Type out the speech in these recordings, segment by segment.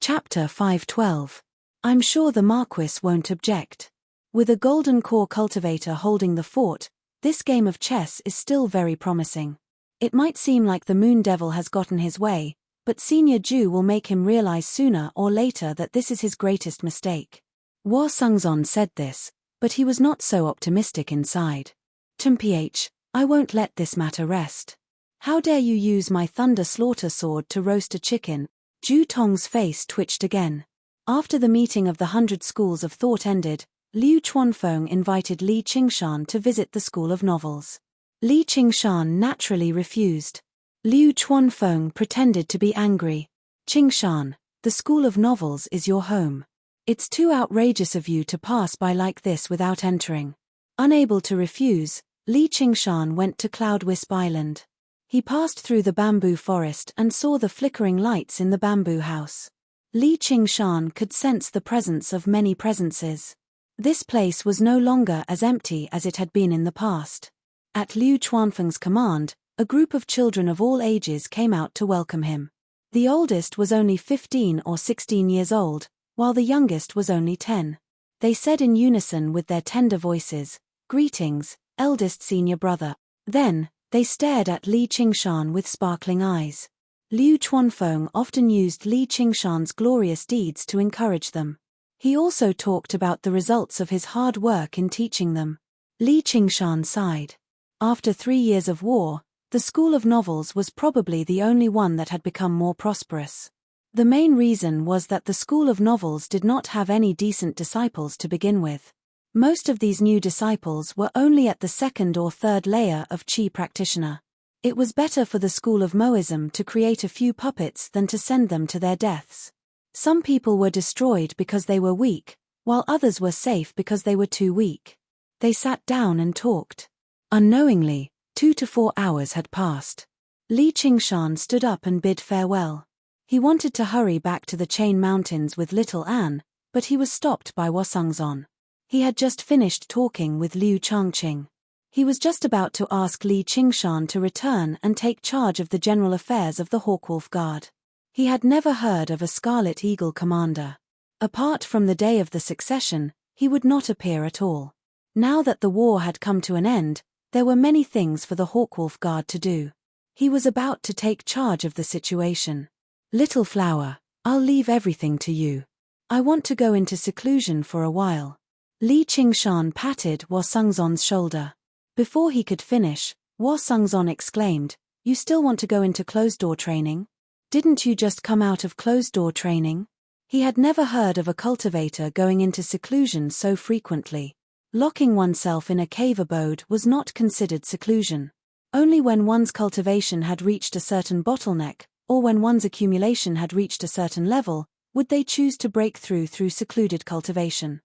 Chapter 512. I'm sure the Marquis won't object. With a golden core cultivator holding the fort, this game of chess is still very promising. It might seem like the Moon Devil has gotten his way, but Senior Ju will make him realize sooner or later that this is his greatest mistake. Hua Sungzon said this, but he was not so optimistic inside. Mph, I won't let this matter rest. How dare you use my thunder slaughter sword to roast a chicken? Ju Tong's face twitched again. After the meeting of the 100 schools of thought ended, Liu Chuanfeng invited Li Qingshan to visit the School of Novels. Li Qingshan naturally refused. Liu Chuanfeng pretended to be angry. Qingshan, the School of Novels is your home. It's too outrageous of you to pass by like this without entering. Unable to refuse, Li Qingshan went to Cloud Wisp Island. He passed through the bamboo forest and saw the flickering lights in the bamboo house. Li Qingshan could sense the presence of many presences. This place was no longer as empty as it had been in the past. At Liu Chuanfeng's command, a group of children of all ages came out to welcome him. The oldest was only 15 or 16 years old, while the youngest was only 10. They said in unison with their tender voices, "Greetings, eldest senior brother." Then, they stared at Li Qingshan with sparkling eyes. Liu Chuanfeng often used Li Qingshan's glorious deeds to encourage them. He also talked about the results of his hard work in teaching them. Li Qingshan sighed. After 3 years of war, the School of Novels was probably the only one that had become more prosperous. The main reason was that the School of Novels did not have any decent disciples to begin with. Most of these new disciples were only at the 2nd or 3rd layer of Qi practitioner. It was better for the School of Moism to create a few puppets than to send them to their deaths. Some people were destroyed because they were weak, while others were safe because they were too weak. They sat down and talked. Unknowingly, 2 to 4 hours had passed. Li Qingshan stood up and bid farewell. He wanted to hurry back to the Chain Mountains with little Anne, but he was stopped by Hua Sungzon. He had just finished talking with Liu Changqing. He was just about to ask Li Qingshan to return and take charge of the general affairs of the Hawkwolf Guard. He had never heard of a Scarlet Eagle commander. Apart from the day of the succession, he would not appear at all. Now that the war had come to an end, there were many things for the Hawkwolf Guard to do. He was about to take charge of the situation. "Little flower, I'll leave everything to you. I want to go into seclusion for a while." Li Qingshan patted Hua Sungzon's shoulder. Before he could finish, Hua Sungzon exclaimed, "You still want to go into closed-door training? Didn't you just come out of closed-door training?" He had never heard of a cultivator going into seclusion so frequently. Locking oneself in a cave abode was not considered seclusion. Only when one's cultivation had reached a certain bottleneck, or when one's accumulation had reached a certain level, would they choose to break through secluded cultivation.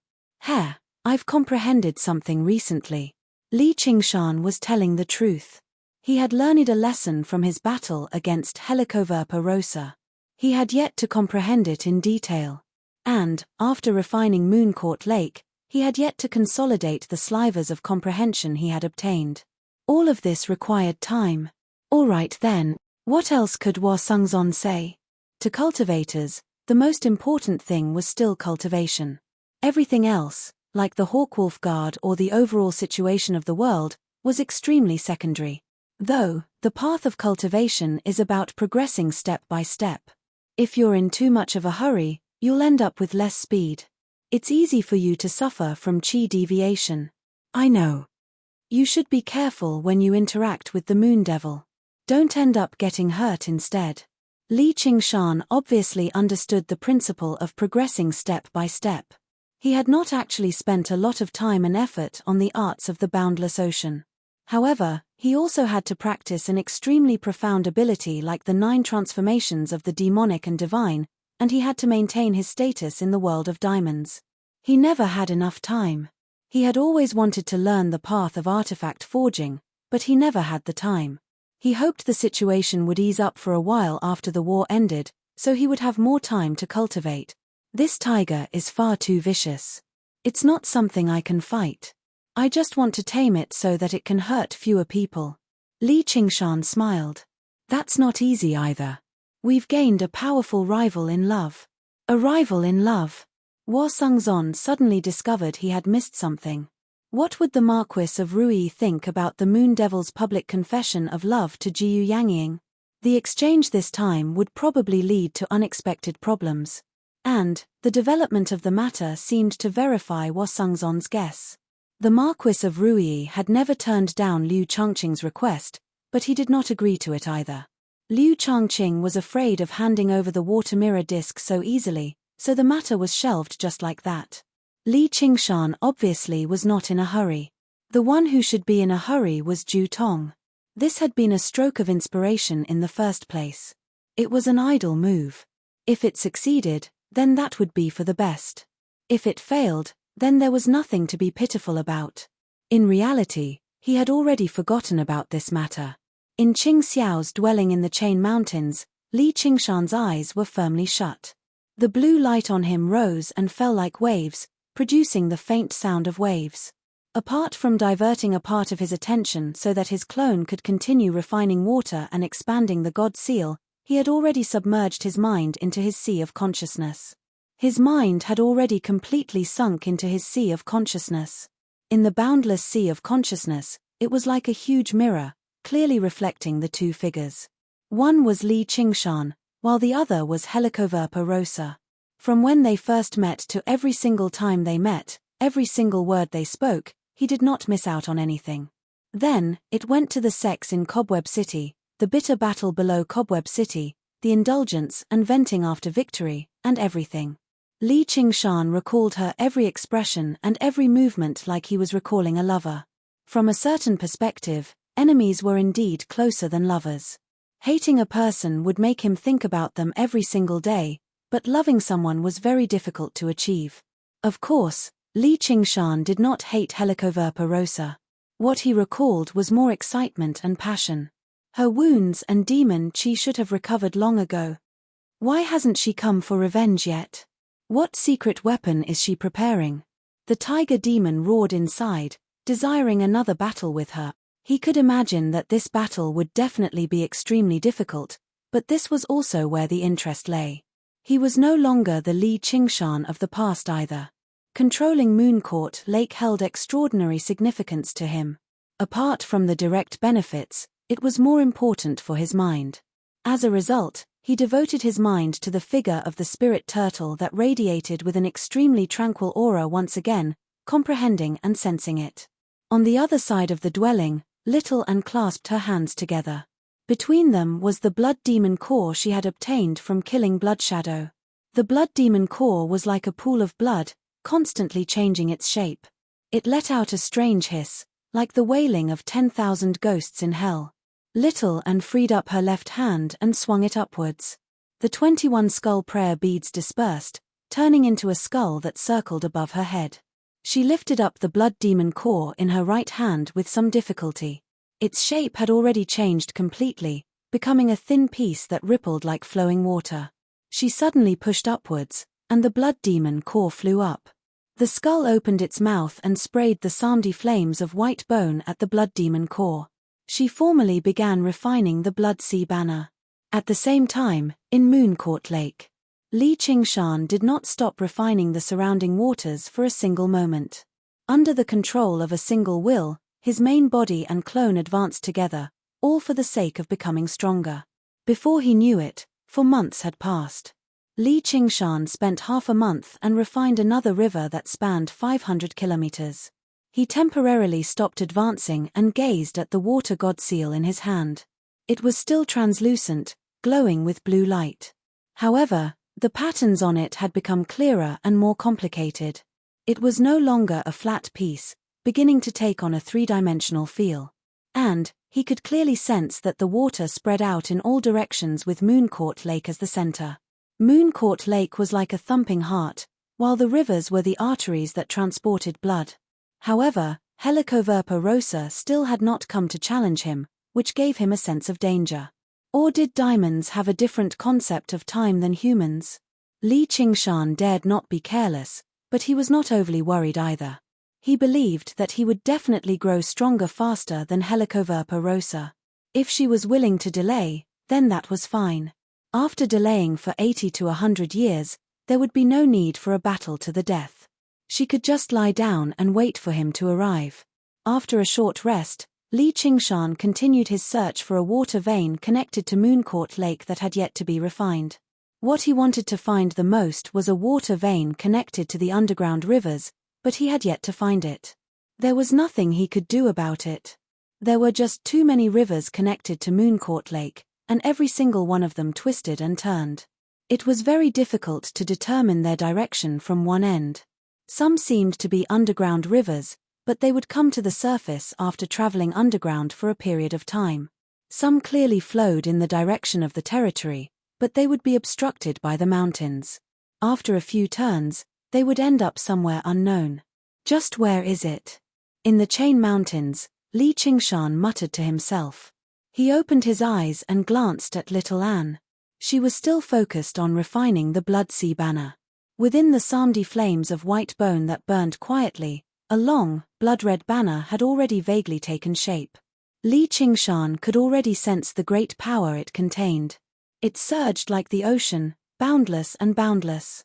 I've comprehended something recently. Li Qingshan was telling the truth. He had learned a lesson from his battle against Helicoverpa rosa. He had yet to comprehend it in detail. And, after refining Mooncourt Lake, he had yet to consolidate the slivers of comprehension he had obtained. All of this required time. All right then, what else could Hua Sungzon say? To cultivators, the most important thing was still cultivation. Everything else, like the Hawkwolf Guard or the overall situation of the world, was extremely secondary. Though, the path of cultivation is about progressing step by step. If you're in too much of a hurry, you'll end up with less speed. It's easy for you to suffer from Qi deviation. I know. You should be careful when you interact with the Moon Devil. Don't end up getting hurt instead. Li Qingshan obviously understood the principle of progressing step by step. He had not actually spent a lot of time and effort on the arts of the boundless ocean. However, he also had to practice an extremely profound ability like the 9 transformations of the demonic and divine, and he had to maintain his status in the world of diamonds. He never had enough time. He had always wanted to learn the path of artifact forging, but he never had the time. He hoped the situation would ease up for a while after the war ended, so he would have more time to cultivate. This tiger is far too vicious. It's not something I can fight. I just want to tame it so that it can hurt fewer people. Li Qingshan smiled. That's not easy either. We've gained a powerful rival in love. A rival in love. Hua Sungzon suddenly discovered he had missed something. What would the Marquis of Rui think about the Moon Devil's public confession of love to Jiu Yangying? The exchange this time would probably lead to unexpected problems. And, the development of the matter seemed to verify Hua Sungzon's guess. The Marquis of Rui had never turned down Liu Changqing's request, but he did not agree to it either. Liu Changqing was afraid of handing over the water mirror disc so easily, so the matter was shelved just like that. Li Qingshan obviously was not in a hurry. The one who should be in a hurry was Zhu Tong. This had been a stroke of inspiration in the first place. It was an idle move. If it succeeded, then that would be for the best. If it failed, then there was nothing to be pitiful about. In reality, he had already forgotten about this matter. In Qing Xiao's dwelling in the Chain Mountains, Li Qingshan's eyes were firmly shut. The blue light on him rose and fell like waves, producing the faint sound of waves. Apart from diverting a part of his attention so that his clone could continue refining water and expanding the God Seal, he had already submerged his mind into his sea of consciousness. His mind had already completely sunk into his sea of consciousness. In the boundless sea of consciousness, it was like a huge mirror, clearly reflecting the two figures. One was Li Qingshan, while the other was Helicoverpa Rosa. From when they first met to every single time they met, every single word they spoke, he did not miss out on anything. Then, it went to the sex in Cobweb City, the bitter battle below Cobweb City, the indulgence and venting after victory, and everything. Li Qingshan recalled her every expression and every movement like he was recalling a lover. From a certain perspective, enemies were indeed closer than lovers. Hating a person would make him think about them every single day, but loving someone was very difficult to achieve. Of course, Li Qingshan did not hate Helicoverpa Rosa. What he recalled was more excitement and passion. Her wounds and demon chi should have recovered long ago. Why hasn't she come for revenge yet? What secret weapon is she preparing? The tiger demon roared inside, desiring another battle with her. He could imagine that this battle would definitely be extremely difficult, but this was also where the interest lay. He was no longer the Li Qingshan of the past either. Controlling Mooncourt Lake held extraordinary significance to him. Apart from the direct benefits, it was more important for his mind. As a result, he devoted his mind to the figure of the spirit turtle that radiated with an extremely tranquil aura once again, comprehending and sensing it. On the other side of the dwelling, Little Anne clasped her hands together. Between them was the blood demon core she had obtained from killing Bloodshadow. The blood demon core was like a pool of blood, constantly changing its shape. It let out a strange hiss, like the wailing of 10,000 ghosts in hell. Little Anne freed up her left hand and swung it upwards. The 21 skull prayer beads dispersed, turning into a skull that circled above her head. She lifted up the blood demon core in her right hand with some difficulty. Its shape had already changed completely, becoming a thin piece that rippled like flowing water. She suddenly pushed upwards, and the blood demon core flew up. The skull opened its mouth and sprayed the Samdi flames of white bone at the blood demon core. She formally began refining the blood sea banner. At the same time, in Mooncourt Lake, Li Qingshan did not stop refining the surrounding waters for a single moment. Under the control of a single will, his main body and clone advanced together, all for the sake of becoming stronger. Before he knew it, 4 months had passed. Li Qingshan spent half a month and refined another river that spanned 500 kilometers. He temporarily stopped advancing and gazed at the water god seal in his hand. It was still translucent, glowing with blue light. However, the patterns on it had become clearer and more complicated. It was no longer a flat piece, beginning to take on a 3-dimensional feel. And, he could clearly sense that the water spread out in all directions with Mooncourt Lake as the center. Mooncourt Lake was like a thumping heart, while the rivers were the arteries that transported blood. However, Helicoverpa Rosa still had not come to challenge him, which gave him a sense of danger. Or did diamonds have a different concept of time than humans? Li Qingshan dared not be careless, but he was not overly worried either. He believed that he would definitely grow stronger faster than Helicoverpa Rosa. If she was willing to delay, then that was fine. After delaying for 80 to 100 years, There would be no need for a battle to the death. She could just lie down and wait for him to arrive. After a short rest, Li Qingshan continued his search for a water vein connected to Mooncourt Lake that had yet to be refined. What he wanted to find the most was a water vein connected to the underground rivers, but he had yet to find it. There was nothing he could do about it. There were just too many rivers connected to Mooncourt Lake, and every single one of them twisted and turned. It was very difficult to determine their direction from one end. Some seemed to be underground rivers, but they would come to the surface after traveling underground for a period of time. Some clearly flowed in the direction of the territory, but they would be obstructed by the mountains. After a few turns, they would end up somewhere unknown. Just where is it? In the Chain Mountains, Li Qingshan muttered to himself. He opened his eyes and glanced at little Anne. She was still focused on refining the Blood Sea banner. Within the Samdi flames of white bone that burned quietly, a long, blood-red banner had already vaguely taken shape. Li Qingshan could already sense the great power it contained. It surged like the ocean, boundless and boundless.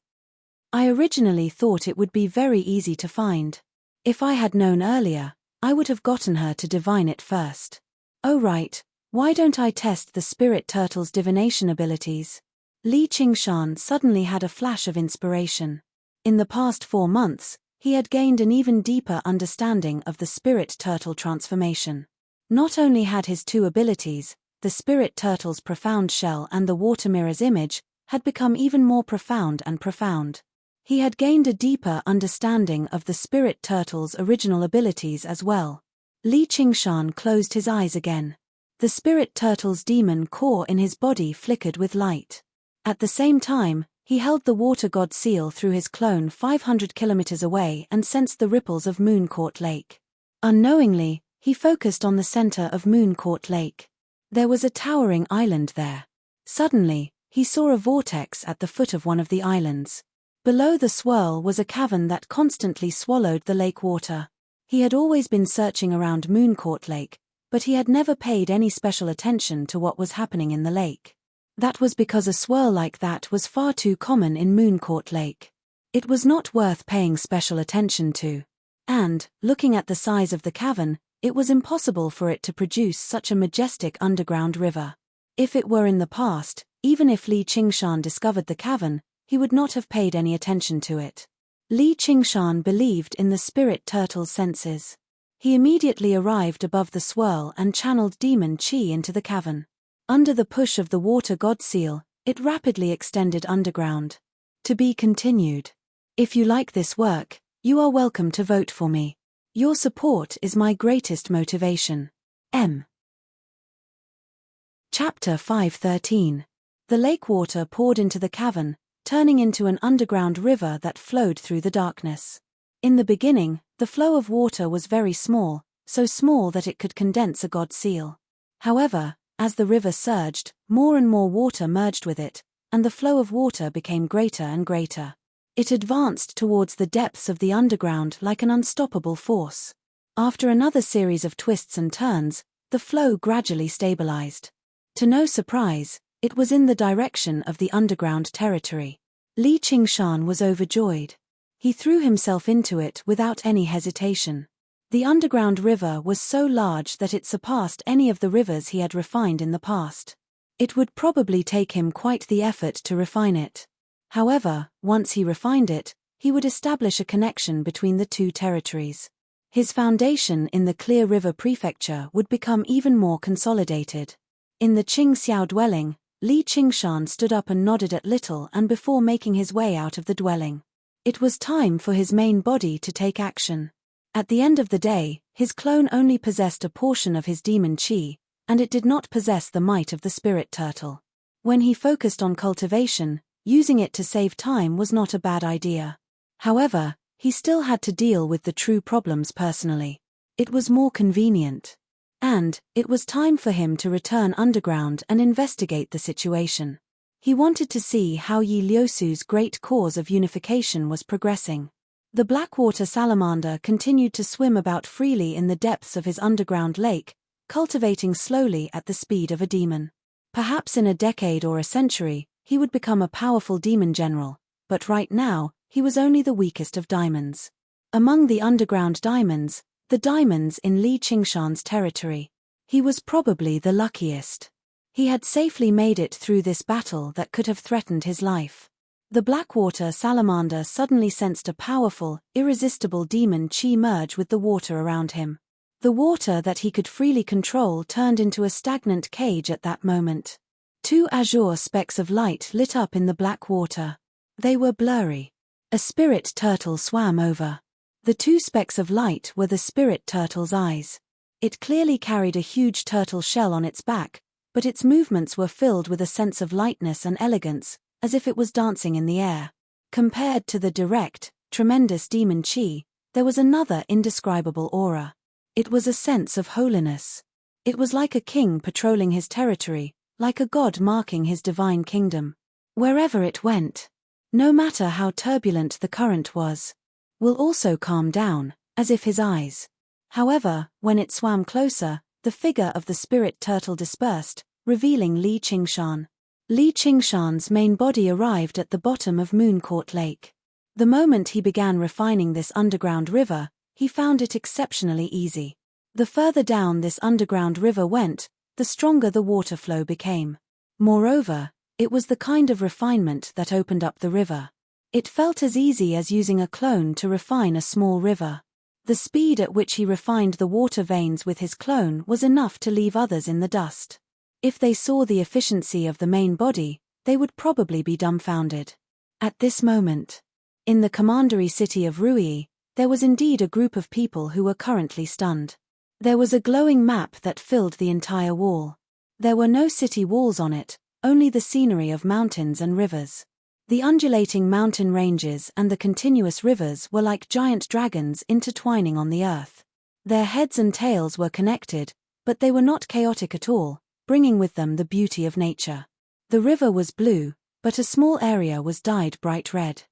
I originally thought it would be very easy to find. If I had known earlier, I would have gotten her to divine it first. Oh right, why don't I test the spirit turtle's divination abilities? Li Qingshan suddenly had a flash of inspiration. In the past 4 months, he had gained an even deeper understanding of the spirit turtle transformation. Not only had his 2 abilities, the spirit turtle's profound shell and the water mirror's image, had become even more profound and profound. He had gained a deeper understanding of the spirit turtle's original abilities as well. Li Qingshan closed his eyes again. The spirit turtle's demon core in his body flickered with light. At the same time, he held the water god seal through his clone 500 kilometers away and sensed the ripples of Mooncourt Lake. Unknowingly, he focused on the center of Mooncourt Lake. There was a towering island there. Suddenly, he saw a vortex at the foot of one of the islands. Below the swirl was a cavern that constantly swallowed the lake water. He had always been searching around Mooncourt Lake, but he had never paid any special attention to what was happening in the lake. That was because a swirl like that was far too common in Mooncourt Lake. It was not worth paying special attention to. And, looking at the size of the cavern, it was impossible for it to produce such a majestic underground river. If it were in the past, even if Li Qingshan discovered the cavern, he would not have paid any attention to it. Li Qingshan believed in the spirit turtle's senses. He immediately arrived above the swirl and channeled demon chi into the cavern. Under the push of the water god seal, it rapidly extended underground. To be continued. If you like this work, you are welcome to vote for me. Your support is my greatest motivation. M. Chapter 513. The lake water poured into the cavern, turning into an underground river that flowed through the darkness. In the beginning, the flow of water was very small, so small that it could condense a god seal. However, as the river surged, more and more water merged with it, and the flow of water became greater and greater. It advanced towards the depths of the underground like an unstoppable force. After another series of twists and turns, the flow gradually stabilized. To no surprise, it was in the direction of the underground territory. Li Qingshan was overjoyed. He threw himself into it without any hesitation. The underground river was so large that it surpassed any of the rivers he had refined in the past. It would probably take him quite the effort to refine it. However, once he refined it, he would establish a connection between the 2 territories. His foundation in the Clear River Prefecture would become even more consolidated. In the Qingxiao dwelling, Li Qingshan stood up and nodded at Little An before making his way out of the dwelling. It was time for his main body to take action. At the end of the day, his clone only possessed a portion of his demon chi, and it did not possess the might of the spirit turtle. When he focused on cultivation, using it to save time was not a bad idea. However, he still had to deal with the true problems personally. It was more convenient. And, it was time for him to return underground and investigate the situation. He wanted to see how Yi Liusu's great cause of unification was progressing. The Blackwater salamander continued to swim about freely in the depths of his underground lake, cultivating slowly at the speed of a demon. Perhaps in a decade or a century, he would become a powerful demon general, but right now, he was only the weakest of diamonds. Among the underground diamonds, the diamonds in Li Qingshan's territory, he was probably the luckiest. He had safely made it through this battle that could have threatened his life. The Blackwater salamander suddenly sensed a powerful, irresistible demon chi merge with the water around him. The water that he could freely control turned into a stagnant cage at that moment. Two azure specks of light lit up in the black water. They were blurry. A spirit turtle swam over. The two specks of light were the spirit turtle's eyes. It clearly carried a huge turtle shell on its back, but its movements were filled with a sense of lightness and elegance, as if it was dancing in the air. Compared to the direct, tremendous demon chi, there was another indescribable aura. It was a sense of holiness. It was like a king patrolling his territory, like a god marking his divine kingdom. Wherever it went, no matter how turbulent the current was, will also calm down, as if his eyes. However, when it swam closer, the figure of the spirit turtle dispersed, revealing Li Qingshan. Li Qingshan's main body arrived at the bottom of Mooncourt Lake. The moment he began refining this underground river, he found it exceptionally easy. The further down this underground river went, the stronger the water flow became. Moreover, it was the kind of refinement that opened up the river. It felt as easy as using a clone to refine a small river. The speed at which he refined the water veins with his clone was enough to leave others in the dust. If they saw the efficiency of the main body, they would probably be dumbfounded. At this moment, in the commandery city of Rui, there was indeed a group of people who were currently stunned. There was a glowing map that filled the entire wall. There were no city walls on it, only the scenery of mountains and rivers. The undulating mountain ranges and the continuous rivers were like giant dragons intertwining on the earth. Their heads and tails were connected, but they were not chaotic at all, bringing with them the beauty of nature. The river was blue, but a small area was dyed bright red.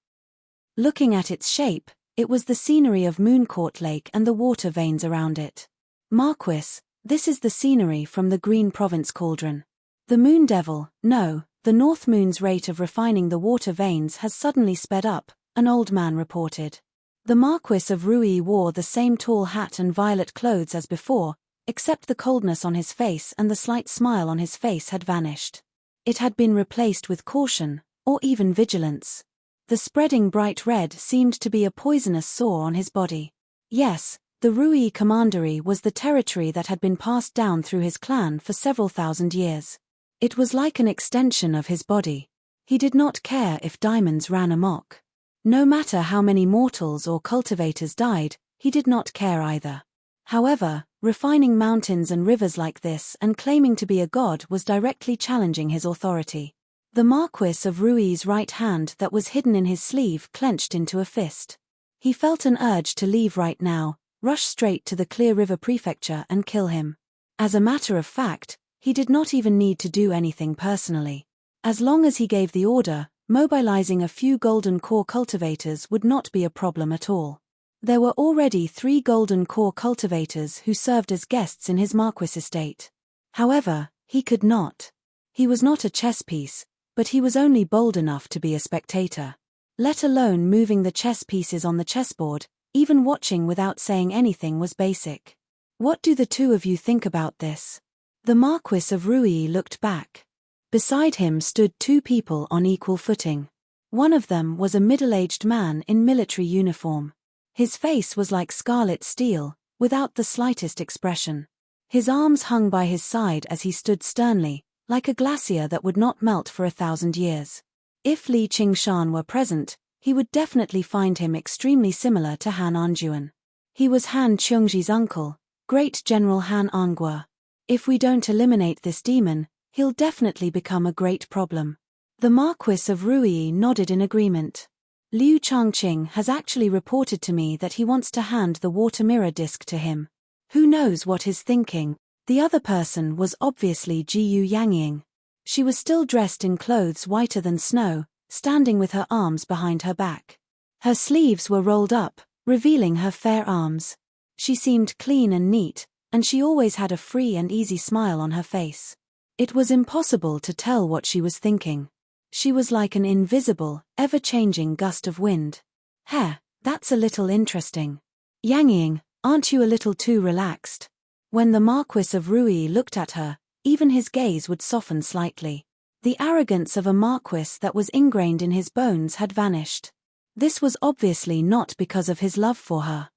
Looking at its shape, it was the scenery of Mooncourt Lake and the water veins around it. Marquis, this is the scenery from the Green Province Cauldron. The Moon Devil, no, the North Moon's rate of refining the water veins has suddenly sped up, an old man reported. The Marquis of Rui wore the same tall hat and violet clothes as before, except the coldness on his face and the slight smile on his face had vanished. It had been replaced with caution, or even vigilance. The spreading bright red seemed to be a poisonous sore on his body. Yes, the Rui Commandery was the territory that had been passed down through his clan for several thousand years. It was like an extension of his body. He did not care if diamonds ran amok. No matter how many mortals or cultivators died, he did not care either. However, refining mountains and rivers like this and claiming to be a god was directly challenging his authority. The Marquis of Rui's right hand that was hidden in his sleeve clenched into a fist. He felt an urge to leave right now, rush straight to the Clear River Prefecture and kill him. As a matter of fact, he did not even need to do anything personally. As long as he gave the order, mobilizing a few golden core cultivators would not be a problem at all. There were already 3 golden core cultivators who served as guests in his Marquis estate. However, he could not. He was not a chess piece, but he was only bold enough to be a spectator. Let alone moving the chess pieces on the chessboard, even watching without saying anything was basic. What do the two of you think about this? The Marquis of Rui looked back. Beside him stood 2 people on equal footing. One of them was a middle-aged man in military uniform. His face was like scarlet steel, without the slightest expression. His arms hung by his side as he stood sternly, like a glacier that would not melt for 1,000 years. If Li Qingshan were present, he would definitely find him extremely similar to Han Anjuan. He was Han Qiongji's uncle, Great General Han Angua. If we don't eliminate this demon, he'll definitely become a great problem. The Marquis of Rui nodded in agreement. Liu Changqing has actually reported to me that he wants to hand the water mirror disc to him. Who knows what he's thinking? The other person was obviously Jiyu Yangying. She was still dressed in clothes whiter than snow, standing with her arms behind her back. Her sleeves were rolled up, revealing her fair arms. She seemed clean and neat, and she always had a free and easy smile on her face. It was impossible to tell what she was thinking. She was like an invisible, ever-changing gust of wind. That's a little interesting. Yang Ying, aren't you a little too relaxed? When the Marquis of Rui looked at her, even his gaze would soften slightly. The arrogance of a marquis that was ingrained in his bones had vanished. This was obviously not because of his love for her.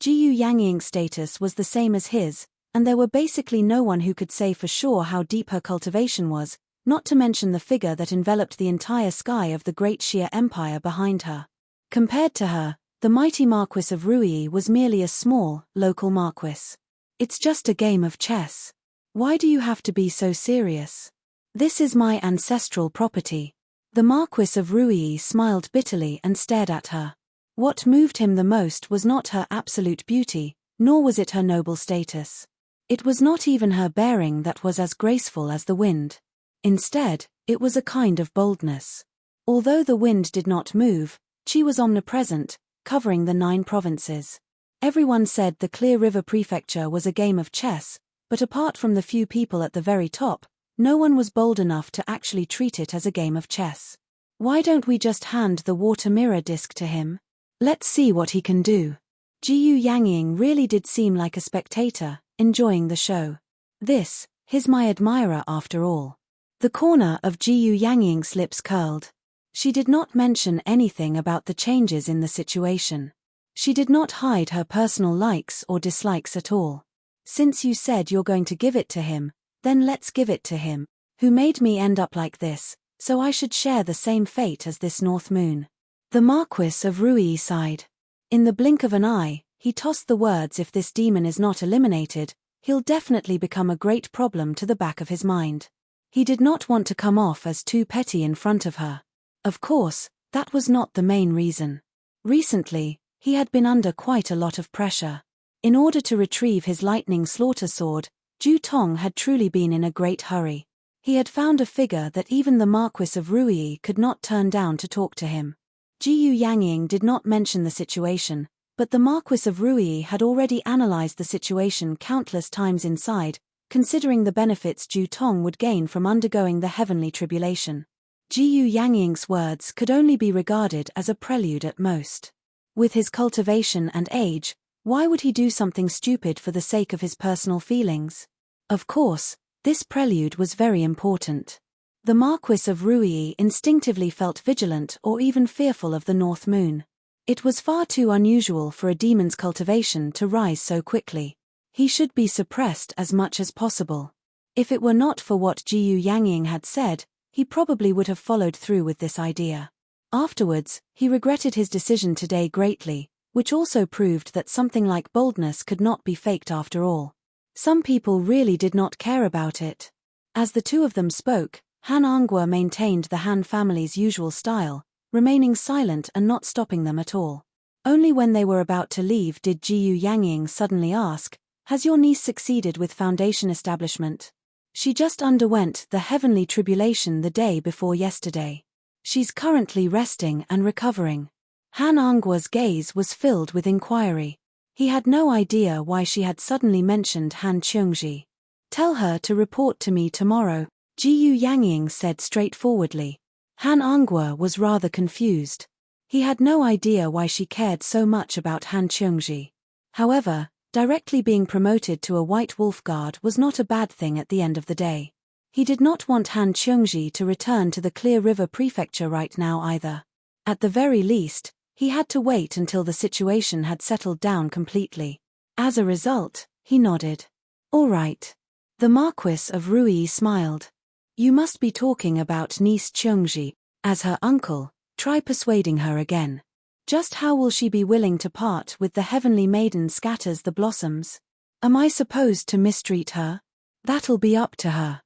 Jiyu Yangying's status was the same as his, and there were basically no one who could say for sure how deep her cultivation was, not to mention the figure that enveloped the entire sky of the great Xia Empire behind her. Compared to her, the mighty Marquis of Rui was merely a small, local marquis. It's just a game of chess. Why do you have to be so serious? This is my ancestral property. The Marquis of Rui smiled bitterly and stared at her. What moved him the most was not her absolute beauty, nor was it her noble status. It was not even her bearing that was as graceful as the wind. Instead, it was a kind of boldness. Although the wind did not move, she was omnipresent, covering the 9 provinces. Everyone said the Clear River Prefecture was a game of chess, but apart from the few people at the very top, no one was bold enough to actually treat it as a game of chess. Why don't we just hand the water mirror disc to him? Let's see what he can do. Jiyu Yangying really did seem like a spectator, enjoying the show. He's my admirer after all. The corner of Jiyu Yangying's lips curled. She did not mention anything about the changes in the situation. She did not hide her personal likes or dislikes at all. Since you said you're going to give it to him, then let's give it to him, who made me end up like this, so I should share the same fate as this North Moon. The Marquis of Rui sighed. In the blink of an eye, he tossed the words, if this demon is not eliminated, he'll definitely become a great problem to the back of his mind. He did not want to come off as too petty in front of her. Of course, that was not the main reason. Recently, he had been under quite a lot of pressure. In order to retrieve his lightning slaughter sword, Ju Tong had truly been in a great hurry. He had found a figure that even the Marquis of Rui could not turn down to talk to him. Jiyu Yangying did not mention the situation, but the Marquis of Rui had already analyzed the situation countless times inside, considering the benefits Ju Tong would gain from undergoing the heavenly tribulation. Jiyu Yangying's words could only be regarded as a prelude at most. With his cultivation and age, why would he do something stupid for the sake of his personal feelings? Of course, this prelude was very important. The Marquis of Rui instinctively felt vigilant or even fearful of the North Moon. It was far too unusual for a demon's cultivation to rise so quickly. He should be suppressed as much as possible. If it were not for what Jiyu Yangying had said, he probably would have followed through with this idea. Afterwards, he regretted his decision today greatly, which also proved that something like boldness could not be faked after all. Some people really did not care about it. As the two of them spoke, Han Angua maintained the Han family's usual style, remaining silent and not stopping them at all. Only when they were about to leave did Jiyu Yangying suddenly ask, "Has your niece succeeded with foundation establishment? She just underwent the heavenly tribulation the day before yesterday. She's currently resting and recovering." Han Angua's gaze was filled with inquiry. He had no idea why she had suddenly mentioned Han Cheongji. "Tell her to report to me tomorrow," Jiyu Yangying said straightforwardly. Han Angua was rather confused. He had no idea why she cared so much about Han Cheongji. However, directly being promoted to a White Wolf Guard was not a bad thing at the end of the day. He did not want Han Cheongji to return to the Clear River Prefecture right now either. At the very least, he had to wait until the situation had settled down completely. As a result, he nodded. "All right." The Marquis of Rui smiled. "You must be talking about niece Cheongji. As her uncle, try persuading her again. Just how will she be willing to part with the heavenly maiden scatters the blossoms? Am I supposed to mistreat her? That'll be up to her."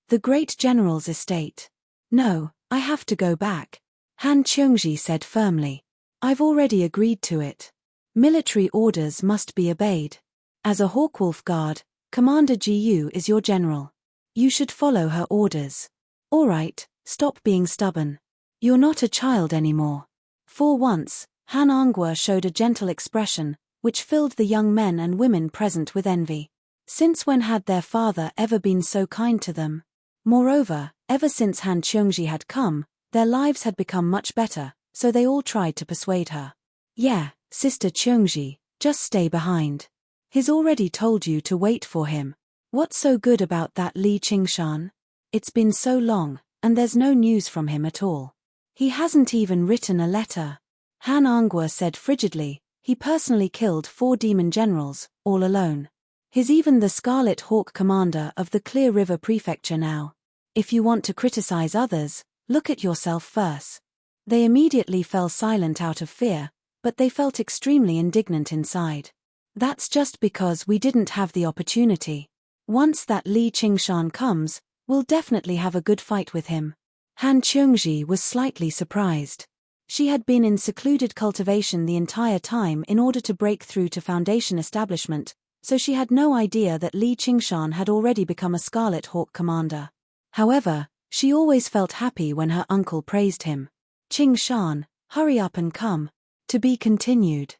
The great general's estate. "No, I have to go back," Han Cheongji said firmly. "I've already agreed to it. Military orders must be obeyed. As a Hawkwolf Guard, Commander Jiyu is your general. You should follow her orders. All right, stop being stubborn. You're not a child anymore." For once, Han Angua showed a gentle expression, which filled the young men and women present with envy. Since when had their father ever been so kind to them? Moreover, ever since Han Cheongji had come, their lives had become much better, so they all tried to persuade her. Yeah, Sister Cheongji, just stay behind. He's already told you to wait for him. What's so good about that Li Qingshan? It's been so long, and there's no news from him at all. He hasn't even written a letter. Han Angua said frigidly. He personally killed 4 demon generals, all alone. He's even the Scarlet Hawk commander of the Clear River Prefecture now. If you want to criticize others, look at yourself first. They immediately fell silent out of fear, but they felt extremely indignant inside. That's just because we didn't have the opportunity. Once that Li Qingshan comes, we'll definitely have a good fight with him. Han Cheongji was slightly surprised. She had been in secluded cultivation the entire time in order to break through to Foundation establishment, so she had no idea that Li Qingshan had already become a Scarlet Hawk commander. However, she always felt happy when her uncle praised him. Qingshan, hurry up and come. To be continued.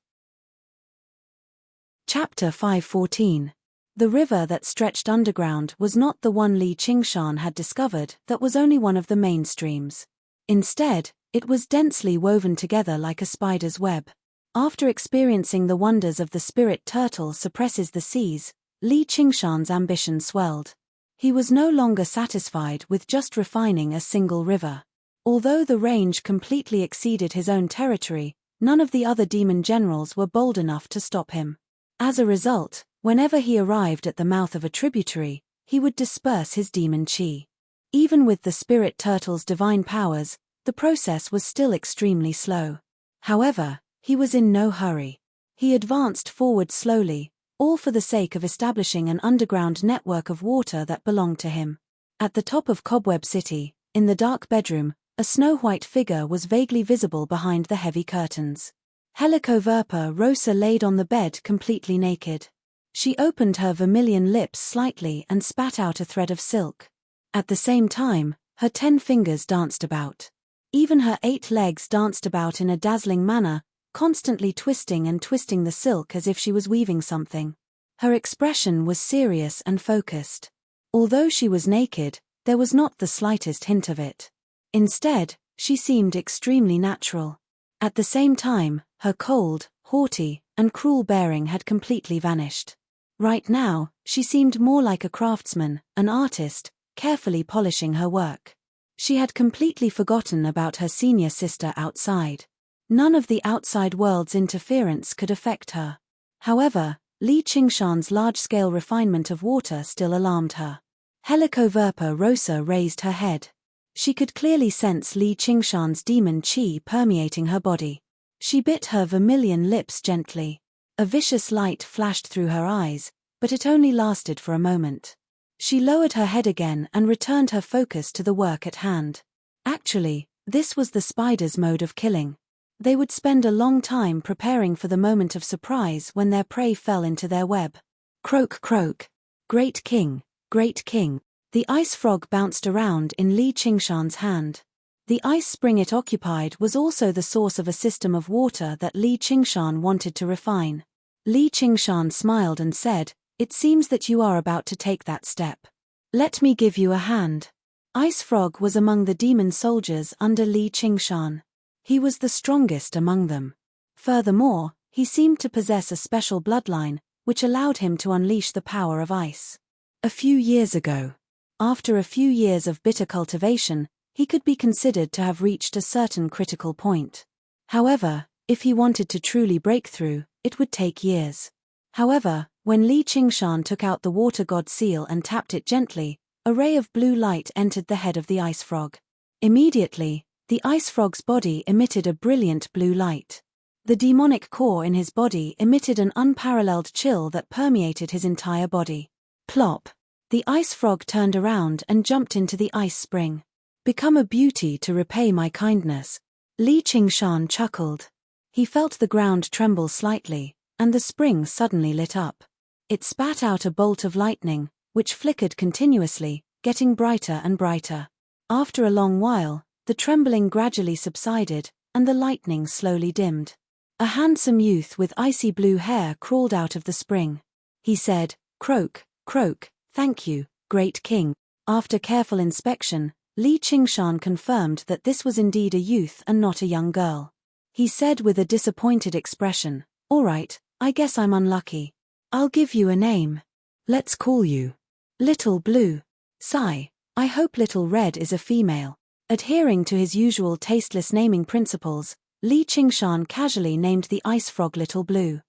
Chapter 514. The river that stretched underground was not the one Li Qingshan had discovered that was only one of the main streams. Instead, it was densely woven together like a spider's web. After experiencing the wonders of the spirit turtle suppresses the seas, Li Qingshan's ambition swelled. He was no longer satisfied with just refining a single river. Although the range completely exceeded his own territory, none of the other demon generals were bold enough to stop him. As a result, whenever he arrived at the mouth of a tributary, he would disperse his demon chi. Even with the spirit turtle's divine powers, the process was still extremely slow. However, he was in no hurry. He advanced forward slowly, all for the sake of establishing an underground network of water that belonged to him. At the top of Cobweb City, in the dark bedroom, a snow-white figure was vaguely visible behind the heavy curtains. Helicoverpa Rosa laid on the bed completely naked. She opened her vermilion lips slightly and spat out a thread of silk. At the same time, her 10 fingers danced about. Even her 8 legs danced about in a dazzling manner, constantly twisting and twisting the silk as if she was weaving something. Her expression was serious and focused. Although she was naked, there was not the slightest hint of it. Instead, she seemed extremely natural. At the same time, her cold, haughty, and cruel bearing had completely vanished. Right now, she seemed more like a craftsman, an artist, carefully polishing her work. She had completely forgotten about her senior sister outside. None of the outside world's interference could affect her. However, Li Qingshan's large-scale refinement of water still alarmed her. Helicoverpa Rosa raised her head. She could clearly sense Li Qingshan's demon chi permeating her body. She bit her vermilion lips gently. A vicious light flashed through her eyes, but it only lasted for a moment. She lowered her head again and returned her focus to the work at hand. Actually, this was the spider's mode of killing. They would spend a long time preparing for the moment of surprise when their prey fell into their web. Croak croak. Great king, great king. The ice frog bounced around in Li Qingshan's hand. The ice spring it occupied was also the source of a system of water that Li Qingshan wanted to refine. Li Qingshan smiled and said, "It seems that you are about to take that step. Let me give you a hand." Ice Frog was among the demon soldiers under Li Qingshan. He was the strongest among them. Furthermore, he seemed to possess a special bloodline, which allowed him to unleash the power of ice. A few years ago, after a few years of bitter cultivation, he could be considered to have reached a certain critical point. However, if he wanted to truly break through, it would take years. However, when Li Qingshan took out the water god seal and tapped it gently, a ray of blue light entered the head of the ice frog. Immediately, the ice frog's body emitted a brilliant blue light. The demonic core in his body emitted an unparalleled chill that permeated his entire body. Plop! The ice frog turned around and jumped into the ice spring. "Become a beauty to repay my kindness." Li Qingshan chuckled. He felt the ground tremble slightly, and the spring suddenly lit up. It spat out a bolt of lightning, which flickered continuously, getting brighter and brighter. After a long while, the trembling gradually subsided, and the lightning slowly dimmed. A handsome youth with icy blue hair crawled out of the spring. He said, "Croak, croak, thank you, great king." After careful inspection, Li Qingshan confirmed that this was indeed a youth and not a young girl. He said with a disappointed expression, "All right, I guess I'm unlucky. I'll give you a name. Let's call you Little Blue." Sigh. I hope Little Red is a female. Adhering to his usual tasteless naming principles, Li Qingshan casually named the ice frog Little Blue.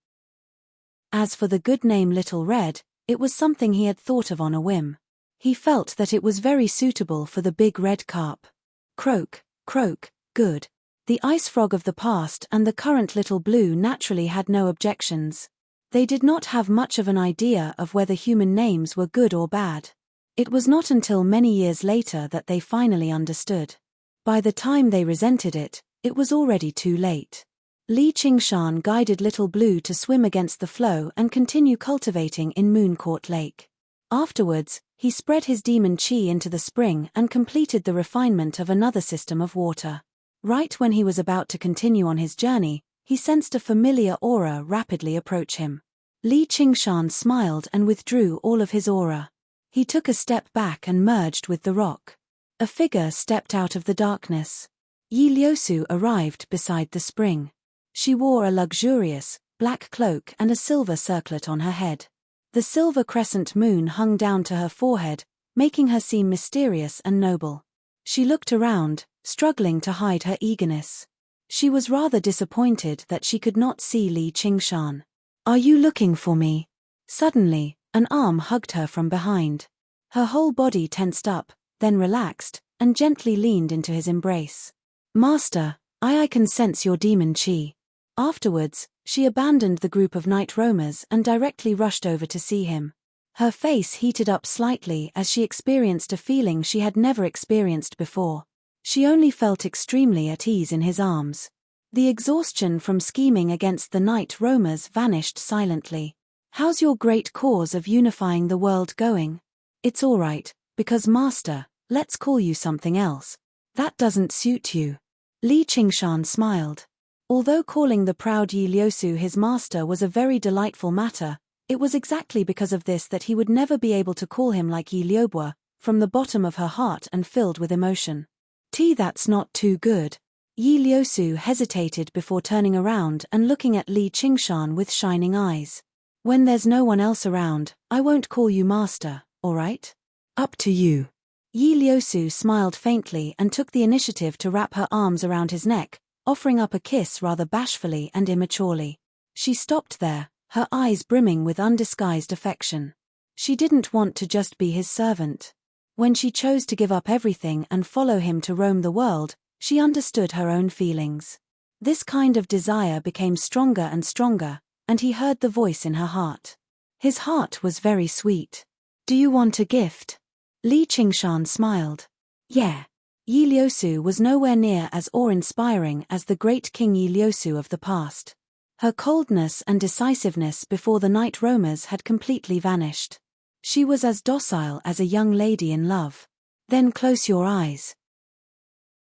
As for the good name Little Red, it was something he had thought of on a whim. He felt that it was very suitable for the big red carp. Croak, croak, good. The ice frog of the past and the current Little Blue naturally had no objections. They did not have much of an idea of whether human names were good or bad. It was not until many years later that they finally understood. By the time they resented it, it was already too late. Li Qingshan guided Little Blue to swim against the flow and continue cultivating in Mooncourt Lake. Afterwards, he spread his demon chi into the spring and completed the refinement of another system of water. Right when he was about to continue on his journey, he sensed a familiar aura rapidly approach him. Li Qingshan smiled and withdrew all of his aura. He took a step back and merged with the rock. A figure stepped out of the darkness. Yi Liusu arrived beside the spring. She wore a luxurious, black cloak and a silver circlet on her head. The silver crescent moon hung down to her forehead, making her seem mysterious and noble. She looked around, struggling to hide her eagerness. She was rather disappointed that she could not see Li Qingshan. "Are you looking for me?" Suddenly, an arm hugged her from behind. Her whole body tensed up, then relaxed, and gently leaned into his embrace. "Master, I can sense your demon chi." Afterwards, she abandoned the group of night roamers and directly rushed over to see him. Her face heated up slightly as she experienced a feeling she had never experienced before. She only felt extremely at ease in his arms. The exhaustion from scheming against the night roamers vanished silently. "How's your great cause of unifying the world going?" "It's all right, because Master, let's call you something else. That doesn't suit you." Li Qingshan smiled. Although calling the proud Yi Liusu his master was a very delightful matter, it was exactly because of this that he would never be able to call him like Yi Liubo, from the bottom of her heart and filled with emotion. That's not too good." Yi Liusu hesitated before turning around and looking at Li Qingshan with shining eyes. "When there's no one else around, I won't call you master, all right? Up to you." Yi Liusu smiled faintly and took the initiative to wrap her arms around his neck, offering up a kiss rather bashfully and immaturely. She stopped there, her eyes brimming with undisguised affection. She didn't want to just be his servant. When she chose to give up everything and follow him to roam the world, she understood her own feelings. This kind of desire became stronger and stronger, and he heard the voice in her heart. His heart was very sweet. "Do you want a gift?" Li Qingshan smiled. "Yeah." Yi Liusu was nowhere near as awe-inspiring as the great King Yi Liusu of the past. Her coldness and decisiveness before the night roamers had completely vanished. She was as docile as a young lady in love. "Then close your eyes."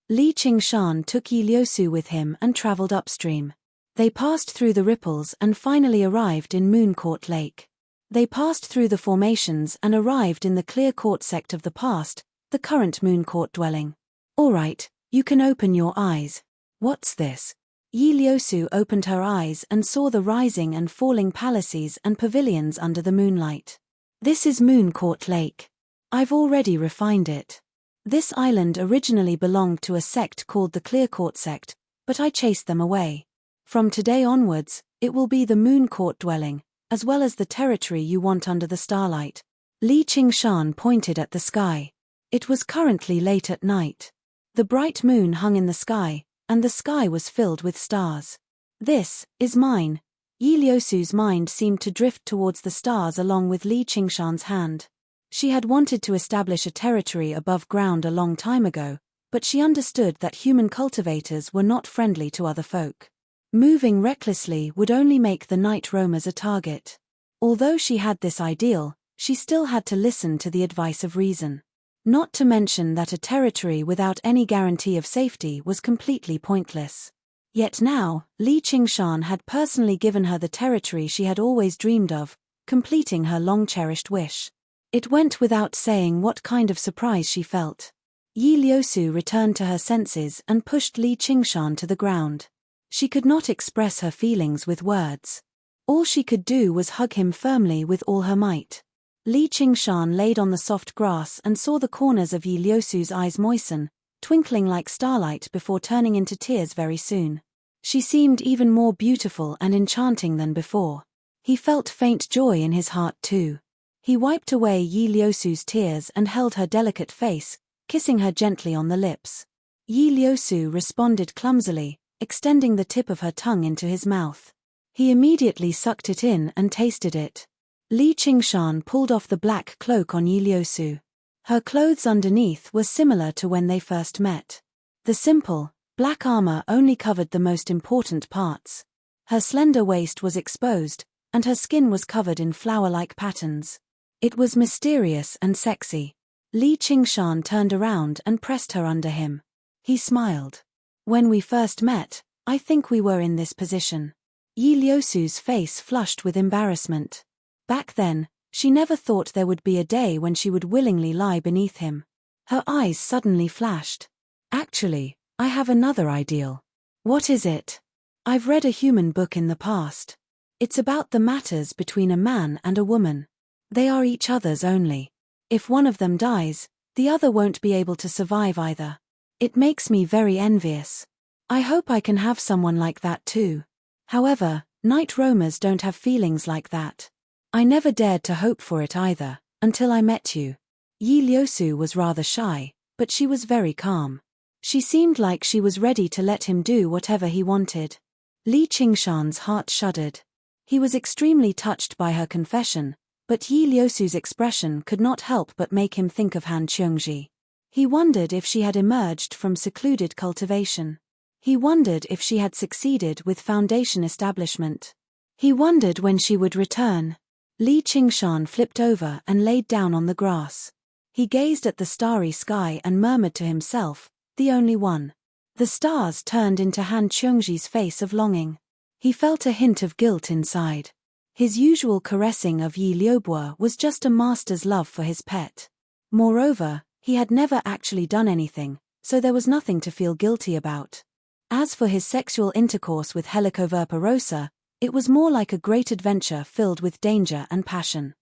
Li Qingshan took Yi Liusu with him and traveled upstream. They passed through the ripples and finally arrived in Mooncourt Lake. They passed through the formations and arrived in the clear court sect of the past, the current Mooncourt dwelling. "All right, you can open your eyes." "What's this?" Yi Liusu opened her eyes and saw the rising and falling palaces and pavilions under the moonlight. "This is Mooncourt Lake. I've already refined it. This island originally belonged to a sect called the Clear Court sect, but I chased them away. From today onwards, it will be the Mooncourt dwelling, as well as the territory you want under the starlight." Li Qingshan pointed at the sky. It was currently late at night. The bright moon hung in the sky, and the sky was filled with stars. "This is mine." Yi Liusu's mind seemed to drift towards the stars along with Li Qingshan's hand. She had wanted to establish a territory above ground a long time ago, but she understood that human cultivators were not friendly to other folk. Moving recklessly would only make the night roamers a target. Although she had this ideal, she still had to listen to the advice of reason. Not to mention that a territory without any guarantee of safety was completely pointless. Yet now, Li Qingshan had personally given her the territory she had always dreamed of, completing her long-cherished wish. It went without saying what kind of surprise she felt. Yi Liusu returned to her senses and pushed Li Qingshan to the ground. She could not express her feelings with words. All she could do was hug him firmly with all her might. Li Qingshan laid on the soft grass and saw the corners of Yi Liusu's eyes moisten, twinkling like starlight before turning into tears very soon. She seemed even more beautiful and enchanting than before. He felt faint joy in his heart too. He wiped away Yi Liusu's tears and held her delicate face, kissing her gently on the lips. Yi Liusu responded clumsily, extending the tip of her tongue into his mouth. He immediately sucked it in and tasted it. Li Qingshan pulled off the black cloak on Yi Liusu. Her clothes underneath were similar to when they first met. The simple, black armor only covered the most important parts. Her slender waist was exposed, and her skin was covered in flower-like patterns. It was mysterious and sexy. Li Qingshan turned around and pressed her under him. He smiled. When we first met, I think we were in this position. Yi Liusu's face flushed with embarrassment. Back then, she never thought there would be a day when she would willingly lie beneath him. Her eyes suddenly flashed. Actually, I have another ideal. What is it? I've read a human book in the past. It's about the matters between a man and a woman. They are each other's only. If one of them dies, the other won't be able to survive either. It makes me very envious. I hope I can have someone like that too. However, night roamers don't have feelings like that. I never dared to hope for it either, until I met you. Yi Liusu was rather shy, but she was very calm. She seemed like she was ready to let him do whatever he wanted. Li Qingshan's heart shuddered. He was extremely touched by her confession, but Yi Liusu's expression could not help but make him think of Han Qiongji. He wondered if she had emerged from secluded cultivation. He wondered if she had succeeded with foundation establishment. He wondered when she would return. Li Qingshan flipped over and laid down on the grass. He gazed at the starry sky and murmured to himself, the only one. The stars turned into Han Qiongji's face of longing. He felt a hint of guilt inside. His usual caressing of Yi Liubo was just a master's love for his pet. Moreover, he had never actually done anything, so there was nothing to feel guilty about. As for his sexual intercourse with Helicoverpa rosa, it was more like a great adventure filled with danger and passion.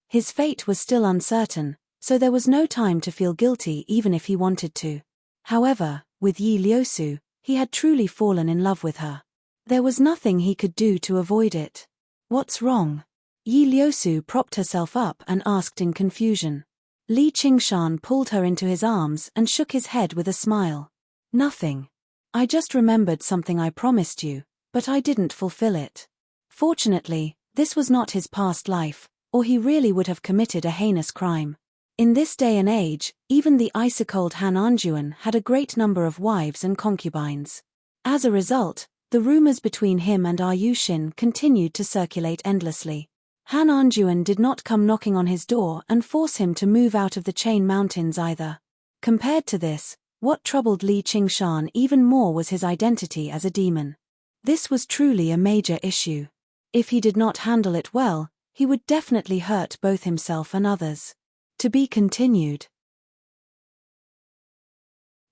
His fate was still uncertain, so there was no time to feel guilty even if he wanted to. However, with Yi Liusu, he had truly fallen in love with her. There was nothing he could do to avoid it. What's wrong? Yi Liusu propped herself up and asked in confusion. Li Qingshan pulled her into his arms and shook his head with a smile. Nothing. I just remembered something I promised you, but I didn't fulfill it. Fortunately, this was not his past life, or he really would have committed a heinous crime. In this day and age, even the ice-cold Han Anjuan had a great number of wives and concubines. As a result, the rumors between him and Ayushin continued to circulate endlessly. Han Anjuan did not come knocking on his door and force him to move out of the Chain Mountains either. Compared to this, what troubled Li Qingshan even more was his identity as a demon. This was truly a major issue. If he did not handle it well, he would definitely hurt both himself and others. To be continued.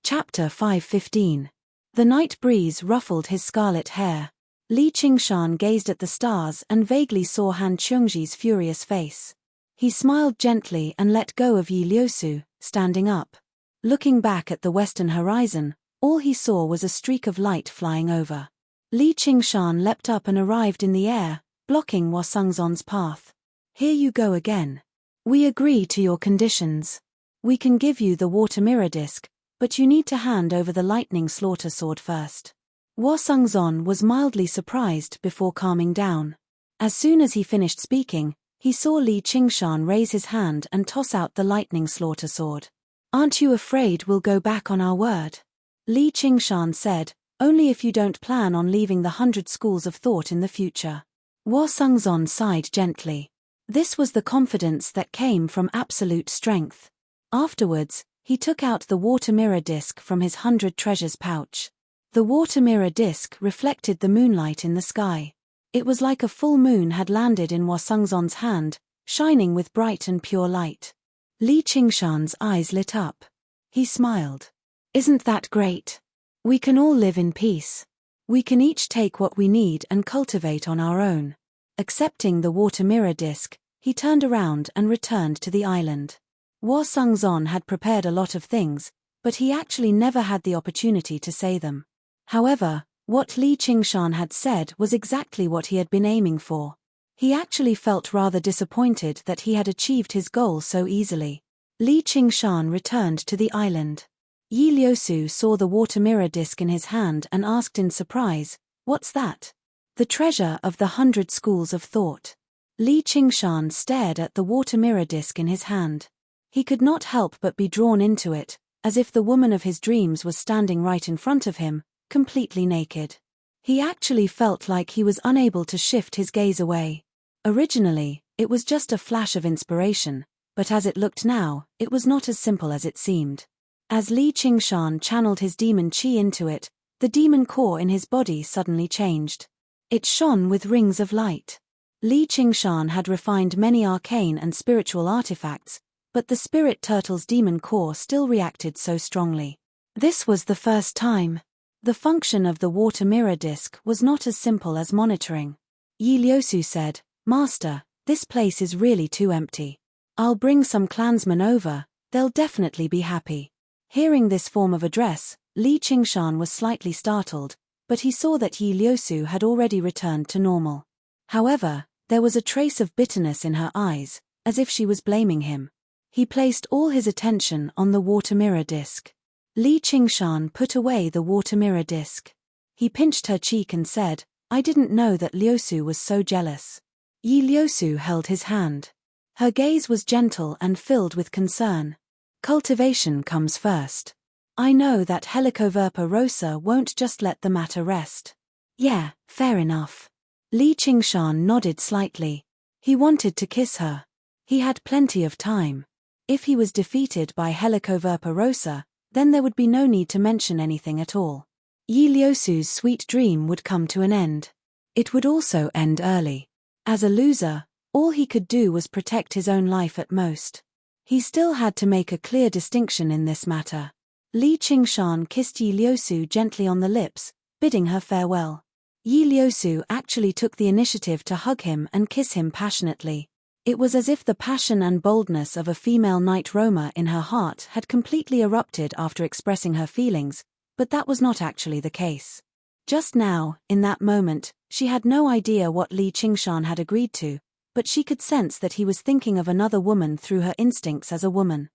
Chapter 5:15. The night breeze ruffled his scarlet hair. Li Qingshan gazed at the stars and vaguely saw Han Qiongji's furious face. He smiled gently and let go of Yi Liusu, standing up. Looking back at the western horizon, all he saw was a streak of light flying over. Li Qingshan leapt up and arrived in the air, blocking Wasungzon's path. Here you go again. We agree to your conditions. We can give you the water mirror disc, but you need to hand over the lightning slaughter sword first. Wasungzon was mildly surprised before calming down. As soon as he finished speaking, he saw Li Qingshan raise his hand and toss out the lightning slaughter sword. Aren't you afraid we'll go back on our word? Li Qingshan said, only if you don't plan on leaving the 100 schools of thought in the future. Wasungzon sighed gently. This was the confidence that came from absolute strength. Afterwards, he took out the water mirror disc from his 100 treasures pouch. The water mirror disc reflected the moonlight in the sky. It was like a full moon had landed in Wasungzon's hand, shining with bright and pure light. Li Qingshan's eyes lit up. He smiled. Isn't that great? We can all live in peace. We can each take what we need and cultivate on our own. Accepting the water mirror disc, he turned around and returned to the island. Hua Sungzon had prepared a lot of things, but he actually never had the opportunity to say them. However, what Li Qingshan had said was exactly what he had been aiming for. He actually felt rather disappointed that he had achieved his goal so easily. Li Qingshan returned to the island. Yi Liusu saw the water mirror disc in his hand and asked in surprise, "What's that?" "The treasure of the 100 schools of thought." Li Qingshan stared at the water mirror disc in his hand. He could not help but be drawn into it, as if the woman of his dreams was standing right in front of him, completely naked. He actually felt like he was unable to shift his gaze away. Originally, it was just a flash of inspiration, but as it looked now, it was not as simple as it seemed. As Li Qingshan channeled his demon qi into it, the demon core in his body suddenly changed. It shone with rings of light. Li Qingshan had refined many arcane and spiritual artifacts, but the spirit turtle's demon core still reacted so strongly. This was the first time. The function of the water mirror disc was not as simple as monitoring. Yi Liusu said, "Master, this place is really too empty. I'll bring some clansmen over, they'll definitely be happy." Hearing this form of address, Li Qingshan was slightly startled, but he saw that Yi Liusu had already returned to normal. However, there was a trace of bitterness in her eyes, as if she was blaming him. He placed all his attention on the water mirror disc. Li Qingshan put away the water mirror disc. He pinched her cheek and said, "I didn't know that Liusu was so jealous." Yi Liusu held his hand. Her gaze was gentle and filled with concern. "Cultivation comes first. I know that Helicoverpa Rosa won't just let the matter rest." "Yeah, fair enough." Li Qingshan nodded slightly. He wanted to kiss her. He had plenty of time. If he was defeated by Helicoverpa Rosa, then there would be no need to mention anything at all. Yi Liusu's sweet dream would come to an end. It would also end early. As a loser, all he could do was protect his own life at most. He still had to make a clear distinction in this matter. Li Qingshan kissed Yi Liusu gently on the lips, bidding her farewell. Yi Liusu actually took the initiative to hug him and kiss him passionately. It was as if the passion and boldness of a female night roamer in her heart had completely erupted after expressing her feelings, but that was not actually the case. Just now, in that moment, she had no idea what Li Qingshan had agreed to, but she could sense that he was thinking of another woman through her instincts as a woman.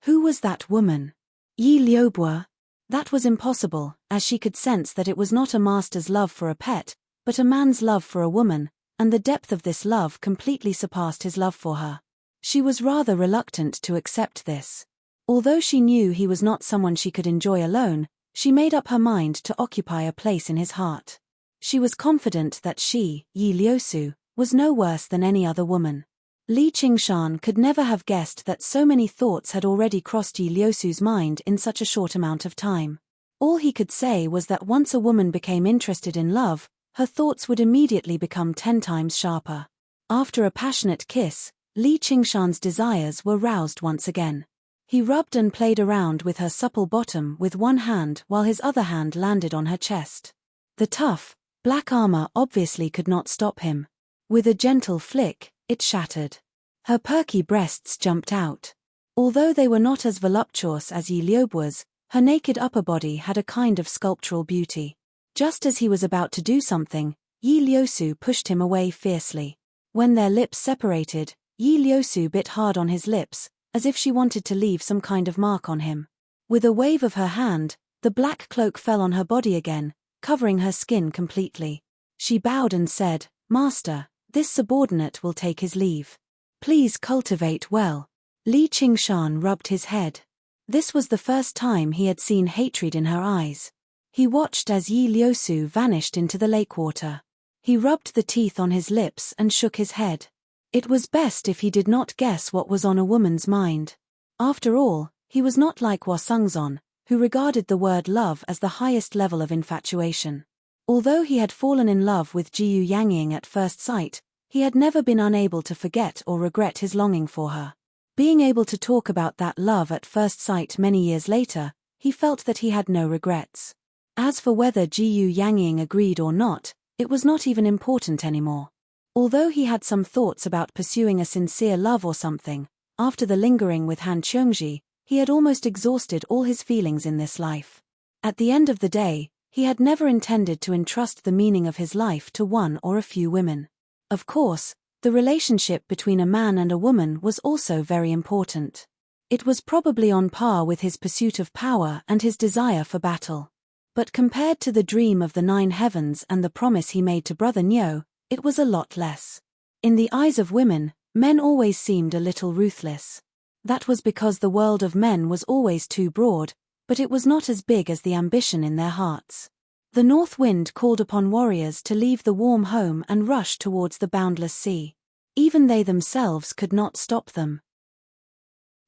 Who was that woman? Yi Liubo? That was impossible, as she could sense that it was not a master's love for a pet, but a man's love for a woman, and the depth of this love completely surpassed his love for her. She was rather reluctant to accept this. Although she knew he was not someone she could enjoy alone, she made up her mind to occupy a place in his heart. She was confident that she, Yi Liusu, was no worse than any other woman. Li Qingshan could never have guessed that so many thoughts had already crossed Yi Liusu's mind in such a short amount of time. All he could say was that once a woman became interested in love, her thoughts would immediately become 10 times sharper. After a passionate kiss, Li Qingshan's desires were roused once again. He rubbed and played around with her supple bottom with one hand while his other hand landed on her chest. The tough, black armor obviously could not stop him. With a gentle flick, it shattered. Her perky breasts jumped out. Although they were not as voluptuous as Yi Liubo's, her naked upper body had a kind of sculptural beauty. Just as he was about to do something, Yi Liusu pushed him away fiercely. When their lips separated, Yi Liusu bit hard on his lips, as if she wanted to leave some kind of mark on him. With a wave of her hand, the black cloak fell on her body again, covering her skin completely. She bowed and said, "Master, this subordinate will take his leave. Please cultivate well." Li Qingshan rubbed his head. This was the first time he had seen hatred in her eyes. He watched as Yi Liusu vanished into the lake water. He rubbed the teeth on his lips and shook his head. It was best if he did not guess what was on a woman's mind. After all, he was not like Hua Sungzon, who regarded the word love as the highest level of infatuation. Although he had fallen in love with Jiyu Yangying at first sight, He had never been unable to forget or regret his longing for her. Being able to talk about that love at first sight many years later, he felt that he had no regrets. As for whether Jiyu Yangying agreed or not, it was not even important anymore. Although he had some thoughts about pursuing a sincere love or something, after the lingering with Han Qiongji, he had almost exhausted all his feelings in this life. At the end of the day, he had never intended to entrust the meaning of his life to one or a few women. Of course, the relationship between a man and a woman was also very important. It was probably on par with his pursuit of power and his desire for battle. But compared to the dream of the 9 heavens and the promise he made to brother Nyo, it was a lot less. In the eyes of women, men always seemed a little ruthless. That was because the world of men was always too broad, but it was not as big as the ambition in their hearts. The north wind called upon warriors to leave the warm home and rush towards the boundless sea. Even they themselves could not stop them.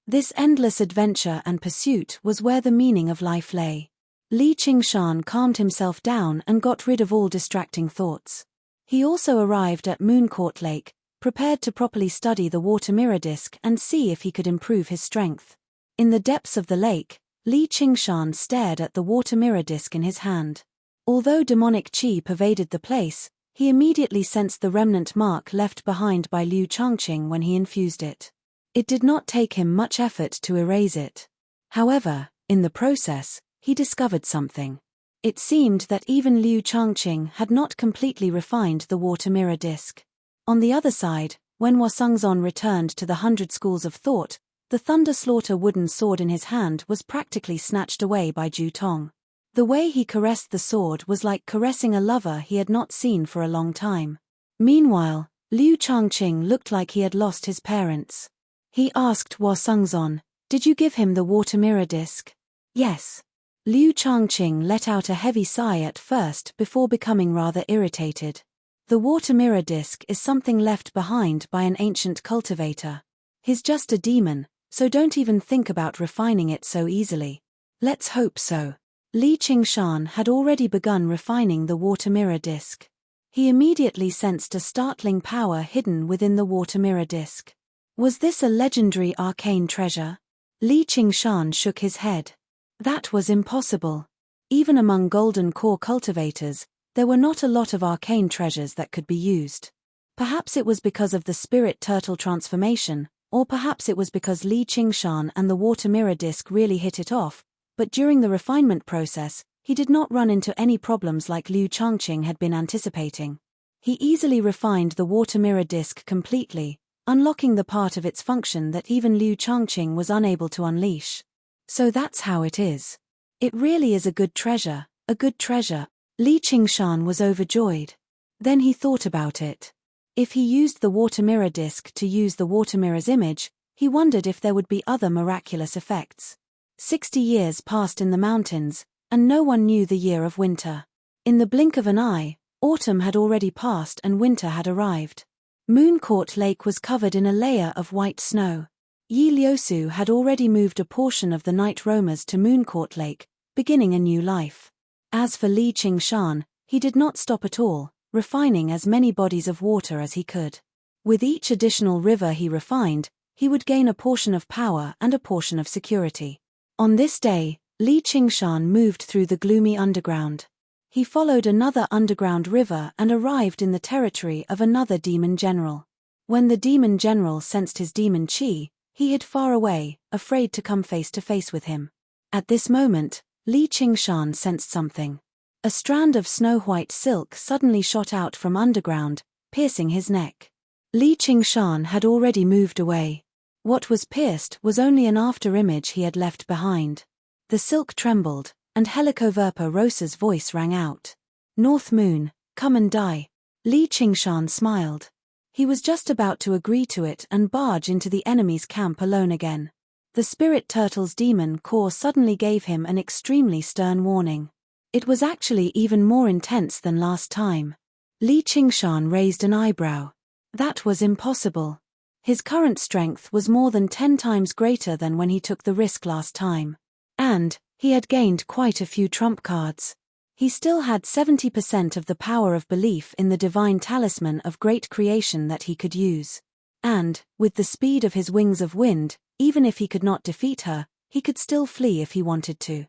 This endless adventure and pursuit was where the meaning of life lay. Li Qingshan calmed himself down and got rid of all distracting thoughts. He also arrived at Mooncourt Lake, prepared to properly study the water mirror disk and see if he could improve his strength. In the depths of the lake, Li Qingshan stared at the water mirror disk in his hand. Although demonic qi pervaded the place, he immediately sensed the remnant mark left behind by Liu Changqing when he infused it. It did not take him much effort to erase it. However, in the process, he discovered something. It seemed that even Liu Changqing had not completely refined the water mirror disk. On the other side, when Wasungzon returned to the 100 schools of thought, the thunder slaughter wooden sword in his hand was practically snatched away by Ju Tong. The way he caressed the sword was like caressing a lover he had not seen for a long time. Meanwhile, Liu Changqing looked like he had lost his parents. He asked Wasungzon, "Did you give him the water mirror disk?" "Yes." Liu Changqing let out a heavy sigh at first before becoming rather irritated. The water mirror disk is something left behind by an ancient cultivator. He's just a demon, so don't even think about refining it so easily. Let's hope so. Li Qingshan had already begun refining the water mirror disk. He immediately sensed a startling power hidden within the water mirror disk. Was this a legendary arcane treasure? Li Qingshan shook his head. That was impossible. Even among golden core cultivators, there were not a lot of arcane treasures that could be used. Perhaps it was because of the spirit turtle transformation, or perhaps it was because Li Qingshan and the water mirror disk really hit it off, but during the refinement process, he did not run into any problems like Liu Changqing had been anticipating. He easily refined the water mirror disk completely, unlocking the part of its function that even Liu Changqing was unable to unleash. So that's how it is. It really is a good treasure, a good treasure. Li Qingshan was overjoyed. Then he thought about it. If he used the water mirror disk to use the water mirror's image, he wondered if there would be other miraculous effects. 60 years passed in the mountains, and no one knew the year of winter. In the blink of an eye, autumn had already passed and winter had arrived. Mooncourt Lake was covered in a layer of white snow. Yi Liusu had already moved a portion of the night roamers to Mooncourt Lake, beginning a new life. As for Li Qingshan, he did not stop at all, refining as many bodies of water as he could. With each additional river he refined, he would gain a portion of power and a portion of security. On this day, Li Qingshan moved through the gloomy underground. He followed another underground river and arrived in the territory of another demon general. When the demon general sensed his demon qi, he hid far away, afraid to come face to face with him. At this moment, Li Qingshan sensed something. A strand of snow-white silk suddenly shot out from underground, piercing his neck. Li Qingshan had already moved away. What was pierced was only an after-image he had left behind. The silk trembled, and Helicoverpa Rosa's voice rang out. "North Moon, come and die." Li Qingshan smiled. He was just about to agree to it and barge into the enemy's camp alone again. The spirit turtle's demon core suddenly gave him an extremely stern warning. It was actually even more intense than last time. Li Qingshan raised an eyebrow. That was impossible. His current strength was more than 10 times greater than when he took the risk last time. And he had gained quite a few trump cards. He still had 70% of the power of belief in the divine talisman of great creation that he could use. And, with the speed of his wings of wind, even if he could not defeat her, he could still flee if he wanted to.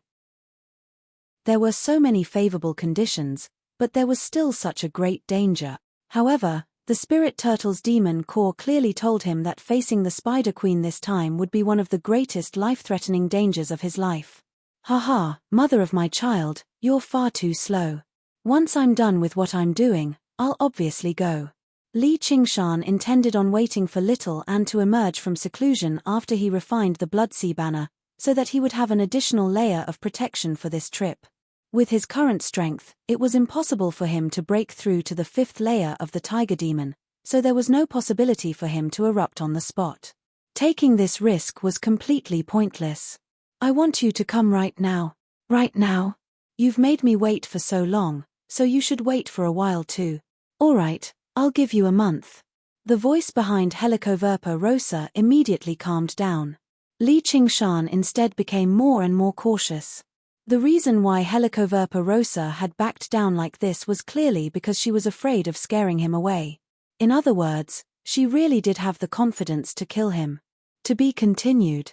There were so many favorable conditions, but there was still such a great danger. However, the spirit turtle's demon core clearly told him that facing the Spider Queen this time would be one of the greatest life-threatening dangers of his life. Haha, mother of my child, you're far too slow. Once I'm done with what I'm doing, I'll obviously go. Li Qingshan intended on waiting for Little Anne to emerge from seclusion after he refined the Bloodsea banner, so that he would have an additional layer of protection for this trip. With his current strength, it was impossible for him to break through to the 5th layer of the Tiger Demon, so there was no possibility for him to erupt on the spot. Taking this risk was completely pointless. I want you to come right now. Right now? You've made me wait for so long, so you should wait for a while too. Alright, I'll give you a month. The voice behind Helicoverpa Rosa immediately calmed down. Li Qingshan instead became more and more cautious. The reason why Helicoverpa Rosa had backed down like this was clearly because she was afraid of scaring him away. In other words, she really did have the confidence to kill him. To be continued.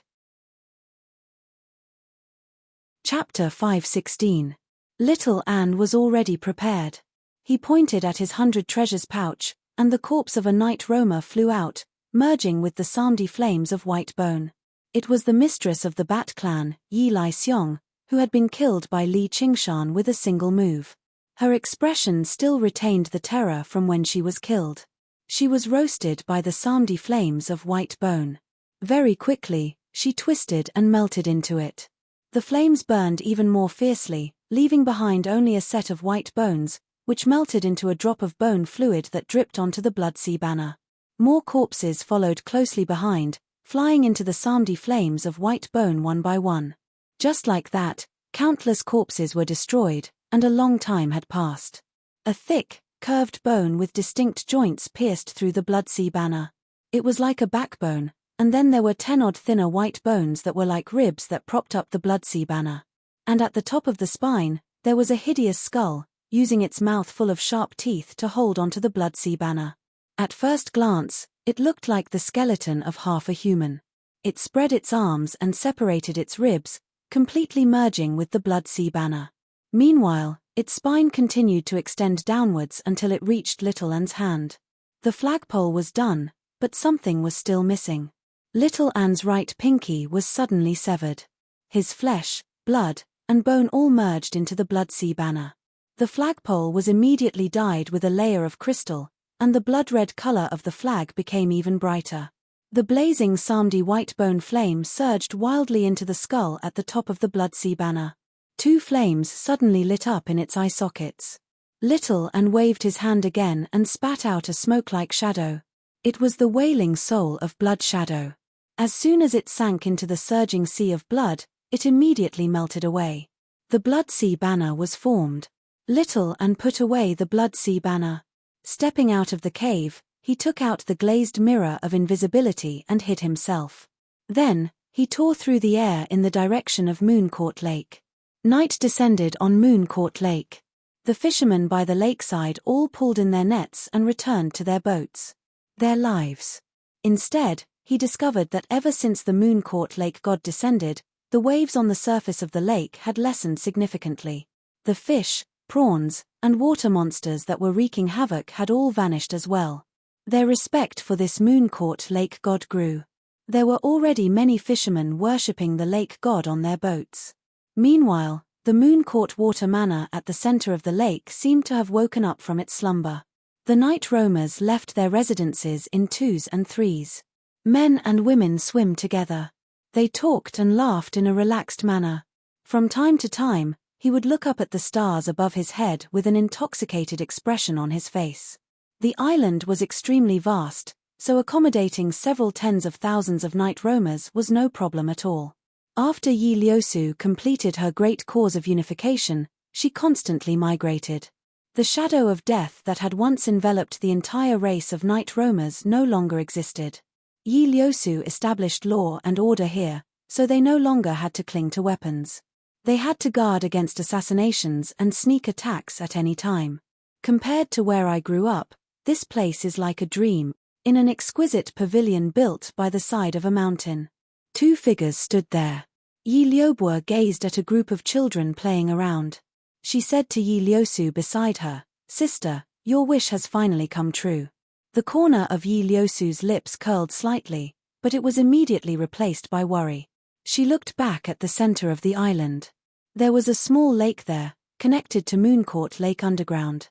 Chapter 516. Little Anne was already prepared. He pointed at his 100 treasures pouch, and the corpse of a night roamer flew out, merging with the Samdi flames of white bone. It was the mistress of the Bat clan, Yi Lai Xiong, who had been killed by Li Qingshan with a single move. Her expression still retained the terror from when she was killed. She was roasted by the Samdi flames of white bone. Very quickly, she twisted and melted into it. The flames burned even more fiercely, leaving behind only a set of white bones, which melted into a drop of bone fluid that dripped onto the Bloodsea banner. More corpses followed closely behind, flying into the Samdi flames of white bone one by one. Just like that, countless corpses were destroyed, and a long time had passed. A thick, curved bone with distinct joints pierced through the Bloodsea banner. It was like a backbone, and then there were 10 odd thinner white bones that were like ribs that propped up the Bloodsea banner. And at the top of the spine, there was a hideous skull, using its mouth full of sharp teeth to hold onto the Bloodsea banner. At first glance, it looked like the skeleton of half a human. It spread its arms and separated its ribs, completely merging with the Bloodsea banner. Meanwhile, its spine continued to extend downwards until it reached Little Anne's hand. The flagpole was done, but something was still missing. Little Anne's right pinky was suddenly severed. His flesh, blood, and bone all merged into the Bloodsea banner. The flagpole was immediately dyed with a layer of crystal, and the blood-red color of the flag became even brighter. The blazing Samdi white bone flame surged wildly into the skull at the top of the Bloodsea banner. 2 flames suddenly lit up in its eye sockets. Little Anne waved his hand again and spat out a smoke-like shadow. It was the wailing soul of Blood Shadow. As soon as it sank into the surging sea of blood, it immediately melted away. The Bloodsea banner was formed. Little Anne put away the Bloodsea banner. Stepping out of the cave, he took out the glazed mirror of invisibility and hid himself. Then, he tore through the air in the direction of Mooncourt Lake. Night descended on Mooncourt Lake. The fishermen by the lakeside all pulled in their nets and returned to their boats. Their lives. Instead, he discovered that ever since the Mooncourt Lake god descended, the waves on the surface of the lake had lessened significantly. The fish, prawns, and water monsters that were wreaking havoc had all vanished as well. Their respect for this Mooncourt Lake god grew. There were already many fishermen worshipping the lake god on their boats. Meanwhile, the Mooncourt water manor at the center of the lake seemed to have woken up from its slumber. The night roamers left their residences in 2s and 3s. Men and women swim together. They talked and laughed in a relaxed manner. From time to time, he would look up at the stars above his head with an intoxicated expression on his face. The island was extremely vast, so accommodating several tens of thousands of night roamers was no problem at all. After Yi Liusu completed her great cause of unification, she constantly migrated. The shadow of death that had once enveloped the entire race of night roamers no longer existed. Yi Liusu established law and order here, so they no longer had to cling to weapons. They had to guard against assassinations and sneak attacks at any time. Compared to where I grew up, this place is like a dream, in an exquisite pavilion built by the side of a mountain. Two figures stood there. Yi Liubo gazed at a group of children playing around. She said to Yi Liusu beside her, "Sister, your wish has finally come true." The corner of Yi Liusu's lips curled slightly, but it was immediately replaced by worry. She looked back at the center of the island. There was a small lake there, connected to Mooncourt Lake underground.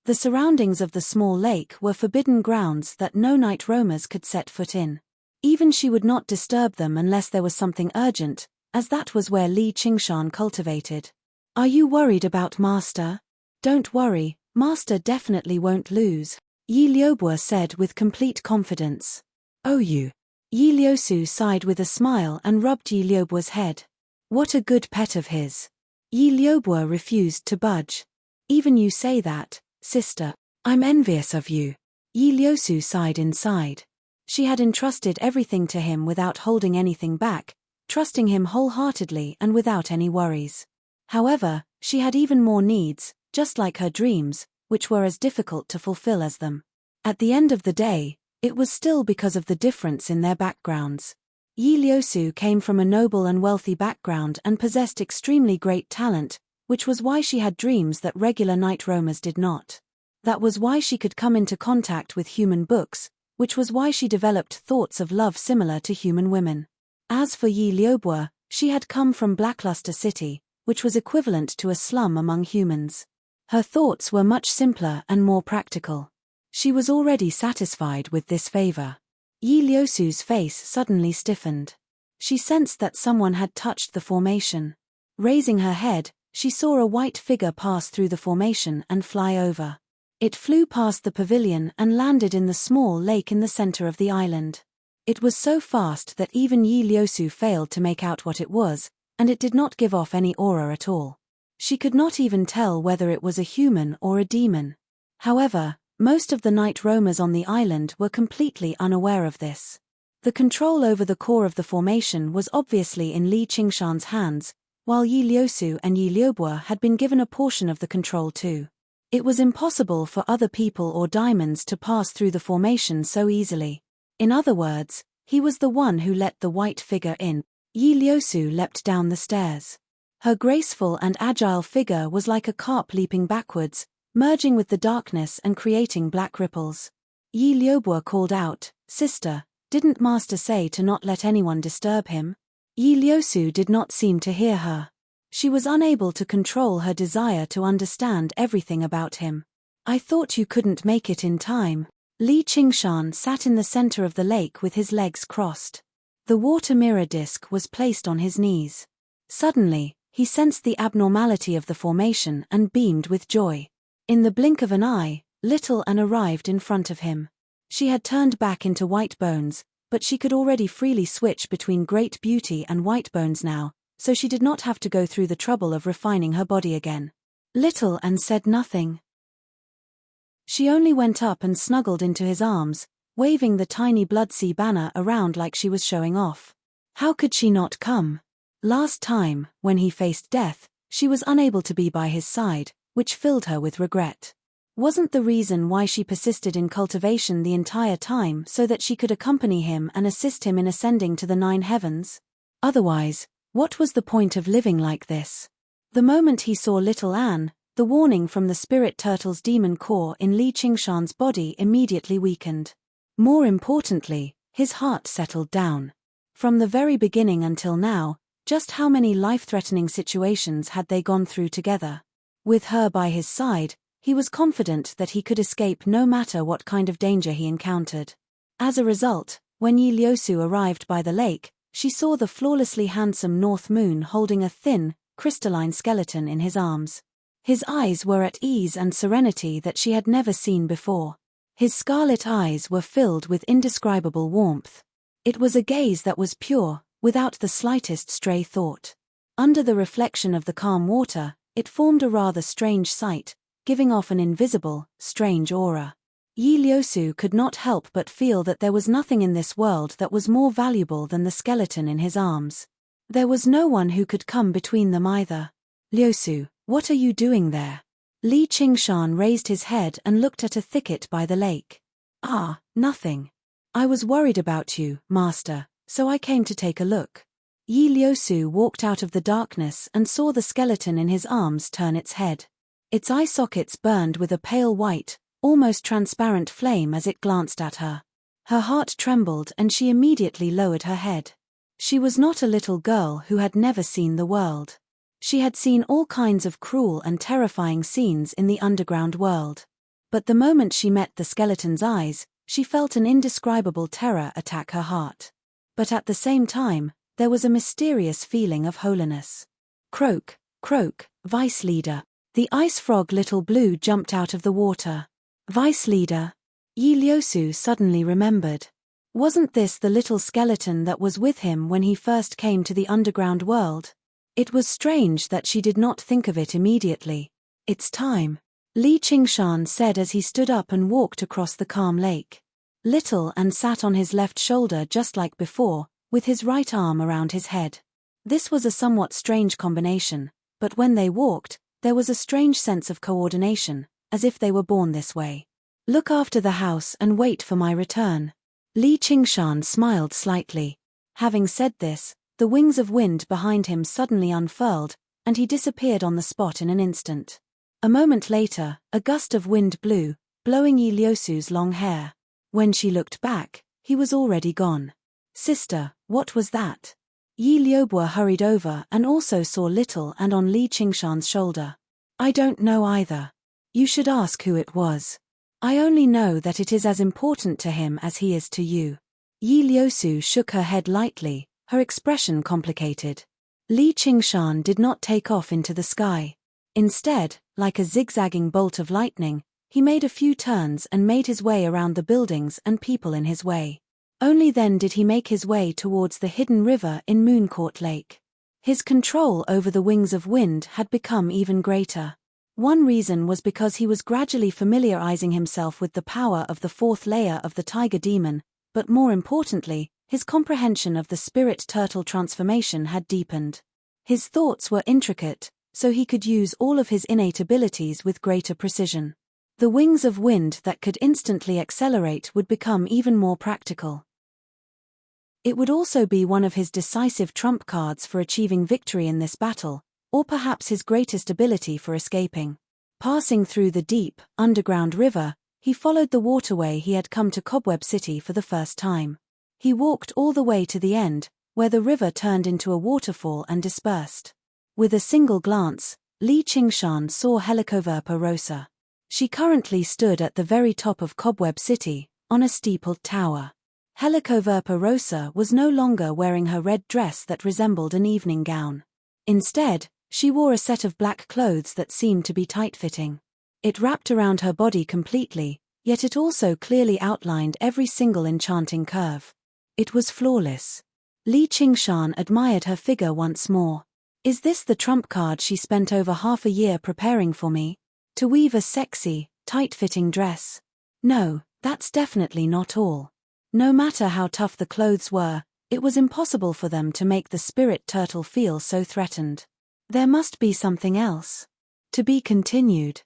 The surroundings of the small lake were forbidden grounds that no night roamers could set foot in. Even she would not disturb them unless there was something urgent, as that was where Li Qingshan cultivated. "Are you worried about Master?" "Don't worry, Master definitely won't lose," Yi Liubo said with complete confidence. "Oh you." Yi Liusu sighed with a smile and rubbed Yi Liubo's head. What a good pet of his. Yi Liubo refused to budge. "Even you say that, sister. I'm envious of you." Yi Liusu sighed inside. She had entrusted everything to him without holding anything back, trusting him wholeheartedly and without any worries. However, she had even more needs, just like her dreams, which were as difficult to fulfill as them. At the end of the day, it was still because of the difference in their backgrounds. Yi Liusu came from a noble and wealthy background and possessed extremely great talent, which was why she had dreams that regular night roamers did not. That was why she could come into contact with human books, which was why she developed thoughts of love similar to human women. As for Yi Liubo, she had come from Blackluster City, which was equivalent to a slum among humans. Her thoughts were much simpler and more practical. She was already satisfied with this favor. Yi Liusu's face suddenly stiffened. She sensed that someone had touched the formation. Raising her head, she saw a white figure pass through the formation and fly over. It flew past the pavilion and landed in the small lake in the center of the island. It was so fast that even Yi Liusu failed to make out what it was, and it did not give off any aura at all. She could not even tell whether it was a human or a demon. However, most of the night roamers on the island were completely unaware of this. The control over the core of the formation was obviously in Li Qingshan's hands, while Yi Liusu and Yi Liubo had been given a portion of the control too. It was impossible for other people or diamonds to pass through the formation so easily. In other words, he was the one who let the white figure in. Yi Liusu leapt down the stairs. Her graceful and agile figure was like a carp leaping backwards, merging with the darkness and creating black ripples. Yi Liubo called out, "Sister, didn't Master say to not let anyone disturb him?" Yi Liusu did not seem to hear her. She was unable to control her desire to understand everything about him. "I thought you couldn't make it in time." Li Qingshan sat in the center of the lake with his legs crossed. The water mirror disc was placed on his knees. Suddenly, he sensed the abnormality of the formation and beamed with joy. In the blink of an eye, Little Anne arrived in front of him. She had turned back into white bones, but she could already freely switch between great beauty and white bones now, so she did not have to go through the trouble of refining her body again. Little Anne said nothing. She only went up and snuggled into his arms, waving the tiny Bloodsea banner around like she was showing off. How could she not come? Last time, when he faced death, she was unable to be by his side, which filled her with regret. Wasn't the reason why she persisted in cultivation the entire time so that she could accompany him and assist him in ascending to the 9 heavens? Otherwise, what was the point of living like this? The moment he saw Little Anne, the warning from the spirit turtle's demon core in Li Qingshan's body immediately weakened. More importantly, his heart settled down. From the very beginning until now, just how many life-threatening situations had they gone through together? With her by his side, he was confident that he could escape no matter what kind of danger he encountered. As a result, when Yi Liusu arrived by the lake, she saw the flawlessly handsome North Moon holding a thin, crystalline skeleton in his arms. His eyes were at ease and serenity that she had never seen before. His scarlet eyes were filled with indescribable warmth. It was a gaze that was pure, without the slightest stray thought. Under the reflection of the calm water, it formed a rather strange sight, giving off an invisible, strange aura. Yi Liusu could not help but feel that there was nothing in this world that was more valuable than the skeleton in his arms. There was no one who could come between them either. Liusu, what are you doing there? Li Qingshan raised his head and looked at a thicket by the lake. Ah, nothing. I was worried about you, master, so I came to take a look. Yi Liusu walked out of the darkness and saw the skeleton in his arms turn its head. Its eye sockets burned with a pale white, almost transparent flame as it glanced at her. Her heart trembled and she immediately lowered her head. She was not a little girl who had never seen the world. She had seen all kinds of cruel and terrifying scenes in the underground world. But the moment she met the skeleton's eyes, she felt an indescribable terror attack her heart. But at the same time, there was a mysterious feeling of holiness. Croak, croak, vice leader. The ice frog Little Blue jumped out of the water. Vice leader? Yi Liusu suddenly remembered. Wasn't this the little skeleton that was with him when he first came to the underground world? It was strange that she did not think of it immediately. It's time, Li Qingshan said as he stood up and walked across the calm lake. Little and sat on his left shoulder just like before, with his right arm around his head. This was a somewhat strange combination, but when they walked, there was a strange sense of coordination, as if they were born this way. Look after the house and wait for my return. Li Qingshan smiled slightly. Having said this, the wings of wind behind him suddenly unfurled, and he disappeared on the spot in an instant. A moment later, a gust of wind blew, blowing Yi Liusu's long hair. When she looked back, he was already gone. Sister, what was that? Yi Liubo hurried over and also saw Little and on Li Qingshan's shoulder. I don't know either. You should ask who it was. I only know that it is as important to him as he is to you. Yi Liusu shook her head lightly, her expression complicated. Li Qingshan did not take off into the sky. Instead, like a zigzagging bolt of lightning, he made a few turns and made his way around the buildings and people in his way. Only then did he make his way towards the hidden river in Mooncourt Lake. His control over the wings of wind had become even greater. One reason was because he was gradually familiarizing himself with the power of the fourth layer of the tiger demon, but more importantly, his comprehension of the spirit turtle transformation had deepened. His thoughts were intricate, so he could use all of his innate abilities with greater precision. The wings of wind that could instantly accelerate would become even more practical. It would also be one of his decisive trump cards for achieving victory in this battle, or perhaps his greatest ability for escaping. Passing through the deep, underground river, he followed the waterway he had come to Cobweb City for the first time. He walked all the way to the end, where the river turned into a waterfall and dispersed. With a single glance, Li Qingshan saw Helicoverpa Rosa. She currently stood at the very top of Cobweb City, on a steepled tower. Helicoverpa Rosa was no longer wearing her red dress that resembled an evening gown. Instead, she wore a set of black clothes that seemed to be tight-fitting. It wrapped around her body completely, yet it also clearly outlined every single enchanting curve. It was flawless. Li Qingshan admired her figure once more. Is this the trump card she spent over half a year preparing for me? To weave a sexy, tight-fitting dress? No, that's definitely not all. No matter how tough the clothes were, it was impossible for them to make the spirit turtle feel so threatened. There must be something else. To be continued.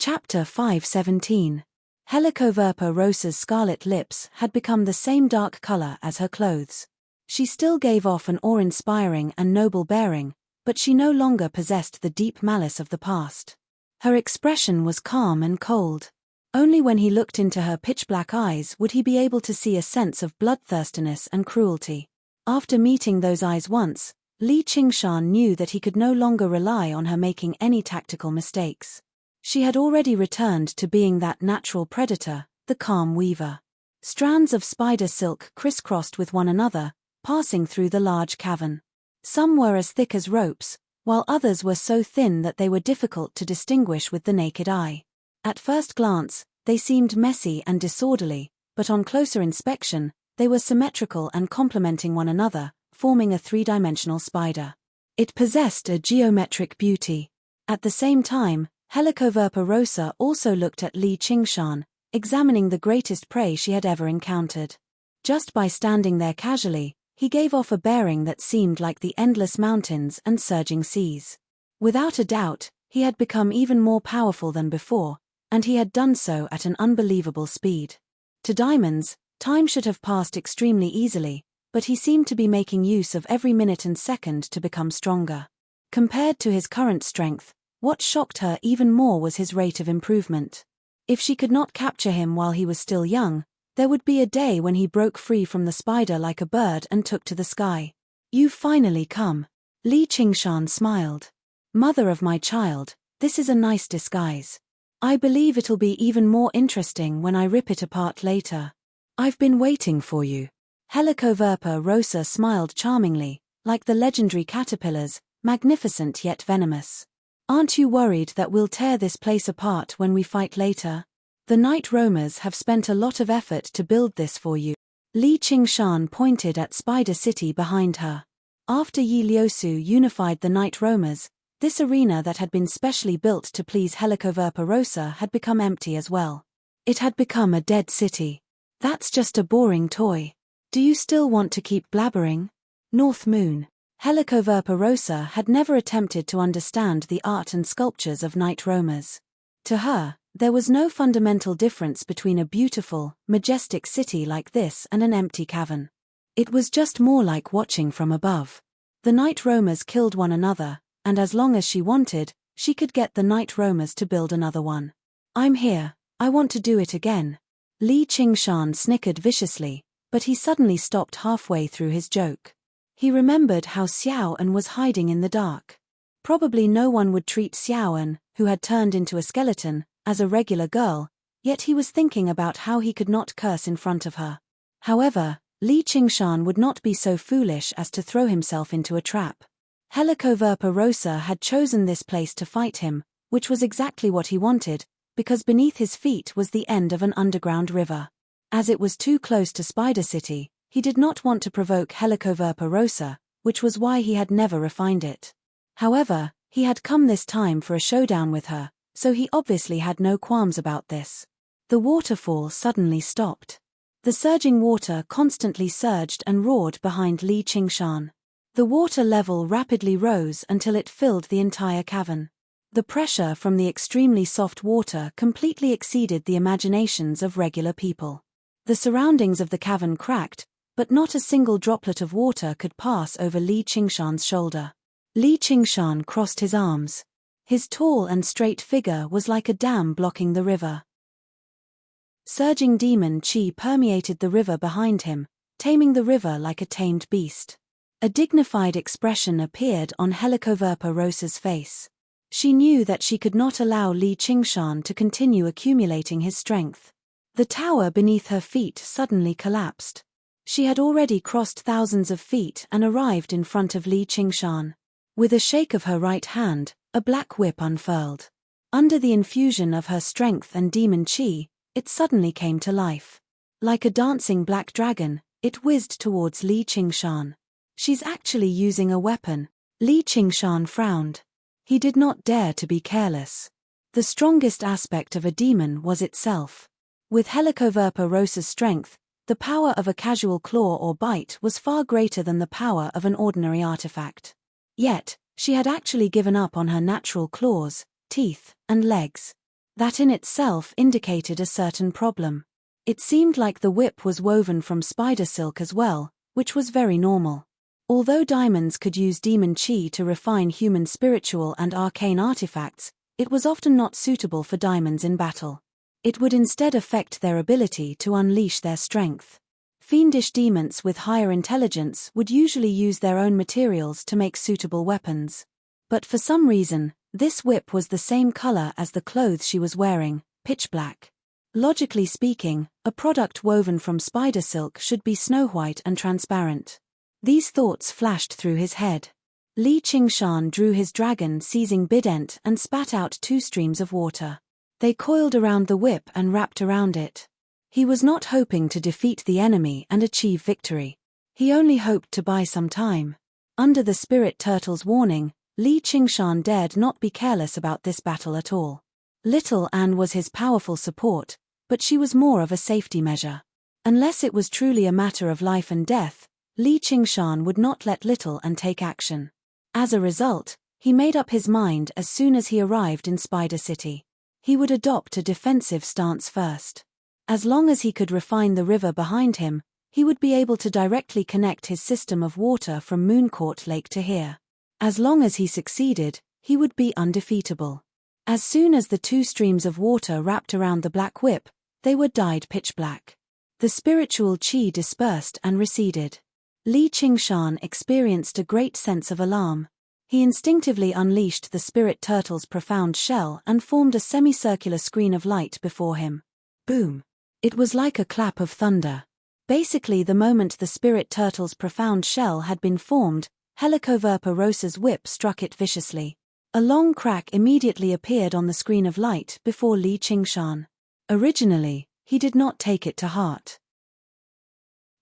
Chapter 517. Helicoverpa Rosa's scarlet lips had become the same dark color as her clothes. She still gave off an awe-inspiring and noble bearing, but she no longer possessed the deep malice of the past. Her expression was calm and cold. Only when he looked into her pitch-black eyes would he be able to see a sense of bloodthirstiness and cruelty. After meeting those eyes once, Li Qingshan knew that he could no longer rely on her making any tactical mistakes. She had already returned to being that natural predator, the calm weaver. Strands of spider silk crisscrossed with one another, passing through the large cavern. Some were as thick as ropes, while others were so thin that they were difficult to distinguish with the naked eye. At first glance, they seemed messy and disorderly, but on closer inspection, they were symmetrical and complementing one another, forming a three-dimensional spider. It possessed a geometric beauty. At the same time, Helicoverpa Rosa also looked at Li Qingshan, examining the greatest prey she had ever encountered. Just by standing there casually, he gave off a bearing that seemed like the endless mountains and surging seas. Without a doubt, he had become even more powerful than before, and he had done so at an unbelievable speed. To Diamonds, time should have passed extremely easily, but he seemed to be making use of every minute and second to become stronger. Compared to his current strength, what shocked her even more was his rate of improvement. If she could not capture him while he was still young, there would be a day when he broke free from the spider like a bird and took to the sky. "You've finally come." Li Qingshan smiled. "Mother of my child, this is a nice disguise. I believe it'll be even more interesting when I rip it apart later. I've been waiting for you." Helicoverpa rosa smiled charmingly, like the legendary caterpillars, magnificent yet venomous. "Aren't you worried that we'll tear this place apart when we fight later? The night roamers have spent a lot of effort to build this for you." Li Qingshan pointed at Spider City behind her. After Yi Liusu unified the night roamers, this arena that had been specially built to please Helicoverpa rosa had become empty as well. It had become a dead city. "That's just a boring toy. Do you still want to keep blabbering?" North Moon. Helicoverpa rosa had never attempted to understand the art and sculptures of night roamers. To her, there was no fundamental difference between a beautiful, majestic city like this and an empty cavern. It was just more like watching from above. The night roamers killed one another, and as long as she wanted, she could get the night roamers to build another one. "I'm here, I want to do it again." Li Qingshan snickered viciously, but he suddenly stopped halfway through his joke. He remembered how Xiaoan was hiding in the dark. Probably no one would treat Xiaoan, who had turned into a skeleton, as a regular girl, yet he was thinking about how he could not curse in front of her. However, Li Qingshan would not be so foolish as to throw himself into a trap. Helicoverpa rosa had chosen this place to fight him, which was exactly what he wanted, because beneath his feet was the end of an underground river. As it was too close to Spider City, he did not want to provoke Helicoverpa rosa, which was why he had never refined it. However, he had come this time for a showdown with her, so he obviously had no qualms about this. The waterfall suddenly stopped. The surging water constantly surged and roared behind Li Qingshan. The water level rapidly rose until it filled the entire cavern. The pressure from the extremely soft water completely exceeded the imaginations of regular people. The surroundings of the cavern cracked, but not a single droplet of water could pass over Li Qingshan's shoulder. Li Qingshan crossed his arms. His tall and straight figure was like a dam blocking the river. Surging demon chi permeated the river behind him, taming the river like a tamed beast. A dignified expression appeared on Helicoverpa rosa's face. She knew that she could not allow Li Qingshan to continue accumulating his strength. The tower beneath her feet suddenly collapsed. She had already crossed thousands of feet and arrived in front of Li Qingshan. With a shake of her right hand, a black whip unfurled. Under the infusion of her strength and demon chi, it suddenly came to life. Like a dancing black dragon, it whizzed towards Li Qingshan. "She's actually using a weapon." Li Qingshan frowned. He did not dare to be careless. The strongest aspect of a demon was itself. With Helicoverpa rosa's strength, the power of a casual claw or bite was far greater than the power of an ordinary artifact. Yet, she had actually given up on her natural claws, teeth, and legs. That in itself indicated a certain problem. It seemed like the whip was woven from spider silk as well, which was very normal. Although diamonds could use demon chi to refine human spiritual and arcane artifacts, it was often not suitable for diamonds in battle. It would instead affect their ability to unleash their strength. Fiendish demons with higher intelligence would usually use their own materials to make suitable weapons. But for some reason, this whip was the same color as the clothes she was wearing, pitch black. Logically speaking, a product woven from spider silk should be snow white and transparent. These thoughts flashed through his head. Li Qingshan drew his dragon seizing bident and spat out 2 streams of water. They coiled around the whip and wrapped around it. He was not hoping to defeat the enemy and achieve victory. He only hoped to buy some time. Under the spirit turtle's warning, Li Qingshan dared not be careless about this battle at all. Little Anne was his powerful support, but she was more of a safety measure. Unless it was truly a matter of life and death, Li Qingshan would not let little and take action. As a result, he made up his mind as soon as he arrived in Spider City. He would adopt a defensive stance first. As long as he could refine the river behind him, he would be able to directly connect his system of water from Mooncourt Lake to here. As long as he succeeded, he would be undefeatable. As soon as the two streams of water wrapped around the black whip, they were dyed pitch black. The spiritual qi dispersed and receded. Li Qingshan experienced a great sense of alarm. He instinctively unleashed the spirit turtle's profound shell and formed a semicircular screen of light before him. Boom! It was like a clap of thunder. Basically, the moment the spirit turtle's profound shell had been formed, Helicoverpa Rosa's whip struck it viciously. A long crack immediately appeared on the screen of light before Li Qingshan. Originally, he did not take it to heart.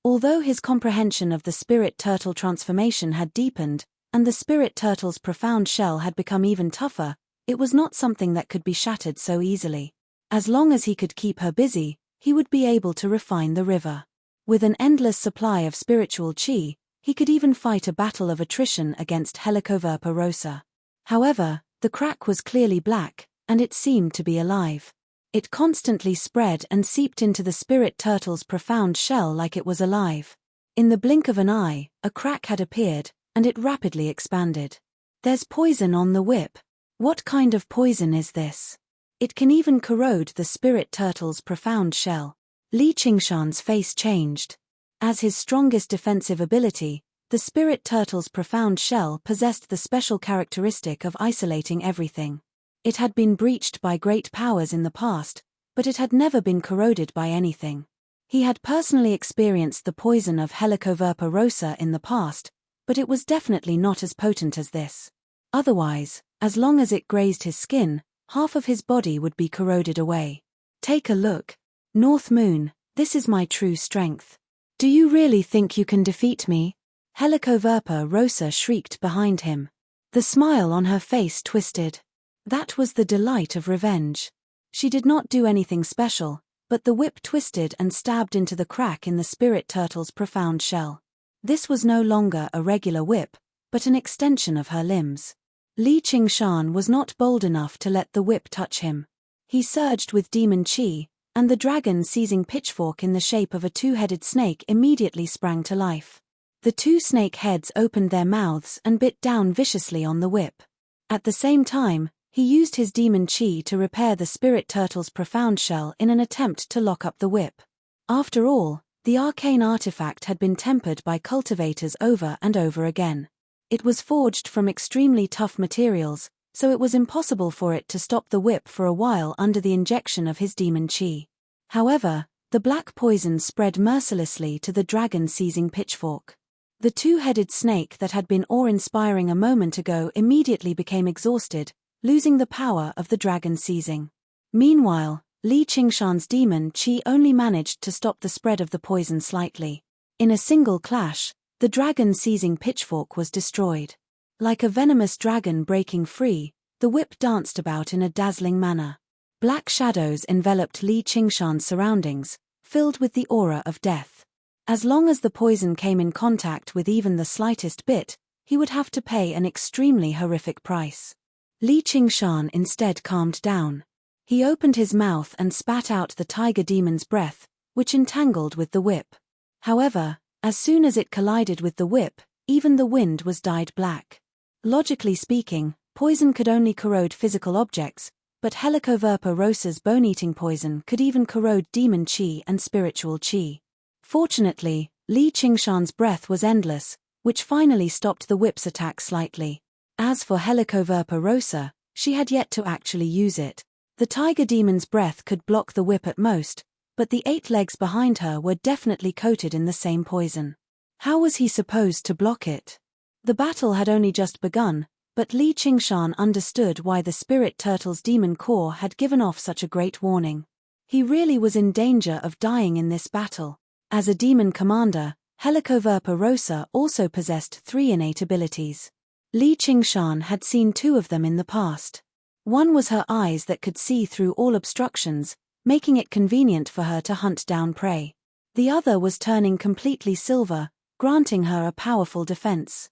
Although his comprehension of the spirit turtle transformation had deepened, and the spirit turtle's profound shell had become even tougher, it was not something that could be shattered so easily. As long as he could keep her busy, he would be able to refine the river. With an endless supply of spiritual qi, he could even fight a battle of attrition against Helicoverpa Rosa. However, the crack was clearly black, and it seemed to be alive. It constantly spread and seeped into the spirit turtle's profound shell like it was alive. In the blink of an eye, a crack had appeared, and it rapidly expanded. There's poison on the whip. What kind of poison is this? It can even corrode the spirit turtle's profound shell. Li Qingshan's face changed. As his strongest defensive ability, the spirit turtle's profound shell possessed the special characteristic of isolating everything. It had been breached by great powers in the past, but it had never been corroded by anything. He had personally experienced the poison of Helicoverpa Rosa in the past, but it was definitely not as potent as this. Otherwise, as long as it grazed his skin, half of his body would be corroded away. Take a look. North Moon, this is my true strength. Do you really think you can defeat me? Helicoverpa Rosa shrieked behind him. The smile on her face twisted. That was the delight of revenge. She did not do anything special, but the whip twisted and stabbed into the crack in the spirit turtle's profound shell. This was no longer a regular whip, but an extension of her limbs. Li Qingshan was not bold enough to let the whip touch him. He surged with demon qi, and the dragon-seizing pitchfork in the shape of a two-headed snake immediately sprang to life. The two snake heads opened their mouths and bit down viciously on the whip. At the same time, he used his demon qi to repair the spirit turtle's profound shell in an attempt to lock up the whip. After all, the arcane artifact had been tempered by cultivators over and over again. It was forged from extremely tough materials, so it was impossible for it to stop the whip for a while under the injection of his demon qi. However, the black poison spread mercilessly to the dragon-seizing pitchfork. The two-headed snake that had been awe-inspiring a moment ago immediately became exhausted, losing the power of the dragon seizing. Meanwhile, Li Qingshan's demon qi only managed to stop the spread of the poison slightly. In a single clash, the dragon-seizing pitchfork was destroyed. Like a venomous dragon breaking free, the whip danced about in a dazzling manner. Black shadows enveloped Li Qingshan's surroundings, filled with the aura of death. As long as the poison came in contact with even the slightest bit, he would have to pay an extremely horrific price. Li Qingshan instead calmed down. He opened his mouth and spat out the tiger demon's breath, which entangled with the whip. However, as soon as it collided with the whip, even the wind was dyed black. Logically speaking, poison could only corrode physical objects, but Helicoverpa Rosa's bone-eating poison could even corrode demon qi and spiritual qi. Fortunately, Li Qingshan's breath was endless, which finally stopped the whip's attack slightly. As for Helicoverpa Rosa, she had yet to actually use it. The tiger demon's breath could block the whip at most, but the 8 legs behind her were definitely coated in the same poison. How was he supposed to block it? The battle had only just begun, but Li Qingshan understood why the spirit turtle's demon core had given off such a great warning. He really was in danger of dying in this battle. As a demon commander, Helicoverpa Rosa also possessed 3 innate abilities. Li Qingshan had seen 2 of them in the past. One was her eyes that could see through all obstructions, making it convenient for her to hunt down prey. The other was turning completely silver, granting her a powerful defense.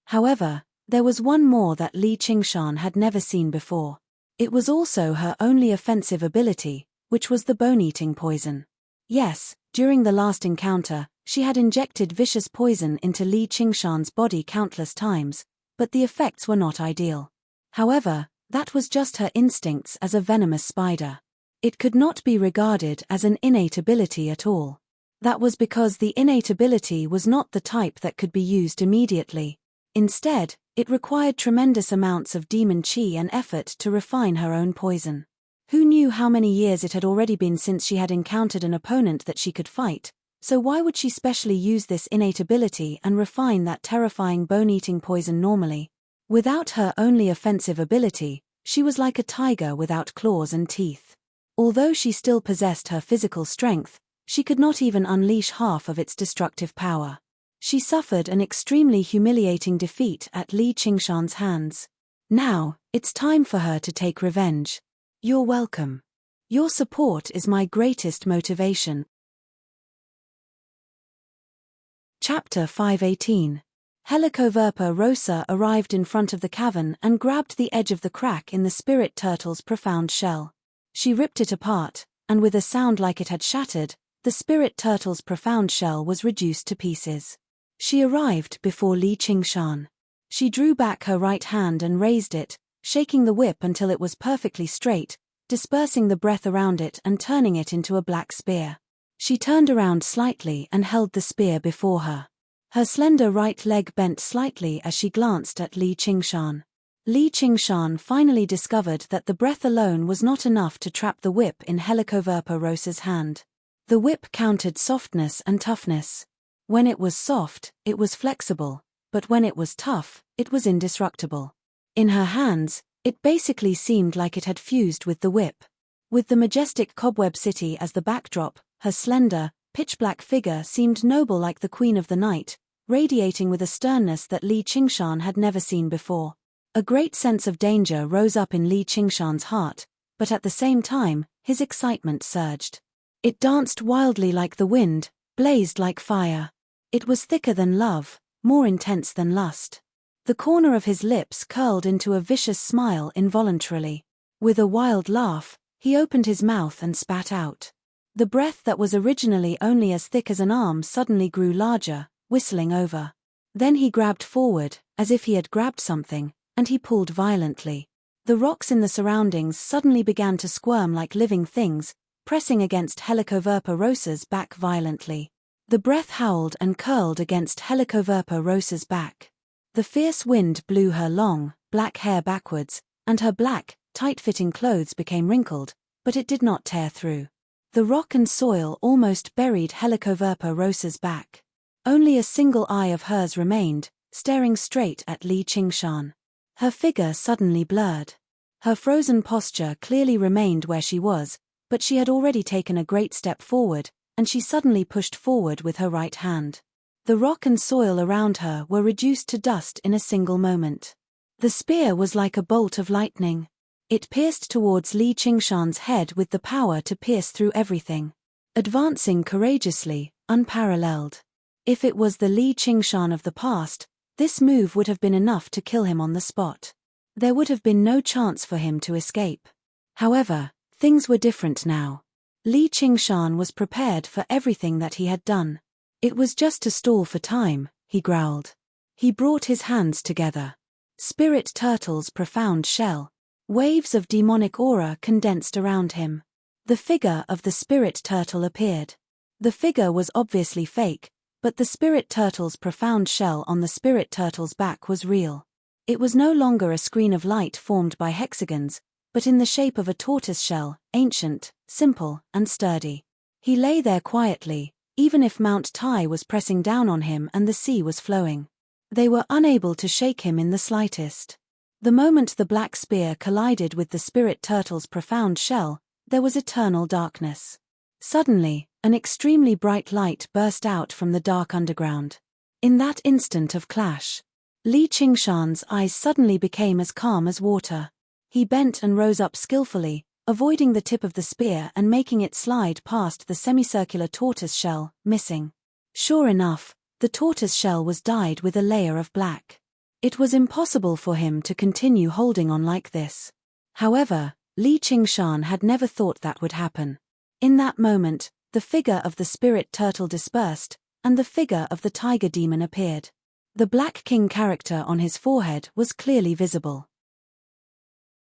However, there was one more that Li Qingshan had never seen before. It was also her only offensive ability, which was the bone-eating poison. Yes, during the last encounter, she had injected vicious poison into Li Qingshan's body countless times, but the effects were not ideal. However, that was just her instincts as a venomous spider. It could not be regarded as an innate ability at all. That was because the innate ability was not the type that could be used immediately. Instead, it required tremendous amounts of demon chi and effort to refine her own poison. Who knew how many years it had already been since she had encountered an opponent that she could fight, so why would she specially use this innate ability and refine that terrifying bone-eating poison normally? Without her only offensive ability, she was like a tiger without claws and teeth. Although she still possessed her physical strength, she could not even unleash half of its destructive power. She suffered an extremely humiliating defeat at Li Qingshan's hands. Now, it's time for her to take revenge. You're welcome. Your support is my greatest motivation. Chapter 518. Helicoverpa rosa arrived in front of the cavern and grabbed the edge of the crack in the spirit turtle's profound shell. She ripped it apart, and with a sound like it had shattered, the spirit turtle's profound shell was reduced to pieces. She arrived before Li Qingshan. She drew back her right hand and raised it, shaking the whip until it was perfectly straight, dispersing the breath around it and turning it into a black spear. She turned around slightly and held the spear before her. Her slender right leg bent slightly as she glanced at Li Qingshan. Li Qingshan finally discovered that the breath alone was not enough to trap the whip in Helicoverpa rosa's hand. The whip counted softness and toughness. When it was soft, it was flexible, but when it was tough, it was indestructible. In her hands, it basically seemed like it had fused with the whip. With the majestic cobweb city as the backdrop, her slender, pitch-black figure seemed noble like the queen of the night, radiating with a sternness that Li Qingshan had never seen before. A great sense of danger rose up in Li Qingshan's heart, but at the same time, his excitement surged. It danced wildly like the wind, blazed like fire. It was thicker than love, more intense than lust. The corner of his lips curled into a vicious smile involuntarily. With a wild laugh, he opened his mouth and spat out. The breath that was originally only as thick as an arm suddenly grew larger, whistling over. Then he grabbed forward, as if he had grabbed something, and he pulled violently. The rocks in the surroundings suddenly began to squirm like living things, pressing against Helicoverpa rosa's back violently. The breath howled and curled against Helicoverpa rosa's back. The fierce wind blew her long, black hair backwards, and her black, tight-fitting clothes became wrinkled, but it did not tear through. The rock and soil almost buried Helicoverpa rosa's back. Only a single eye of hers remained, staring straight at Li Qingshan. Her figure suddenly blurred. Her frozen posture clearly remained where she was, but she had already taken a great step forward, and she suddenly pushed forward with her right hand. The rock and soil around her were reduced to dust in a single moment. The spear was like a bolt of lightning. It pierced towards Li Qingshan's head with the power to pierce through everything. Advancing courageously, unparalleled. If it was the Li Qingshan of the past, this move would have been enough to kill him on the spot. There would have been no chance for him to escape. However, things were different now. Li Qingshan was prepared for everything that he had done. It was just to stall for time, he growled. He brought his hands together. Spirit turtle's profound shell. Waves of demonic aura condensed around him. The figure of the spirit turtle appeared. The figure was obviously fake, but the spirit turtle's profound shell on the spirit turtle's back was real. It was no longer a screen of light formed by hexagons, but in the shape of a tortoise shell, ancient, simple, and sturdy. He lay there quietly, even if Mount Tai was pressing down on him and the sea was flowing. They were unable to shake him in the slightest. The moment the black spear collided with the spirit turtle's profound shell, there was eternal darkness. Suddenly, an extremely bright light burst out from the dark underground. In that instant of clash, Li Qingshan's eyes suddenly became as calm as water. He bent and rose up skillfully, avoiding the tip of the spear and making it slide past the semicircular tortoise shell, missing. Sure enough, the tortoise shell was dyed with a layer of black. It was impossible for him to continue holding on like this. However, Li Qingshan had never thought that would happen. In that moment, the figure of the spirit turtle dispersed, and the figure of the tiger demon appeared. The Black King character on his forehead was clearly visible.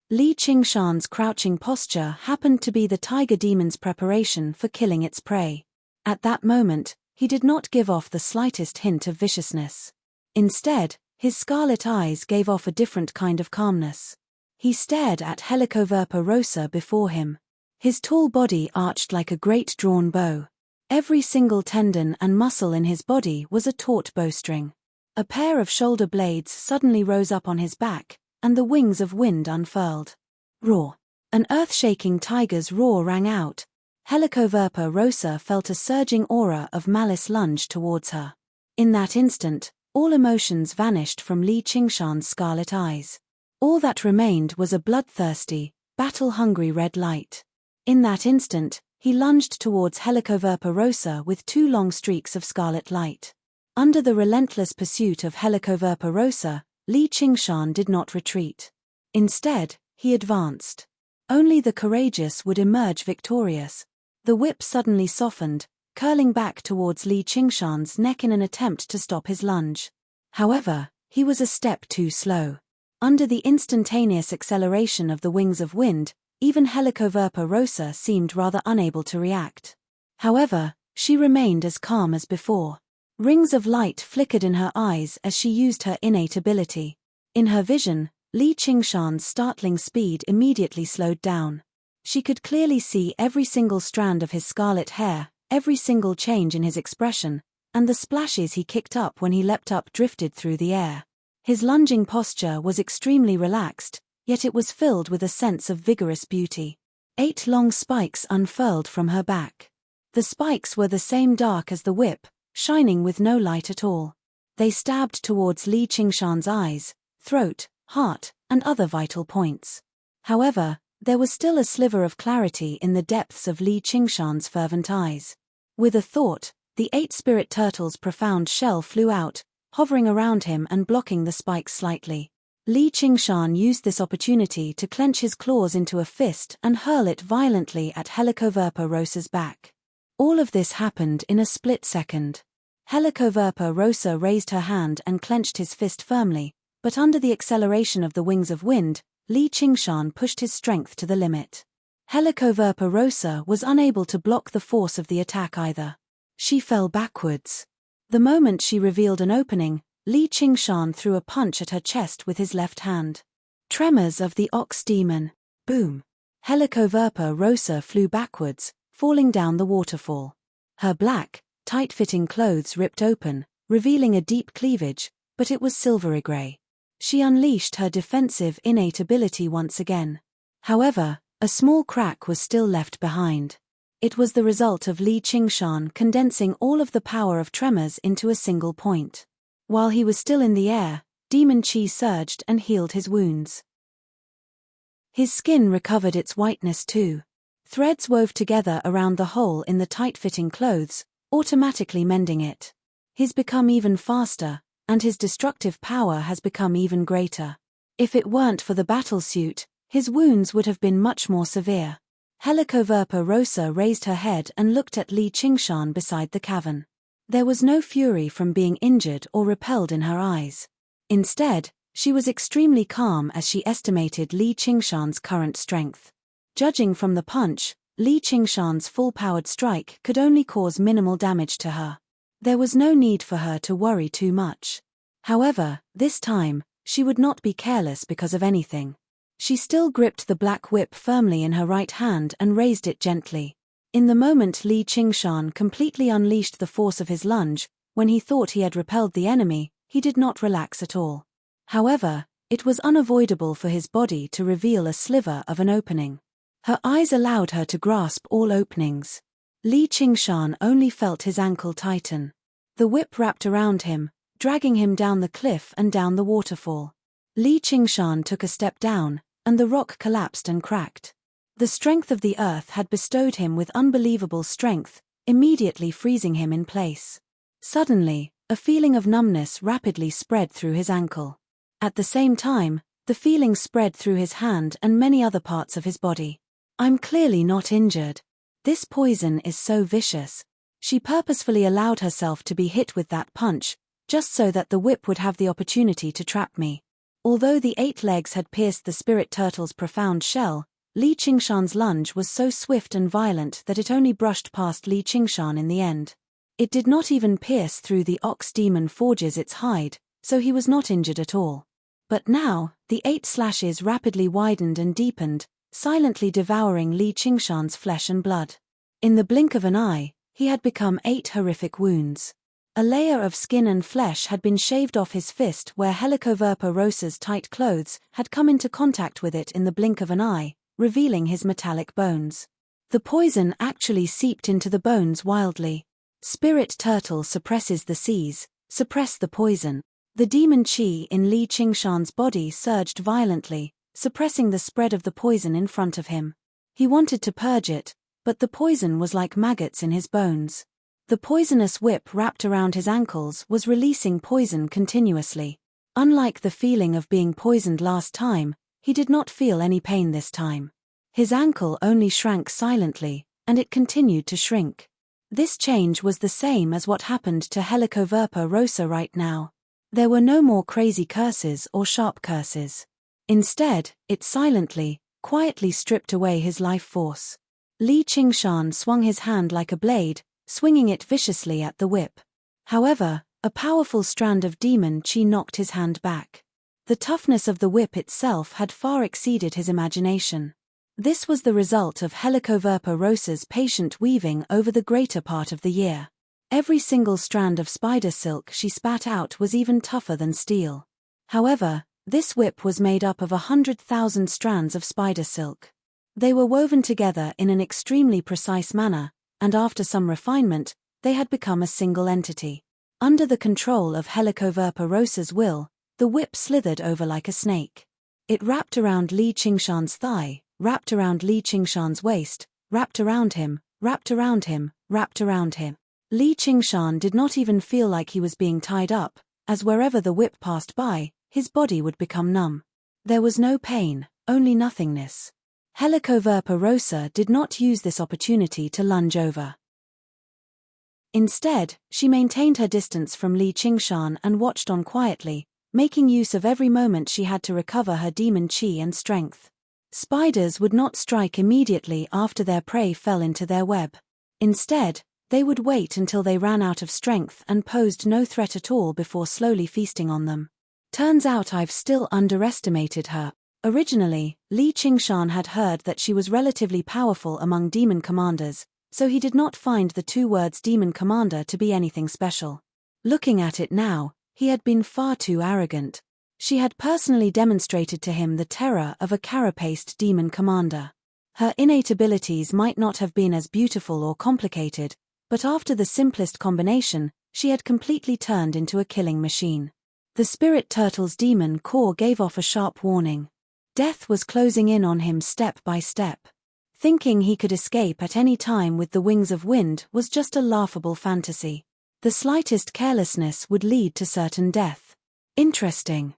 Li Qingshan's crouching posture happened to be the tiger demon's preparation for killing its prey. At that moment, he did not give off the slightest hint of viciousness. Instead, his scarlet eyes gave off a different kind of calmness. He stared at Helicoverpa rosa before him. His tall body arched like a great drawn bow. Every single tendon and muscle in his body was a taut bowstring. A pair of shoulder blades suddenly rose up on his back, and the wings of wind unfurled. Roar! An earth-shaking tiger's roar rang out. Helicoverpa rosa felt a surging aura of malice lunge towards her. In that instant, all emotions vanished from Li Qingshan's scarlet eyes. All that remained was a bloodthirsty, battle-hungry red light. In that instant, he lunged towards Helicoverpa rosa with two long streaks of scarlet light. Under the relentless pursuit of Helicoverpa rosa, Li Qingshan did not retreat. Instead, he advanced. Only the courageous would emerge victorious. The whip suddenly softened, curling back towards Li Qingshan's neck in an attempt to stop his lunge. However, he was a step too slow. Under the instantaneous acceleration of the wings of wind, even Helicoverpa rosa seemed rather unable to react. However, she remained as calm as before. Rings of light flickered in her eyes as she used her innate ability. In her vision, Li Qingshan's startling speed immediately slowed down. She could clearly see every single strand of his scarlet hair, every single change in his expression, and the splashes he kicked up when he leapt up drifted through the air. His lunging posture was extremely relaxed, yet it was filled with a sense of vigorous beauty. 8 long spikes unfurled from her back. The spikes were the same dark as the whip, shining with no light at all. They stabbed towards Li Qingshan's eyes, throat, heart, and other vital points. However, there was still a sliver of clarity in the depths of Li Qingshan's fervent eyes. With a thought, the 8 spirit turtles' profound shell flew out, hovering around him and blocking the spikes slightly. Li Qingshan used this opportunity to clench his claws into a fist and hurl it violently at Helicoverpa rosa's back. All of this happened in a split second. Helicoverpa rosa raised her hand and clenched his fist firmly, but under the acceleration of the wings of wind, Li Qingshan pushed his strength to the limit. Helicoverpa rosa was unable to block the force of the attack either. She fell backwards. The moment she revealed an opening, Li Qingshan threw a punch at her chest with his left hand. Tremors of the ox demon. Boom. Helicoverpa rosa flew backwards, falling down the waterfall. Her black, tight-fitting clothes ripped open, revealing a deep cleavage, but it was silvery gray. She unleashed her defensive innate ability once again. However, a small crack was still left behind. It was the result of Li Qingshan condensing all of the power of tremors into a single point. While he was still in the air, demon chi surged and healed his wounds. His skin recovered its whiteness too. Threads wove together around the hole in the tight-fitting clothes, automatically mending it. He's become even faster, and his destructive power has become even greater. If it weren't for the battlesuit, his wounds would have been much more severe. Helicoverpa rosa raised her head and looked at Li Qingshan beside the cavern. There was no fury from being injured or repelled in her eyes. Instead, she was extremely calm as she estimated Li Qingshan's current strength. Judging from the punch, Li Qingshan's full-powered strike could only cause minimal damage to her. There was no need for her to worry too much. However, this time, she would not be careless because of anything. She still gripped the black whip firmly in her right hand and raised it gently. In the moment Li Qingshan completely unleashed the force of his lunge, when he thought he had repelled the enemy, he did not relax at all. However, it was unavoidable for his body to reveal a sliver of an opening. Her eyes allowed her to grasp all openings. Li Qingshan only felt his ankle tighten. The whip wrapped around him, dragging him down the cliff and down the waterfall. Li Qingshan took a step down, and the rock collapsed and cracked. The strength of the earth had bestowed him with unbelievable strength, immediately freezing him in place. Suddenly, a feeling of numbness rapidly spread through his ankle. At the same time, the feeling spread through his hand and many other parts of his body. I'm clearly not injured. This poison is so vicious. She purposefully allowed herself to be hit with that punch, just so that the whip would have the opportunity to trap me. Although the 8 legs had pierced the spirit turtle's profound shell, Li Qingshan's lunge was so swift and violent that it only brushed past Li Qingshan in the end. It did not even pierce through the ox demon forges its hide, so he was not injured at all. But now, the 8 slashes rapidly widened and deepened, silently devouring Li Qingshan's flesh and blood. In the blink of an eye, he had become 8 horrific wounds. A layer of skin and flesh had been shaved off his fist where Helicoverpa Rosa's tight clothes had come into contact with it in the blink of an eye, revealing his metallic bones. The poison actually seeped into the bones wildly. Spirit turtle suppresses the seas, suppress the poison. The demon chi in Li Qingshan's body surged violently, suppressing the spread of the poison in front of him. He wanted to purge it, but the poison was like maggots in his bones. The poisonous whip wrapped around his ankles was releasing poison continuously. Unlike the feeling of being poisoned last time, he did not feel any pain this time. His ankle only shrank silently, and it continued to shrink. This change was the same as what happened to Helicoverpa Rosa right now. There were no more crazy curses or sharp curses. Instead, it silently, quietly stripped away his life force. Li Qingshan swung his hand like a blade, swinging it viciously at the whip. However, a powerful strand of demon chi knocked his hand back. The toughness of the whip itself had far exceeded his imagination. This was the result of Helicoverpa Rosa's patient weaving over the greater part of the year. Every single strand of spider silk she spat out was even tougher than steel. However, this whip was made up of 100,000 strands of spider silk. They were woven together in an extremely precise manner, and after some refinement, they had become a single entity. Under the control of Helicoverpa Rosa's will, the whip slithered over like a snake. It wrapped around Li Qingshan's thigh, wrapped around Li Qingshan's waist, wrapped around him, wrapped around him, wrapped around him. Li Qingshan did not even feel like he was being tied up, as wherever the whip passed by, his body would become numb. There was no pain, only nothingness. Helicoverpa Rosa did not use this opportunity to lunge over. Instead, she maintained her distance from Li Qingshan and watched on quietly, making use of every moment she had to recover her demon chi and strength. Spiders would not strike immediately after their prey fell into their web. Instead, they would wait until they ran out of strength and posed no threat at all before slowly feasting on them. Turns out I've still underestimated her. Originally, Li Qingshan had heard that she was relatively powerful among demon commanders, so he did not find the 2 words demon commander to be anything special. Looking at it now, he had been far too arrogant. She had personally demonstrated to him the terror of a carapaced demon commander. Her innate abilities might not have been as beautiful or complicated, but after the simplest combination, she had completely turned into a killing machine. The spirit turtle's demon core gave off a sharp warning. Death was closing in on him step by step. Thinking he could escape at any time with the wings of wind was just a laughable fantasy. The slightest carelessness would lead to certain death. Interesting.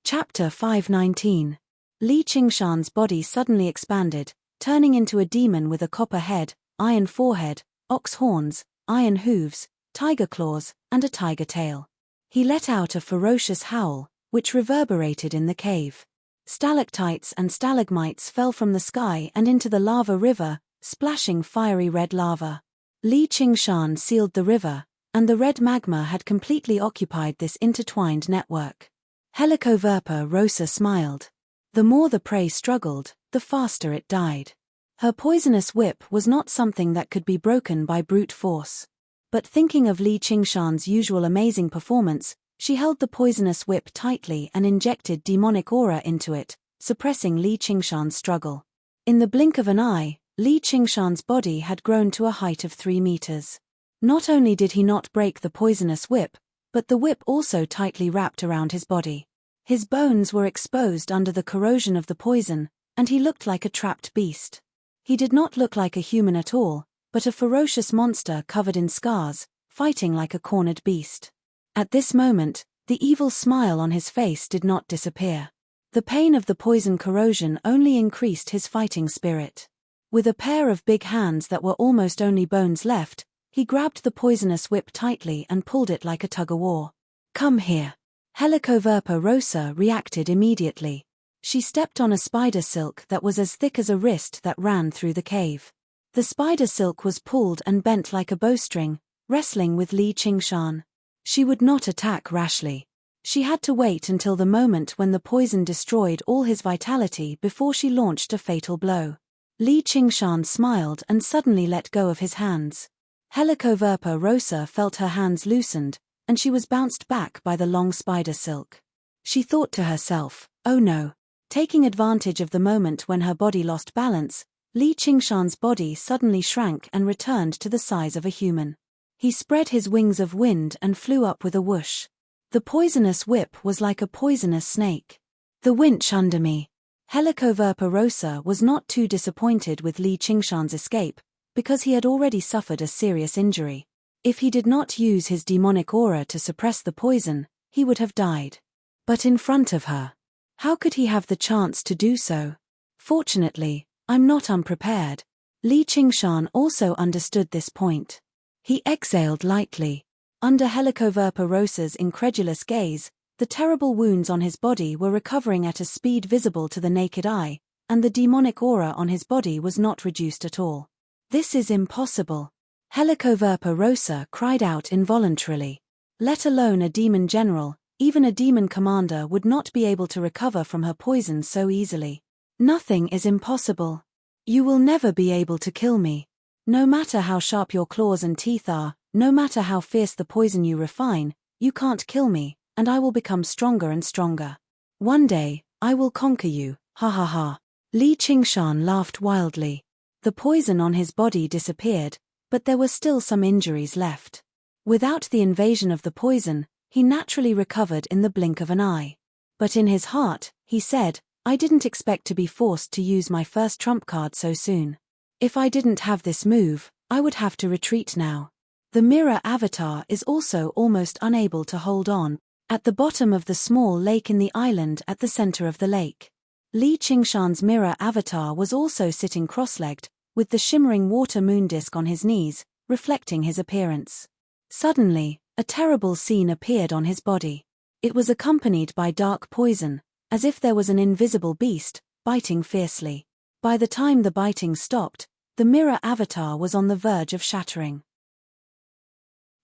Chapter 519. Li Qingshan's body suddenly expanded, turning into a demon with a copper head, iron forehead, ox horns, iron hooves, tiger claws, and a tiger tail. He let out a ferocious howl, which reverberated in the cave. Stalactites and stalagmites fell from the sky and into the lava river, splashing fiery red lava. Li Qingshan sealed the river, and the red magma had completely occupied this intertwined network. Helicoverpa Rosa smiled. The more the prey struggled, the faster it died. Her poisonous whip was not something that could be broken by brute force. But thinking of Li Qingshan's usual amazing performance, she held the poisonous whip tightly and injected demonic aura into it, suppressing Li Qingshan's struggle. In the blink of an eye, Li Qingshan's body had grown to a height of 3 meters. Not only did he not break the poisonous whip, but the whip also tightly wrapped around his body. His bones were exposed under the corrosion of the poison, and he looked like a trapped beast. He did not look like a human at all, but a ferocious monster covered in scars, fighting like a cornered beast. At this moment, the evil smile on his face did not disappear. The pain of the poison corrosion only increased his fighting spirit. With a pair of big hands that were almost only bones left, he grabbed the poisonous whip tightly and pulled it like a tug-of-war. "Come here." Helicoverpa rosa reacted immediately. She stepped on a spider silk that was as thick as a wrist that ran through the cave. The spider silk was pulled and bent like a bowstring, wrestling with Li Qingshan. She would not attack rashly. She had to wait until the moment when the poison destroyed all his vitality before she launched a fatal blow. Li Qingshan smiled and suddenly let go of his hands. Helicoverpa rosa felt her hands loosened, and she was bounced back by the long spider silk. She thought to herself, "Oh no." Taking advantage of the moment when her body lost balance, Li Qingshan's body suddenly shrank and returned to the size of a human. He spread his wings of wind and flew up with a whoosh. The poisonous whip was like a poisonous snake. "The winch under me." Helicoverpa rosa was not too disappointed with Li Qingshan's escape, because he had already suffered a serious injury. If he did not use his demonic aura to suppress the poison, he would have died. But in front of her, how could he have the chance to do so? "Fortunately, I'm not unprepared." Li Qingshan also understood this point. He exhaled lightly. Under Helicoverpa rosa's incredulous gaze, the terrible wounds on his body were recovering at a speed visible to the naked eye, and the demonic aura on his body was not reduced at all. "This is impossible." Helicoverpa rosa cried out involuntarily. Let alone a demon general, even a demon commander would not be able to recover from her poison so easily. "Nothing is impossible. You will never be able to kill me. No matter how sharp your claws and teeth are, no matter how fierce the poison you refine, you can't kill me, and I will become stronger and stronger. One day, I will conquer you, ha ha ha." Li Qingshan laughed wildly. The poison on his body disappeared, but there were still some injuries left. Without the invasion of the poison, he naturally recovered in the blink of an eye. But in his heart, he said, "I didn't expect to be forced to use my first trump card so soon. If I didn't have this move, I would have to retreat now." The mirror avatar is also almost unable to hold on, at the bottom of the small lake in the island at the center of the lake. Li Qingshan's mirror avatar was also sitting cross-legged, with the shimmering water moon disk on his knees, reflecting his appearance. Suddenly, a terrible scene appeared on his body. It was accompanied by dark poison, as if there was an invisible beast, biting fiercely. By the time the biting stopped, the mirror avatar was on the verge of shattering.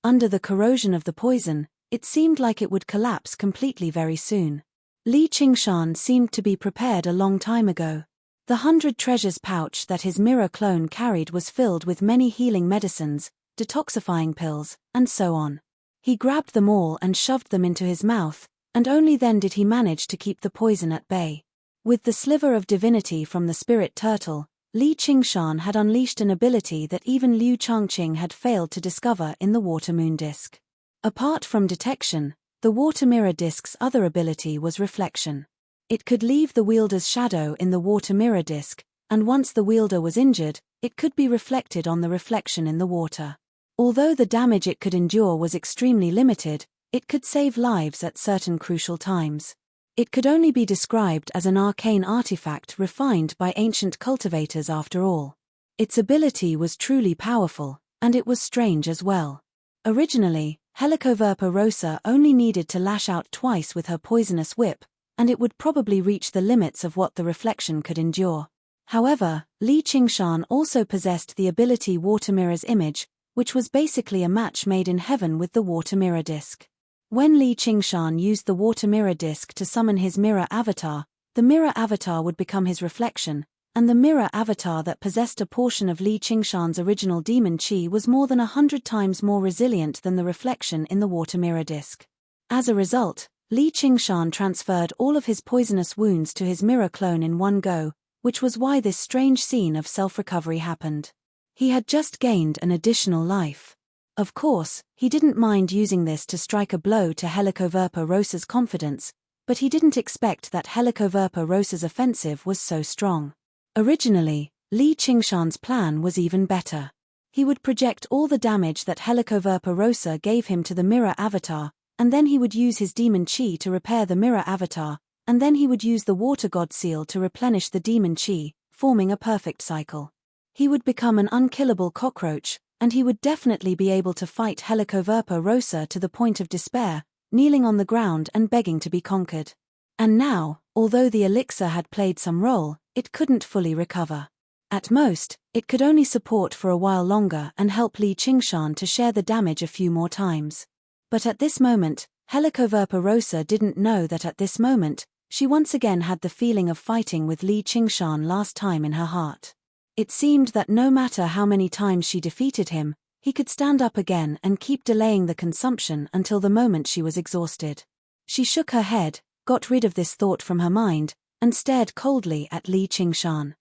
Under the corrosion of the poison, it seemed like it would collapse completely very soon. Li Qingshan seemed to be prepared a long time ago. The 100 treasures pouch that his mirror clone carried was filled with many healing medicines, detoxifying pills, and so on. He grabbed them all and shoved them into his mouth, and only then did he manage to keep the poison at bay. With the sliver of divinity from the spirit turtle, Li Qingshan had unleashed an ability that even Liu Changqing had failed to discover in the water moon disk. Apart from detection, the water mirror disk's other ability was reflection. It could leave the wielder's shadow in the water mirror disk, and once the wielder was injured, it could be reflected on the reflection in the water. Although the damage it could endure was extremely limited, it could save lives at certain crucial times. It could only be described as an arcane artifact refined by ancient cultivators after all. Its ability was truly powerful, and it was strange as well. Originally, Helicoverpa rosa only needed to lash out twice with her poisonous whip, and it would probably reach the limits of what the reflection could endure. However, Li Qingshan also possessed the ability Water Mirror's Image, which was basically a match made in heaven with the water mirror disk. When Li Qingshan used the water mirror disk to summon his mirror avatar, the mirror avatar would become his reflection, and the mirror avatar that possessed a portion of Li Qingshan's original demon chi was more than 100 times more resilient than the reflection in the water mirror disk. As a result, Li Qingshan transferred all of his poisonous wounds to his mirror clone in one go, which was why this strange scene of self-recovery happened. He had just gained an additional life. Of course, he didn't mind using this to strike a blow to Helicoverpa rosa's confidence, But he didn't expect that Helicoverpa rosa's offensive was so strong. Originally, Li Qingshan's plan was even better. He would project all the damage that Helicoverpa rosa gave him to the mirror avatar, and then he would use his demon chi to repair the mirror avatar, and then he would use the water god seal to replenish the demon chi, forming a perfect cycle. He would become an unkillable cockroach, and he would definitely be able to fight Helicoverpa rosa to the point of despair, kneeling on the ground and begging to be conquered. And now, although the elixir had played some role, it couldn't fully recover. At most, it could only support for a while longer and help Li Qingshan to share the damage a few more times. But at this moment, Helicoverpa rosa didn't know that at this moment, she once again had the feeling of fighting with Li Qingshan last time in her heart. It seemed that no matter how many times she defeated him, he could stand up again and keep delaying the consumption until the moment she was exhausted. She shook her head, got rid of this thought from her mind, and stared coldly at Li Qingshan.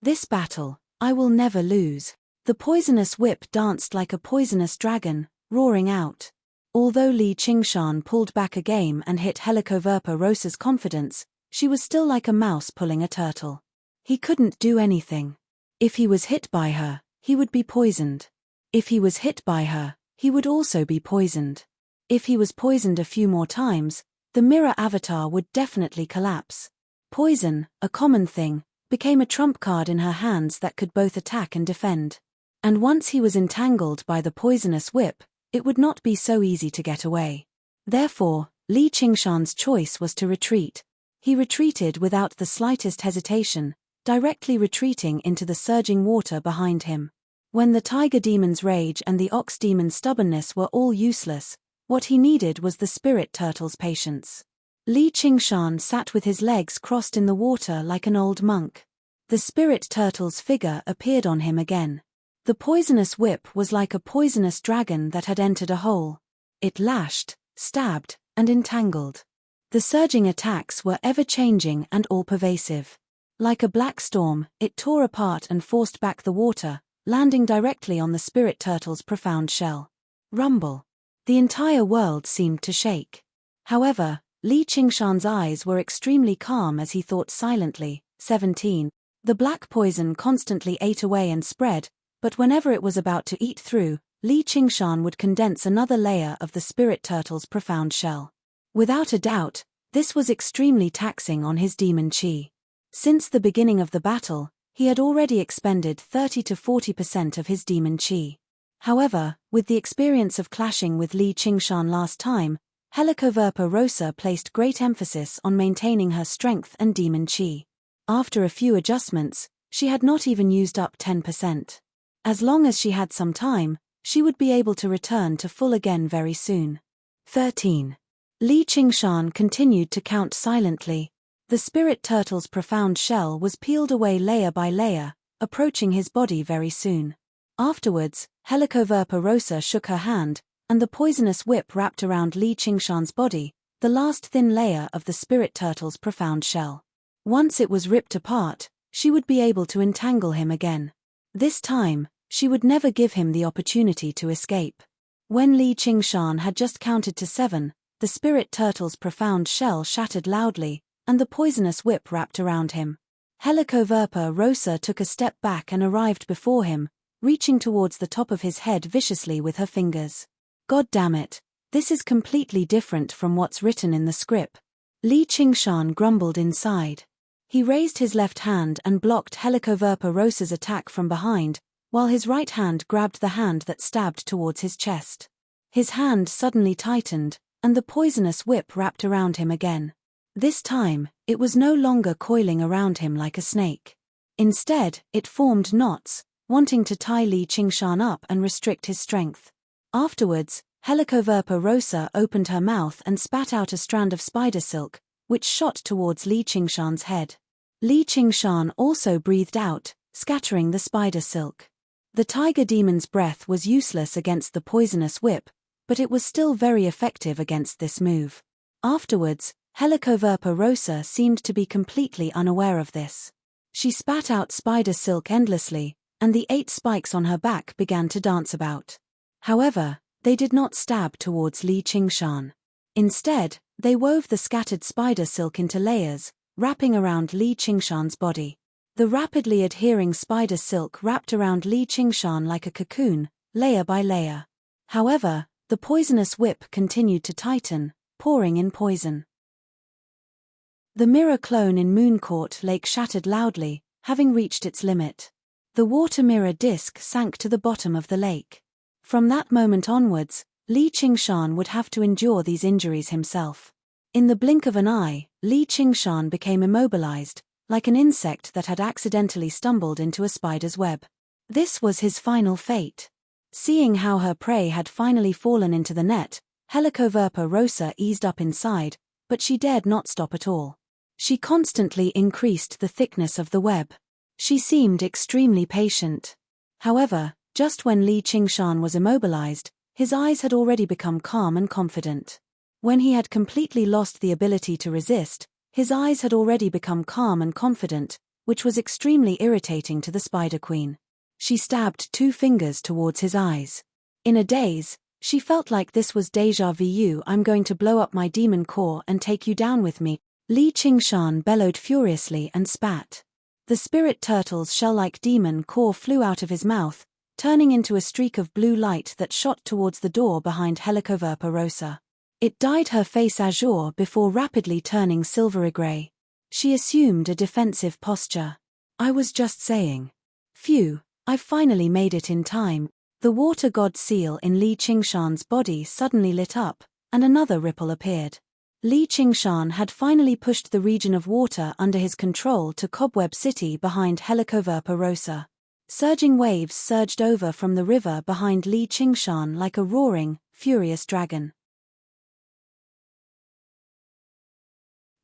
This battle, I will never lose. The poisonous whip danced like a poisonous dragon, roaring out. Although Li Qingshan pulled back a game and hit Helicoverpa rosa's confidence, she was still like a mouse pulling a turtle. He couldn't do anything. If he was hit by her, he would be poisoned. If he was hit by her, he would also be poisoned. If he was poisoned a few more times, the mirror avatar would definitely collapse. Poison, a common thing, became a trump card in her hands that could both attack and defend. And once he was entangled by the poisonous whip, it would not be so easy to get away. Therefore, Li Qingshan's choice was to retreat. He retreated without the slightest hesitation, directly retreating into the surging water behind him. When the tiger demon's rage and the ox demon's stubbornness were all useless, what he needed was the spirit turtle's patience. Li Qingshan sat with his legs crossed in the water like an old monk. The spirit turtle's figure appeared on him again. The poisonous whip was like a poisonous dragon that had entered a hole. It lashed, stabbed, and entangled. The surging attacks were ever-changing and all-pervasive. Like a black storm, it tore apart and forced back the water, landing directly on the spirit turtle's profound shell. Rumble. The entire world seemed to shake. However, Li Qingshan's eyes were extremely calm as he thought silently. 17. The black poison constantly ate away and spread, but whenever it was about to eat through, Li Qingshan would condense another layer of the spirit turtle's profound shell. Without a doubt, this was extremely taxing on his demon chi. Since the beginning of the battle, he had already expended 30 to 40% of his demon chi. However, with the experience of clashing with Li Qingshan last time, Helicoverpa rosa placed great emphasis on maintaining her strength and demon chi. After a few adjustments, she had not even used up 10%. As long as she had some time, she would be able to return to full again very soon. 13. Li Qingshan continued to count silently. The spirit turtle's profound shell was peeled away layer by layer, approaching his body very soon. Afterwards, Helicoverpa rosa shook her hand, and the poisonous whip wrapped around Li Qingshan's body, the last thin layer of the spirit turtle's profound shell. Once it was ripped apart, she would be able to entangle him again. This time, she would never give him the opportunity to escape. When Li Qingshan had just counted to 7, the spirit turtle's profound shell shattered loudly, and the poisonous whip wrapped around him. Helicoverpa rosa took a step back and arrived before him, reaching towards the top of his head viciously with her fingers. God damn it, this is completely different from what's written in the script. Li Qingshan grumbled inside. He raised his left hand and blocked Helicoverpa rosa's attack from behind, while his right hand grabbed the hand that stabbed towards his chest. His hand suddenly tightened, and the poisonous whip wrapped around him again. This time, it was no longer coiling around him like a snake. Instead, it formed knots, wanting to tie Li Qingshan up and restrict his strength. Afterwards, Helicoverpa rosa opened her mouth and spat out a strand of spider silk, which shot towards Li Qingshan's head. Li Qingshan also breathed out, scattering the spider silk. The tiger demon's breath was useless against the poisonous whip, but it was still very effective against this move. Afterwards, Helicoverpa rosa seemed to be completely unaware of this. She spat out spider silk endlessly, and the 8 spikes on her back began to dance about. However, they did not stab towards Li Qingshan. Instead, They wove the scattered spider silk into layers, wrapping around Li Qingshan's body. The rapidly adhering spider silk wrapped around Li Qingshan like a cocoon, layer by layer. However, the poisonous whip continued to tighten, pouring in poison. The mirror clone in Mooncourt Lake shattered loudly, having reached its limit. The water mirror disc sank to the bottom of the lake. From that moment onwards, Li Qingshan would have to endure these injuries himself. In the blink of an eye, Li Qingshan became immobilized, like an insect that had accidentally stumbled into a spider's web. This was his final fate. Seeing how her prey had finally fallen into the net, Helicoverpa rosa eased up inside, but she dared not stop at all. She constantly increased the thickness of the web. She seemed extremely patient. However, just when Li Qingshan was immobilized, his eyes had already become calm and confident. When he had completely lost the ability to resist, his eyes had already become calm and confident, which was extremely irritating to the Spider Queen. She stabbed 2 fingers towards his eyes. In a daze, she felt like this was déjà vu. I'm going to blow up my demon core and take you down with me. Li Qingshan bellowed furiously and spat. The spirit turtle's shell-like demon core flew out of his mouth, turning into a streak of blue light that shot towards the door behind Helicoverpa rosa. It dyed her face azure before rapidly turning silvery gray. She assumed a defensive posture. I was just saying. Phew, I've finally made it in time. The water god seal in Li Qingshan's body suddenly lit up, and another ripple appeared. Li Qingshan had finally pushed the region of water under his control to Cobweb City behind Helicoverpa rosa. Surging waves surged over from the river behind Li Qingshan like a roaring, furious dragon.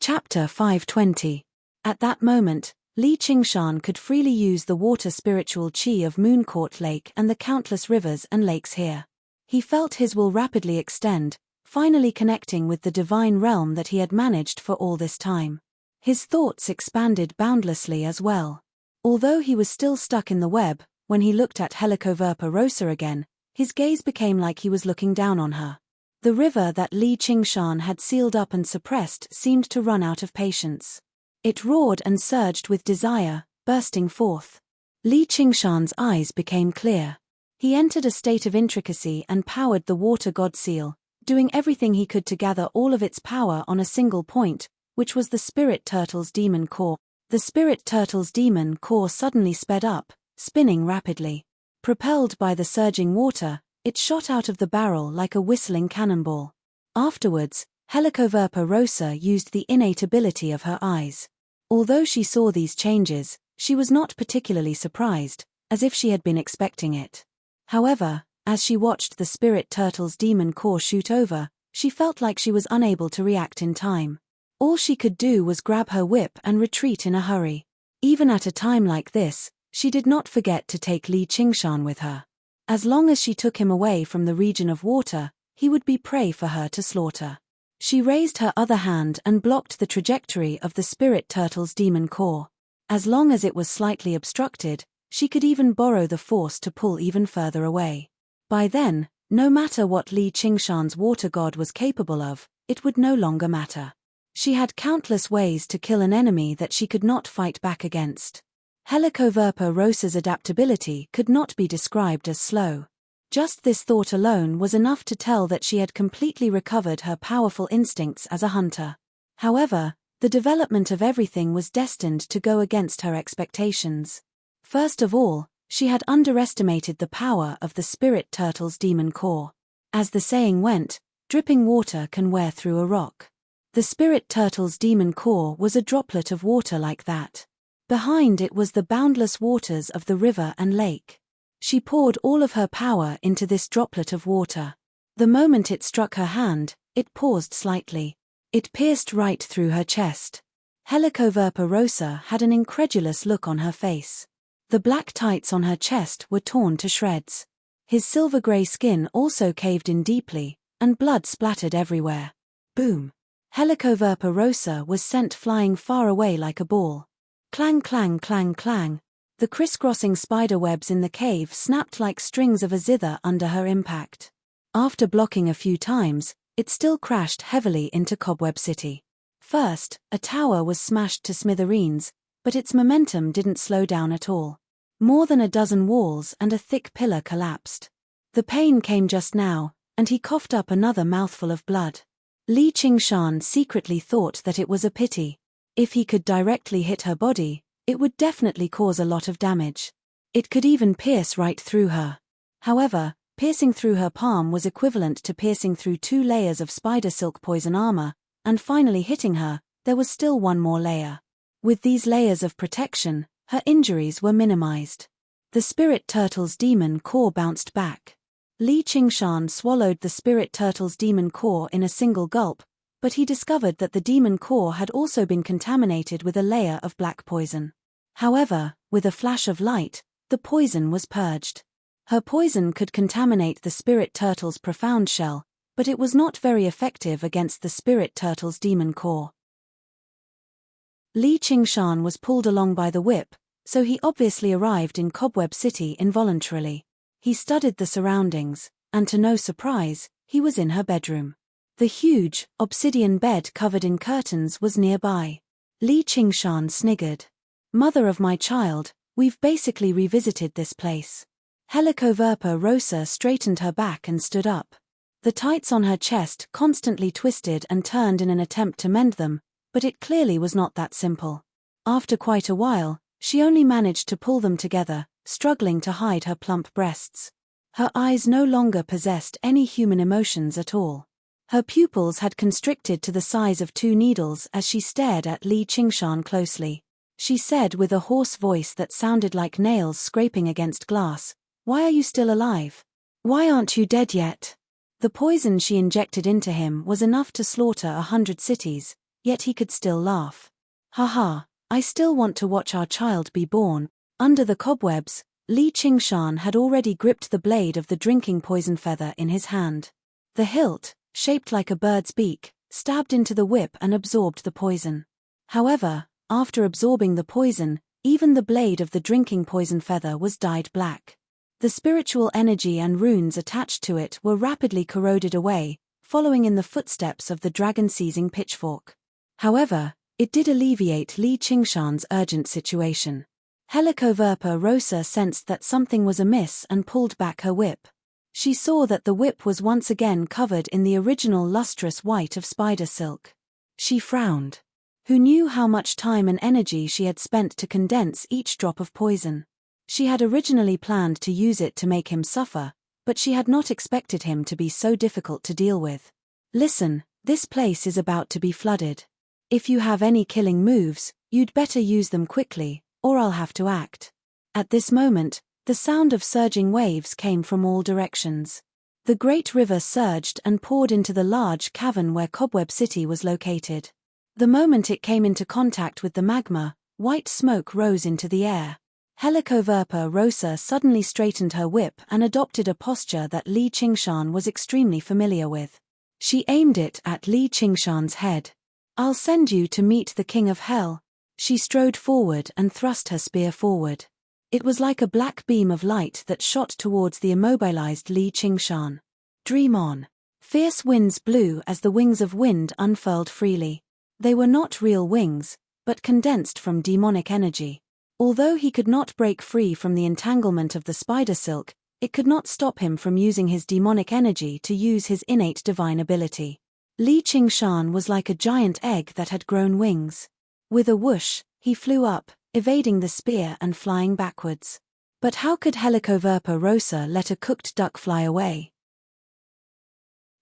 Chapter 520. At that moment, Li Qingshan could freely use the water spiritual chi of Mooncourt Lake and the countless rivers and lakes here. He felt his will rapidly extend, finally connecting with the divine realm that he had managed for all this time. His thoughts expanded boundlessly as well. Although he was still stuck in the web, when he looked at Helicoverpa rosa again, his gaze became like he was looking down on her. The river that Li Qingshan had sealed up and suppressed seemed to run out of patience. It roared and surged with desire, bursting forth. Li Qingshan's eyes became clear. He entered a state of intricacy and powered the water god seal, doing everything he could to gather all of its power on a single point, which was the spirit turtle's demon core. The spirit turtle's demon core suddenly sped up, spinning rapidly. Propelled by the surging water, it shot out of the barrel like a whistling cannonball. Afterwards, Helicoverpa rosa used the innate ability of her eyes. Although she saw these changes, she was not particularly surprised, as if she had been expecting it. However, as she watched the spirit turtle's demon core shoot over, she felt like she was unable to react in time. All she could do was grab her whip and retreat in a hurry. Even at a time like this, she did not forget to take Li Qingshan with her. As long as she took him away from the region of water, he would be prey for her to slaughter. She raised her other hand and blocked the trajectory of the spirit turtle's demon core. As long as it was slightly obstructed, she could even borrow the force to pull even further away. By then, no matter what Li Qingshan's water god was capable of, it would no longer matter. She had countless ways to kill an enemy that she could not fight back against. Helicoverpa rosa's adaptability could not be described as slow. Just this thought alone was enough to tell that she had completely recovered her powerful instincts as a hunter. However, the development of everything was destined to go against her expectations. First of all, she had underestimated the power of the spirit turtle's demon core. As the saying went, dripping water can wear through a rock. The spirit turtle's demon core was a droplet of water like that. Behind it was the boundless waters of the river and lake. She poured all of her power into this droplet of water. The moment it struck her hand, it paused slightly. It pierced right through her chest. Helicoverpa rosa had an incredulous look on her face. The black tights on her chest were torn to shreds. His silver-gray skin also caved in deeply, and blood splattered everywhere. Boom! Helicoverpa rosa was sent flying far away like a ball. Clang clang clang clang. The crisscrossing spider webs in the cave snapped like strings of a zither under her impact. After blocking a few times, it still crashed heavily into Cobweb City. First, a tower was smashed to smithereens, but its momentum didn't slow down at all. More than a dozen walls and a thick pillar collapsed. The pain came just now, and he coughed up another mouthful of blood. Li Qingshan secretly thought that it was a pity. If he could directly hit her body, it would definitely cause a lot of damage. It could even pierce right through her. However, piercing through her palm was equivalent to piercing through 2 layers of spider silk poison armor, and finally hitting her, there was still one more layer. With these layers of protection, her injuries were minimized. The spirit turtle's demon core bounced back. Li Qingshan swallowed the spirit turtle's demon core in a single gulp, but he discovered that the demon core had also been contaminated with a layer of black poison. However, with a flash of light, the poison was purged. Her poison could contaminate the spirit turtle's profound shell, but it was not very effective against the spirit turtle's demon core. Li Qingshan was pulled along by the whip, so he obviously arrived in Cobweb City involuntarily. He studied the surroundings, and to no surprise, he was in her bedroom. The huge, obsidian bed covered in curtains was nearby. Li Qingshan sniggered. "Mother of my child, we've basically revisited this place." Helicoverpa Rosa straightened her back and stood up. The tights on her chest constantly twisted and turned in an attempt to mend them, but it clearly was not that simple. After quite a while, she only managed to pull them together, struggling to hide her plump breasts. Her eyes no longer possessed any human emotions at all. Her pupils had constricted to the size of 2 needles as she stared at Li Qingshan closely. She said with a hoarse voice that sounded like nails scraping against glass, "Why are you still alive? Why aren't you dead yet?" The poison she injected into him was enough to slaughter 100 cities, yet he could still laugh. "Haha, I still want to watch our child be born." Under the cobwebs, Li Qingshan had already gripped the blade of the drinking poison feather in his hand. The hilt, shaped like a bird's beak, stabbed into the whip and absorbed the poison. However, after absorbing the poison, even the blade of the drinking poison feather was dyed black. The spiritual energy and runes attached to it were rapidly corroded away, following in the footsteps of the dragon-seizing pitchfork. However, it did alleviate Li Qingshan's urgent situation. Helicoverpa Rosa sensed that something was amiss and pulled back her whip. She saw that the whip was once again covered in the original lustrous white of spider silk. She frowned. Who knew how much time and energy she had spent to condense each drop of poison? She had originally planned to use it to make him suffer, but she had not expected him to be so difficult to deal with. "Listen, this place is about to be flooded. If you have any killing moves, you'd better use them quickly, or I'll have to act." At this moment, the sound of surging waves came from all directions. The great river surged and poured into the large cavern where Cobweb City was located. The moment it came into contact with the magma, white smoke rose into the air. Helicoverpa Rosa suddenly straightened her whip and adopted a posture that Li Qingshan was extremely familiar with. She aimed it at Li Qingshan's head. "I'll send you to meet the King of Hell." She strode forward and thrust her spear forward. It was like a black beam of light that shot towards the immobilized Li Qingshan. "Dream on." Fierce winds blew as the wings of wind unfurled freely. They were not real wings, but condensed from demonic energy. Although he could not break free from the entanglement of the spider silk, it could not stop him from using his demonic energy to use his innate divine ability. Li Qingshan was like a giant egg that had grown wings. With a whoosh, he flew up, evading the spear and flying backwards. But how could Helicoverpa Rosa let a cooked duck fly away?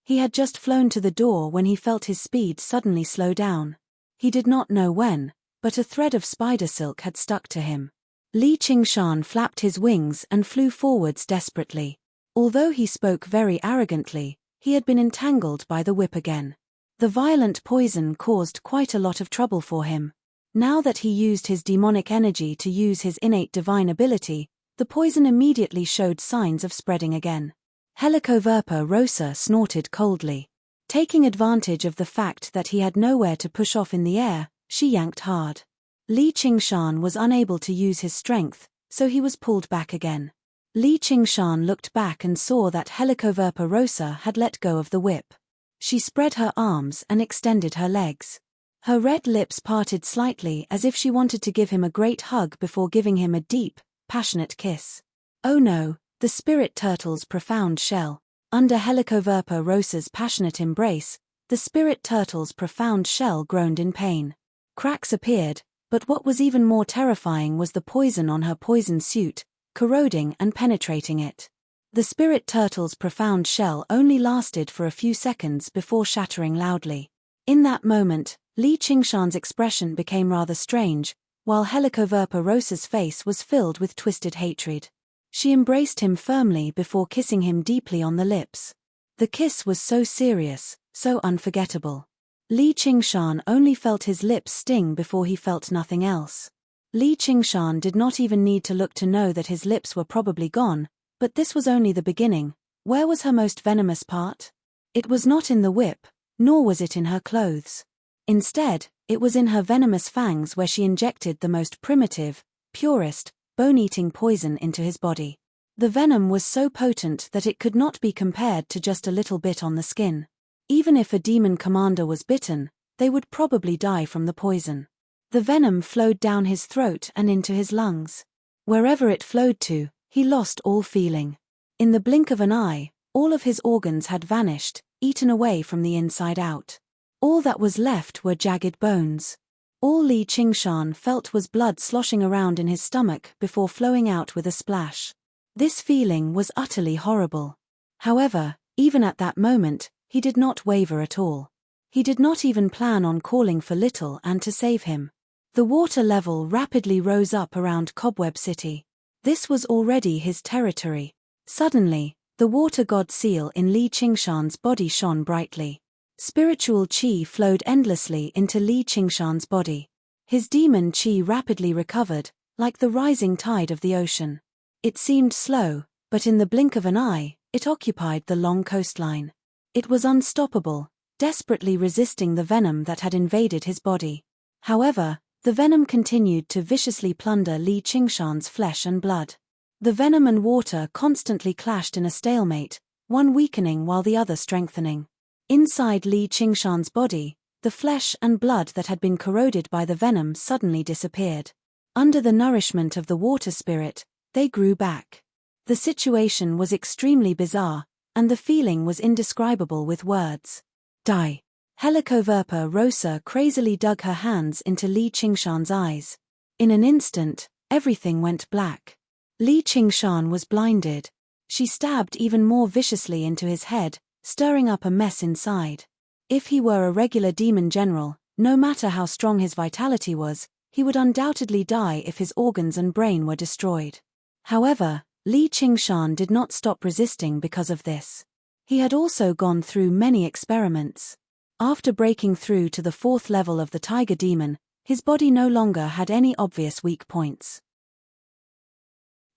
He had just flown to the door when he felt his speed suddenly slow down. He did not know when, but a thread of spider silk had stuck to him. Li Qingshan flapped his wings and flew forwards desperately. Although he spoke very arrogantly, he had been entangled by the whip again. The violent poison caused quite a lot of trouble for him. Now that he used his demonic energy to use his innate divine ability, the poison immediately showed signs of spreading again. Helicoverpa Rosa snorted coldly. Taking advantage of the fact that he had nowhere to push off in the air, she yanked hard. Li Qingshan was unable to use his strength, so he was pulled back again. Li Qingshan looked back and saw that Helicoverpa Rosa had let go of the whip. She spread her arms and extended her legs. Her red lips parted slightly as if she wanted to give him a great hug before giving him a deep, passionate kiss. Oh no, the spirit turtle's profound shell. Under Helicoverpa rosa's passionate embrace, the spirit turtle's profound shell groaned in pain. Cracks appeared, but what was even more terrifying was the poison on her poison suit, corroding and penetrating it. The spirit turtle's profound shell only lasted for a few seconds before shattering loudly. In that moment, Li Qingshan's expression became rather strange, while Helicoverpa rosa's face was filled with twisted hatred. She embraced him firmly before kissing him deeply on the lips. The kiss was so serious, so unforgettable. Li Qingshan only felt his lips sting before he felt nothing else. Li Qingshan did not even need to look to know that his lips were probably gone, but this was only the beginning. Where was her most venomous part? It was not in the whip, nor was it in her clothes. Instead, it was in her venomous fangs where she injected the most primitive, purest, bone-eating poison into his body. The venom was so potent that it could not be compared to just a little bit on the skin. Even if a demon commander was bitten, they would probably die from the poison. The venom flowed down his throat and into his lungs. Wherever it flowed to, he lost all feeling. In the blink of an eye, all of his organs had vanished, eaten away from the inside out. All that was left were jagged bones. All Li Qingshan felt was blood sloshing around in his stomach before flowing out with a splash. This feeling was utterly horrible. However, even at that moment, he did not waver at all. He did not even plan on calling for Little Ant to save him. The water level rapidly rose up around Cobweb City. This was already his territory. Suddenly, the water god seal in Li Qingshan's body shone brightly. Spiritual qi flowed endlessly into Li Qingshan's body. His demon qi rapidly recovered, like the rising tide of the ocean. It seemed slow, but in the blink of an eye, it occupied the long coastline. It was unstoppable, desperately resisting the venom that had invaded his body. However, the venom continued to viciously plunder Li Qingshan's flesh and blood. The venom and water constantly clashed in a stalemate, one weakening while the other strengthening. Inside Li Qingshan's body, the flesh and blood that had been corroded by the venom suddenly disappeared. Under the nourishment of the water spirit, they grew back. The situation was extremely bizarre, and the feeling was indescribable with words. Die. Helicoverpa rosa crazily dug her hands into Li Qingshan's eyes. In an instant, everything went black. Li Qingshan was blinded. She stabbed even more viciously into his head, stirring up a mess inside. If he were a regular demon general, no matter how strong his vitality was, he would undoubtedly die if his organs and brain were destroyed. However, Li Qingshan did not stop resisting because of this. He had also gone through many experiments. After breaking through to the 4th level of the tiger demon, his body no longer had any obvious weak points.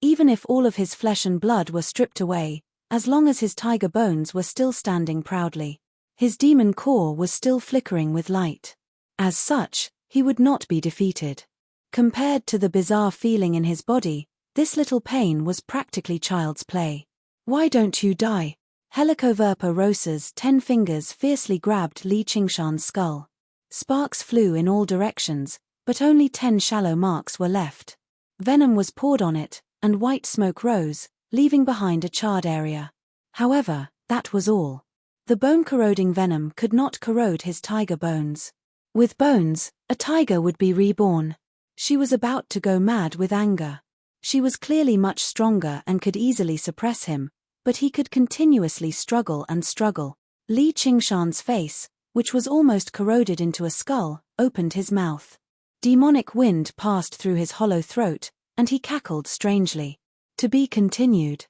Even if all of his flesh and blood were stripped away, as long as his tiger bones were still standing proudly, his demon core was still flickering with light. As such, he would not be defeated. Compared to the bizarre feeling in his body, this little pain was practically child's play. Why don't you die? Helicoverpa rosa's 10 fingers fiercely grabbed Li Qingshan's skull. Sparks flew in all directions, but only 10 shallow marks were left. Venom was poured on it, and white smoke rose, leaving behind a charred area. However, that was all. The bone-corroding venom could not corrode his tiger bones. With bones, a tiger would be reborn. She was about to go mad with anger. She was clearly much stronger and could easily suppress him, but he could continuously struggle and struggle. Li Qingshan's face, which was almost corroded into a skull, opened his mouth. Demonic wind passed through his hollow throat, and he cackled strangely. To be continued.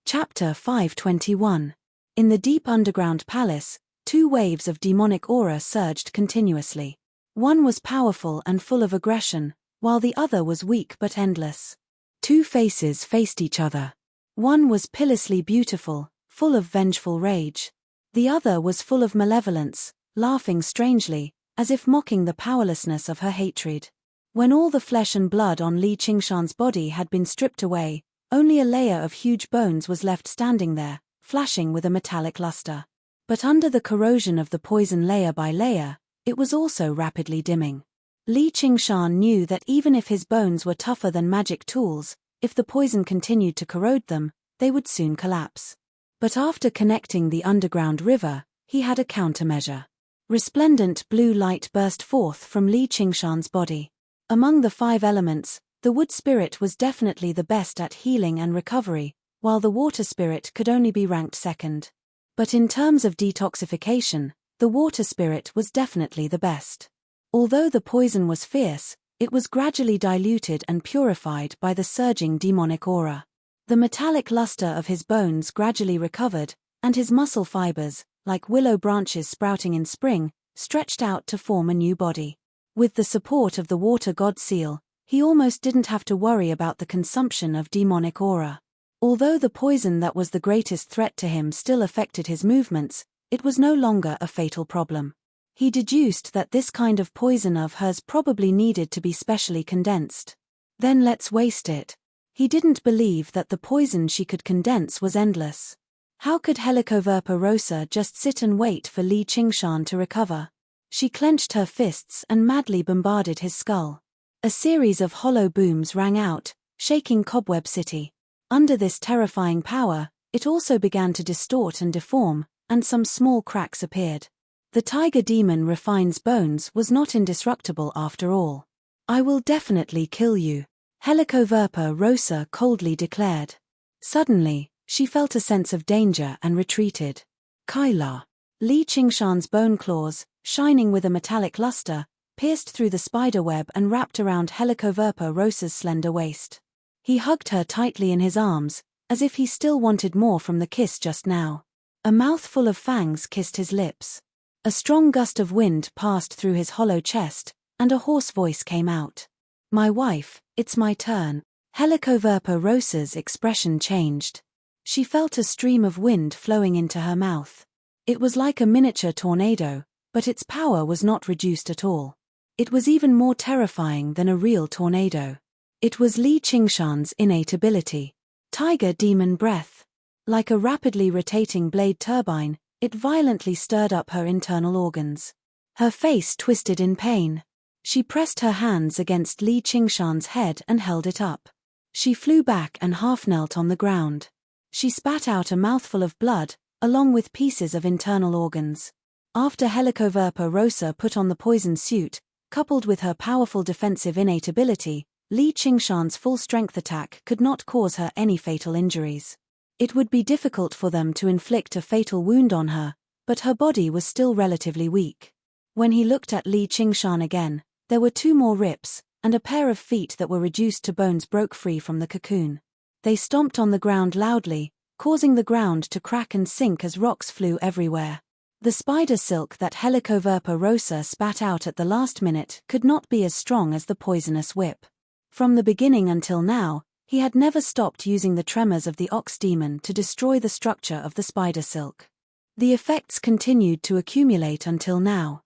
Chapter 521. In the deep underground palace, 2 waves of demonic aura surged continuously. One was powerful and full of aggression, while the other was weak but endless. 2 faces faced each other. One was pitilessly beautiful, full of vengeful rage. The other was full of malevolence, laughing strangely, as if mocking the powerlessness of her hatred. When all the flesh and blood on Li Qingshan's body had been stripped away, Only a layer of huge bones was left standing there, flashing with a metallic luster. But under the corrosion of the poison layer by layer, it was also rapidly dimming. Li Qingshan knew that even if his bones were tougher than magic tools, if the poison continued to corrode them, they would soon collapse. But after connecting the underground river, he had a countermeasure. Resplendent blue light burst forth from Li Qingshan's body. Among the 5 elements, the wood spirit was definitely the best at healing and recovery, while the water spirit could only be ranked second. But in terms of detoxification, the water spirit was definitely the best. Although the poison was fierce, it was gradually diluted and purified by the surging demonic aura. The metallic luster of his bones gradually recovered, and his muscle fibers, like willow branches sprouting in spring, stretched out to form a new body. With the support of the water god seal, he almost didn't have to worry about the consumption of demonic aura. Although the poison that was the greatest threat to him still affected his movements, it was no longer a fatal problem. He deduced that this kind of poison of hers probably needed to be specially condensed. Then let's waste it. He didn't believe that the poison she could condense was endless. How could Helicoverpa rosa just sit and wait for Li Qingshan to recover? She clenched her fists and madly bombarded his skull. A series of hollow booms rang out, shaking Cobweb City. Under this terrifying power, it also began to distort and deform, and some small cracks appeared. The tiger demon Refine's bones was not indestructible after all. I will definitely kill you, Helicoverpa rosa coldly declared. Suddenly, she felt a sense of danger and retreated. Kaila. Li Qingshan's bone claws, shining with a metallic luster, pierced through the spider web and wrapped around Helicoverpa rosa's slender waist. He hugged her tightly in his arms, as if he still wanted more from the kiss just now. A mouthful of fangs kissed his lips. A strong gust of wind passed through his hollow chest, and a hoarse voice came out. My wife, it's my turn. Helicoverpa rosa's expression changed. She felt a stream of wind flowing into her mouth. It was like a miniature tornado, but its power was not reduced at all. It was even more terrifying than a real tornado. It was Li Qingshan's innate ability. Tiger demon breath. Like a rapidly rotating blade turbine, it violently stirred up her internal organs. Her face twisted in pain. She pressed her hands against Li Qingshan's head and held it up. She flew back and half knelt on the ground. She spat out a mouthful of blood, along with pieces of internal organs. After Helicoverpa rosa put on the poison suit, coupled with her powerful defensive innate ability, Li Qingshan's full-strength attack could not cause her any fatal injuries. It would be difficult for them to inflict a fatal wound on her, but her body was still relatively weak. When he looked at Li Qingshan again, there were 2 more rips, and a pair of feet that were reduced to bones broke free from the cocoon. They stomped on the ground loudly, causing the ground to crack and sink as rocks flew everywhere. The spider silk that Helicoverpa rosa spat out at the last minute could not be as strong as the poisonous whip. From the beginning until now, he had never stopped using the tremors of the ox demon to destroy the structure of the spider silk. The effects continued to accumulate until now.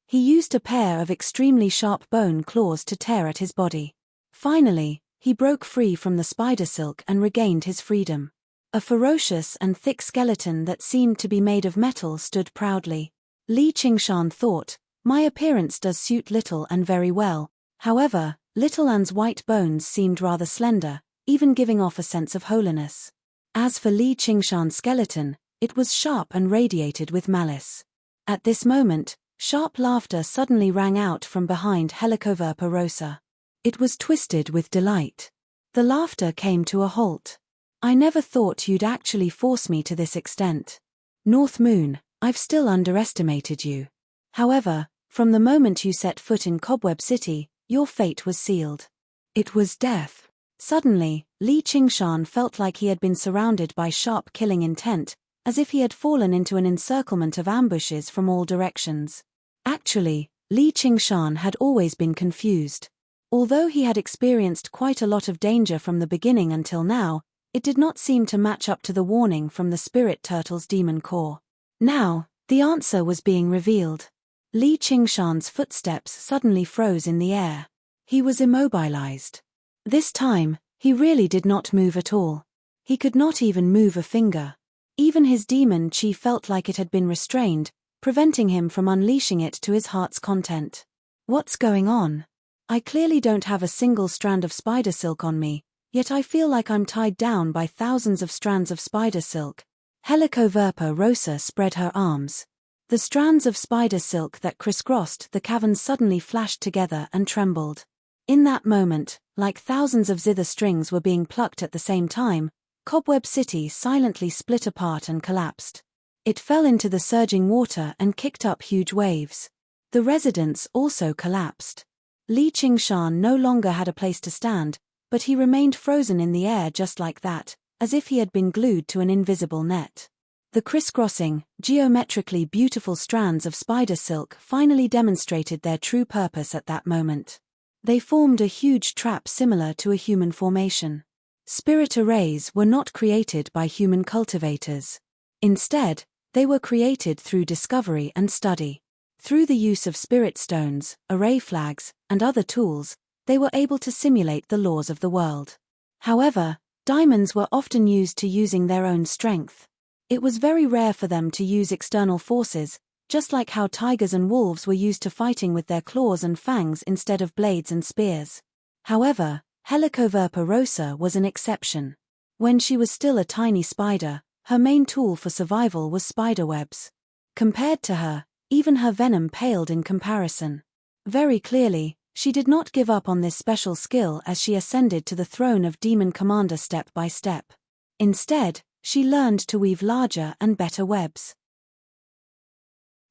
He used a pair of extremely sharp bone claws to tear at his body. Finally, he broke free from the spider silk and regained his freedom. A ferocious and thick skeleton that seemed to be made of metal stood proudly. Li Qingshan thought, my appearance does suit Little An very well. However, Little An's white bones seemed rather slender, even giving off a sense of holiness. As for Li Qingshan's skeleton, it was sharp and radiated with malice. At this moment, sharp laughter suddenly rang out from behind Helicoverpa rosa. It was twisted with delight. The laughter came to a halt. I never thought you'd actually force me to this extent. North Moon, I've still underestimated you. However, from the moment you set foot in Cobweb City, your fate was sealed. It was death. Suddenly, Li Qingshan felt like he had been surrounded by sharp killing intent, as if he had fallen into an encirclement of ambushes from all directions. Actually, Li Qingshan had always been confused. Although he had experienced quite a lot of danger from the beginning until now, it did not seem to match up to the warning from the spirit turtle's demon core. Now, the answer was being revealed. Li Qingshan's footsteps suddenly froze in the air. He was immobilized. This time, He really did not move at all. He could not even move a finger. Even his demon chi felt like it had been restrained, preventing him from unleashing it to his heart's content. What's going on? I clearly don't have a single strand of spider silk on me, yet I feel like I'm tied down by thousands of strands of spider silk. Helicoverpa rosa spread her arms. The strands of spider silk that crisscrossed the cavern suddenly flashed together and trembled. In that moment, like thousands of zither strings were being plucked at the same time, Cobweb City silently split apart and collapsed. It fell into the surging water and kicked up huge waves. The residents also collapsed. Li Qingshan no longer had a place to stand, but he remained frozen in the air just like that, as if he had been glued to an invisible net. The crisscrossing, geometrically beautiful strands of spider silk finally demonstrated their true purpose at that moment. They formed a huge trap similar to a human formation. Spirit arrays were not created by human cultivators. Instead, they were created through discovery and study. Through the use of spirit stones, array flags, and other tools, they were able to simulate the laws of the world. However, diamonds were often used to using their own strength. It was very rare for them to use external forces, just like how tigers and wolves were used to fighting with their claws and fangs instead of blades and spears. However, Helicoverpa rosa was an exception. When she was still a tiny spider, her main tool for survival was spiderwebs. Compared to her, even her venom paled in comparison. Very clearly, she did not give up on this special skill as she ascended to the throne of Demon Commander step by step. Instead, she learned to weave larger and better webs.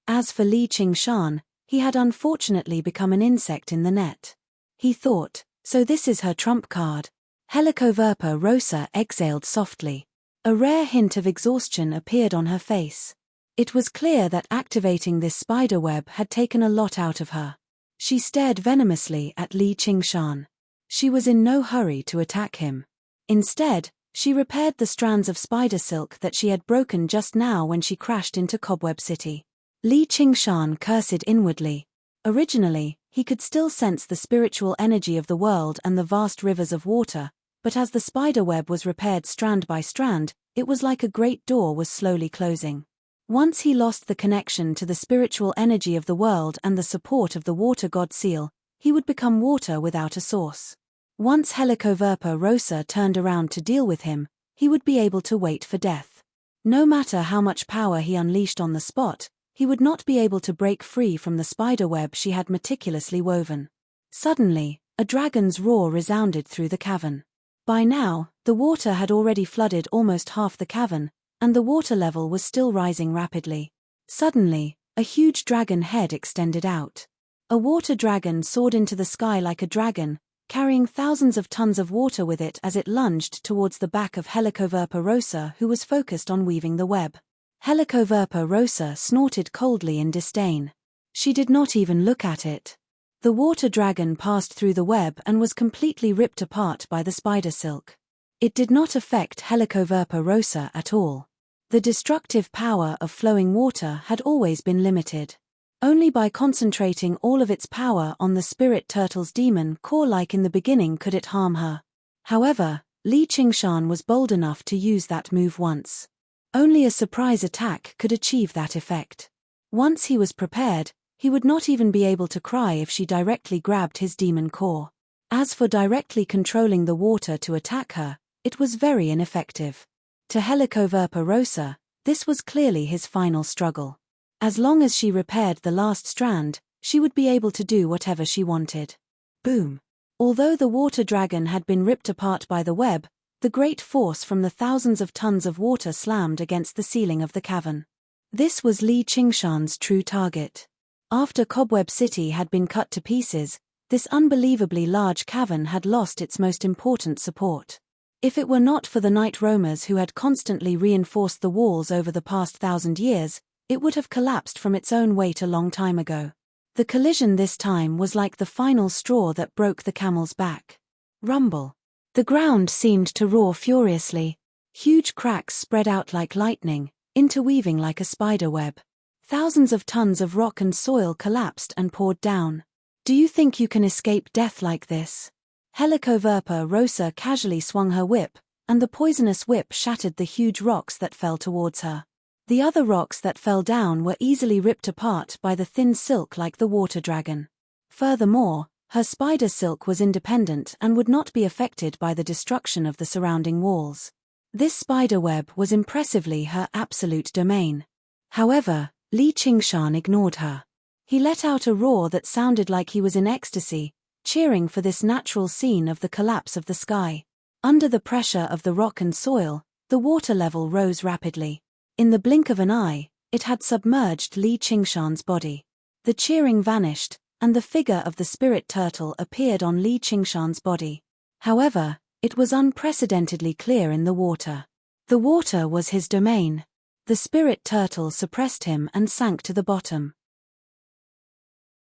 As for Li Qingshan, he had unfortunately become an insect in the net. He thought, so this is her trump card. Helicoverpa rosa exhaled softly. A rare hint of exhaustion appeared on her face. It was clear that activating this spider web had taken a lot out of her. She stared venomously at Li Qingshan. She was in no hurry to attack him. Instead, she repaired the strands of spider silk that she had broken just now when she crashed into Cobweb City. Li Qingshan cursed inwardly. Originally, he could still sense the spiritual energy of the world and the vast rivers of water, but as the spider web was repaired strand by strand, it was like a great door was slowly closing. Once he lost the connection to the spiritual energy of the world and the support of the water god seal, he would become water without a source. Once Helicoverpa rosa turned around to deal with him, he would be able to wait for death. No matter how much power he unleashed on the spot, he would not be able to break free from the spider web she had meticulously woven. Suddenly, a dragon's roar resounded through the cavern. By now, the water had already flooded almost half the cavern, and the water level was still rising rapidly. Suddenly, a huge dragon head extended out. A water dragon soared into the sky like a dragon, carrying thousands of tons of water with it as it lunged towards the back of Helicoverpa rosa, who was focused on weaving the web. Helicoverpa rosa snorted coldly in disdain. She did not even look at it. The water dragon passed through the web and was completely ripped apart by the spider silk. It did not affect Helicoverpa rosa at all. The destructive power of flowing water had always been limited. Only by concentrating all of its power on the spirit turtle's demon core like in the beginning could it harm her. However, Li Qingshan was bold enough to use that move once. Only a surprise attack could achieve that effect. Once he was prepared, he would not even be able to cry if she directly grabbed his demon core. As for directly controlling the water to attack her, it was very ineffective. To Helicoverpa rosa, this was clearly his final struggle. As long as she repaired the last strand, she would be able to do whatever she wanted. Boom! Although the water dragon had been ripped apart by the web, the great force from the thousands of tons of water slammed against the ceiling of the cavern. This was Li Qingshan's true target. After Cobweb City had been cut to pieces, this unbelievably large cavern had lost its most important support. If it were not for the night roamers who had constantly reinforced the walls over the past 1,000 years, it would have collapsed from its own weight a long time ago. The collision this time was like the final straw that broke the camel's back. Rumble. The ground seemed to roar furiously. Huge cracks spread out like lightning, interweaving like a spider web. Thousands of tons of rock and soil collapsed and poured down. Do you think you can escape death like this? Helicoverpa rosa casually swung her whip, and the poisonous whip shattered the huge rocks that fell towards her. The other rocks that fell down were easily ripped apart by the thin silk like the water dragon. Furthermore, her spider silk was independent and would not be affected by the destruction of the surrounding walls. This spider web was impressively her absolute domain. However, Li Qingshan ignored her. He let out a roar that sounded like he was in ecstasy, cheering for this natural scene of the collapse of the sky. Under the pressure of the rock and soil, the water level rose rapidly. In the blink of an eye, it had submerged Li Qingshan's body. The cheering vanished, and the figure of the spirit turtle appeared on Li Qingshan's body. However, it was unprecedentedly clear in the water. The water was his domain. The spirit turtle suppressed him and sank to the bottom.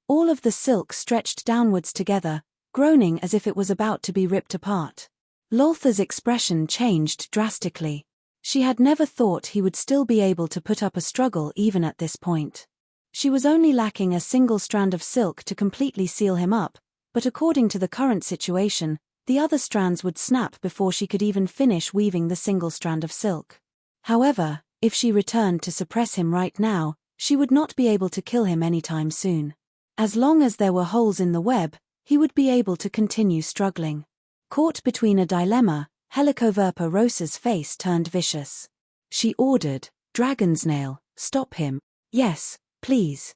All of the silk stretched downwards together, groaning as if it was about to be ripped apart. Loltha's expression changed drastically. She had never thought he would still be able to put up a struggle even at this point. She was only lacking a single strand of silk to completely seal him up, but according to the current situation, the other strands would snap before she could even finish weaving the single strand of silk. However, if she returned to suppress him right now, she would not be able to kill him anytime soon. As long as there were holes in the web, he would be able to continue struggling. Caught between a dilemma, Helicoverpa rosa's face turned vicious. She ordered, "Dragon's Nail, stop him." "Yes, please."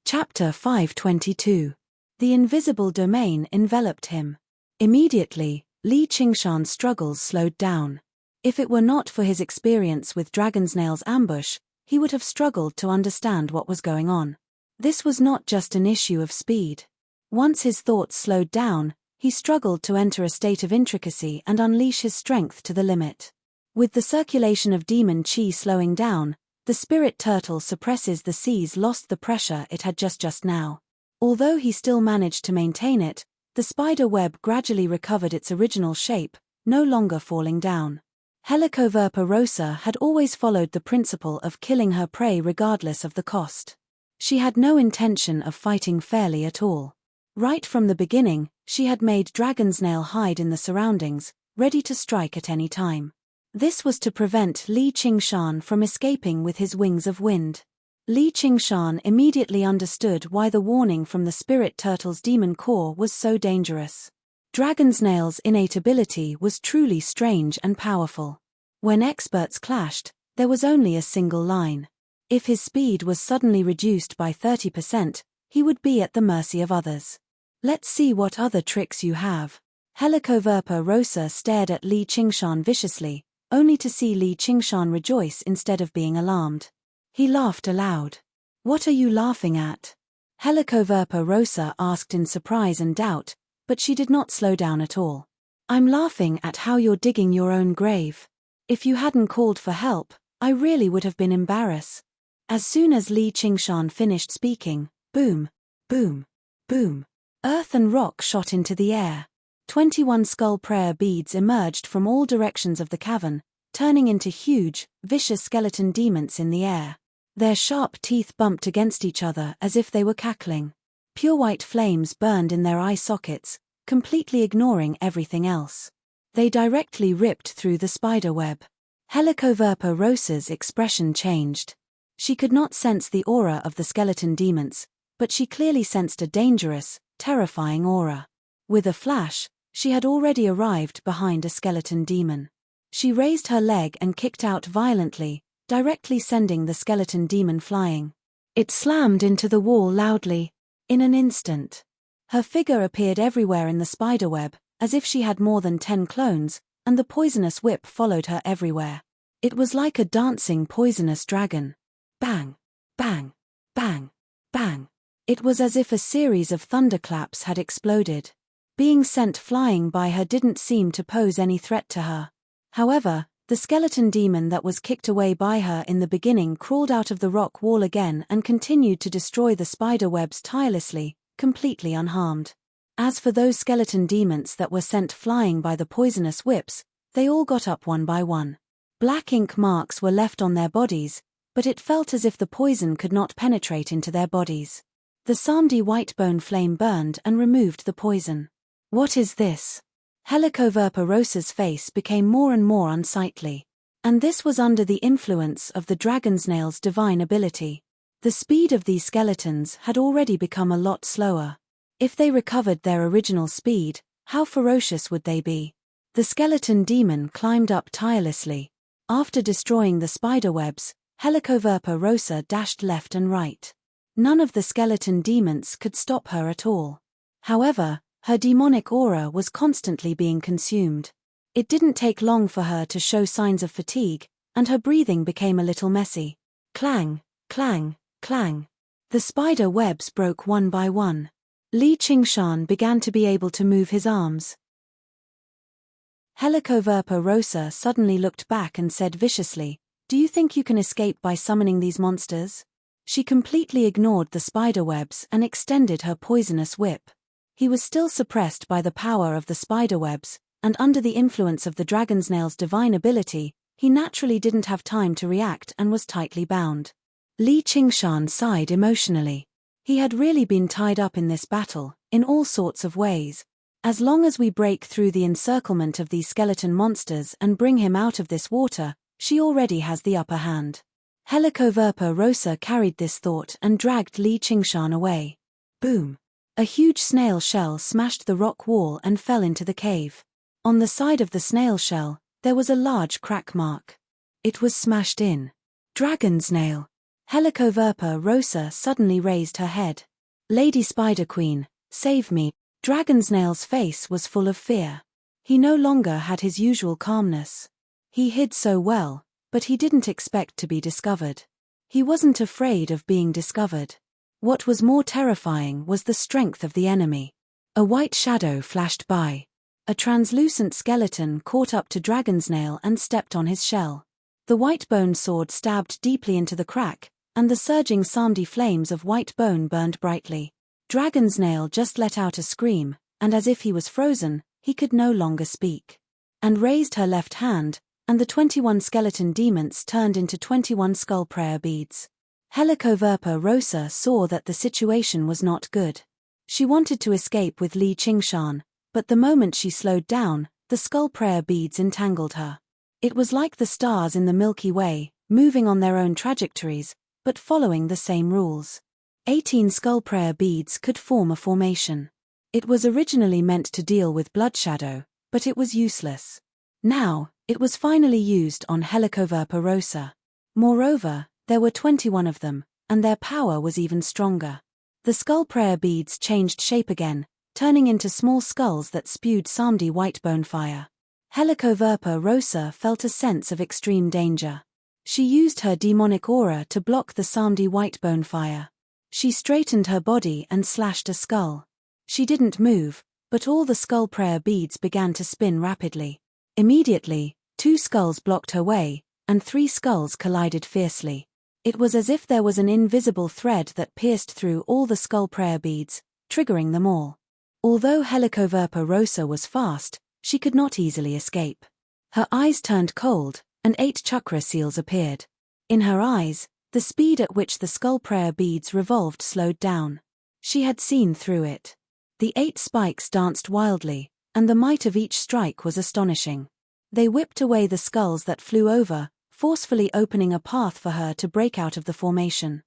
Chapter 522. The invisible domain enveloped him. Immediately, Li Qingshan's struggles slowed down. If it were not for his experience with Dragon's Nail's ambush, he would have struggled to understand what was going on. This was not just an issue of speed. Once his thoughts slowed down, he struggled to enter a state of intricacy and unleash his strength to the limit. With the circulation of demon chi slowing down, the spirit turtle suppresses the seas lost the pressure it had just now. Although he still managed to maintain it, the spider web gradually recovered its original shape, no longer falling down. Helicoverpa rosa had always followed the principle of killing her prey regardless of the cost. She had no intention of fighting fairly at all. Right from the beginning, she had made Dragon's Nail hide in the surroundings, ready to strike at any time. This was to prevent Li Qingshan from escaping with his wings of wind. Li Qingshan immediately understood why the warning from the spirit turtle's demon core was so dangerous. Dragon's Nail's innate ability was truly strange and powerful. When experts clashed, there was only a single line. If his speed was suddenly reduced by 30%, he would be at the mercy of others. "Let's see what other tricks you have." Helicoverpa rosa stared at Li Qingshan viciously, only to see Li Qingshan rejoice instead of being alarmed. He laughed aloud. "What are you laughing at?" Helicoverpa rosa asked in surprise and doubt, but she did not slow down at all. "I'm laughing at how you're digging your own grave. If you hadn't called for help, I really would have been embarrassed." As soon as Li Qingshan finished speaking, boom, boom, boom, earth and rock shot into the air. 21 skull prayer beads emerged from all directions of the cavern, turning into huge, vicious skeleton demons in the air. Their sharp teeth bumped against each other as if they were cackling. Pure white flames burned in their eye sockets, completely ignoring everything else. They directly ripped through the spider web. Helicoverpa rosa's expression changed. She could not sense the aura of the skeleton demons, but she clearly sensed a dangerous, terrifying aura. With a flash, she had already arrived behind a skeleton demon. She raised her leg and kicked out violently, directly sending the skeleton demon flying. It slammed into the wall loudly. In an instant, her figure appeared everywhere in the spiderweb, as if she had more than 10 clones, and the poisonous whip followed her everywhere. It was like a dancing poisonous dragon. Bang, bang, bang, bang. It was as if a series of thunderclaps had exploded. Being sent flying by her didn't seem to pose any threat to her. However, the skeleton demon that was kicked away by her in the beginning crawled out of the rock wall again and continued to destroy the spider webs tirelessly, completely unharmed. As for those skeleton demons that were sent flying by the poisonous whips, they all got up one by one. Black ink marks were left on their bodies, but it felt as if the poison could not penetrate into their bodies. The Samdi whitebone flame burned and removed the poison. What is this? Helicoverpa rosa's face became more and more unsightly. And this was under the influence of the dragonsnail's divine ability. The speed of these skeletons had already become a lot slower. If they recovered their original speed, how ferocious would they be? The skeleton demon climbed up tirelessly. After destroying the spiderwebs, Helicoverpa rosa dashed left and right. None of the skeleton demons could stop her at all. However, her demonic aura was constantly being consumed. It didn't take long for her to show signs of fatigue, and her breathing became a little messy. Clang, clang, clang. The spider webs broke one by one. Li Qingshan began to be able to move his arms. Helicoverpa rosa suddenly looked back and said viciously, "Do you think you can escape by summoning these monsters?" She completely ignored the spiderwebs and extended her poisonous whip. He was still suppressed by the power of the spiderwebs, and under the influence of the dragonsnail's divine ability, he naturally didn't have time to react and was tightly bound. Li Qingshan sighed emotionally. He had really been tied up in this battle, in all sorts of ways. As long as we break through the encirclement of these skeleton monsters and bring him out of this water, she already has the upper hand. Helicoverpa rosa carried this thought and dragged Li Qingshan away. Boom! A huge snail shell smashed the rock wall and fell into the cave. On the side of the snail shell, there was a large crack mark. It was smashed in. Dragonsnail! Helicoverpa rosa suddenly raised her head. Lady Spider Queen, save me! Dragonsnail's face was full of fear. He no longer had his usual calmness. He hid so well, but he didn't expect to be discovered. He wasn't afraid of being discovered. What was more terrifying was the strength of the enemy. A white shadow flashed by. A translucent skeleton caught up to Dragonsnail and stepped on his shell. The white bone sword stabbed deeply into the crack, and the surging Samdi flames of white bone burned brightly. Dragonsnail just let out a scream, and as if he was frozen, he could no longer speak. And raised her left hand, and the 21 skeleton demons turned into 21 skull prayer beads. Helicoverpa rosa saw that the situation was not good. She wanted to escape with Li Qingshan, but the moment she slowed down, the skull prayer beads entangled her. It was like the stars in the Milky Way, moving on their own trajectories, but following the same rules. 18 skull prayer beads could form a formation. It was originally meant to deal with blood shadow, but it was useless. Now, it was finally used on Helicoverpa rosa. Moreover, there were 21 of them, and their power was even stronger. The skull prayer beads changed shape again, turning into small skulls that spewed Samdi whitebone fire. Helicoverpa rosa felt a sense of extreme danger. She used her demonic aura to block the Samdi whitebone fire. She straightened her body and slashed a skull. She didn't move, but all the skull prayer beads began to spin rapidly. Immediately, 2 skulls blocked her way, and 3 skulls collided fiercely. It was as if there was an invisible thread that pierced through all the skull prayer beads, triggering them all. Although Helicoverpa rosa was fast, she could not easily escape. Her eyes turned cold, and 8 chakra seals appeared. In her eyes, the speed at which the skull prayer beads revolved slowed down. She had seen through it. The 8 spikes danced wildly, and the might of each strike was astonishing. They whipped away the skulls that flew over, forcefully opening a path for her to break out of the formation.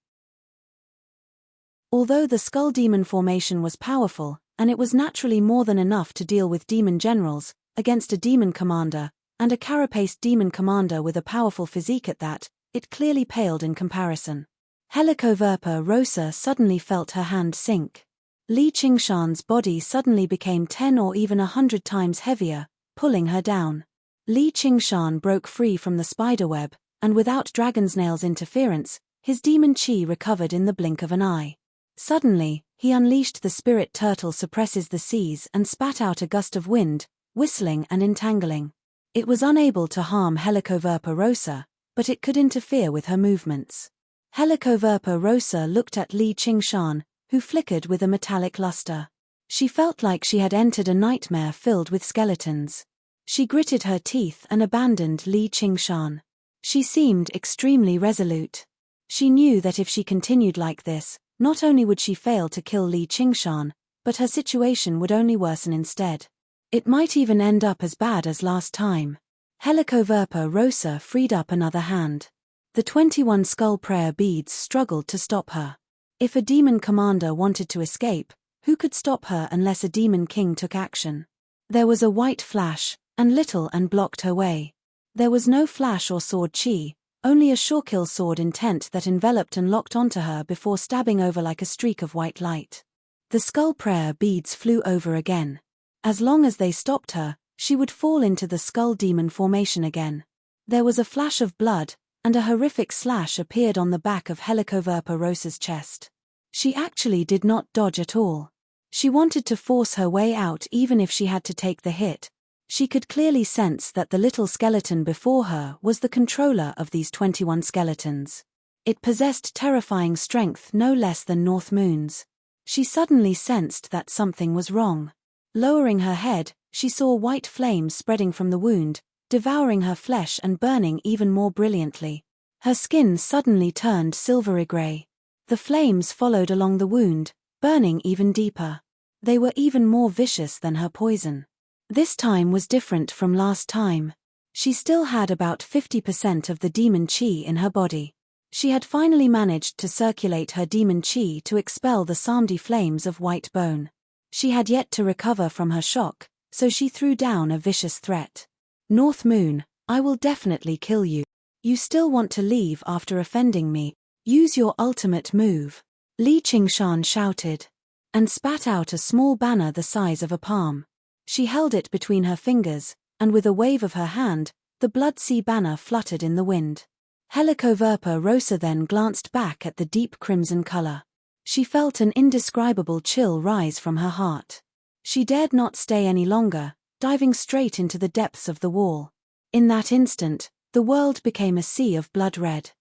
Although the skull demon formation was powerful, and it was naturally more than enough to deal with demon generals, against a demon commander, and a carapaced demon commander with a powerful physique at that, it clearly paled in comparison. Helicoverpa rosa suddenly felt her hand sink. Li Qingshan's body suddenly became 10 or even 100 times heavier, pulling her down. Li Qingshan broke free from the spiderweb, and without Dragonsnail's interference, his demon chi recovered in the blink of an eye. Suddenly, he unleashed the spirit turtle suppresses the seas and spat out a gust of wind, whistling and entangling. It was unable to harm Helicoverpa rosa, but it could interfere with her movements. Helicoverpa rosa looked at Li Qingshan, who flickered with a metallic luster. She felt like she had entered a nightmare filled with skeletons. She gritted her teeth and abandoned Li Qingshan. She seemed extremely resolute. She knew that if she continued like this, Not only would she fail to kill Li Qingshan, but her situation would only worsen instead. It might even end up as bad as last time. Helicoverpa Rosa freed up another hand. The 21 skull prayer beads struggled to stop her. If a demon commander wanted to escape, who could stop her unless a demon king took action? There was a white flash, and little and blocked her way. There was no flash or sword chi, only a Shorkill sword intent that enveloped and locked onto her before stabbing over like a streak of white light. The skull prayer beads flew over again. As long as they stopped her, she would fall into the skull demon formation again. There was a flash of blood, and a horrific slash appeared on the back of Helicoverpa Rosa's chest. She actually did not dodge at all. She wanted to force her way out even if she had to take the hit. She could clearly sense that the little skeleton before her was the controller of these 21 skeletons. It possessed terrifying strength no less than North Moon's. She suddenly sensed that something was wrong. Lowering her head, she saw white flames spreading from the wound, devouring her flesh and burning even more brilliantly. Her skin suddenly turned silvery gray. The flames followed along the wound, burning even deeper. They were even more vicious than her poison. This time was different from last time. She still had about 50% of the demon chi in her body. She had finally managed to circulate her demon chi to expel the Samdi flames of white bone. She had yet to recover from her shock, so she threw down a vicious threat. North Moon, I will definitely kill you. You still want to leave after offending me? Use your ultimate move. Li Qingshan shouted, and spat out a small banner the size of a palm. She held it between her fingers, and with a wave of her hand, the blood sea banner fluttered in the wind. Helicoverpa Rosa then glanced back at the deep crimson color. She felt an indescribable chill rise from her heart. She dared not stay any longer, diving straight into the depths of the wall. In that instant, the world became a sea of blood red.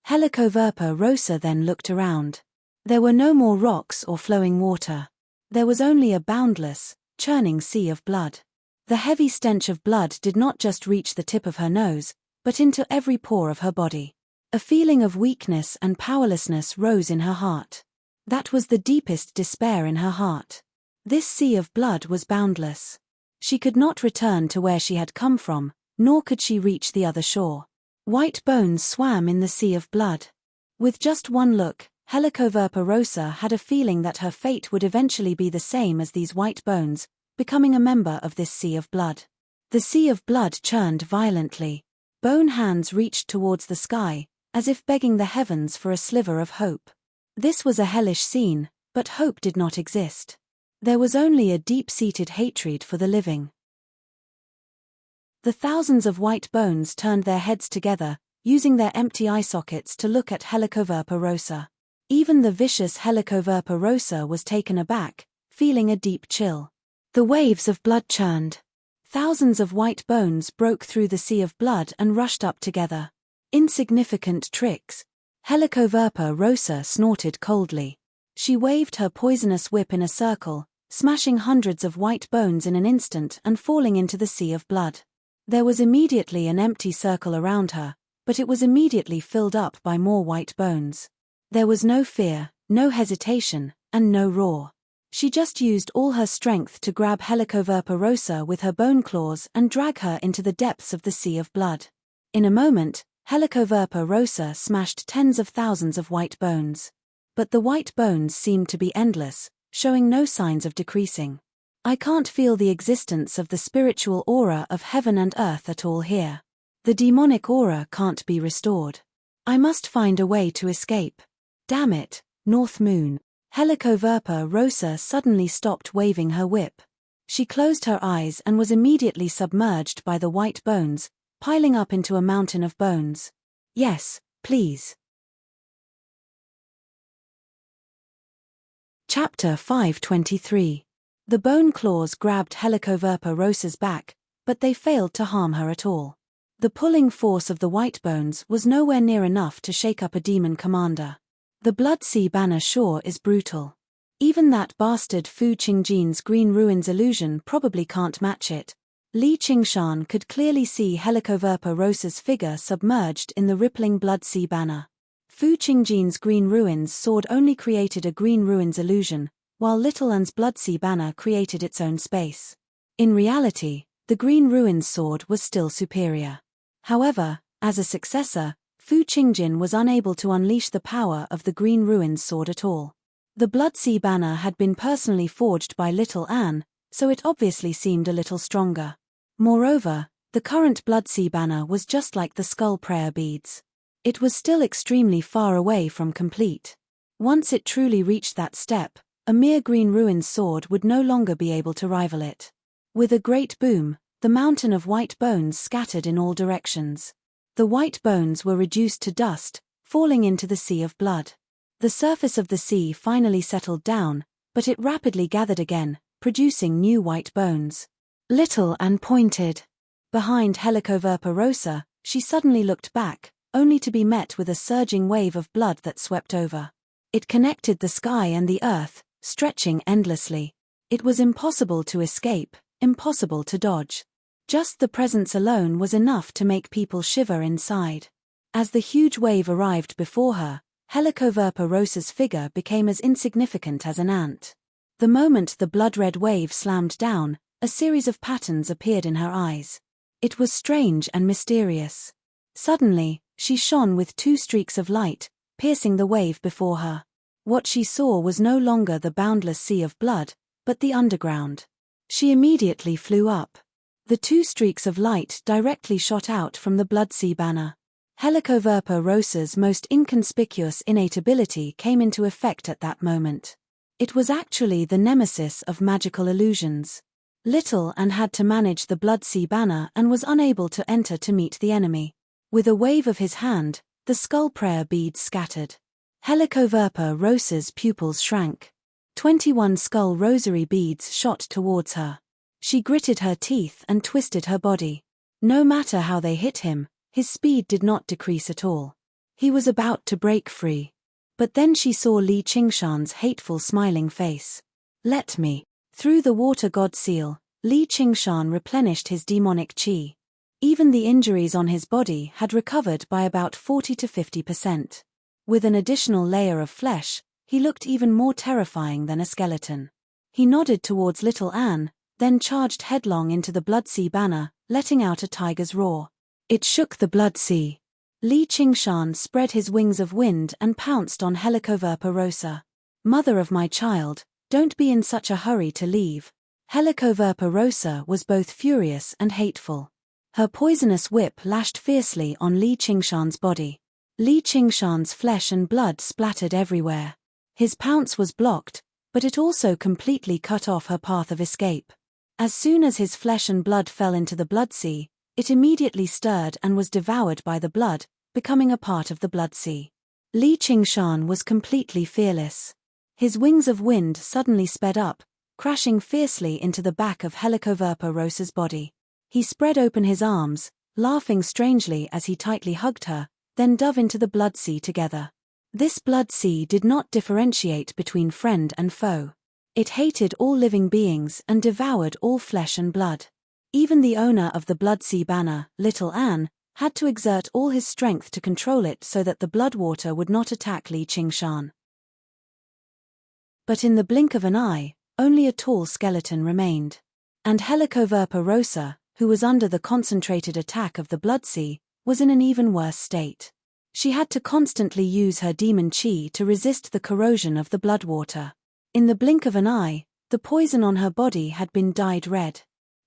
Helicoverpa Rosa then looked around. There were no more rocks or flowing water. There was only a boundless, churning sea of blood. The heavy stench of blood did not just reach the tip of her nose, but into every pore of her body. A feeling of weakness and powerlessness rose in her heart. That was the deepest despair in her heart. This sea of blood was boundless. She could not return to where she had come from, nor could she reach the other shore. White bones swam in the sea of blood. With just one look, Helicoverpa Rosa had a feeling that her fate would eventually be the same as these white bones, becoming a member of this sea of blood. The sea of blood churned violently. Bone hands reached towards the sky, as if begging the heavens for a sliver of hope. This was a hellish scene, but hope did not exist. There was only a deep-seated hatred for the living. The thousands of white bones turned their heads together, using their empty eye sockets to look at Helicoverpa Rosa. Even the vicious Helicoverpa Rosa was taken aback, feeling a deep chill. The waves of blood churned. Thousands of white bones broke through the sea of blood and rushed up together. Insignificant tricks. Helicoverpa Rosa snorted coldly. She waved her poisonous whip in a circle, smashing hundreds of white bones in an instant and falling into the sea of blood. There was immediately an empty circle around her, but it was immediately filled up by more white bones. There was no fear, no hesitation, and no roar. She just used all her strength to grab Helicoverpa Rosa with her bone claws and drag her into the depths of the sea of blood. In a moment, Helicoverpa Rosa smashed tens of thousands of white bones. But the white bones seemed to be endless, showing no signs of decreasing. I can't feel the existence of the spiritual aura of heaven and earth at all here. The demonic aura can't be restored. I must find a way to escape. Damn it, North Moon. Helicoverpa Rosa suddenly stopped waving her whip. She closed her eyes and was immediately submerged by the white bones, piling up into a mountain of bones. Yes, please. Chapter 523. The bone claws grabbed Helicoverpa Rosa's back, but they failed to harm her at all. The pulling force of the white bones was nowhere near enough to shake up a demon commander. The Blood Sea banner sure is brutal. Even that bastard Fu Qingjin's Green Ruins illusion probably can't match it. Li Qingshan could clearly see Helicoverpa Rosa's figure submerged in the rippling Blood Sea banner. Fu Qingjin's green ruins sword only created a green ruins illusion, while Little An's blood sea banner created its own space. In reality, the green ruins sword was still superior. However, as a successor, Fu Qingjin was unable to unleash the power of the green ruins sword at all. The blood sea banner had been personally forged by Little Anne, so it obviously seemed a little stronger. Moreover, the current blood sea banner was just like the skull prayer beads. It was still extremely far away from complete. Once it truly reached that step, a mere green ruins sword would no longer be able to rival it. With a great boom, the mountain of white bones scattered in all directions. The white bones were reduced to dust, falling into the sea of blood. The surface of the sea finally settled down, but it rapidly gathered again, producing new white bones. Little Anne pointed. Behind Helicoverpa rosa, she suddenly looked back, only to be met with a surging wave of blood that swept over. It connected the sky and the earth, stretching endlessly. It was impossible to escape, impossible to dodge. Just the presence alone was enough to make people shiver inside. As the huge wave arrived before her, Helicoverpa rosa's figure became as insignificant as an ant. The moment the blood-red wave slammed down, a series of patterns appeared in her eyes. It was strange and mysterious. Suddenly, she shone with two streaks of light, piercing the wave before her. What she saw was no longer the boundless sea of blood, but the underground. She immediately flew up. The two streaks of light directly shot out from the blood sea banner. Helicoverpa rosa's most inconspicuous innate ability came into effect at that moment. It was actually the nemesis of magical illusions. Little Anne had to manage the blood sea banner and was unable to enter to meet the enemy. With a wave of his hand, the skull prayer beads scattered. Helicoverpa rosa's pupils shrank. 21 skull rosary beads shot towards her. She gritted her teeth and twisted her body. No matter how they hit him, his speed did not decrease at all. He was about to break free. But then she saw Li Qingshan's hateful smiling face. Let me. Through the water god seal, Li Qingshan replenished his demonic qi. Even the injuries on his body had recovered by about 40 to 50%. With an additional layer of flesh, he looked even more terrifying than a skeleton. He nodded towards Little Anne, then charged headlong into the blood sea banner, letting out a tiger's roar. It shook the blood sea. Li Qingshan spread his wings of wind and pounced on Helicoverpa rosa. Mother of my child, don't be in such a hurry to leave. Helicoverpa rosa was both furious and hateful. Her poisonous whip lashed fiercely on Li Qingshan's body. Li Qingshan's flesh and blood splattered everywhere. His pounce was blocked, but it also completely cut off her path of escape. As soon as his flesh and blood fell into the blood sea, it immediately stirred and was devoured by the blood, becoming a part of the blood sea. Li Qingshan was completely fearless. His wings of wind suddenly sped up, crashing fiercely into the back of Helicoverpa rosa's body. He spread open his arms, laughing strangely as he tightly hugged her, then dove into the blood sea together. This blood sea did not differentiate between friend and foe. It hated all living beings and devoured all flesh and blood. Even the owner of the blood sea banner, Little Anne, had to exert all his strength to control it so that the blood water would not attack Li Qingshan. But in the blink of an eye, only a tall skeleton remained. And Helicoverpa rosa, who was under the concentrated attack of the blood sea, was in an even worse state. She had to constantly use her demon qi to resist the corrosion of the blood water. In the blink of an eye, the poison on her body had been dyed red.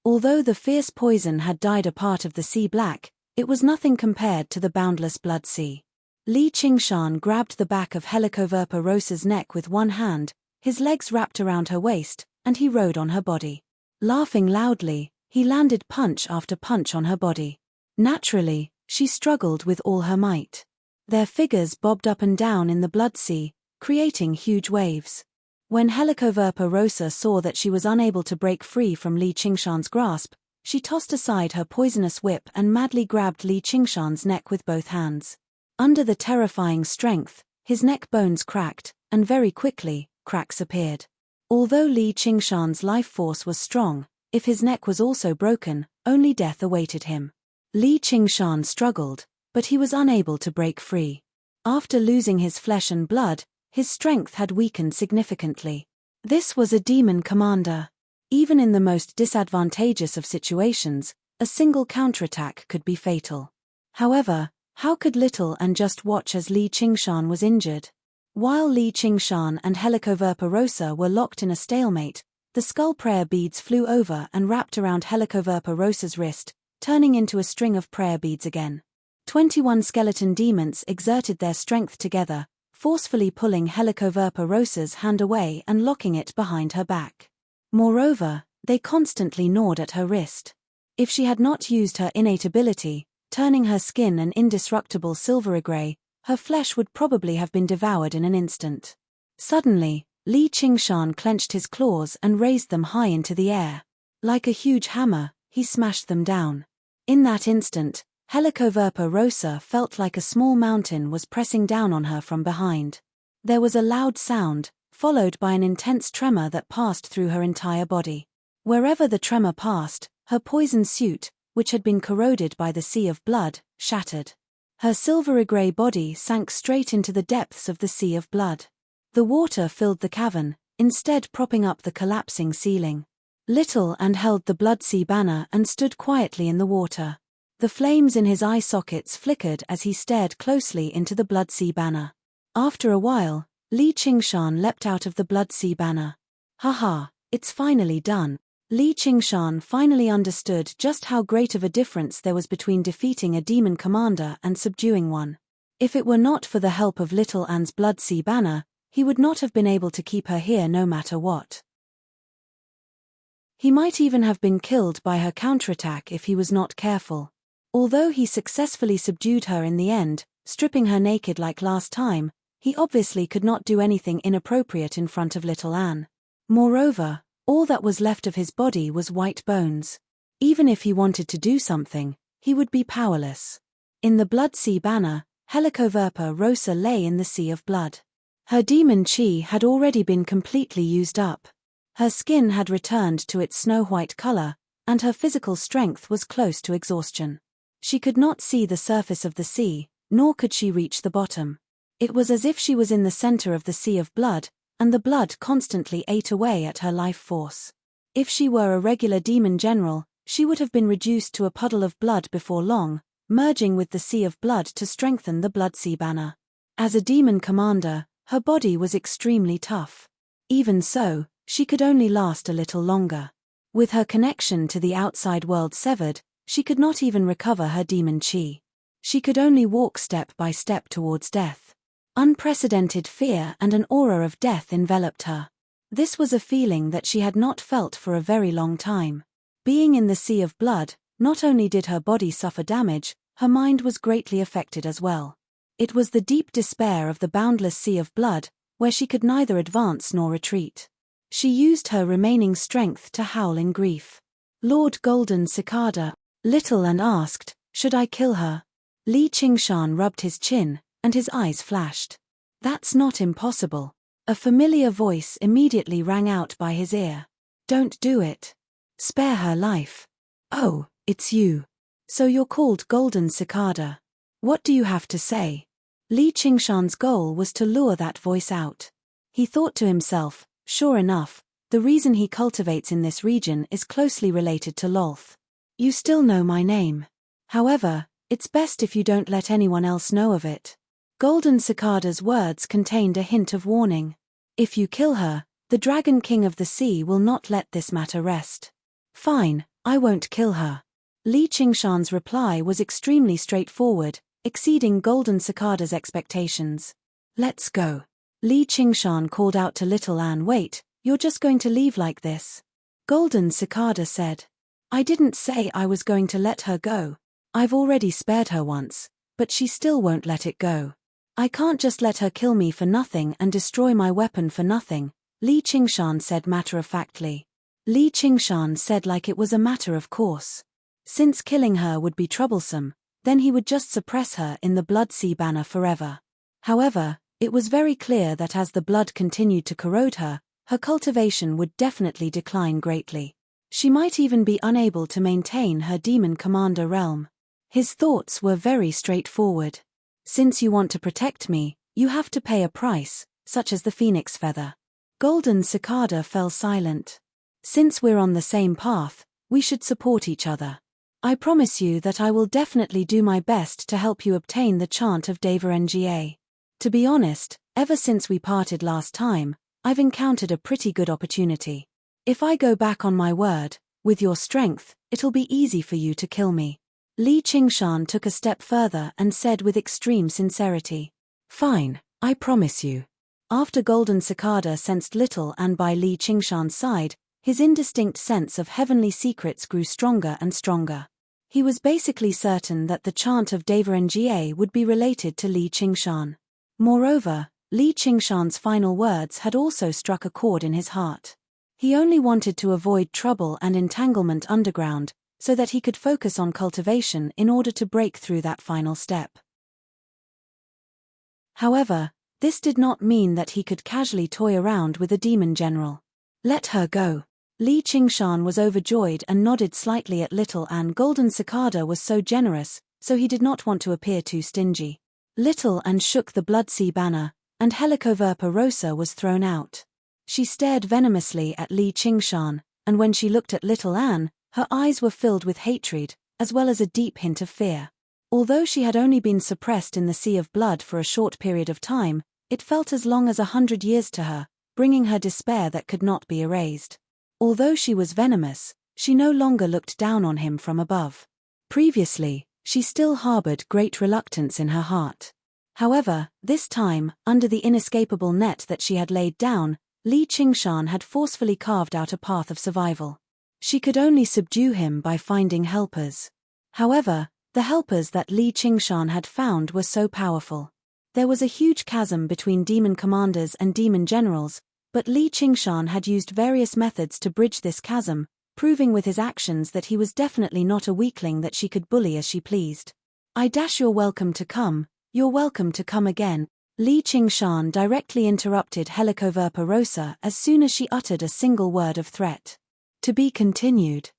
Although the fierce poison had dyed a part of the sea black, it was nothing compared to the boundless blood sea. Li Qingshan grabbed the back of Helicoverpa rosa's neck with one hand, his legs wrapped around her waist, and he rode on her body. Laughing loudly, he landed punch after punch on her body. Naturally, she struggled with all her might. Their figures bobbed up and down in the blood sea, creating huge waves. When Helicoverpa rosa saw that she was unable to break free from Li Qingshan's grasp, she tossed aside her poisonous whip and madly grabbed Li Qingshan's neck with both hands. Under the terrifying strength, his neck bones cracked, and very quickly, cracks appeared. Although Li Qingshan's life force was strong, if his neck was also broken, only death awaited him. Li Qingshan struggled, but he was unable to break free. After losing his flesh and blood, his strength had weakened significantly. This was a demon commander. Even in the most disadvantageous of situations, a single counterattack could be fatal. However, how could Little Anne just watch as Li Qingshan was injured? While Li Qingshan and Helicoverpa Rosa were locked in a stalemate, the skull prayer beads flew over and wrapped around Helicoverpa Rosa's wrist, turning into a string of prayer beads again. 21 skeleton demons exerted their strength together, forcefully pulling Helicoverpa Rosa's hand away and locking it behind her back. Moreover, they constantly gnawed at her wrist. If she had not used her innate ability, turning her skin an indestructible silvery gray, her flesh would probably have been devoured in an instant. Suddenly, Li Qingshan clenched his claws and raised them high into the air. Like a huge hammer, he smashed them down. In that instant, Helicoverpa Rosa felt like a small mountain was pressing down on her from behind. There was a loud sound, followed by an intense tremor that passed through her entire body. Wherever the tremor passed, her poison suit, which had been corroded by the sea of blood, shattered. Her silvery gray body sank straight into the depths of the sea of blood. The water filled the cavern, instead propping up the collapsing ceiling. Little Anne held the blood sea banner and stood quietly in the water. The flames in his eye sockets flickered as he stared closely into the blood sea banner. After a while, Li Qingshan leapt out of the blood sea banner. Haha, it's finally done. Li Qingshan finally understood just how great of a difference there was between defeating a demon commander and subduing one. If it were not for the help of Little Anne's blood sea banner, he would not have been able to keep her here no matter what. He might even have been killed by her counterattack if he was not careful. Although he successfully subdued her in the end, stripping her naked like last time, he obviously could not do anything inappropriate in front of Little Anne. Moreover, all that was left of his body was white bones. Even if he wanted to do something, he would be powerless. In the blood sea banner, Helicoverpa Rosa lay in the sea of blood. Her demon chi had already been completely used up. Her skin had returned to its snow-white color, and her physical strength was close to exhaustion. She could not see the surface of the sea, nor could she reach the bottom. It was as if she was in the center of the sea of blood, and the blood constantly ate away at her life force. If she were a regular demon general, she would have been reduced to a puddle of blood before long, merging with the sea of blood to strengthen the blood sea banner. As a demon commander, her body was extremely tough. Even so, she could only last a little longer. With her connection to the outside world severed, she could not even recover her demon chi. She could only walk step by step towards death. Unprecedented fear and an aura of death enveloped her. This was a feeling that she had not felt for a very long time. Being in the sea of blood, not only did her body suffer damage, her mind was greatly affected as well. It was the deep despair of the boundless sea of blood, where she could neither advance nor retreat. She used her remaining strength to howl in grief. Lord Golden Cicada, Little Anne asked, should I kill her? Li Qingshan rubbed his chin, and his eyes flashed. That's not impossible. A familiar voice immediately rang out by his ear. Don't do it. Spare her life. Oh, it's you. So you're called Golden Cicada. What do you have to say? Li Qingshan's goal was to lure that voice out. He thought to himself, sure enough, the reason he cultivates in this region is closely related to Lolth. You still know my name. However, it's best if you don't let anyone else know of it. Golden Cicada's words contained a hint of warning. If you kill her, the Dragon King of the Sea will not let this matter rest. Fine, I won't kill her. Li Qingshan's reply was extremely straightforward, exceeding Golden Cicada's expectations. Let's go. Li Qingshan called out to Little Anne. Wait, you're just going to leave like this? Golden Cicada said. I didn't say I was going to let her go. I've already spared her once, but she still won't let it go. I can't just let her kill me for nothing and destroy my weapon for nothing, Li Qingshan said matter-of-factly. Li Qingshan said like it was a matter of course. Since killing her would be troublesome, then he would just suppress her in the blood sea banner forever. However, it was very clear that as the blood continued to corrode her, her cultivation would definitely decline greatly. She might even be unable to maintain her demon commander realm. His thoughts were very straightforward. Since you want to protect me, you have to pay a price, such as the phoenix feather. Golden Cicada fell silent. Since we're on the same path, we should support each other. I promise you that I will definitely do my best to help you obtain the chant of Nga. To be honest, ever since we parted last time, I've encountered a pretty good opportunity. If I go back on my word, with your strength, it'll be easy for you to kill me. Li Qingshan took a step further and said with extreme sincerity. Fine, I promise you. After Golden Cicada sensed little and by Li Qingshan's side, his indistinct sense of heavenly secrets grew stronger and stronger. He was basically certain that the chant of Nga would be related to Li Qingshan. Moreover, Li Qingshan's final words had also struck a chord in his heart. He only wanted to avoid trouble and entanglement underground, so that he could focus on cultivation in order to break through that final step. However, this did not mean that he could casually toy around with a demon general. Let her go. Li Qingshan was overjoyed and nodded slightly at Little Anne. Golden Cicada was so generous, so he did not want to appear too stingy. Little Anne shook the Bloodsea banner, and Helicoverpa rosa was thrown out. She stared venomously at Li Qingshan, and when she looked at Little Anne, her eyes were filled with hatred, as well as a deep hint of fear. Although she had only been suppressed in the sea of blood for a short period of time, it felt as long as 100 years to her, bringing her despair that could not be erased. Although she was venomous, she no longer looked down on him from above. Previously, she still harbored great reluctance in her heart. However, this time, under the inescapable net that she had laid down, Li Qingshan had forcefully carved out a path of survival. She could only subdue him by finding helpers. However, the helpers that Li Qingshan had found were so powerful. There was a huge chasm between demon commanders and demon generals, but Li Qingshan had used various methods to bridge this chasm, proving with his actions that he was definitely not a weakling that she could bully as she pleased. You're welcome to come again. Li Qingshan directly interrupted Helicoverpa rosa as soon as she uttered a single word of threat. To be continued.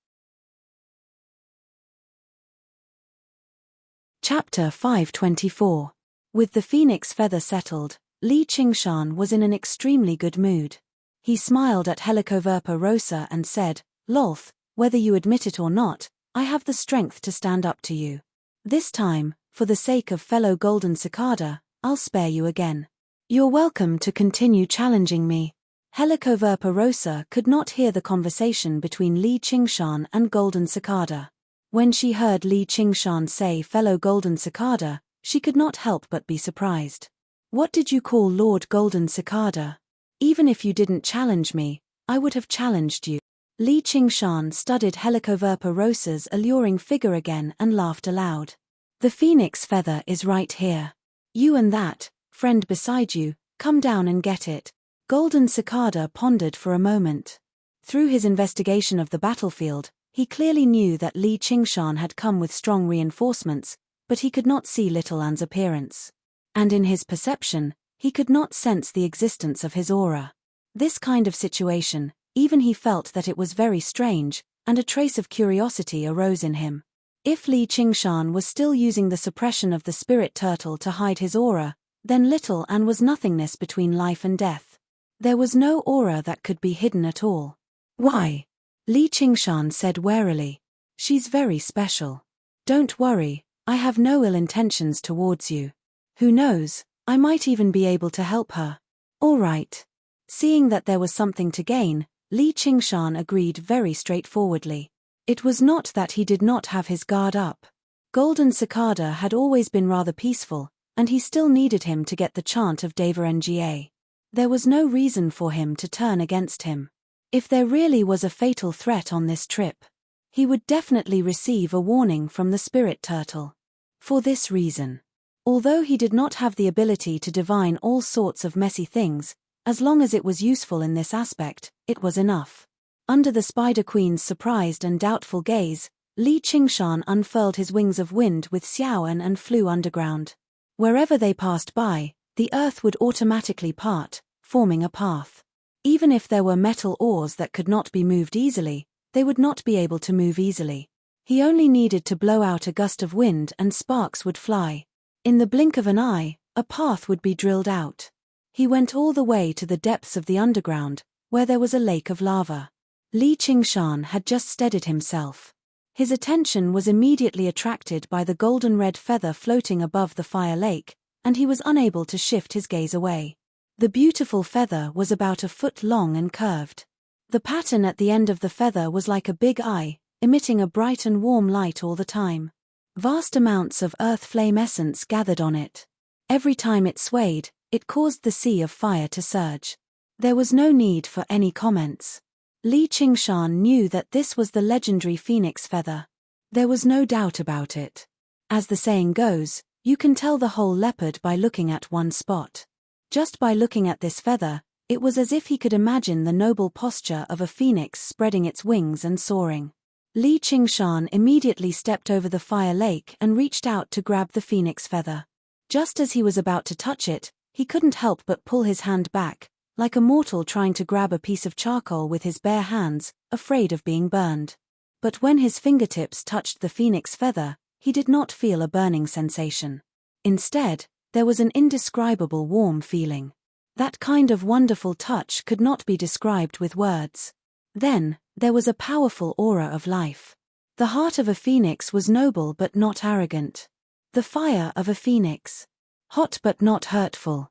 Chapter 524. With the phoenix feather settled, Li Qingshan was in an extremely good mood. He smiled at Helicoverpa rosa and said, Lolth, whether you admit it or not, I have the strength to stand up to you. This time, for the sake of fellow Golden Cicada, I'll spare you again. You're welcome to continue challenging me. Helicoverpa rosa could not hear the conversation between Li Qingshan and Golden Cicada. When she heard Li Qingshan say fellow Golden Cicada, she could not help but be surprised. What did you call Lord Golden Cicada? Even if you didn't challenge me, I would have challenged you. Li Qingshan studied Helicoverpa rosa's alluring figure again and laughed aloud. The phoenix feather is right here. You and that friend beside you, come down and get it. Golden Cicada pondered for a moment. Through his investigation of the battlefield, he clearly knew that Li Qingshan had come with strong reinforcements, but he could not see Little Anne's appearance. And in his perception, he could not sense the existence of his aura. This kind of situation, even he felt that it was very strange, and a trace of curiosity arose in him. If Li Qingshan was still using the suppression of the spirit turtle to hide his aura, then Little Anne was nothingness between life and death. There was no aura that could be hidden at all. Why? Li Qingshan said warily. She's very special. Don't worry, I have no ill intentions towards you. Who knows, I might even be able to help her. All right. Seeing that there was something to gain, Li Qingshan agreed very straightforwardly. It was not that he did not have his guard up. Golden Cicada had always been rather peaceful, and he still needed him to get the chant of Nga. There was no reason for him to turn against him. If there really was a fatal threat on this trip, he would definitely receive a warning from the spirit turtle. For this reason, although he did not have the ability to divine all sorts of messy things, as long as it was useful in this aspect, it was enough. Under the Spider Queen's surprised and doubtful gaze, Li Qingshan unfurled his wings of wind with Xiaoan and flew underground. Wherever they passed by, the earth would automatically part, forming a path. Even if there were metal ores that could not be moved easily, they would not be able to move easily. He only needed to blow out a gust of wind and sparks would fly. In the blink of an eye, a path would be drilled out. He went all the way to the depths of the underground, where there was a lake of lava. Li Qingshan had just steadied himself. His attention was immediately attracted by the golden-red feather floating above the fire lake, and he was unable to shift his gaze away. The beautiful feather was about a foot long and curved. The pattern at the end of the feather was like a big eye, emitting a bright and warm light all the time. Vast amounts of earth flame essence gathered on it. Every time it swayed, it caused the sea of fire to surge. There was no need for any comments. Li Qingshan knew that this was the legendary phoenix feather. There was no doubt about it. As the saying goes, you can tell the whole leopard by looking at one spot. Just by looking at this feather, it was as if he could imagine the noble posture of a phoenix spreading its wings and soaring. Li Qingshan immediately stepped over the fire lake and reached out to grab the phoenix feather. Just as he was about to touch it, he couldn't help but pull his hand back, like a mortal trying to grab a piece of charcoal with his bare hands, afraid of being burned. But when his fingertips touched the phoenix feather, he did not feel a burning sensation. Instead, there was an indescribable warm feeling. That kind of wonderful touch could not be described with words. Then, there was a powerful aura of life. The heart of a phoenix was noble but not arrogant. The fire of a phoenix. Hot but not hurtful.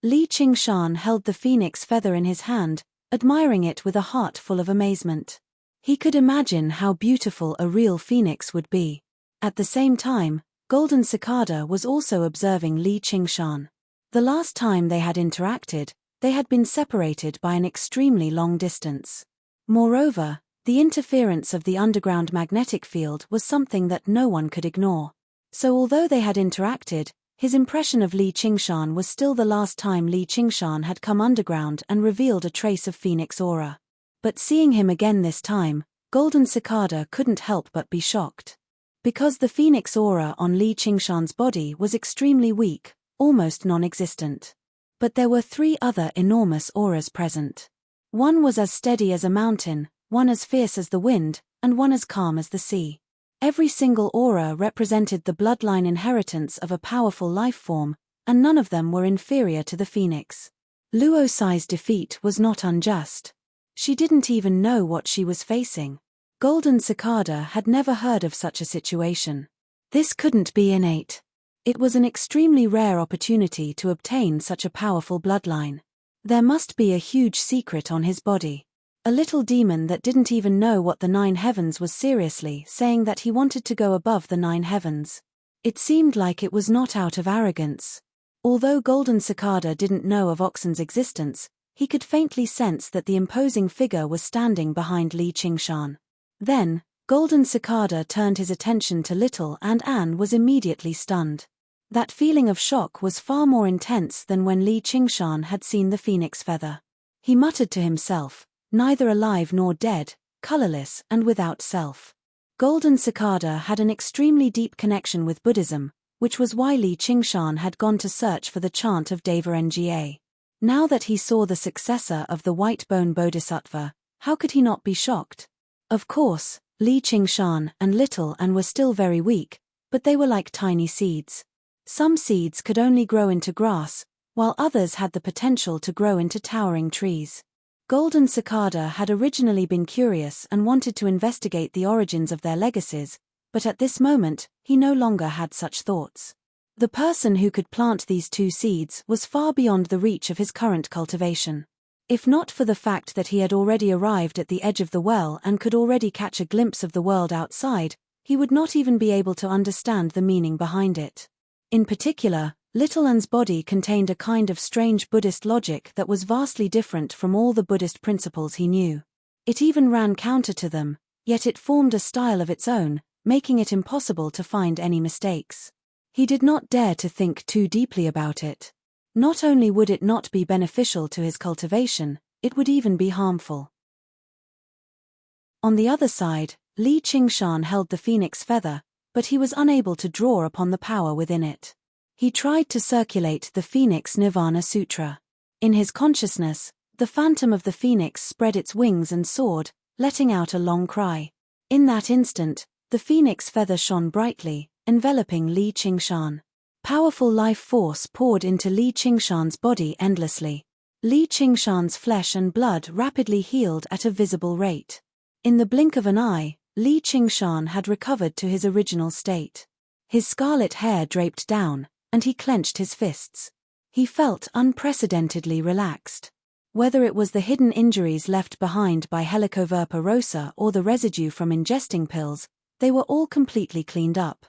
Li Qingshan held the phoenix feather in his hand, admiring it with a heart full of amazement. He could imagine how beautiful a real phoenix would be. At the same time, Golden Cicada was also observing Li Qingshan. The last time they had interacted, they had been separated by an extremely long distance. Moreover, the interference of the underground magnetic field was something that no one could ignore. So although they had interacted, his impression of Li Qingshan was still the last time Li Qingshan had come underground and revealed a trace of phoenix aura. But seeing him again this time, Golden Cicada couldn't help but be shocked. Because the phoenix aura on Li Qingshan's body was extremely weak, almost non-existent. But there were 3 other enormous auras present. One was as steady as a mountain, one as fierce as the wind, and one as calm as the sea. Every single aura represented the bloodline inheritance of a powerful life form, and none of them were inferior to the phoenix. Luo Sai's defeat was not unjust. She didn't even know what she was facing. Golden Cicada had never heard of such a situation. This couldn't be innate. It was an extremely rare opportunity to obtain such a powerful bloodline. There must be a huge secret on his body. A little demon that didn't even know what the 9 heavens was seriously saying that he wanted to go above the 9 heavens. It seemed like it was not out of arrogance. Although Golden Cicada didn't know of Oxen's existence, he could faintly sense that the imposing figure was standing behind Li Qingshan. Then, Golden Cicada turned his attention to Little, and Anne was immediately stunned. That feeling of shock was far more intense than when Li Qingshan had seen the phoenix feather. He muttered to himself, neither alive nor dead, colorless and without self. Golden Cicada had an extremely deep connection with Buddhism, which was why Li Qingshan had gone to search for the chant of Deva Nga. Now that he saw the successor of the white bone bodhisattva, how could he not be shocked? Of course, Li Qingshan and Little Anne were still very weak, but they were like tiny seeds. Some seeds could only grow into grass, while others had the potential to grow into towering trees. Golden Cicada had originally been curious and wanted to investigate the origins of their legacies, but at this moment, he no longer had such thoughts. The person who could plant these 2 seeds was far beyond the reach of his current cultivation. If not for the fact that he had already arrived at the edge of the well and could already catch a glimpse of the world outside, he would not even be able to understand the meaning behind it. In particular, Little Anne's body contained a kind of strange Buddhist logic that was vastly different from all the Buddhist principles he knew. It even ran counter to them, yet it formed a style of its own, making it impossible to find any mistakes. He did not dare to think too deeply about it. Not only would it not be beneficial to his cultivation, it would even be harmful. On the other side, Li Qingshan held the phoenix feather, but he was unable to draw upon the power within it. He tried to circulate the Phoenix Nirvana Sutra. In his consciousness, the phantom of the phoenix spread its wings and soared, letting out a long cry. In that instant, the phoenix feather shone brightly, enveloping Li Qingshan. Powerful life force poured into Li Qingshan's body endlessly. Li Qingshan's flesh and blood rapidly healed at a visible rate. In the blink of an eye, Li Qingshan had recovered to his original state. His scarlet hair draped down, and he clenched his fists. He felt unprecedentedly relaxed. Whether it was the hidden injuries left behind by Helicoverpa rosa or the residue from ingesting pills, they were all completely cleaned up.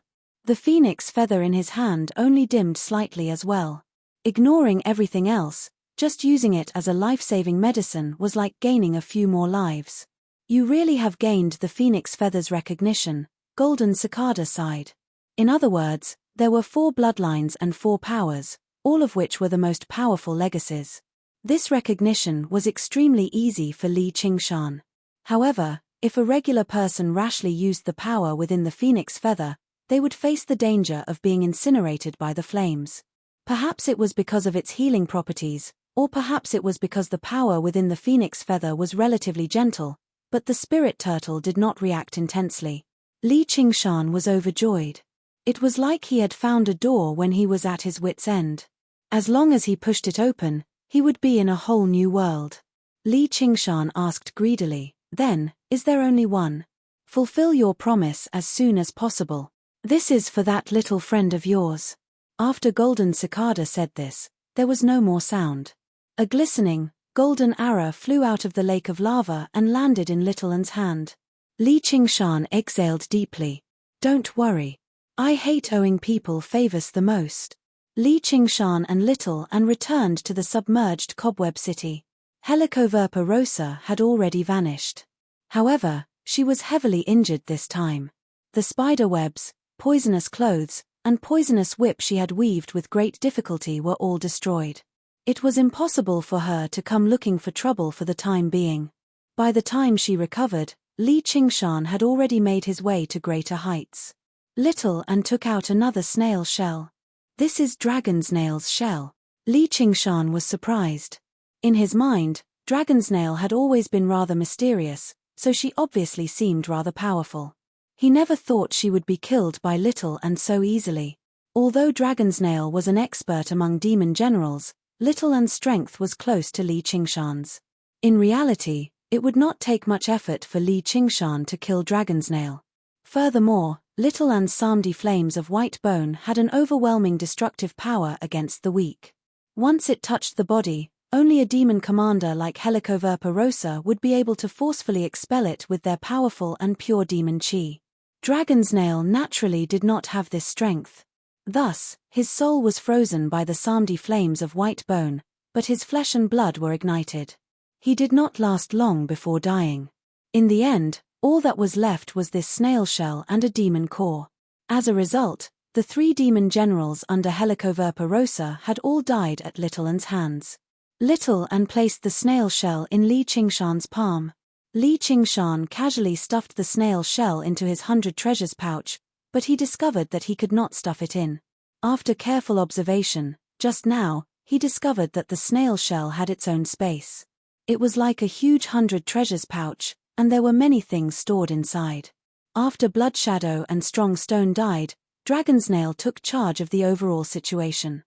The phoenix feather in his hand only dimmed slightly as well. Ignoring everything else, just using it as a life-saving medicine was like gaining a few more lives. You really have gained the phoenix feather's recognition, Golden Cicada sighed. In other words, there were 4 bloodlines and 4 powers, all of which were the most powerful legacies. This recognition was extremely easy for Li Qingshan. However, if a regular person rashly used the power within the phoenix feather, they would face the danger of being incinerated by the flames. Perhaps it was because of its healing properties, or perhaps it was because the power within the phoenix feather was relatively gentle, but the spirit turtle did not react intensely. Li Qingshan was overjoyed. It was like he had found a door when he was at his wit's end. As long as he pushed it open, he would be in a whole new world. Li Qingshan asked greedily, "Then, is there only one? Fulfill your promise as soon as possible. This is for that little friend of yours." After Golden Cicada said this, there was no more sound. A glistening, golden arrow flew out of the lake of lava and landed in Little An's hand. Li Qingshan exhaled deeply. "Don't worry. I hate owing people favors the most." Li Qingshan and Little An returned to the submerged cobweb city. Helicoverpa rosa had already vanished. However, she was heavily injured this time. The spider webs, poisonous clothes, and poisonous whip she had weaved with great difficulty were all destroyed. It was impossible for her to come looking for trouble for the time being. By the time she recovered, Li Qingshan had already made his way to greater heights. Little An took out another snail shell. "This is Dragon's Nail's shell." Li Qingshan was surprised. In his mind, Dragon's Nail had always been rather mysterious, so she obviously seemed rather powerful. He never thought she would be killed by Little An so easily. Although Dragon's Nail was an expert among demon generals, Little An's strength was close to Li Qingshan's. In reality, it would not take much effort for Li Qingshan to kill Dragon's Nail. Furthermore, Little An's Samdi flames of white bone had an overwhelming destructive power against the weak. Once it touched the body, only a demon commander like Helicoverpa rosa would be able to forcefully expel it with their powerful and pure demon chi. Dragon's Nail naturally did not have this strength. Thus, his soul was frozen by the Samdi flames of white bone, but his flesh and blood were ignited. He did not last long before dying. In the end, all that was left was this snail shell and a demon core. As a result, the 3 demon generals under Helicoverpa rosa had all died at Little An's hands. Little An placed the snail shell in Li Qingshan's palm. Li Qingshan casually stuffed the snail shell into his 100 treasures pouch, but he discovered that he could not stuff it in. After careful observation, just now, he discovered that the snail shell had its own space. It was like a huge 100 treasures pouch, and there were many things stored inside. After Blood Shadow and Strong Stone died, Dragon's Nail took charge of the overall situation.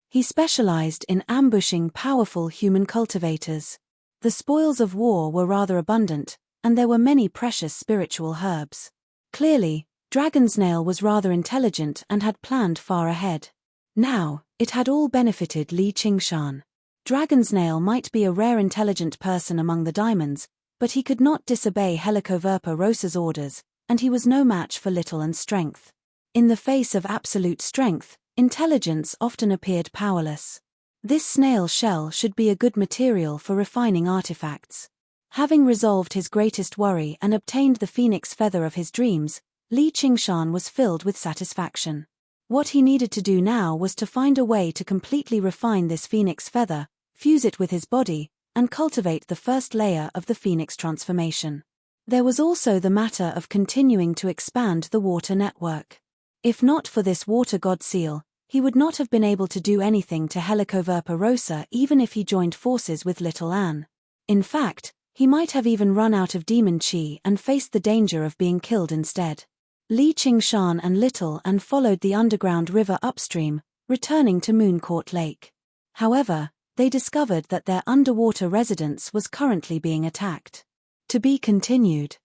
He specialized in ambushing powerful human cultivators. The spoils of war were rather abundant, and there were many precious spiritual herbs. Clearly, Dragon's Nail was rather intelligent and had planned far ahead. Now, it had all benefited Li Qingshan. Dragon's Nail might be a rare intelligent person among the diamonds, but he could not disobey Helicoverpa rosa's orders, and he was no match for Little An's strength. In the face of absolute strength, intelligence often appeared powerless. This snail shell should be a good material for refining artifacts. Having resolved his greatest worry and obtained the phoenix feather of his dreams, Li Qingshan was filled with satisfaction. What he needed to do now was to find a way to completely refine this phoenix feather, fuse it with his body, and cultivate the first layer of the phoenix transformation. There was also the matter of continuing to expand the water network. If not for this water god seal, he would not have been able to do anything to Helicoverpa rosa even if he joined forces with Little An. In fact, he might have even run out of demon chi and faced the danger of being killed instead. Li Qingshan and Little and followed the underground river upstream, returning to Mooncourt Lake. However, they discovered that their underwater residence was currently being attacked. To be continued.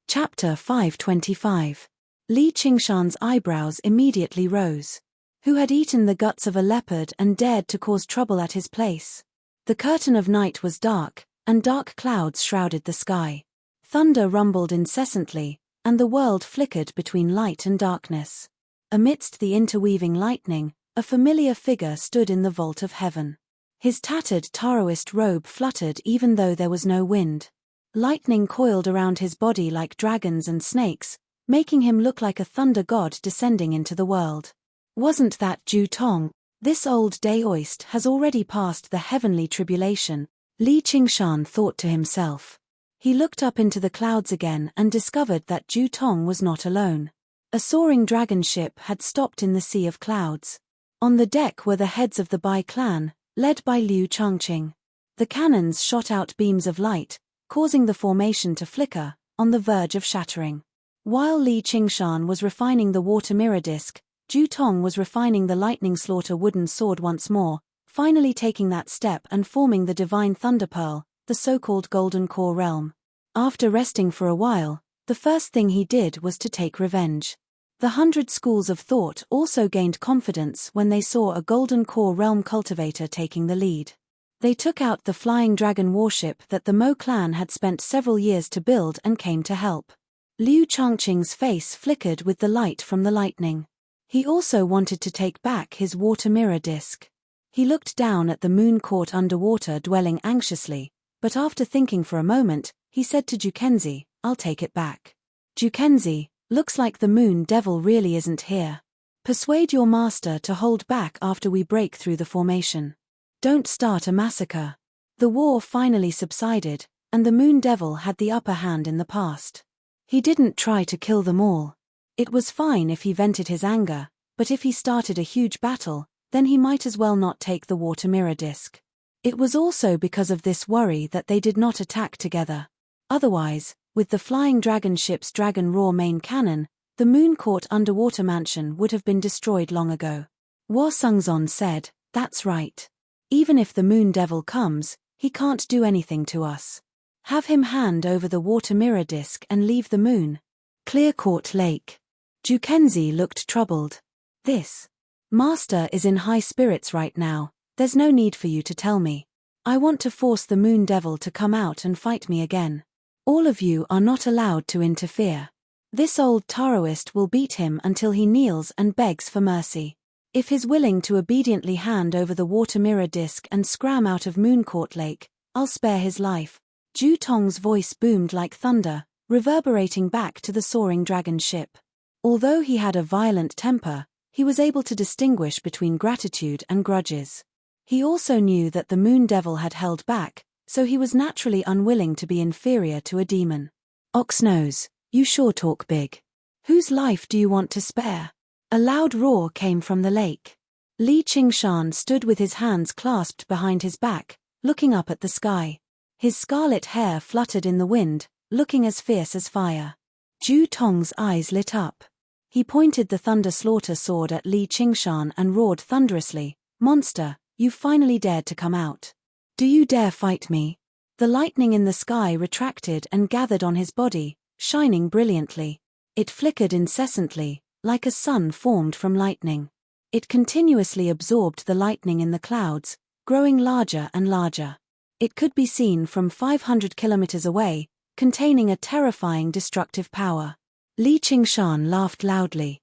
Chapter 525. Li Qingshan's eyebrows immediately rose. Who had eaten the guts of a leopard and dared to cause trouble at his place? The curtain of night was dark, and dark clouds shrouded the sky. Thunder rumbled incessantly, and the world flickered between light and darkness. Amidst the interweaving lightning, a familiar figure stood in the vault of heaven. His tattered Taoist robe fluttered even though there was no wind. Lightning coiled around his body like dragons and snakes, making him look like a thunder god descending into the world. Wasn't that Ju Tong? This old Daoist has already passed the heavenly tribulation, Li Qingshan thought to himself. He looked up into the clouds again and discovered that Ju Tong was not alone. A soaring dragon ship had stopped in the sea of clouds. On the deck were the heads of the Bai clan, led by Liu Changqing. The cannons shot out beams of light, causing the formation to flicker, on the verge of shattering. While Li Qingshan was refining the water mirror disc, Ju Tong was refining the lightning slaughter wooden sword once more, finally taking that step and forming the divine thunder pearl, the so-called golden core realm. After resting for a while, the first thing he did was to take revenge. The 100 schools of thought also gained confidence when they saw a golden core realm cultivator taking the lead. They took out the flying dragon warship that the Mo clan had spent several years to build and came to help. Liu Changqing's face flickered with the light from the lightning. He also wanted to take back his water mirror disc. He looked down at the Mooncourt underwater dwelling anxiously, but after thinking for a moment, he said to Jukenzi, "I'll take it back." Jukenzi, looks like the moon devil really isn't here. Persuade your master to hold back after we break through the formation. Don't start a massacre. The war finally subsided, and the moon devil had the upper hand in the past. He didn't try to kill them all. It was fine if he vented his anger, but if he started a huge battle, then he might as well not take the water mirror disc. It was also because of this worry that they did not attack together. Otherwise, with the flying dragon ship's dragon roar main cannon, the Mooncourt underwater mansion would have been destroyed long ago. Wa Sungzon said, "That's right. Even if the moon devil comes, he can't do anything to us. Have him hand over the water mirror disc and leave the moon." Clearcourt Lake. Jukenzi looked troubled. "This master is in high spirits right now, there's no need for you to tell me. I want to force the moon devil to come out and fight me again. All of you are not allowed to interfere. This old Taoist will beat him until he kneels and begs for mercy. If he's willing to obediently hand over the water mirror disc and scram out of Mooncourt Lake, I'll spare his life." Ju Tong's voice boomed like thunder, reverberating back to the soaring dragon ship. Although he had a violent temper, he was able to distinguish between gratitude and grudges. He also knew that the moon devil had held back, so he was naturally unwilling to be inferior to a demon. "Oxnose, you sure talk big. Whose life do you want to spare?" A loud roar came from the lake. Li Qingshan stood with his hands clasped behind his back, looking up at the sky. His scarlet hair fluttered in the wind, looking as fierce as fire. Ju Tong's eyes lit up. He pointed the thunder slaughter sword at Li Qingshan and roared thunderously, "Monster, you finally dared to come out. Do you dare fight me?" The lightning in the sky retracted and gathered on his body, shining brilliantly. It flickered incessantly, like a sun formed from lightning. It continuously absorbed the lightning in the clouds, growing larger and larger. It could be seen from 500 kilometers away, containing a terrifying destructive power. Li Qingshan laughed loudly.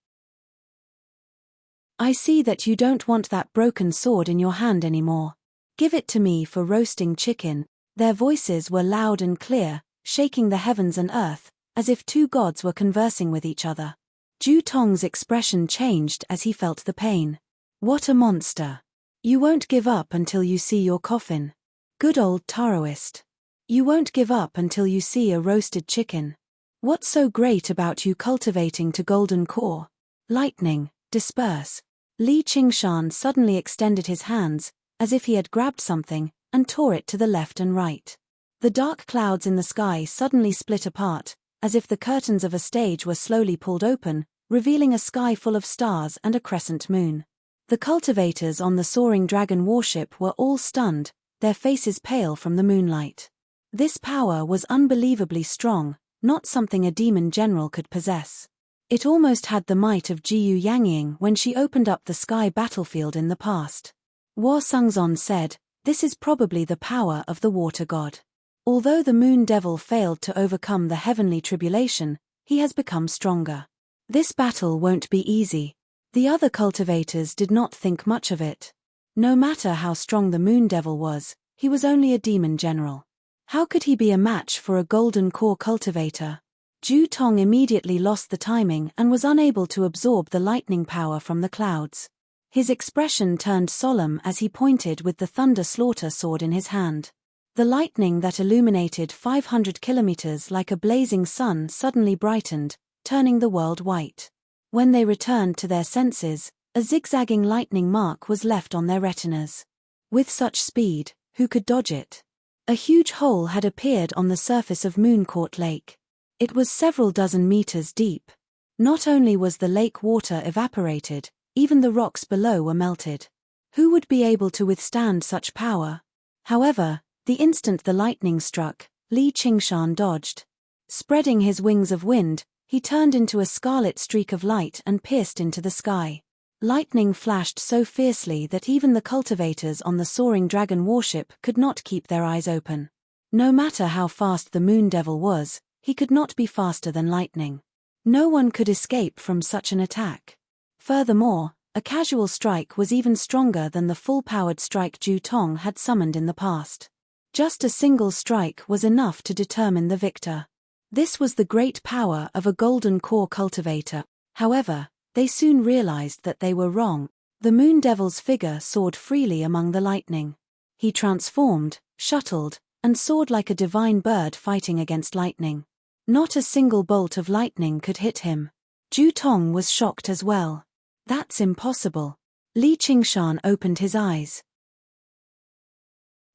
"I see that you don't want that broken sword in your hand anymore. Give it to me for roasting chicken." Their voices were loud and clear, shaking the heavens and earth, as if two gods were conversing with each other. Ju Tong's expression changed as he felt the pain. "What a monster. You won't give up until you see your coffin. Good old Taoist. You won't give up until you see a roasted chicken. What's so great about you cultivating to golden core? Lightning, disperse." Li Qingshan suddenly extended his hands, as if he had grabbed something, and tore it to the left and right. The dark clouds in the sky suddenly split apart, as if the curtains of a stage were slowly pulled open, revealing a sky full of stars and a crescent moon. The cultivators on the soaring dragon warship were all stunned, their faces pale from the moonlight. This power was unbelievably strong, not something a demon general could possess. It almost had the might of Jiyu Yangying when she opened up the sky battlefield in the past. Hua Sungzon said, "This is probably the power of the water god. Although the moon devil failed to overcome the heavenly tribulation, he has become stronger. This battle won't be easy." The other cultivators did not think much of it. No matter how strong the moon devil was, he was only a demon general. How could he be a match for a golden core cultivator? Ju Tong immediately lost the timing and was unable to absorb the lightning power from the clouds. His expression turned solemn as he pointed with the thunder slaughter sword in his hand. The lightning that illuminated 500 kilometers like a blazing sun suddenly brightened, turning the world white. When they returned to their senses, a zigzagging lightning mark was left on their retinas. With such speed, who could dodge it? A huge hole had appeared on the surface of Mooncourt Lake. It was several dozen meters deep. Not only was the lake water evaporated, even the rocks below were melted. Who would be able to withstand such power? However, the instant the lightning struck, Li Qingshan dodged. Spreading his wings of wind, he turned into a scarlet streak of light and pierced into the sky. Lightning flashed so fiercely that even the cultivators on the soaring dragon warship could not keep their eyes open. No matter how fast the moon devil was, he could not be faster than lightning. No one could escape from such an attack. Furthermore, a casual strike was even stronger than the full-powered strike Ju Tong had summoned in the past. Just a single strike was enough to determine the victor. This was the great power of a golden core cultivator. However, they soon realized that they were wrong. The moon devil's figure soared freely among the lightning. He transformed, shuttled, and soared like a divine bird fighting against lightning. Not a single bolt of lightning could hit him. Ju Tong was shocked as well. That's impossible. Li Qingshan opened his eyes.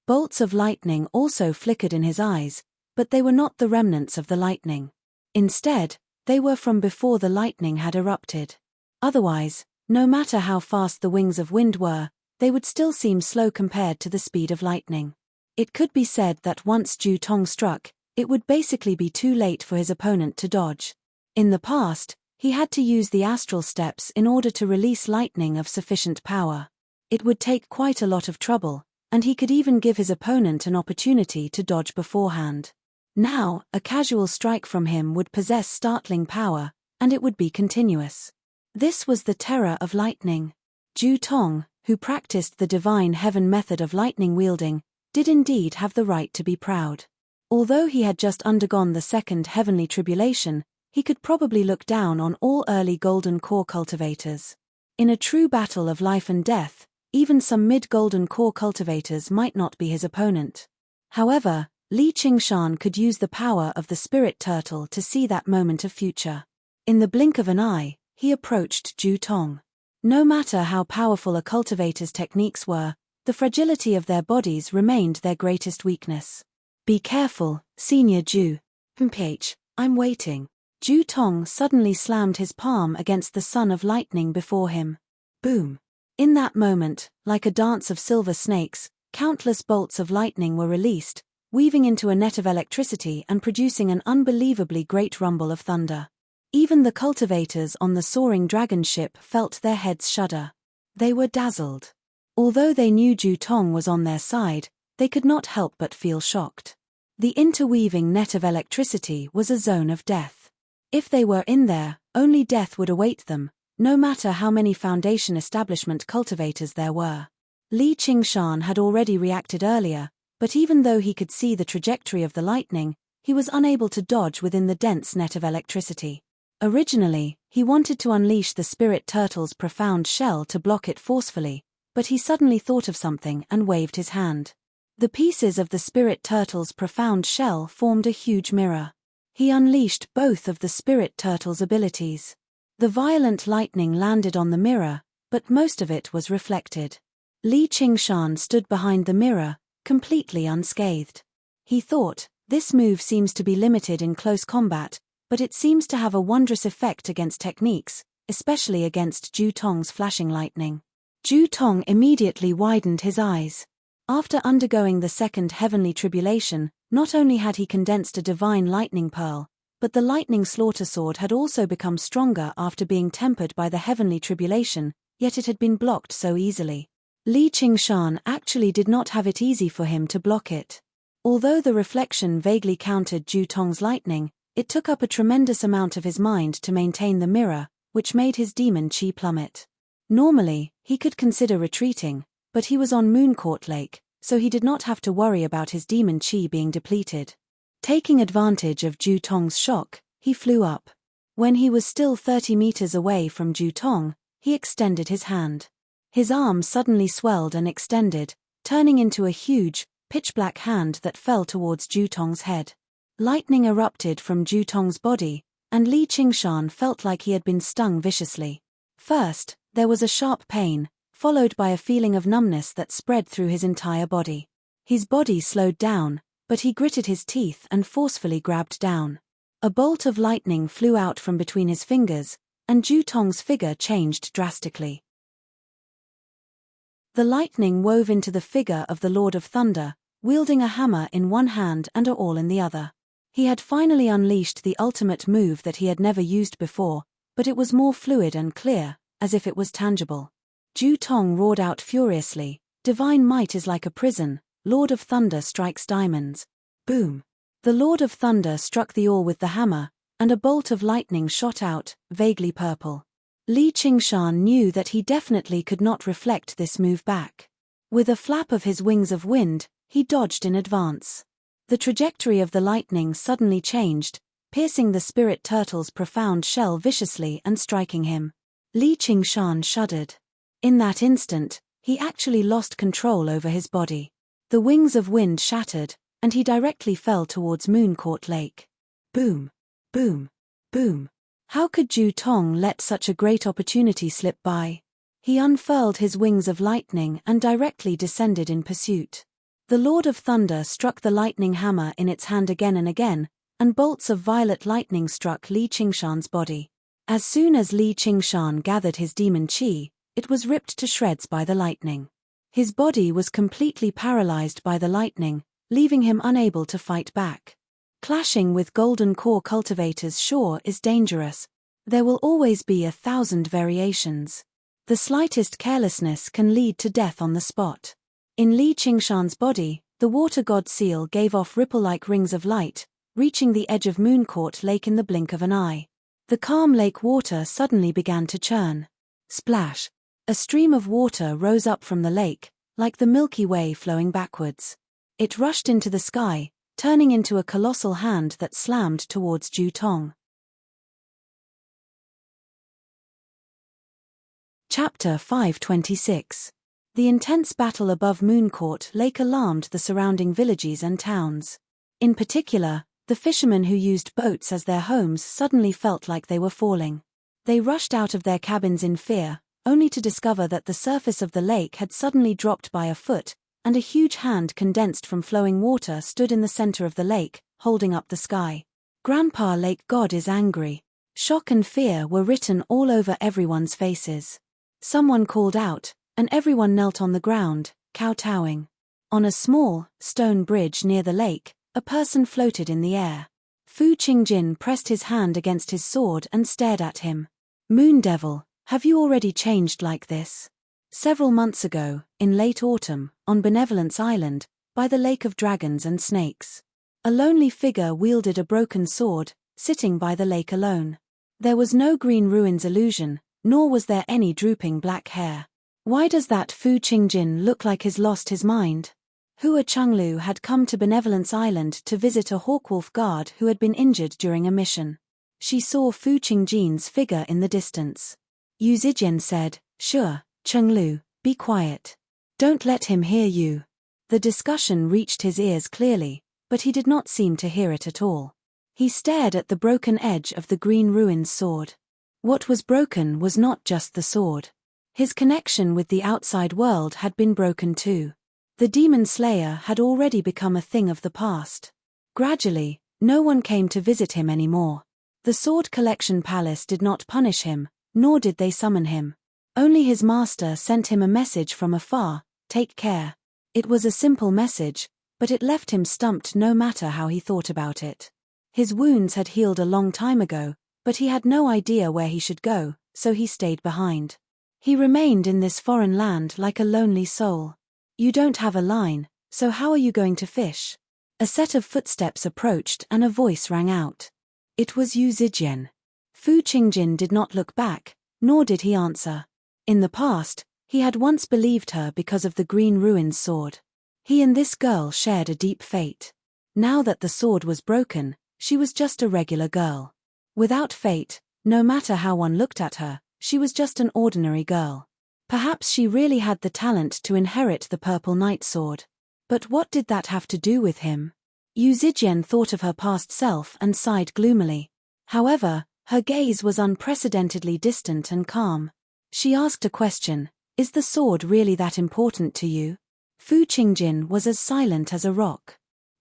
Bolts of lightning also flickered in his eyes, but they were not the remnants of the lightning. Instead, they were from before the lightning had erupted. Otherwise, no matter how fast the wings of wind were, they would still seem slow compared to the speed of lightning. It could be said that once Ju Tong struck, it would basically be too late for his opponent to dodge. In the past, he had to use the astral steps in order to release lightning of sufficient power. It would take quite a lot of trouble, and he could even give his opponent an opportunity to dodge beforehand. Now, a casual strike from him would possess startling power, and it would be continuous. This was the terror of lightning. Ju Tong, who practiced the divine heaven method of lightning wielding, did indeed have the right to be proud. Although he had just undergone the second heavenly tribulation, he could probably look down on all early golden core cultivators. In a true battle of life and death, even some mid-golden core cultivators might not be his opponent. However, Li Qingshan could use the power of the spirit turtle to see that moment of future. In the blink of an eye, he approached Ju Tong. No matter how powerful a cultivator's techniques were, the fragility of their bodies remained their greatest weakness. "Be careful, Senior Ju. I'm waiting." Ju Tong suddenly slammed his palm against the sun of lightning before him. Boom! In that moment, like a dance of silver snakes, countless bolts of lightning were released, weaving into a net of electricity and producing an unbelievably great rumble of thunder. Even the cultivators on the soaring dragon ship felt their heads shudder. They were dazzled. Although they knew Ju Tong was on their side, they could not help but feel shocked. The interweaving net of electricity was a zone of death. If they were in there, only death would await them, no matter how many Foundation establishment cultivators there were. Li Qingshan had already reacted earlier, but even though he could see the trajectory of the lightning, he was unable to dodge within the dense net of electricity. Originally, he wanted to unleash the spirit turtle's profound shell to block it forcefully, but he suddenly thought of something and waved his hand. The pieces of the spirit turtle's profound shell formed a huge mirror. He unleashed both of the spirit turtle's abilities. The violent lightning landed on the mirror, but most of it was reflected. Li Qingshan stood behind the mirror, completely unscathed. He thought, this move seems to be limited in close combat, but it seems to have a wondrous effect against techniques, especially against Ju Tong's flashing lightning. Ju Tong immediately widened his eyes. After undergoing the second heavenly tribulation, not only had he condensed a divine lightning pearl, but the lightning slaughter sword had also become stronger after being tempered by the heavenly tribulation, yet it had been blocked so easily. Li Qingshan actually did not have it easy for him to block it. Although the reflection vaguely countered Ju Tong's lightning, it took up a tremendous amount of his mind to maintain the mirror, which made his demon chi plummet. Normally, he could consider retreating, but he was on Mooncourt Lake, so he did not have to worry about his demon chi being depleted. Taking advantage of Ju Tong's shock, he flew up. When he was still 30 meters away from Ju Tong, he extended his hand. His arm suddenly swelled and extended, turning into a huge, pitch-black hand that fell towards Ju Tong's head. Lightning erupted from Ju Tong's body, and Li Qingshan felt like he had been stung viciously. First, there was a sharp pain, followed by a feeling of numbness that spread through his entire body. His body slowed down, but he gritted his teeth and forcefully grabbed down. A bolt of lightning flew out from between his fingers, and Ju Tong's figure changed drastically. The lightning wove into the figure of the Lord of Thunder, wielding a hammer in one hand and a awl in the other. He had finally unleashed the ultimate move that he had never used before, but it was more fluid and clear, as if it was tangible. Ju Tong roared out furiously, "Divine might is like a prison, Lord of Thunder strikes diamonds." Boom! The Lord of Thunder struck the awl with the hammer, and a bolt of lightning shot out, vaguely purple. Li Qingshan knew that he definitely could not reflect this move back. With a flap of his wings of wind, he dodged in advance. The trajectory of the lightning suddenly changed, piercing the spirit turtle's profound shell viciously and striking him. Li Qingshan shuddered. In that instant, he actually lost control over his body. The wings of wind shattered, and he directly fell towards Mooncourt Lake. Boom! Boom! Boom! How could Ju Tong let such a great opportunity slip by? He unfurled his wings of lightning and directly descended in pursuit. The Lord of Thunder struck the lightning hammer in its hand again and again, and bolts of violet lightning struck Li Qingshan's body. As soon as Li Qingshan gathered his demon chi, it was ripped to shreds by the lightning. His body was completely paralyzed by the lightning, leaving him unable to fight back. Clashing with golden core cultivators sure is dangerous. There will always be 1,000 variations. The slightest carelessness can lead to death on the spot. In Li Qingshan's body, the water god seal gave off ripple-like rings of light, reaching the edge of Mooncourt Lake in the blink of an eye. The calm lake water suddenly began to churn. Splash! A stream of water rose up from the lake, like the Milky Way flowing backwards. It rushed into the sky, turning into a colossal hand that slammed towards Ju Tong. Chapter 526. The intense battle above Mooncourt Lake alarmed the surrounding villages and towns. In particular, the fishermen who used boats as their homes suddenly felt like they were falling. They rushed out of their cabins in fear, only to discover that the surface of the lake had suddenly dropped by a foot, and a huge hand condensed from flowing water stood in the center of the lake, holding up the sky. "Grandpa Lake God is angry." Shock and fear were written all over everyone's faces. Someone called out, and everyone knelt on the ground, kowtowing. On a small, stone bridge near the lake, a person floated in the air. Fu Qingjin pressed his hand against his sword and stared at him. "Moon Devil, have you already changed like this?" Several months ago, in late autumn, on Benevolence Island, by the Lake of Dragons and Snakes, a lonely figure wielded a broken sword, sitting by the lake alone. There was no green ruins illusion, nor was there any drooping black hair. Why does that Fu Qingjin look like he's lost his mind? Hua Chenglu had come to Benevolence Island to visit a hawkwolf guard who had been injured during a mission. She saw Fu Qingjin's figure in the distance. Yu Zijian said, "Sure, Chenglu, be quiet. Don't let him hear you." The discussion reached his ears clearly, but he did not seem to hear it at all. He stared at the broken edge of the green ruin's sword. What was broken was not just the sword. His connection with the outside world had been broken too. The demon slayer had already become a thing of the past. Gradually, no one came to visit him anymore. The sword collection palace did not punish him, nor did they summon him. Only his master sent him a message from afar: "Take care." It was a simple message, but it left him stumped no matter how he thought about it. His wounds had healed a long time ago, but he had no idea where he should go, so he stayed behind. He remained in this foreign land like a lonely soul. "You don't have a line, so how are you going to fish?" A set of footsteps approached and a voice rang out. It was Yu Zijian. Fu Qingjin did not look back, nor did he answer. In the past, he had once believed her because of the Green Ruins sword. He and this girl shared a deep fate. Now that the sword was broken, she was just a regular girl. Without fate, no matter how one looked at her, she was just an ordinary girl. Perhaps she really had the talent to inherit the Purple Knight sword. But what did that have to do with him? Yu Zijian thought of her past self and sighed gloomily. However, her gaze was unprecedentedly distant and calm. She asked a question: "Is the sword really that important to you?" Fu Qingjin was as silent as a rock.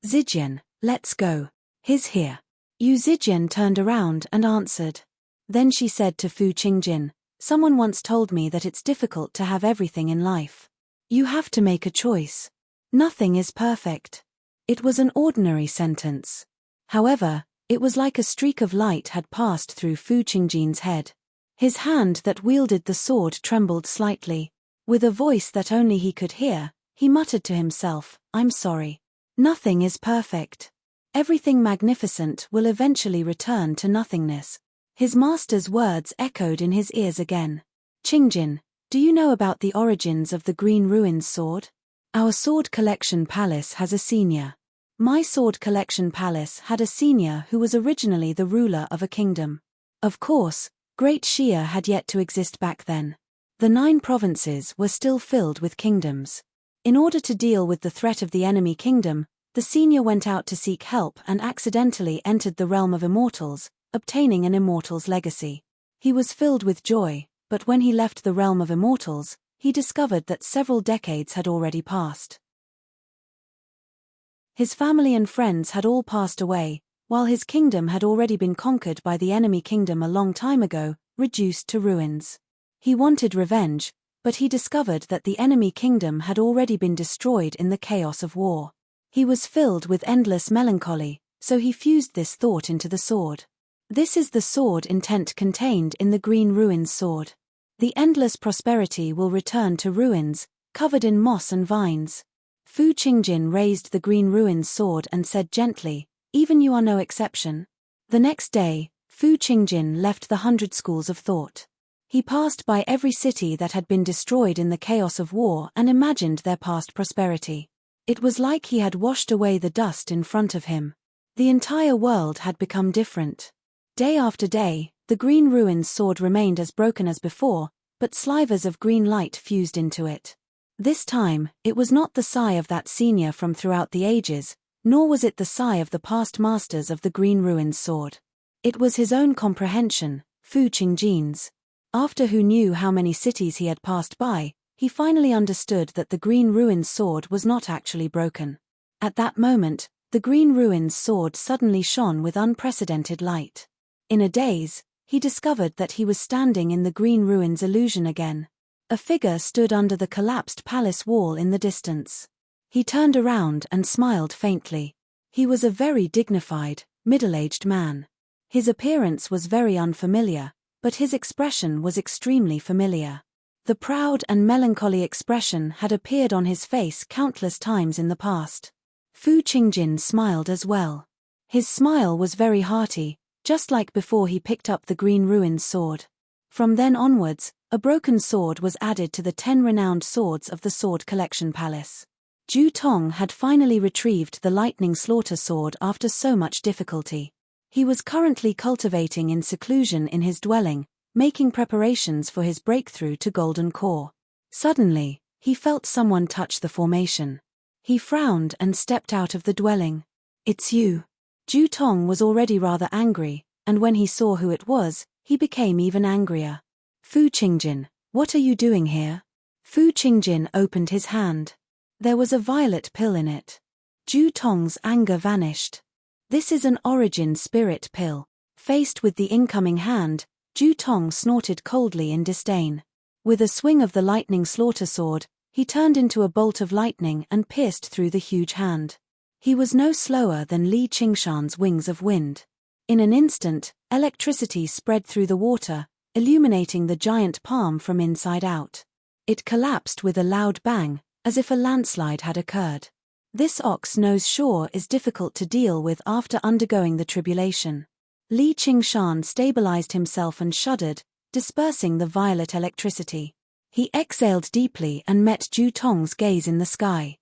"Zijian, let's go. He's here." Yu Zijian turned around and answered. Then she said to Fu Qingjin, "Someone once told me that it's difficult to have everything in life. You have to make a choice. Nothing is perfect." It was an ordinary sentence. However, it was like a streak of light had passed through Fu Qingjin's head. His hand that wielded the sword trembled slightly. With a voice that only he could hear, he muttered to himself, "I'm sorry. Nothing is perfect. Everything magnificent will eventually return to nothingness." His master's words echoed in his ears again. "Qingjin, do you know about the origins of the Green Ruins sword? Our sword collection palace has a senior. My sword collection palace had a senior who was originally the ruler of a kingdom. Of course, Great Xia had yet to exist back then. The 9 provinces were still filled with kingdoms. In order to deal with the threat of the enemy kingdom, the senior went out to seek help and accidentally entered the realm of immortals, obtaining an immortal's legacy. He was filled with joy, but when he left the realm of immortals, he discovered that several decades had already passed. His family and friends had all passed away, while his kingdom had already been conquered by the enemy kingdom a long time ago, reduced to ruins. He wanted revenge, but he discovered that the enemy kingdom had already been destroyed in the chaos of war. He was filled with endless melancholy, so he fused this thought into the sword. This is the sword intent contained in the Green Ruins sword. The endless prosperity will return to ruins, covered in moss and vines. Fu Qingjin raised the Green Ruins sword and said gently, "Even you are no exception." The next day, Fu Qingjin left the 100 schools of thought. He passed by every city that had been destroyed in the chaos of war and imagined their past prosperity. It was like he had washed away the dust in front of him. The entire world had become different. Day after day, the Green Ruins sword remained as broken as before, but slivers of green light fused into it. This time, it was not the sigh of that senior from throughout the ages, nor was it the sigh of the past masters of the Green Ruins sword. It was his own comprehension, Fu Qingjin's. After who knew how many cities he had passed by, he finally understood that the Green Ruins sword was not actually broken. At that moment, the Green Ruins sword suddenly shone with unprecedented light. In a daze, he discovered that he was standing in the Green Ruins illusion again. A figure stood under the collapsed palace wall in the distance. He turned around and smiled faintly. He was a very dignified, middle-aged man. His appearance was very unfamiliar, but his expression was extremely familiar. The proud and melancholy expression had appeared on his face countless times in the past. Fu Qingjin smiled as well. His smile was very hearty, just like before he picked up the Green Ruins sword. From then onwards, a broken sword was added to the 10 renowned swords of the Sword Collection Palace. Ju Tong had finally retrieved the Lightning Slaughter sword after so much difficulty. He was currently cultivating in seclusion in his dwelling, making preparations for his breakthrough to Golden Core. Suddenly, he felt someone touch the formation. He frowned and stepped out of the dwelling. "It's you." Ju Tong was already rather angry, and when he saw who it was, he became even angrier. "Fu Qingjin, what are you doing here?" Fu Qingjin opened his hand. There was a violet pill in it. Ju Tong's anger vanished. This is an origin spirit pill. Faced with the incoming hand, Ju Tong snorted coldly in disdain. With a swing of the lightning slaughter sword, he turned into a bolt of lightning and pierced through the huge hand. He was no slower than Li Qingshan's wings of wind. In an instant, electricity spread through the water, illuminating the giant palm from inside out. It collapsed with a loud bang, as if a landslide had occurred. This ox-nose shore is difficult to deal with after undergoing the tribulation. Li Qingshan stabilized himself and shuddered, dispersing the violet electricity. He exhaled deeply and met Ju Tong's gaze in the sky.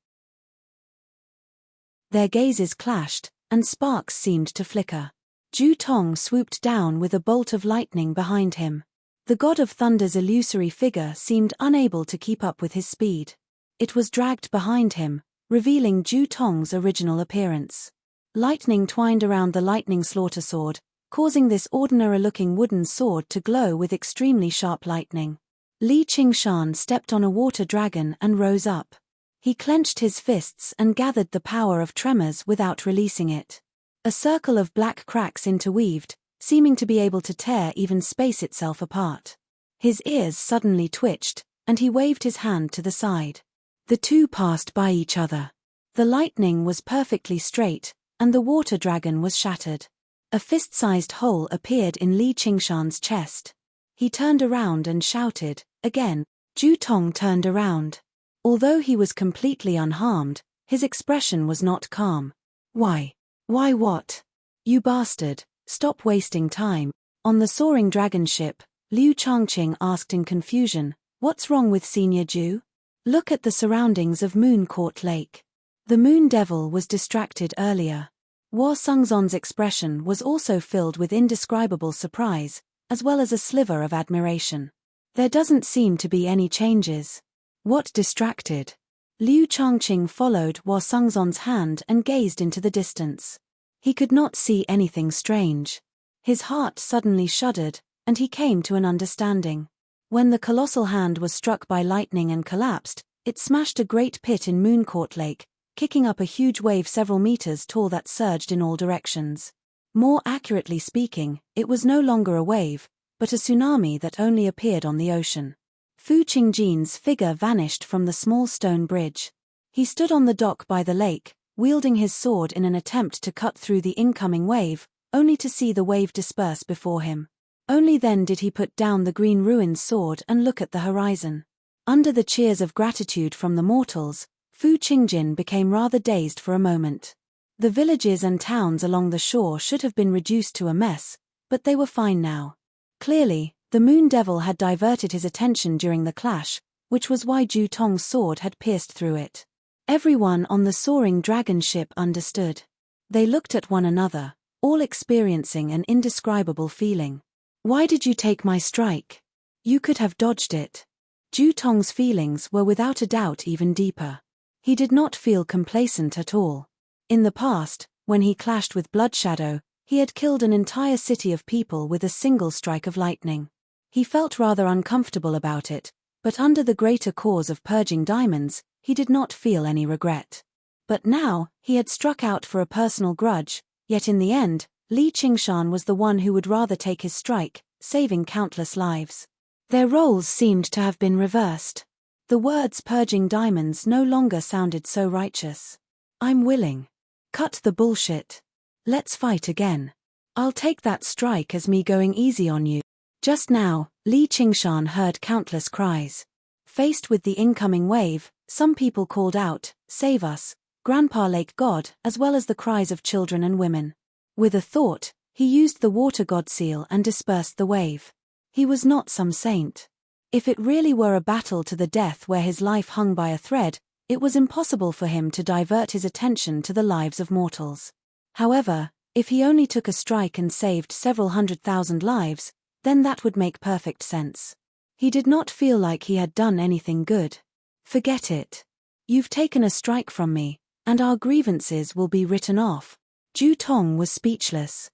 Their gazes clashed, and sparks seemed to flicker. Ju Tong swooped down with a bolt of lightning behind him. The god of thunder's illusory figure seemed unable to keep up with his speed. It was dragged behind him, revealing Ju Tong's original appearance. Lightning twined around the lightning slaughter sword, causing this ordinary-looking wooden sword to glow with extremely sharp lightning. Li Qingshan stepped on a water dragon and rose up. He clenched his fists and gathered the power of tremors without releasing it. A circle of black cracks interweaved, seeming to be able to tear even space itself apart. His ears suddenly twitched, and he waved his hand to the side. The two passed by each other. The lightning was perfectly straight, and the water dragon was shattered. A fist-sized hole appeared in Li Qingshan's chest. He turned around and shouted, again. Ju Tong turned around. Although he was completely unharmed, his expression was not calm. Why? Why what? You bastard, stop wasting time. On the soaring dragon ship, Liu Changqing asked in confusion, what's wrong with Senior Ju? Look at the surroundings of Moon Court Lake. The Moon Devil was distracted earlier. Hua Sungzon's expression was also filled with indescribable surprise, as well as a sliver of admiration. There doesn't seem to be any changes. What distracted? Liu Changqing followed Hua Sungzon's hand and gazed into the distance. He could not see anything strange. His heart suddenly shuddered, and he came to an understanding. When the colossal hand was struck by lightning and collapsed, it smashed a great pit in Moon Court Lake, kicking up a huge wave several meters tall that surged in all directions. More accurately speaking, it was no longer a wave, but a tsunami that only appeared on the ocean. Fu Qingjin's figure vanished from the small stone bridge. He stood on the dock by the lake, wielding his sword in an attempt to cut through the incoming wave, only to see the wave disperse before him. Only then did he put down the green ruined sword and look at the horizon. Under the cheers of gratitude from the mortals, Fu Qingjin became rather dazed for a moment. The villages and towns along the shore should have been reduced to a mess, but they were fine now. Clearly, the Moon Devil had diverted his attention during the clash, which was why Ju Tong's sword had pierced through it. Everyone on the soaring dragon ship understood. They looked at one another, all experiencing an indescribable feeling. Why did you take my strike? You could have dodged it. Ju Tong's feelings were without a doubt even deeper. He did not feel complacent at all. In the past, when he clashed with Bloodshadow, he had killed an entire city of people with a single strike of lightning. He felt rather uncomfortable about it, but under the greater cause of purging diamonds, he did not feel any regret. But now, he had struck out for a personal grudge, yet in the end, Li Qingshan was the one who would rather take his strike, saving countless lives. Their roles seemed to have been reversed. The words purging diamonds no longer sounded so righteous. I'm willing. Cut the bullshit. Let's fight again. I'll take that strike as me going easy on you. Just now, Li Qingshan heard countless cries. Faced with the incoming wave, some people called out, "Save us, Grandpa Lake God," as well as the cries of children and women. With a thought, he used the water god seal and dispersed the wave. He was not some saint. If it really were a battle to the death where his life hung by a thread, it was impossible for him to divert his attention to the lives of mortals. However, if he only took a strike and saved several 100,000 lives, then that would make perfect sense. He did not feel like he had done anything good. Forget it. You've taken a strike from me, and our grievances will be written off. Ju Tong was speechless.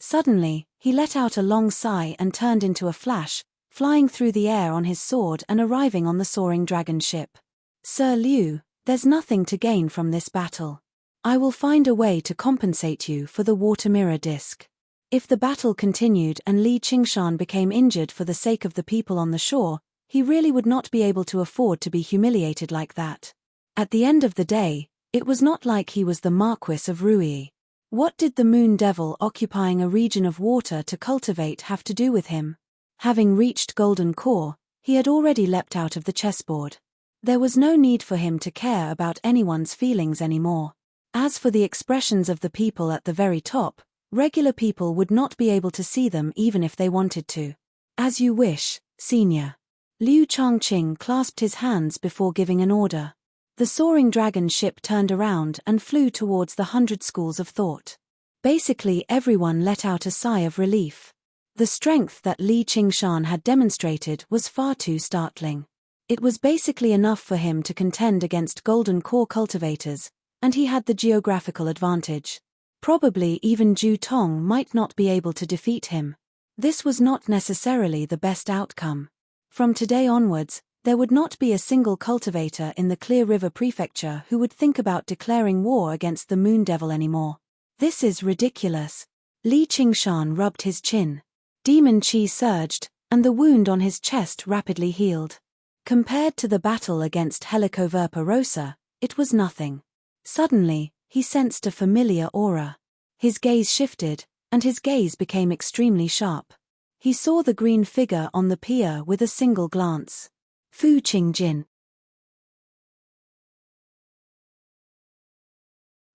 Suddenly, he let out a long sigh and turned into a flash, flying through the air on his sword and arriving on the soaring dragon ship. Sir Liu, there's nothing to gain from this battle. I will find a way to compensate you for the water mirror disc. If the battle continued and Li Qingshan became injured for the sake of the people on the shore, he really would not be able to afford to be humiliated like that. At the end of the day, it was not like he was the Marquis of Rui. What did the Moon Devil occupying a region of water to cultivate have to do with him? Having reached Golden Core, he had already leapt out of the chessboard. There was no need for him to care about anyone's feelings anymore. As for the expressions of the people at the very top, regular people would not be able to see them even if they wanted to. As you wish, Senior. Liu Changqing clasped his hands before giving an order. The soaring dragon ship turned around and flew towards the 100 schools of thought. Basically everyone let out a sigh of relief. The strength that Li Qingshan had demonstrated was far too startling. It was basically enough for him to contend against Golden Core cultivators, and he had the geographical advantage. Probably even Zhu Tong might not be able to defeat him. This was not necessarily the best outcome. From today onwards, there would not be a single cultivator in the Clear River Prefecture who would think about declaring war against the Moon Devil anymore. This is ridiculous. Li Qingshan rubbed his chin. Demon Qi surged, and the wound on his chest rapidly healed. Compared to the battle against Helicoverpa rosa, it was nothing. Suddenly, he sensed a familiar aura. His gaze shifted, and his gaze became extremely sharp. He saw the green figure on the pier with a single glance. Fu Qingjin.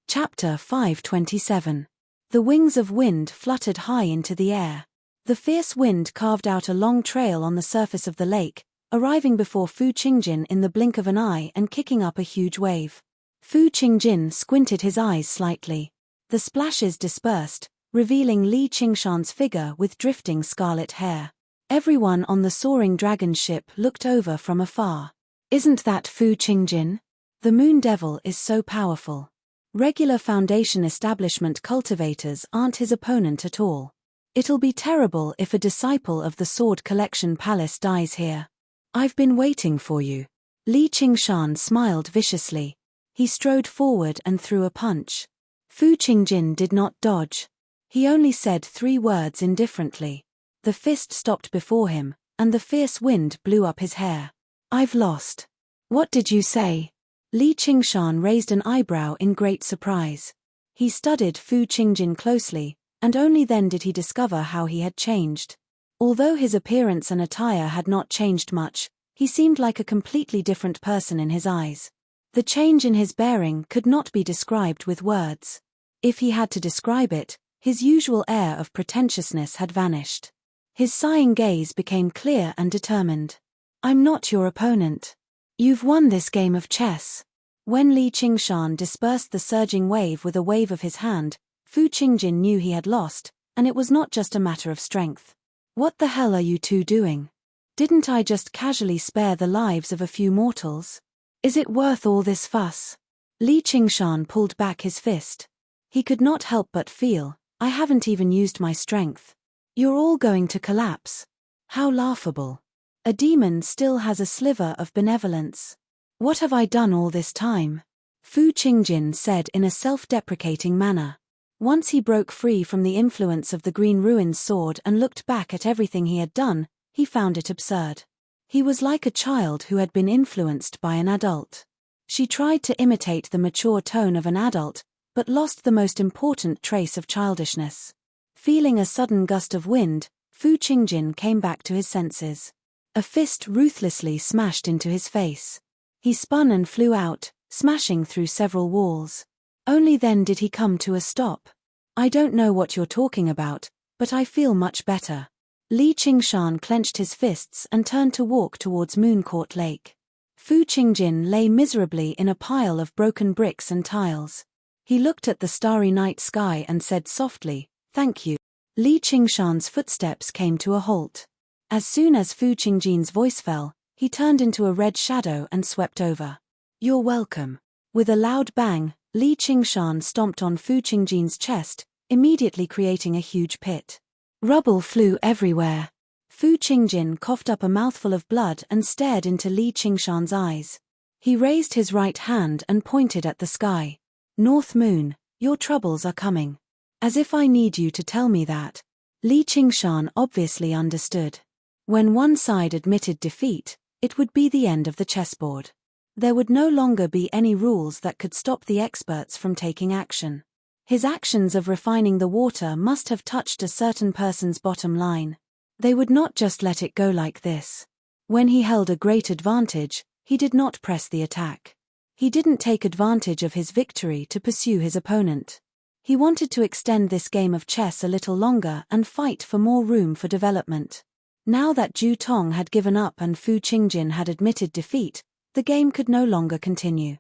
Chapter 527. The wings of wind fluttered high into the air. The fierce wind carved out a long trail on the surface of the lake, arriving before Fu Qingjin in the blink of an eye and kicking up a huge wave. Fu Qingjin squinted his eyes slightly. The splashes dispersed, revealing Li Qingshan's figure with drifting scarlet hair. Everyone on the soaring dragon ship looked over from afar. Isn't that Fu Qingjin? The Moon Devil is so powerful. Regular Foundation establishment cultivators aren't his opponent at all. It'll be terrible if a disciple of the Sword Collection Palace dies here. I've been waiting for you. Li Qingshan smiled viciously. He strode forward and threw a punch. Fu Qingjin did not dodge. He only said 3 words indifferently. The fist stopped before him, and the fierce wind blew up his hair. I've lost. What did you say? Li Qingshan raised an eyebrow in great surprise. He studied Fu Qingjin closely, and only then did he discover how he had changed. Although his appearance and attire had not changed much, he seemed like a completely different person in his eyes. The change in his bearing could not be described with words. If he had to describe it, his usual air of pretentiousness had vanished. His sighing gaze became clear and determined. I'm not your opponent. You've won this game of chess. When Li Qingshan dispersed the surging wave with a wave of his hand, Fu Qingjin knew he had lost, and it was not just a matter of strength. What the hell are you two doing? Didn't I just casually spare the lives of a few mortals? Is it worth all this fuss? Li Qingshan pulled back his fist. He could not help but feel, I haven't even used my strength. You're all going to collapse. How laughable. A demon still has a sliver of benevolence. What have I done all this time? Fu Qingjin said in a self-deprecating manner. Once he broke free from the influence of the Green Ruin's sword and looked back at everything he had done, he found it absurd. He was like a child who had been influenced by an adult. She tried to imitate the mature tone of an adult, but lost the most important trace of childishness. Feeling a sudden gust of wind, Fu Qingjin came back to his senses. A fist ruthlessly smashed into his face. He spun and flew out, smashing through several walls. Only then did he come to a stop. I don't know what you're talking about, but I feel much better. Li Qingshan clenched his fists and turned to walk towards Mooncourt Lake. Fu Qingjin lay miserably in a pile of broken bricks and tiles. He looked at the starry night sky and said softly, "Thank you." Li Qingshan's footsteps came to a halt. As soon as Fu Qingjin's voice fell, he turned into a red shadow and swept over. "You're welcome." With a loud bang, Li Qingshan stomped on Fu Qingjin's chest, immediately creating a huge pit. Rubble flew everywhere. Fu Qingjin coughed up a mouthful of blood and stared into Li Qingshan's eyes. He raised his right hand and pointed at the sky. North Moon, your troubles are coming. As if I need you to tell me that. Li Qingshan obviously understood. When one side admitted defeat, it would be the end of the chessboard. There would no longer be any rules that could stop the experts from taking action. His actions of refining the water must have touched a certain person's bottom line. They would not just let it go like this. When he held a great advantage, he did not press the attack. He didn't take advantage of his victory to pursue his opponent. He wanted to extend this game of chess a little longer and fight for more room for development. Now that Zhu Tong had given up and Fu Qingjin had admitted defeat, the game could no longer continue.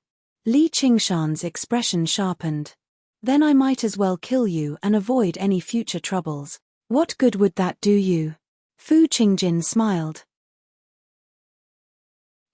Li Qingshan's expression sharpened. Then I might as well kill you and avoid any future troubles. What good would that do you? Fu Qingjin smiled.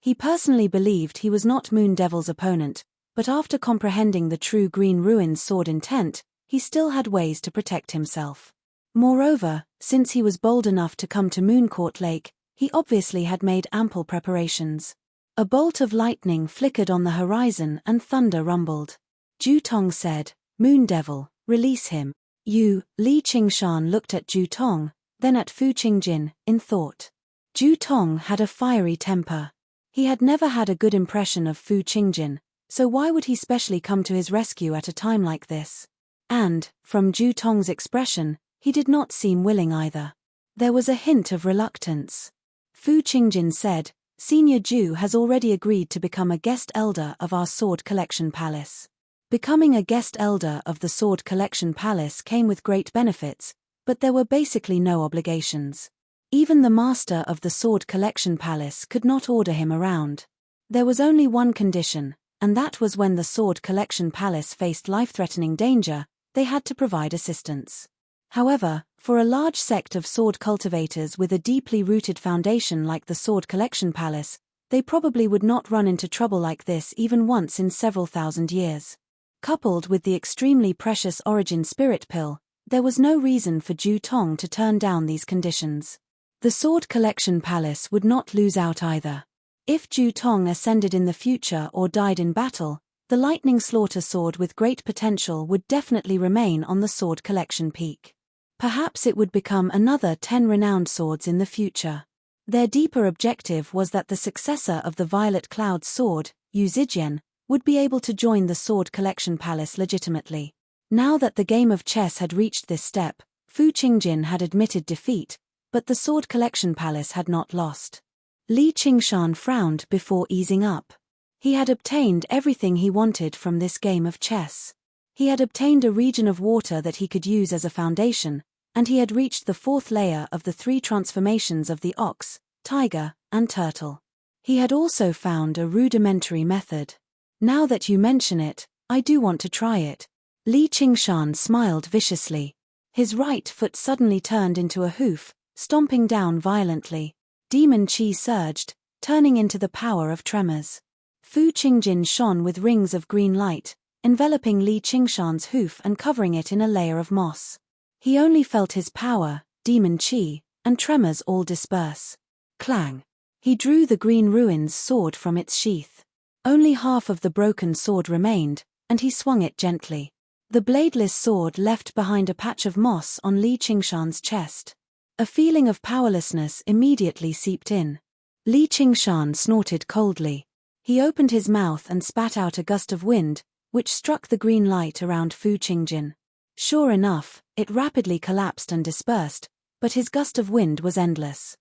He personally believed he was not Moon Devil's opponent, but after comprehending the true Green Ruin's sword intent, he still had ways to protect himself. Moreover, since he was bold enough to come to Mooncourt Lake, he obviously had made ample preparations. A bolt of lightning flickered on the horizon and thunder rumbled. Zhu Tong said, "Moon Devil, release him." You, Li Qingshan looked at Zhu Tong, then at Fu Qingjin, in thought. Zhu Tong had a fiery temper. He had never had a good impression of Fu Qingjin, so why would he specially come to his rescue at a time like this? And, from Zhu Tong's expression, he did not seem willing either. There was a hint of reluctance. Fu Qingjin said, "Senior Zhu has already agreed to become a guest elder of our Sword Collection Palace." Becoming a guest elder of the Sword Collection Palace came with great benefits, but there were basically no obligations. Even the master of the Sword Collection Palace could not order him around. There was only one condition, and that was when the Sword Collection Palace faced life-threatening danger, they had to provide assistance. However, for a large sect of sword cultivators with a deeply rooted foundation like the Sword Collection Palace, they probably would not run into trouble like this even once in several thousand years. Coupled with the extremely precious Origin Spirit Pill, there was no reason for Zhu Tong to turn down these conditions. The Sword Collection Palace would not lose out either. If Zhu Tong ascended in the future or died in battle, the Lightning Slaughter Sword with great potential would definitely remain on the Sword Collection peak. Perhaps it would become another 10 renowned swords in the future. Their deeper objective was that the successor of the Violet Cloud's sword, Yu Zijian, would be able to join the Sword Collection Palace legitimately. Now that the game of chess had reached this step, Fu Qingjin had admitted defeat, but the Sword Collection Palace had not lost. Li Qingshan frowned before easing up. He had obtained everything he wanted from this game of chess. He had obtained a region of water that he could use as a foundation, and he had reached the 4th layer of the 3 transformations of the ox, tiger, and turtle. He had also found a rudimentary method. Now that you mention it, I do want to try it. Li Qingshan smiled viciously. His right foot suddenly turned into a hoof, stomping down violently. Demon Qi surged, turning into the power of tremors. Fu Qingjin shone with rings of green light, enveloping Li Qingshan's hoof and covering it in a layer of moss. He only felt his power, Demon Qi, and tremors all disperse. Clang! He drew the Green Ruin's sword from its sheath. Only half of the broken sword remained, and he swung it gently. The bladeless sword left behind a patch of moss on Li Qingshan's chest. A feeling of powerlessness immediately seeped in. Li Qingshan snorted coldly. He opened his mouth and spat out a gust of wind, which struck the green light around Fu Qingjin. Sure enough, it rapidly collapsed and dispersed, but his gust of wind was endless.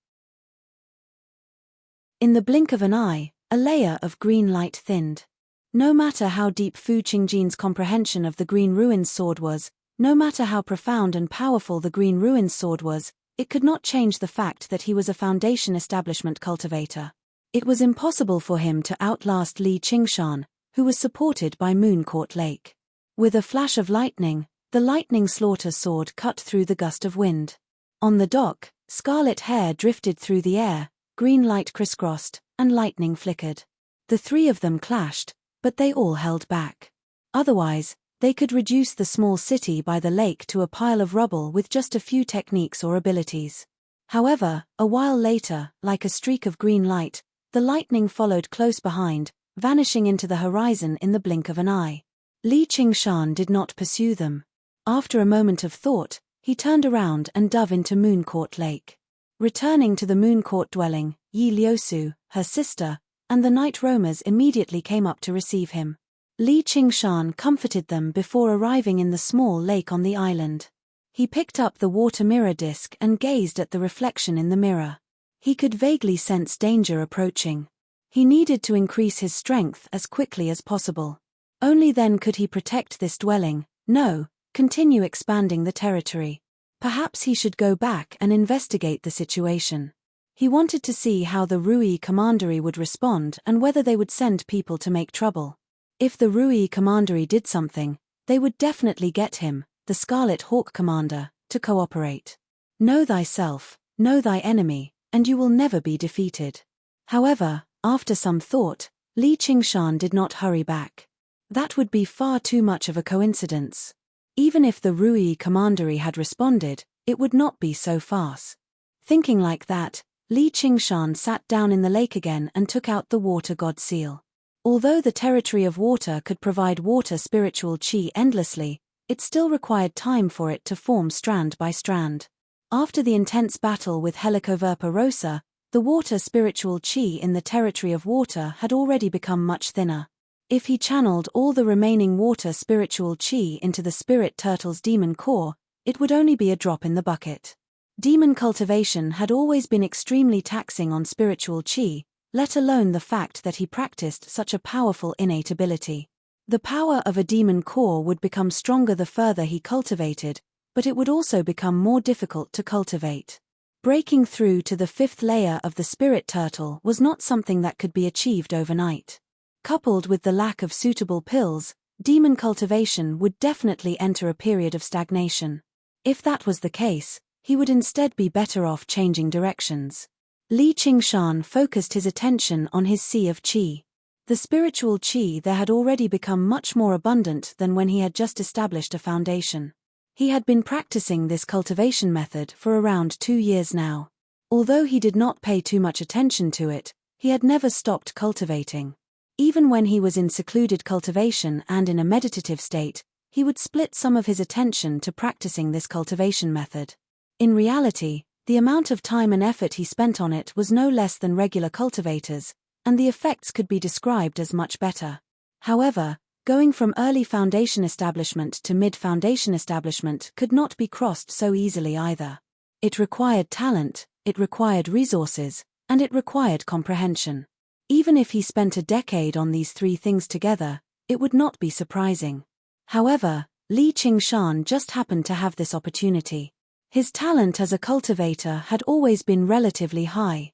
In the blink of an eye, a layer of green light thinned. No matter how deep Fu Qingjin's comprehension of the Green Ruin's sword was, no matter how profound and powerful the Green Ruin's sword was, it could not change the fact that he was a Foundation Establishment cultivator. It was impossible for him to outlast Li Qingshan, who was supported by Mooncourt Lake. With a flash of lightning, the Lightning Slaughter Sword cut through the gust of wind. On the dock, scarlet hair drifted through the air, green light crisscrossed, and lightning flickered. The 3 of them clashed, but they all held back. Otherwise, they could reduce the small city by the lake to a pile of rubble with just a few techniques or abilities. However, a while later, like a streak of green light, the lightning followed close behind, vanishing into the horizon in the blink of an eye. Li Qingshan did not pursue them. After a moment of thought, he turned around and dove into Moon Court Lake. Returning to the Moon Court dwelling, Yi Liusu, her sister, and the night roamers immediately came up to receive him. Li Qingshan comforted them before arriving in the small lake on the island. He picked up the water mirror disc and gazed at the reflection in the mirror. He could vaguely sense danger approaching. He needed to increase his strength as quickly as possible. Only then could he protect this dwelling, continue expanding the territory. Perhaps he should go back and investigate the situation. He wanted to see how the Rui Commandery would respond and whether they would send people to make trouble. If the Rui Commandery did something, they would definitely get him, the Scarlet Hawk Commander, to cooperate. Know thyself, know thy enemy, and you will never be defeated. However, after some thought, Li Qingshan did not hurry back. That would be far too much of a coincidence. Even if the Rui Commandery had responded, it would not be so fast. Thinking like that, Li Qingshan sat down in the lake again and took out the water god seal. Although the territory of water could provide water spiritual chi endlessly, it still required time for it to form strand by strand. After the intense battle with Helicoverpa rosa, the water spiritual chi in the territory of water had already become much thinner. If he channeled all the remaining water spiritual chi into the spirit turtle's demon core, it would only be a drop in the bucket. Demon cultivation had always been extremely taxing on spiritual chi, let alone the fact that he practiced such a powerful innate ability. The power of a demon core would become stronger the further he cultivated, but it would also become more difficult to cultivate. Breaking through to the 5th layer of the spirit turtle was not something that could be achieved overnight. Coupled with the lack of suitable pills, demon cultivation would definitely enter a period of stagnation. If that was the case, he would instead be better off changing directions. Li Qingshan focused his attention on his sea of qi. The spiritual qi there had already become much more abundant than when he had just established a foundation. He had been practicing this cultivation method for around 2 years now. Although he did not pay too much attention to it, he had never stopped cultivating. Even when he was in secluded cultivation and in a meditative state, he would split some of his attention to practicing this cultivation method. In reality, the amount of time and effort he spent on it was no less than regular cultivators, and the effects could be described as much better. However, going from early foundation establishment to mid-foundation establishment could not be crossed so easily either. It required talent, it required resources, and it required comprehension. Even if he spent a decade on these 3 things together, it would not be surprising. However, Li Qingshan just happened to have this opportunity. His talent as a cultivator had always been relatively high.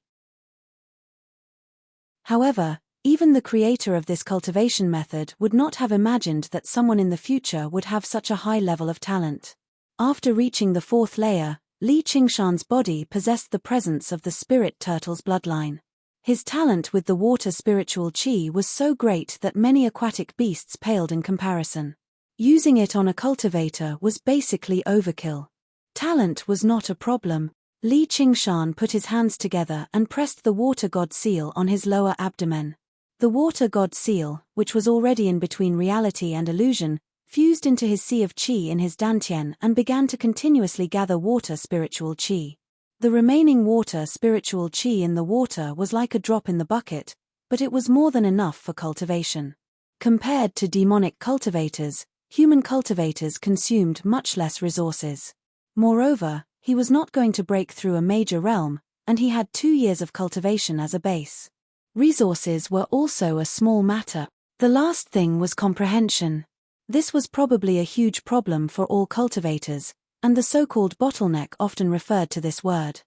However, even the creator of this cultivation method would not have imagined that someone in the future would have such a high level of talent. After reaching the 4th layer, Li Qingshan's body possessed the presence of the spirit turtle's bloodline. His talent with the water spiritual chi was so great that many aquatic beasts paled in comparison. Using it on a cultivator was basically overkill. Talent was not a problem. Li Qingshan put his hands together and pressed the water god seal on his lower abdomen. The water god seal, which was already in between reality and illusion, fused into his sea of qi in his dantian and began to continuously gather water spiritual qi. The remaining water spiritual qi in the water was like a drop in the bucket, but it was more than enough for cultivation. Compared to demonic cultivators, human cultivators consumed much less resources. Moreover, he was not going to break through a major realm, and he had 2 years of cultivation as a base. Resources were also a small matter. The last thing was comprehension. This was probably a huge problem for all cultivators, and the so-called bottleneck often referred to this word.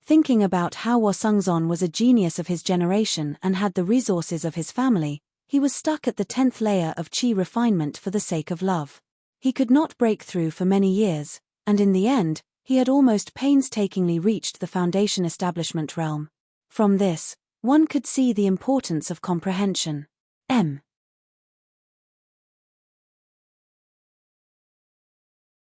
Thinking about how Wasungzon was a genius of his generation and had the resources of his family, he was stuck at the 10th layer of qi refinement for the sake of love. He could not break through for many years, and in the end, he had almost painstakingly reached the foundation establishment realm. From this, one could see the importance of comprehension.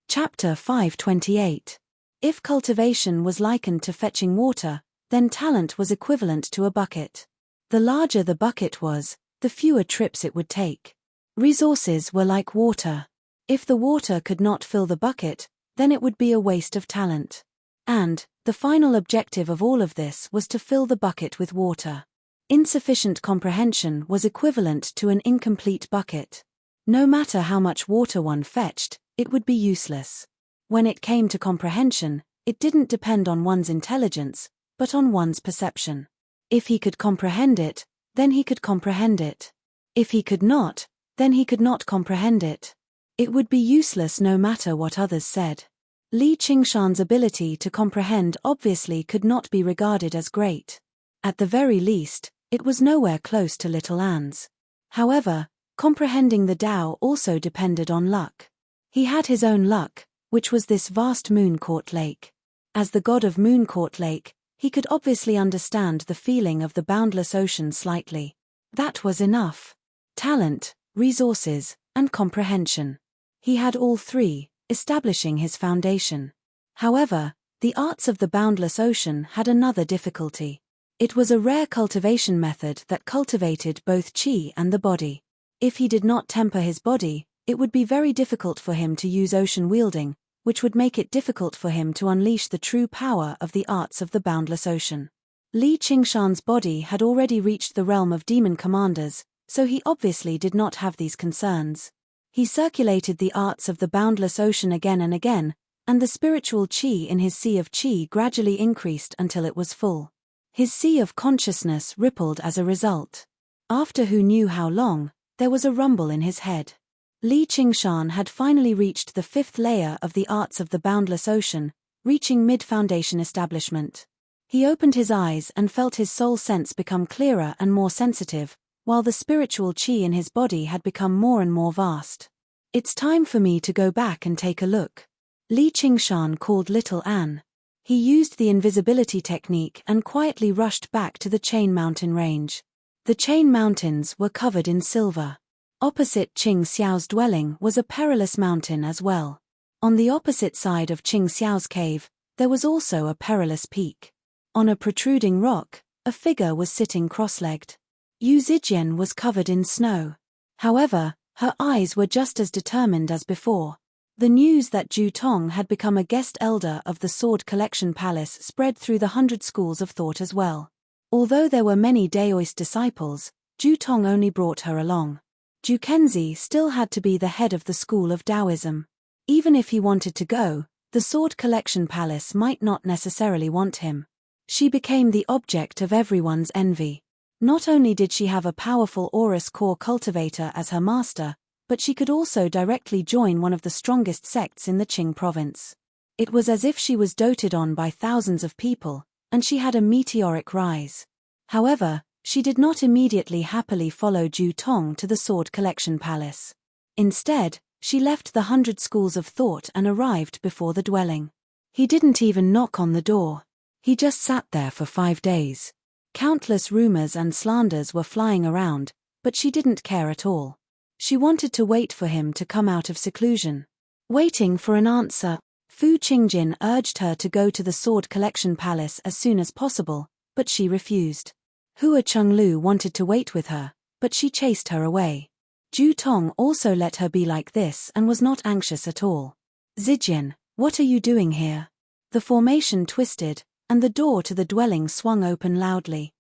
Chapter 528. If cultivation was likened to fetching water, then talent was equivalent to a bucket. The larger the bucket was, the fewer trips it would take. Resources were like water. If the water could not fill the bucket, then it would be a waste of talent. And the final objective of all of this was to fill the bucket with water. Insufficient comprehension was equivalent to an incomplete bucket. No matter how much water one fetched, it would be useless. When it came to comprehension, it didn't depend on one's intelligence, but on one's perception. If he could comprehend it, then he could comprehend it. If he could not, then he could not comprehend it. It would be useless no matter what others said. Li Qingshan's ability to comprehend obviously could not be regarded as great. At the very least, it was nowhere close to little Anne's. However, comprehending the Tao also depended on luck. He had his own luck, which was this vast moon-court lake. As the god of Mooncourt Lake, he could obviously understand the feeling of the boundless ocean slightly. That was enough. Talent, resources, and comprehension. He had all three, establishing his foundation. However, the arts of the boundless ocean had another difficulty. It was a rare cultivation method that cultivated both qi and the body. If he did not temper his body, it would be very difficult for him to use ocean wielding, which would make it difficult for him to unleash the true power of the arts of the boundless ocean. Li Qingshan's body had already reached the realm of demon commanders, so he obviously did not have these concerns. He circulated the arts of the boundless ocean again and again, and the spiritual qi in his sea of qi gradually increased until it was full. His sea of consciousness rippled as a result. After who knew how long, there was a rumble in his head. Li Qingshan had finally reached the fifth layer of the arts of the boundless ocean, reaching mid-foundation establishment. He opened his eyes and felt his soul sense become clearer and more sensitive, while the spiritual qi in his body had become more and more vast. It's time for me to go back and take a look. Li Qingshan called little Anne. He used the invisibility technique and quietly rushed back to the Chain Mountain range. The Chain Mountains were covered in silver. Opposite Qing Xiao's dwelling was a perilous mountain as well. On the opposite side of Qing Xiao's cave, there was also a perilous peak. On a protruding rock, a figure was sitting cross-legged. Yu Zijian was covered in snow. However, her eyes were just as determined as before. The news that Zhu Tong had become a guest elder of the Sword Collection Palace spread through the 100 schools of thought as well. Although there were many Daoist disciples, Zhu Tong only brought her along. Zhu Kenzi still had to be the head of the school of Taoism. Even if he wanted to go, the Sword Collection Palace might not necessarily want him. She became the object of everyone's envy. Not only did she have a powerful Aurus core cultivator as her master, but she could also directly join one of the strongest sects in the Qing province. It was as if she was doted on by thousands of people, and she had a meteoric rise. However, she did not immediately happily follow Zhu Tong to the Sword Collection Palace. Instead, she left the 100 schools of thought and arrived before the dwelling. He didn't even knock on the door. He just sat there for 5 days. Countless rumors and slanders were flying around, but she didn't care at all. She wanted to wait for him to come out of seclusion. Waiting for an answer, Fu Qingjin urged her to go to the Sword Collection Palace as soon as possible, but she refused. Hua Chenglu wanted to wait with her, but she chased her away. Zhu Tong also let her be like this and was not anxious at all. Zijian, what are you doing here? The formation twisted, and the door to the dwelling swung open loudly.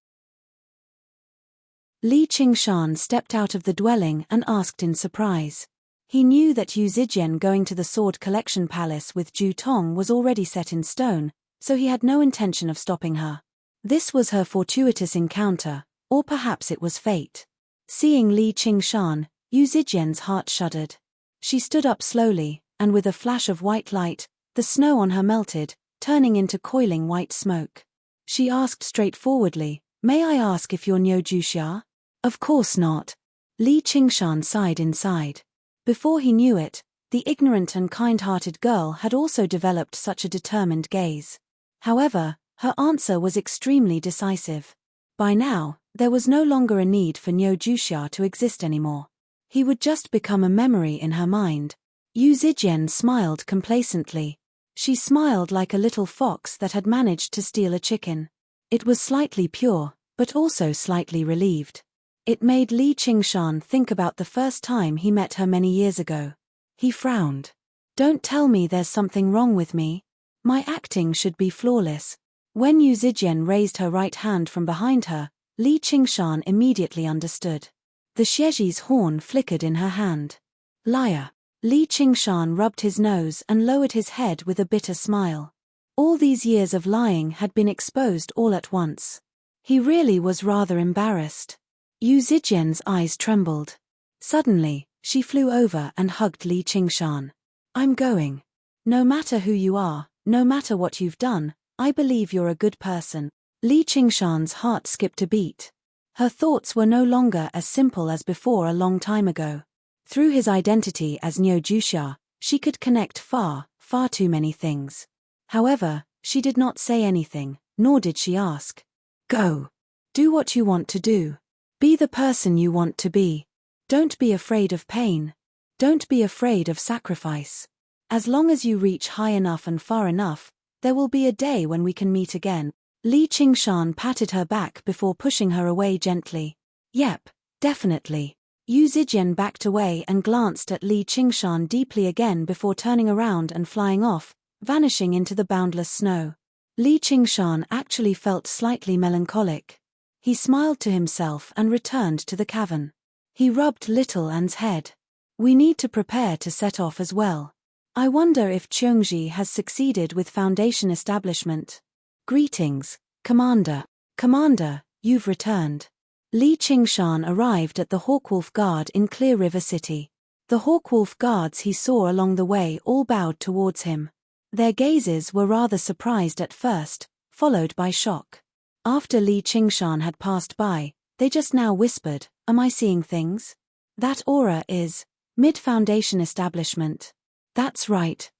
Li Qingshan stepped out of the dwelling and asked in surprise. He knew that Yu Zijian going to the Sword Collection Palace with Zhu Tong was already set in stone, so he had no intention of stopping her. This was her fortuitous encounter, or perhaps it was fate. Seeing Li Qingshan, Yu Zijian's heart shuddered. She stood up slowly, and with a flash of white light, the snow on her melted, turning into coiling white smoke. She asked straightforwardly, "May I ask if you're Niu Juxia?" "Of course not." Li Qingshan sighed inside. Before he knew it, the ignorant and kind-hearted girl had also developed such a determined gaze. However, her answer was extremely decisive. By now, there was no longer a need for Niu Juxia to exist anymore. He would just become a memory in her mind. Yu Zijian smiled complacently. She smiled like a little fox that had managed to steal a chicken. It was slightly pure, but also slightly relieved. It made Li Qingshan think about the first time he met her many years ago. He frowned. Don't tell me there's something wrong with me. My acting should be flawless. When Yu Zijian raised her right hand from behind her, Li Qingshan immediately understood. The Xieji's horn flickered in her hand. Liar. Li Qingshan rubbed his nose and lowered his head with a bitter smile. All these years of lying had been exposed all at once. He really was rather embarrassed. Yu Zijian's eyes trembled. Suddenly, she flew over and hugged Li Qingshan. I'm going. No matter who you are, no matter what you've done, I believe you're a good person. Li Qingshan's heart skipped a beat. Her thoughts were no longer as simple as before a long time ago. Through his identity as Niu Juxia, she could connect far too many things. However, she did not say anything, nor did she ask. Go. Do what you want to do. Be the person you want to be. Don't be afraid of pain. Don't be afraid of sacrifice. As long as you reach high enough and far enough, there will be a day when we can meet again. Li Qingshan patted her back before pushing her away gently. Yep, definitely. Yu Zijian backed away and glanced at Li Qingshan deeply again before turning around and flying off, vanishing into the boundless snow. Li Qingshan actually felt slightly melancholic. He smiled to himself and returned to the cavern. He rubbed Little An's head. We need to prepare to set off as well. I wonder if Qiongji has succeeded with Foundation establishment. Greetings, Commander. Commander, you've returned. Li Qingshan arrived at the Hawkwolf Guard in Clear River City. The Hawkwolf Guards he saw along the way all bowed towards him. Their gazes were rather surprised at first, followed by shock. After Li Qingshan had passed by, they just now whispered, "Am I seeing things? That aura is mid-Foundation establishment." That's right.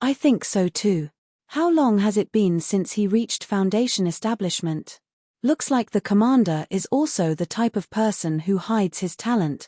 I think so too. How long has it been since he reached Foundation establishment? Looks like the commander is also the type of person who hides his talent.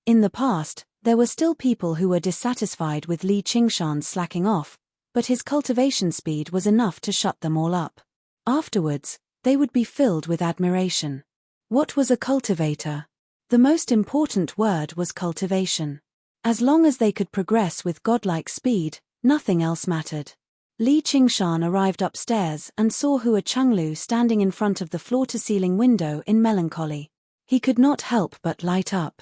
In the past, there were still people who were dissatisfied with Li Qingshan's slacking off, but his cultivation speed was enough to shut them all up. Afterwards, they would be filled with admiration. What was a cultivator? The most important word was cultivation. As long as they could progress with godlike speed, nothing else mattered. Li Qingshan arrived upstairs and saw Hua Chenglu standing in front of the floor-to-ceiling window in melancholy. He could not help but light up.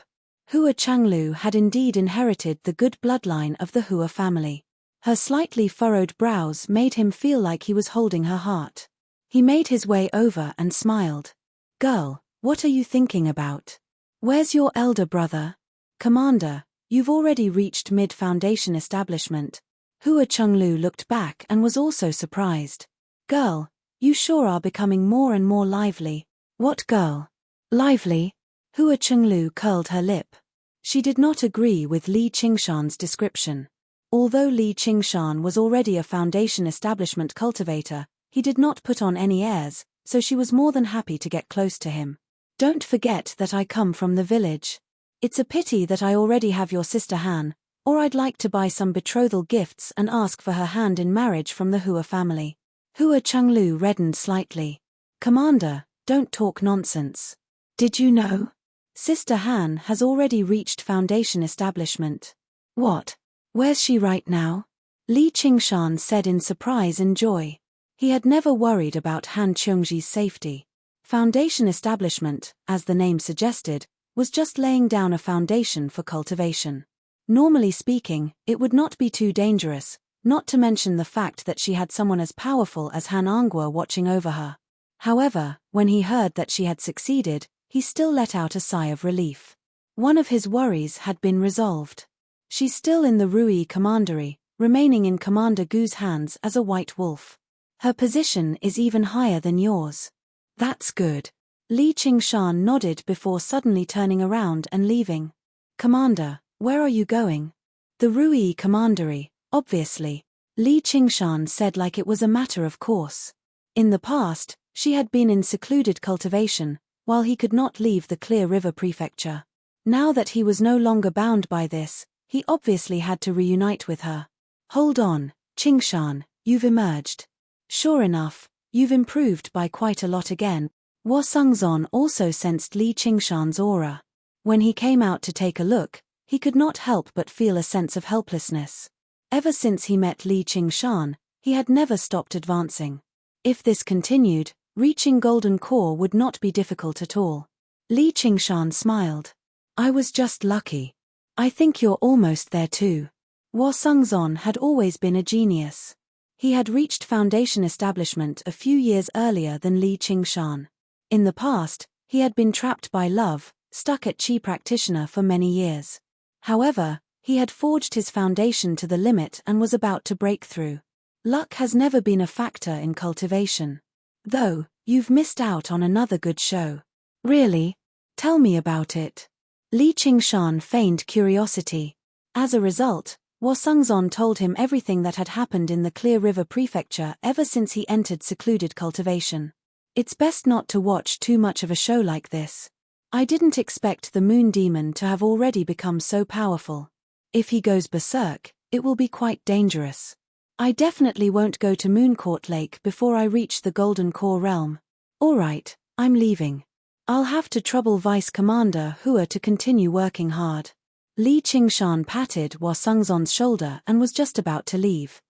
Hua Chenglu had indeed inherited the good bloodline of the Hua family. Her slightly furrowed brows made him feel like he was holding her heart. He made his way over and smiled. Girl, what are you thinking about? Where's your elder brother? Commander, you've already reached mid-Foundation establishment. Hua Chenglu looked back and was also surprised. Girl, you sure are becoming more and more lively. What girl? Lively? Hua Chenglu curled her lip. She did not agree with Li Qingshan's description. Although Li Qingshan was already a Foundation establishment cultivator, he did not put on any airs, so she was more than happy to get close to him. Don't forget that I come from the village. It's a pity that I already have your sister Han, or I'd like to buy some betrothal gifts and ask for her hand in marriage from the Hua family. Hua Chenglu reddened slightly. Commander, don't talk nonsense. Did you know? Sister Han has already reached Foundation establishment. What? Where's she right now? Li Qingshan said in surprise and joy. He had never worried about Han Qiongji's safety. Foundation establishment, as the name suggested, was just laying down a foundation for cultivation. Normally speaking, it would not be too dangerous, not to mention the fact that she had someone as powerful as Han Angua watching over her. However, when he heard that she had succeeded, he still let out a sigh of relief. One of his worries had been resolved. She's still in the Rui Commandery, remaining in Commander Gu's hands as a white wolf. Her position is even higher than yours. That's good. Li Qingshan nodded before suddenly turning around and leaving. Commander, where are you going? The Rui Commandery, obviously. Li Qingshan said like it was a matter of course. In the past, she had been in secluded cultivation, while he could not leave the Clear River Prefecture. Now that he was no longer bound by this, he obviously had to reunite with her. Hold on, Qingshan, you've emerged. Sure enough, you've improved by quite a lot again. Wo Sungzon also sensed Li Qingshan's aura. When he came out to take a look, he could not help but feel a sense of helplessness. Ever since he met Li Qingshan, he had never stopped advancing. If this continued, reaching Golden Core would not be difficult at all. Li Qingshan smiled. I was just lucky. I think you're almost there too. Wo Sungzon had always been a genius. He had reached foundation establishment a few years earlier than Li Qingshan. In the past, he had been trapped by love, stuck at Qi practitioner for many years. However, he had forged his foundation to the limit and was about to break through. Luck has never been a factor in cultivation. Though, you've missed out on another good show. Really? Tell me about it. Li Qingshan feigned curiosity. As a result, Wo Sungzon told him everything that had happened in the Clear River Prefecture ever since he entered secluded cultivation. It's best not to watch too much of a show like this. I didn't expect the Moon Demon to have already become so powerful. If he goes berserk, it will be quite dangerous. I definitely won't go to Mooncourt Lake before I reach the Golden Core realm. Alright, I'm leaving. I'll have to trouble Vice Commander Hua to continue working hard. Li Qingshan patted Wo Sungzon's shoulder and was just about to leave.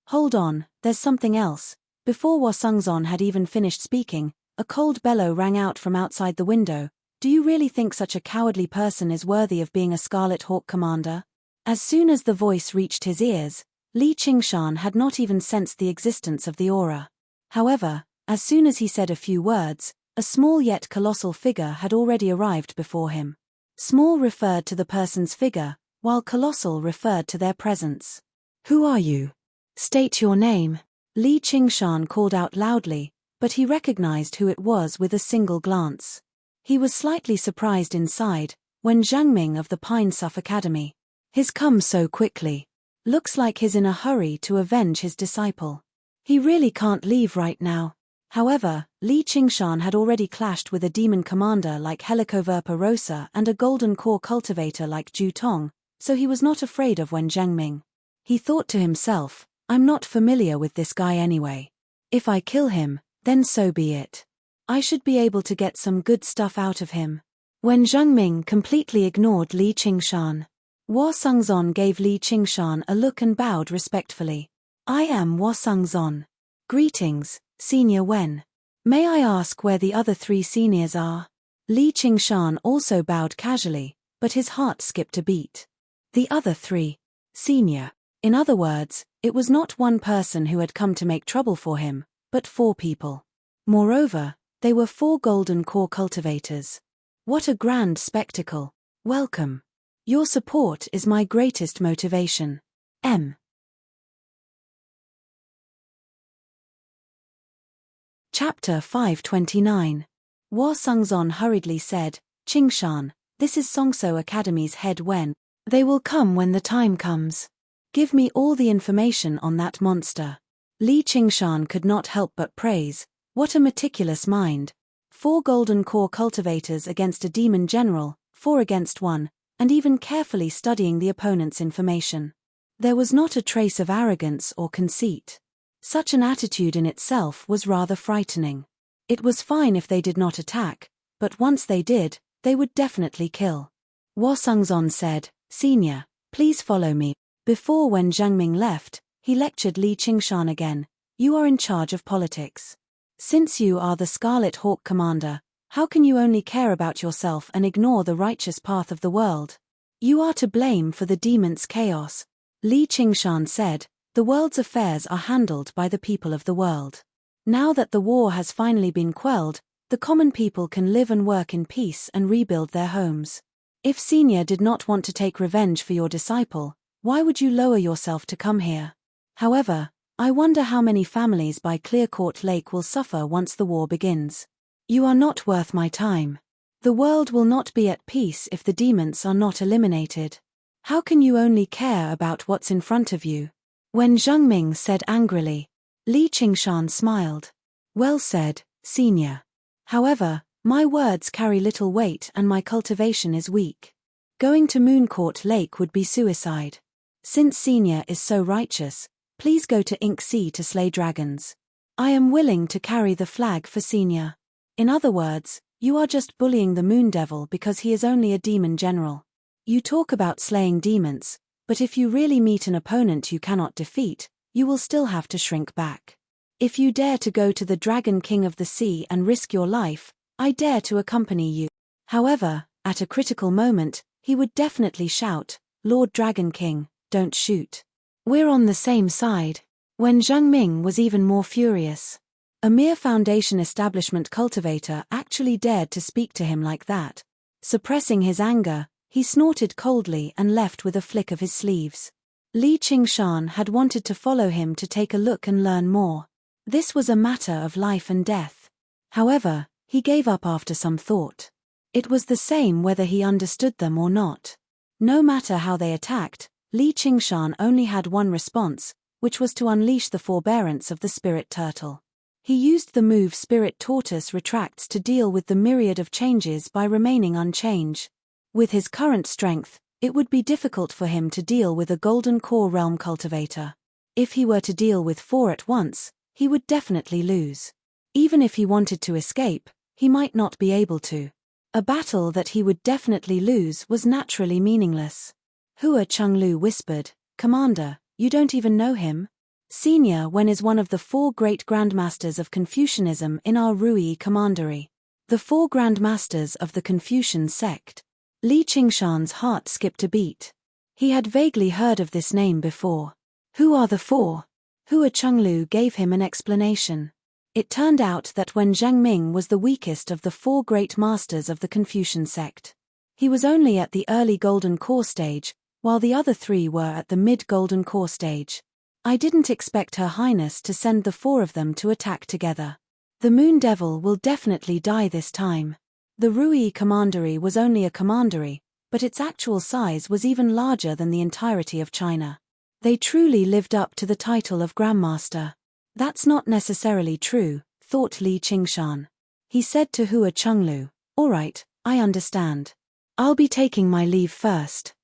Hold on, there's something else. Before Wo Sungzon had even finished speaking, a cold bellow rang out from outside the window. Do you really think such a cowardly person is worthy of being a Scarlet Hawk commander? As soon as the voice reached his ears, Li Qingshan had not even sensed the existence of the aura. However, as soon as he said a few words, a small yet colossal figure had already arrived before him. Small referred to the person's figure, while colossal referred to their presence. Who are you? State your name. Li Qingshan called out loudly, but he recognized who it was with a single glance. He was slightly surprised inside, when Zhang Ming of the Pine Suff Academy. He's come so quickly. Looks like he's in a hurry to avenge his disciple. He really can't leave right now. However, Li Qingshan had already clashed with a demon commander like Helicoverpa Rosa and a golden core cultivator like Ju Tong, so he was not afraid of Wen Zhangming. He thought to himself, I'm not familiar with this guy anyway. If I kill him, then so be it. I should be able to get some good stuff out of him. Wen Zhangming completely ignored Li Qingshan. Wo Sungzon gave Li Qingshan a look and bowed respectfully. I am Wo Sungzon. Greetings, Senior Wen. May I ask where the other 3 seniors are? Li Qingshan also bowed casually, but his heart skipped a beat. The other 3. Senior. In other words, it was not one person who had come to make trouble for him, but 4 people. Moreover, they were 4 golden core cultivators. What a grand spectacle. Welcome. Your support is my greatest motivation. M. Chapter 529. Wo Sungzon hurriedly said, Qingshan, this is Songso Academy's head Wen. They will come when the time comes. Give me all the information on that monster. Li Qingshan could not help but praise. What a meticulous mind. 4 golden core cultivators against a demon general, 4 against 1, and even carefully studying the opponent's information. There was not a trace of arrogance or conceit. Such an attitude in itself was rather frightening. It was fine if they did not attack, but once they did, they would definitely kill. Wo Sungzon said, Senior, please follow me. Before when Zhangming left, he lectured Li Qingshan again. You are in charge of politics. Since you are the Scarlet Hawk commander, how can you only care about yourself and ignore the righteous path of the world? You are to blame for the demon's chaos. Li Qingshan said, the world's affairs are handled by the people of the world. Now that the war has finally been quelled, the common people can live and work in peace and rebuild their homes. If Senior did not want to take revenge for your disciple, why would you lower yourself to come here? However, I wonder how many families by Clearcourt Lake will suffer once the war begins. You are not worth my time. The world will not be at peace if the demons are not eliminated. How can you only care about what's in front of you? When Zhangming said angrily. Li Qingshan smiled. Well said, Senior. However, my words carry little weight and my cultivation is weak. Going to Mooncourt Lake would be suicide. Since Senior is so righteous, please go to Ink Sea to slay dragons. I am willing to carry the flag for senior. In other words, you are just bullying the Moon Devil because he is only a demon general. You talk about slaying demons, but if you really meet an opponent you cannot defeat, you will still have to shrink back. If you dare to go to the Dragon King of the Sea and risk your life, I dare to accompany you. However, at a critical moment, he would definitely shout, Lord Dragon King, don't shoot. We're on the same side. When Zheng Ming was even more furious. A mere Foundation establishment cultivator actually dared to speak to him like that. Suppressing his anger, he snorted coldly and left with a flick of his sleeves. Li Qingshan had wanted to follow him to take a look and learn more. This was a matter of life and death. However, he gave up after some thought. It was the same whether he understood them or not. No matter how they attacked, Li Qingshan only had one response, which was to unleash the forbearance of the spirit turtle. He used the move Spirit Tortoise Retracts to deal with the myriad of changes by remaining unchanged. With his current strength, it would be difficult for him to deal with a Golden Core Realm cultivator. If he were to deal with 4 at once, he would definitely lose. Even if he wanted to escape, he might not be able to. A battle that he would definitely lose was naturally meaningless. Hua Chenglu whispered, Commander, you don't even know him? Senior Wen is one of the 4 great grandmasters of Confucianism in our Rui commandery. The 4 grandmasters of the Confucian sect. Li Qingshan's heart skipped a beat. He had vaguely heard of this name before. Who are the 4? Hua Chenglu gave him an explanation. It turned out that when Zheng Ming was the weakest of the 4 great masters of the Confucian sect. He was only at the early Golden Core stage, while the other 3 were at the mid-Golden Core stage. I didn't expect Her Highness to send the 4 of them to attack together. The Moon Devil will definitely die this time. The Rui commandery was only a commandery, but its actual size was even larger than the entirety of China. They truly lived up to the title of Grandmaster. That's not necessarily true, thought Li Qingshan. He said to Hua Chenglu, all right, I understand. I'll be taking my leave first.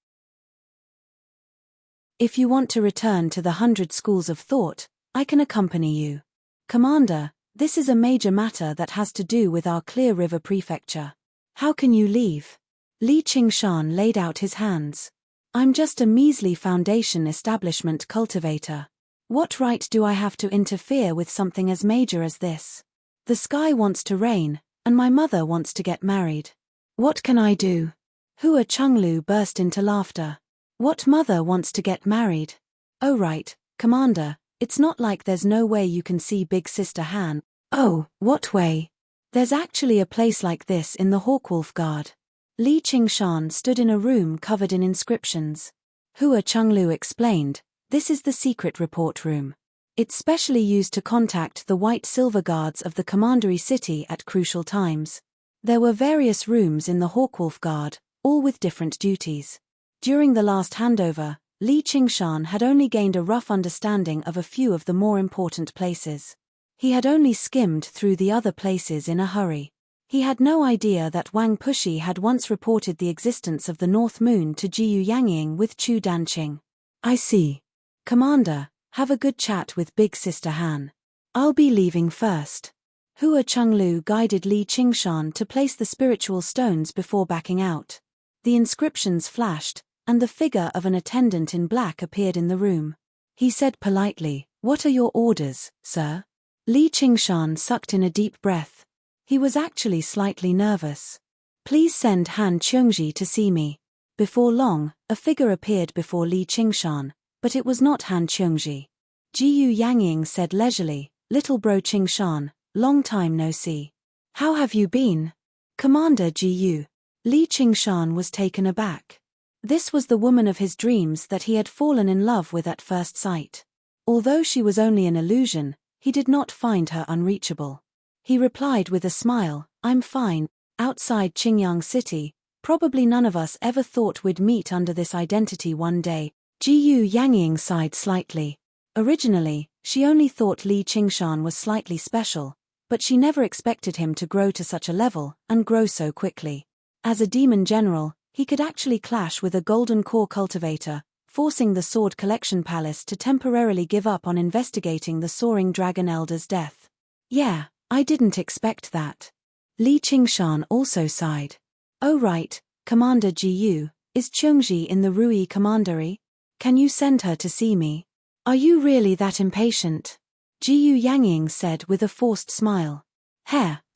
If you want to return to the 100 schools of thought, I can accompany you. Commander, this is a major matter that has to do with our Clear River Prefecture. How can you leave? Li Qingshan laid out his hands. I'm just a measly Foundation establishment cultivator. What right do I have to interfere with something as major as this? The sky wants to rain, and my mother wants to get married. What can I do? Hua Chenglu burst into laughter. What mother wants to get married? Oh right, Commander, it's not like there's no way you can see Big Sister Han. Oh, what way? There's actually a place like this in the Hawkwolf Guard. Li Qingshan stood in a room covered in inscriptions. Hua Chenglu explained, this is the secret report room. It's specially used to contact the White Silver Guards of the Commandery City at crucial times. There were various rooms in the Hawkwolf Guard, all with different duties. During the last handover, Li Qingshan had only gained a rough understanding of a few of the more important places. He had only skimmed through the other places in a hurry. He had no idea that Wang Pushi had once reported the existence of the North Moon to Jiyu Yangying with Chu Danqing. I see. Commander, have a good chat with Big Sister Han. I'll be leaving first. Hua Chenglu guided Li Qingshan to place the spiritual stones before backing out. The inscriptions flashed, and the figure of an attendant in black appeared in the room. He said politely, "What are your orders, sir?" Li Qingshan sucked in a deep breath. He was actually slightly nervous. "Please send Han Qiongji to see me." Before long, a figure appeared before Li Qingshan, but it was not Han Qiongji. Jiyu Yangying said leisurely, "Little bro Qingshan, long time no see. How have you been?" "Commander Jiyu." Li Qingshan was taken aback. This was the woman of his dreams that he had fallen in love with at first sight. Although she was only an illusion, he did not find her unreachable. He replied with a smile, "I'm fine." Outside Qingyang City, probably none of us ever thought we'd meet under this identity one day. Jiyu Yangying sighed slightly. Originally, she only thought Li Qingshan was slightly special, but she never expected him to grow to such a level, and grow so quickly. As a demon general, he could actually clash with a Golden Core cultivator, forcing the Sword Collection Palace to temporarily give up on investigating the Soaring Dragon Elder's death. Yeah, I didn't expect that. Li Qingshan also sighed. Oh right, Commander Jiyu, is Chungji in the Rui Commandery? Can you send her to see me? Are you really that impatient? Jiyu Yangying said with a forced smile.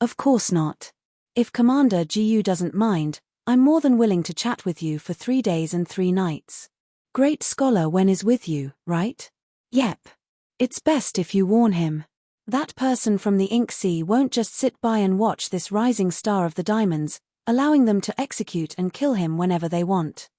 Of course not. If Commander Jiyu doesn't mind, I'm more than willing to chat with you for 3 days and 3 nights. Great Scholar Wen is with you, right? Yep. It's best if you warn him. That person from the Ink Sea won't just sit by and watch this rising star of the diamonds, allowing them to execute and kill him whenever they want.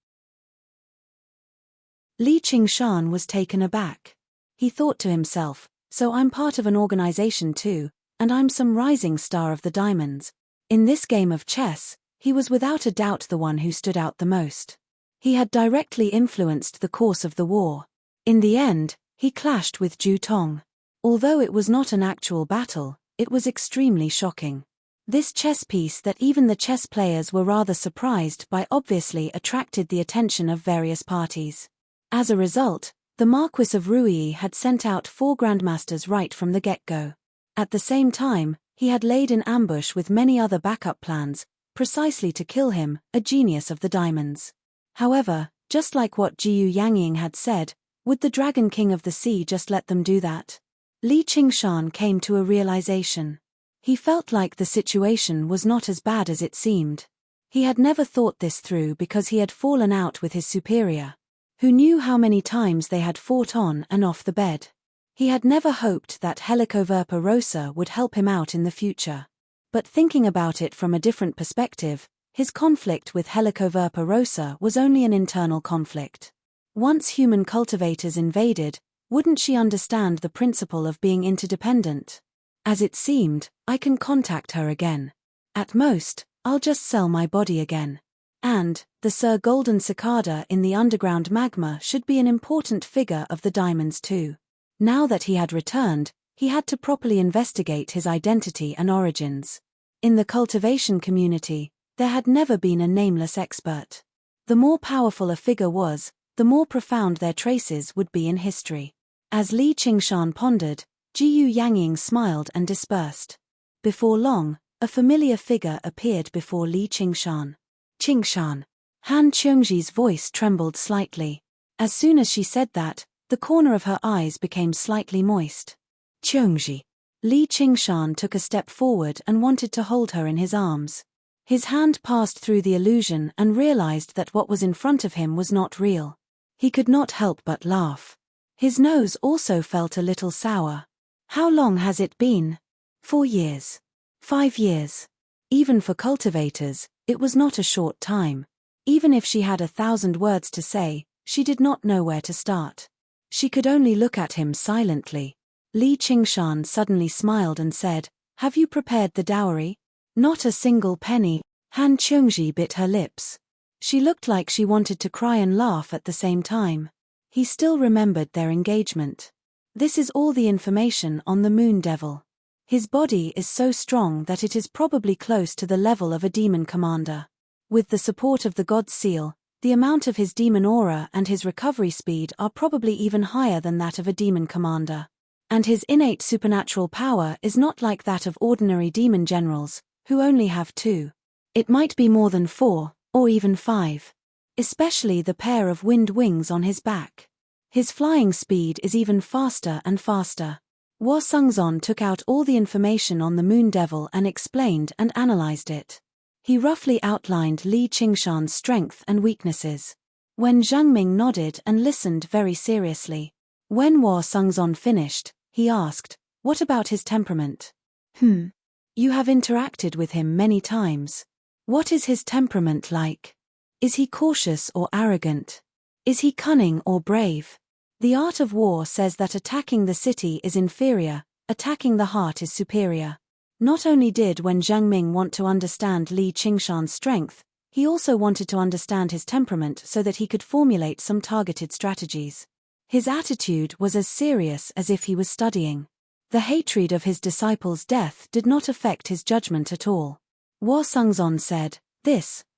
Li Qingshan was taken aback. He thought to himself, so I'm part of an organization too, and I'm some rising star of the diamonds. In this game of chess, he was without a doubt the one who stood out the most. He had directly influenced the course of the war. In the end, he clashed with Zhu Tong. Although it was not an actual battle, it was extremely shocking. This chess piece that even the chess players were rather surprised by obviously attracted the attention of various parties. As a result, the Marquis of Rui had sent out 4 grandmasters right from the get-go. At the same time, he had laid in ambush with many other backup plans, precisely to kill him, a genius of the diamonds. However, just like what Jiyu Yangying had said, would the Dragon King of the Sea just let them do that? Li Qingshan came to a realization. He felt like the situation was not as bad as it seemed. He had never thought this through because he had fallen out with his superior, who knew how many times they had fought on and off the bed. He had never hoped that Helicoverpa Rosa would help him out in the future. But thinking about it from a different perspective, his conflict with Helicoverpa Rosa was only an internal conflict. Once human cultivators invaded, wouldn't she understand the principle of being interdependent? As it seemed, I can contact her again. At most, I'll just sell my body again. And, the Sir Golden Cicada in the underground magma should be an important figure of the diamonds too. Now that he had returned, he had to properly investigate his identity and origins. In the cultivation community, there had never been a nameless expert. The more powerful a figure was, the more profound their traces would be in history. As Li Qingshan pondered, Jiyu Yangying smiled and dispersed. Before long, a familiar figure appeared before Li Qingshan. Qingshan. Han Qiongji's voice trembled slightly. As soon as she said that, the corner of her eyes became slightly moist. Qiongji. Li Qingshan took a step forward and wanted to hold her in his arms. His hand passed through the illusion and realized that what was in front of him was not real. He could not help but laugh. His nose also felt a little sour. How long has it been? 4 years. 5 years. Even for cultivators, it was not a short time. Even if she had 1,000 words to say, she did not know where to start. She could only look at him silently. Li Qingshan suddenly smiled and said, "Have you prepared the dowry?" "Not a single penny." Han Qiongji bit her lips. She looked like she wanted to cry and laugh at the same time. He still remembered their engagement. This is all the information on the Moon Devil. His body is so strong that it is probably close to the level of a demon commander. With the support of the God's Seal, the amount of his demon aura and his recovery speed are probably even higher than that of a demon commander. And his innate supernatural power is not like that of ordinary demon generals, who only have 2. It might be more than 4, or even 5. Especially the pair of wind wings on his back. His flying speed is even faster and faster. Hua Sungzon took out all the information on the Moon Devil and explained and analyzed it. He roughly outlined Li Qingshan's strength and weaknesses. When Zhang Ming nodded and listened very seriously. When Hua Sungzon finished, he asked, "What about his temperament?" You have interacted with him many times. What is his temperament like? Is he cautious or arrogant? Is he cunning or brave? The art of war says that attacking the city is inferior, attacking the heart is superior. Not only did Wen Zhangming want to understand Li Qingshan's strength, he also wanted to understand his temperament so that he could formulate some targeted strategies. His attitude was as serious as if he was studying. The hatred of his disciple's death did not affect his judgment at all. Hua Sungzon said,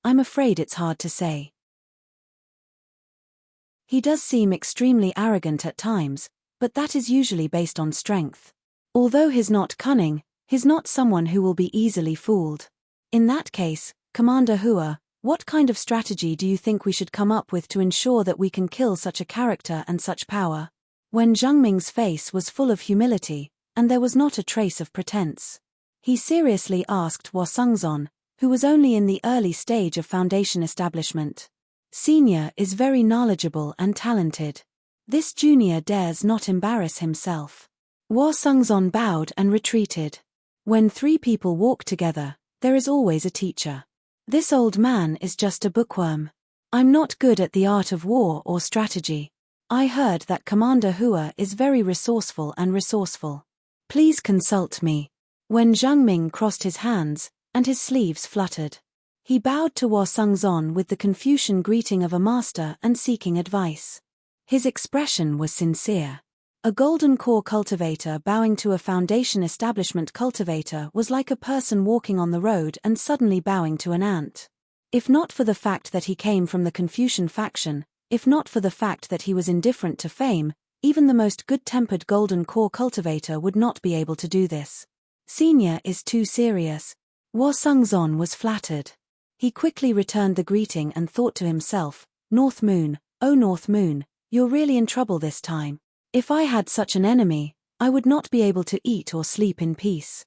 "I'm afraid it's hard to say. He does seem extremely arrogant at times, but that is usually based on strength. Although he's not cunning, He's not someone who will be easily fooled. In that case, Commander Hua, what kind of strategy do you think we should come up with to ensure that we can kill such a character and such power? When Zhengming's face was full of humility, and there was not a trace of pretense. He seriously asked Hua Sengzon, who was only in the early stage of foundation establishment. Senior is very knowledgeable and talented. This junior dares not embarrass himself. Hua Sengzon bowed and retreated. When three people walk together, there is always a teacher. This old man is just a bookworm. I'm not good at the art of war or strategy. I heard that Commander Hua is very resourceful and resourceful. Please consult me. When Zhengming crossed his hands, and his sleeves fluttered, he bowed to Hua Sengzon with the Confucian greeting of a master and seeking advice. His expression was sincere. A golden core cultivator bowing to a foundation establishment cultivator was like a person walking on the road and suddenly bowing to an ant. If not for the fact that he came from the Confucian faction, if not for the fact that he was indifferent to fame, even the most good-tempered golden core cultivator would not be able to do this. Senior is too serious. Hua Sengzon was flattered. He quickly returned the greeting and thought to himself, North Moon, oh North Moon, you're really in trouble this time. If I had such an enemy, I would not be able to eat or sleep in peace.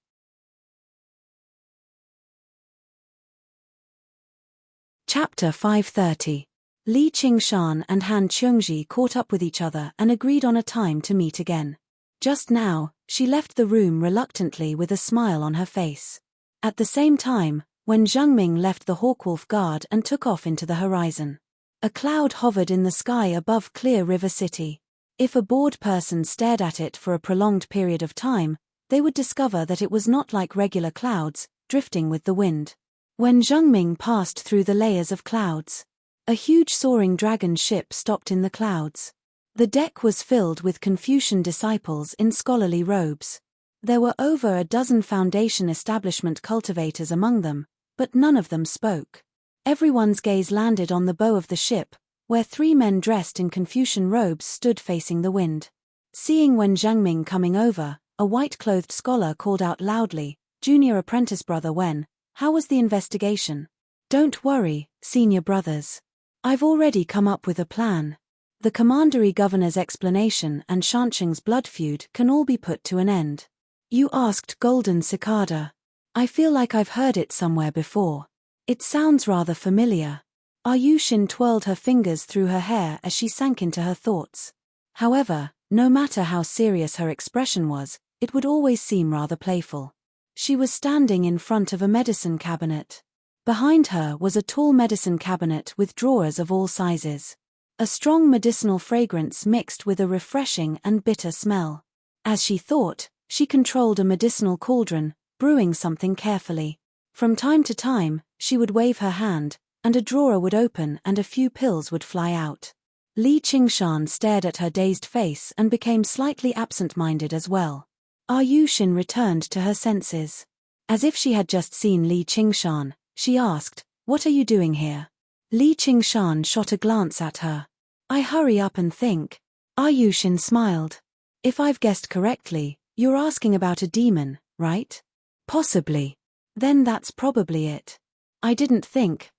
Chapter 530. Li Qingshan and Han Qiongji caught up with each other and agreed on a time to meet again. Just now, she left the room reluctantly with a smile on her face. At the same time, when Zhengming left the Hawkwolf Guard and took off into the horizon. A cloud hovered in the sky above Clear River City. If a bored person stared at it for a prolonged period of time, they would discover that it was not like regular clouds, drifting with the wind. When Zhengming passed through the layers of clouds, a huge soaring dragon ship stopped in the clouds. The deck was filled with Confucian disciples in scholarly robes. There were over a dozen foundation establishment cultivators among them, but none of them spoke. Everyone's gaze landed on the bow of the ship, where three men dressed in Confucian robes stood facing the wind. Seeing Wen Zhengming coming over, a white-clothed scholar called out loudly, "Junior apprentice brother Wen, how was the investigation?" "Don't worry, senior brothers. I've already come up with a plan. The commandery governor's explanation and Shanqing's blood feud can all be put to an end." "You asked Golden Cicada. I feel like I've heard it somewhere before. It sounds rather familiar." Yushin twirled her fingers through her hair as she sank into her thoughts. However, no matter how serious her expression was, it would always seem rather playful. She was standing in front of a medicine cabinet. Behind her was a tall medicine cabinet with drawers of all sizes. A strong medicinal fragrance mixed with a refreshing and bitter smell. As she thought, she controlled a medicinal cauldron, brewing something carefully. From time to time, she would wave her hand, and a drawer would open and a few pills would fly out. Li Qingshan stared at her dazed face and became slightly absent-minded as well. Yushin returned to her senses. As if she had just seen Li Qingshan, she asked, "What are you doing here?" Li Qingshan shot a glance at her. "I hurry up and think." Yushin smiled. "If I've guessed correctly, you're asking about a demon, right?" "Possibly. Then that's probably it." I didn't think.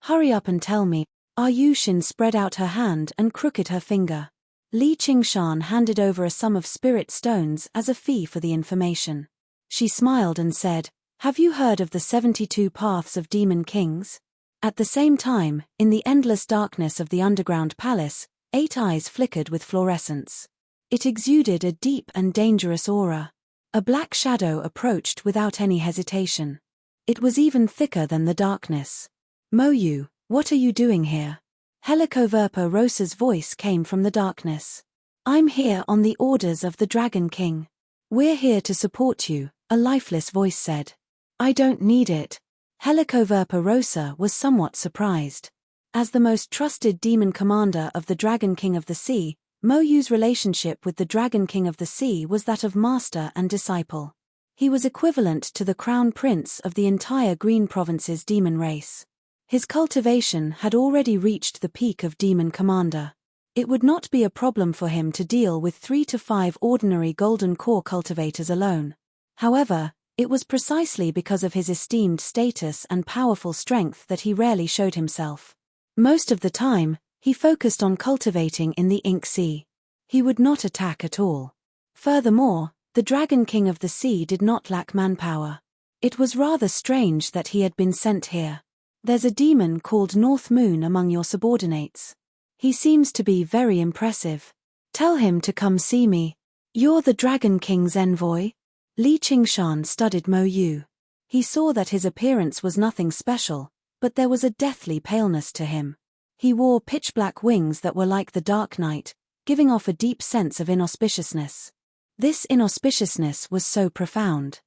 Hurry up and tell me." Yushin spread out her hand and crooked her finger. Li Qingshan handed over a sum of spirit stones as a fee for the information. She smiled and said, "Have you heard of the 72 paths of demon kings?" At the same time, in the endless darkness of the underground palace, 8 eyes flickered with fluorescence. It exuded a deep and dangerous aura. A black shadow approached without any hesitation. It was even thicker than the darkness. "Moyu, what are you doing here?" Helicoverpa Rosa's voice came from the darkness. "I'm here on the orders of the Dragon King." "We're here to support you," a lifeless voice said. "I don't need it." Helicoverpa Rosa was somewhat surprised. As the most trusted demon commander of the Dragon King of the Sea, Moyu's relationship with the Dragon King of the Sea was that of master and disciple. He was equivalent to the crown prince of the entire Green Province's demon race. His cultivation had already reached the peak of demon commander. It would not be a problem for him to deal with 3 to 5 ordinary golden core cultivators alone. However, it was precisely because of his esteemed status and powerful strength that he rarely showed himself. Most of the time, he focused on cultivating in the Ink Sea. He would not attack at all. Furthermore, the Dragon King of the Sea did not lack manpower. It was rather strange that he had been sent here. There's a demon called North Moon among your subordinates. He seems to be very impressive. Tell him to come see me. You're the Dragon King's envoy? Li Qingshan studied Mo Yu. He saw that his appearance was nothing special, but there was a deathly paleness to him. He wore pitch-black wings that were like the dark night, giving off a deep sense of inauspiciousness. This inauspiciousness was so profound.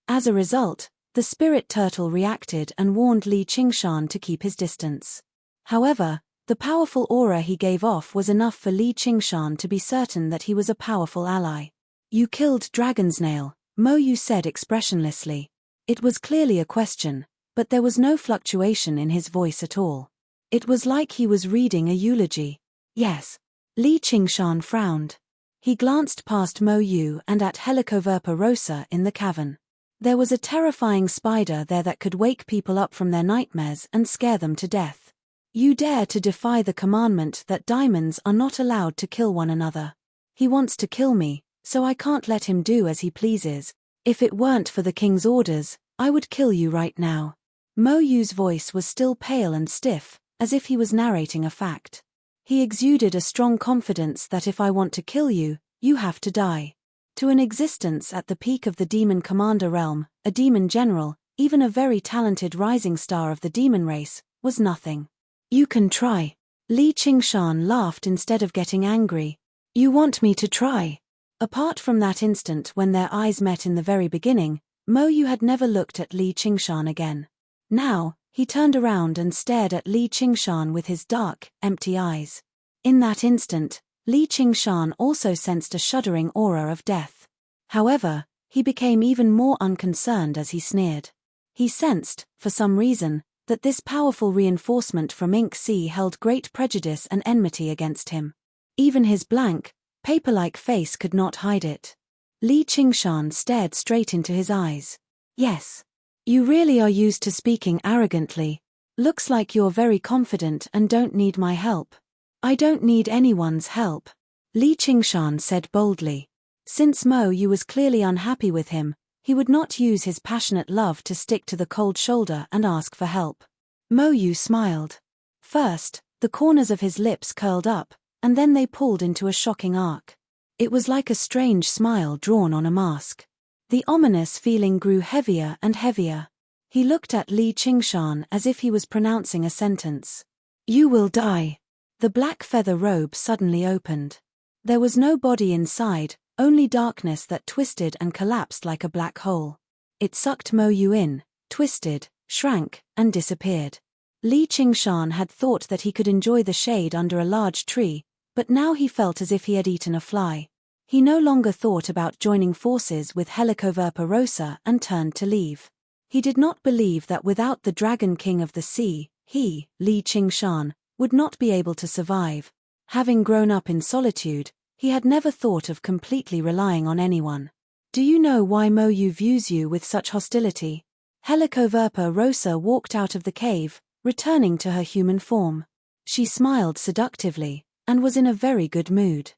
As a result, the spirit turtle reacted and warned Li Qingshan to keep his distance. However, the powerful aura he gave off was enough for Li Qingshan to be certain that he was a powerful ally. You killed Dragon's Nail, Mo Yu said expressionlessly. It was clearly a question, but there was no fluctuation in his voice at all. It was like he was reading a eulogy. Yes. Li Qingshan frowned. He glanced past Mo Yu and at Helicoverpa rosa in the cavern. There was a terrifying spider there that could wake people up from their nightmares and scare them to death. You dare to defy the commandment that diamonds are not allowed to kill one another. He wants to kill me, so I can't let him do as he pleases. If it weren't for the king's orders, I would kill you right now. Mo Yu's voice was still pale and stiff, as if he was narrating a fact. He exuded a strong confidence that if I want to kill you, you have to die. To an existence at the peak of the demon commander realm, a demon general, even a very talented rising star of the demon race, was nothing. You can try. Li Qingshan laughed instead of getting angry. You want me to try? Apart from that instant when their eyes met in the very beginning, Mo Yu had never looked at Li Qingshan again. Now, he turned around and stared at Li Qingshan with his dark, empty eyes. In that instant, Li Qingshan also sensed a shuddering aura of death. However, he became even more unconcerned as he sneered. He sensed, for some reason, that this powerful reinforcement from Ink Sea held great prejudice and enmity against him. Even his blank, paper-like face could not hide it. Li Qingshan stared straight into his eyes. Yes. You really are used to speaking arrogantly. Looks like you're very confident and don't need my help. I don't need anyone's help. Li Qingshan said boldly. Since Mo Yu was clearly unhappy with him, he would not use his passionate love to stick to the cold shoulder and ask for help. Mo Yu smiled. First, the corners of his lips curled up, and then they pulled into a shocking arc. It was like a strange smile drawn on a mask. The ominous feeling grew heavier and heavier. He looked at Li Qingshan as if he was pronouncing a sentence. You will die. The black feather robe suddenly opened. There was no body inside, only darkness that twisted and collapsed like a black hole. It sucked Mo Yu in, twisted, shrank, and disappeared. Li Qingshan had thought that he could enjoy the shade under a large tree, but now he felt as if he had eaten a fly. He no longer thought about joining forces with Helicoverpa rosa and turned to leave. He did not believe that without the Dragon King of the Sea, he, Li Qingshan, would not be able to survive. Having grown up in solitude, he had never thought of completely relying on anyone. Do you know why Mo Yu views you with such hostility? Helicoverpa rosa walked out of the cave, returning to her human form. She smiled seductively, and was in a very good mood.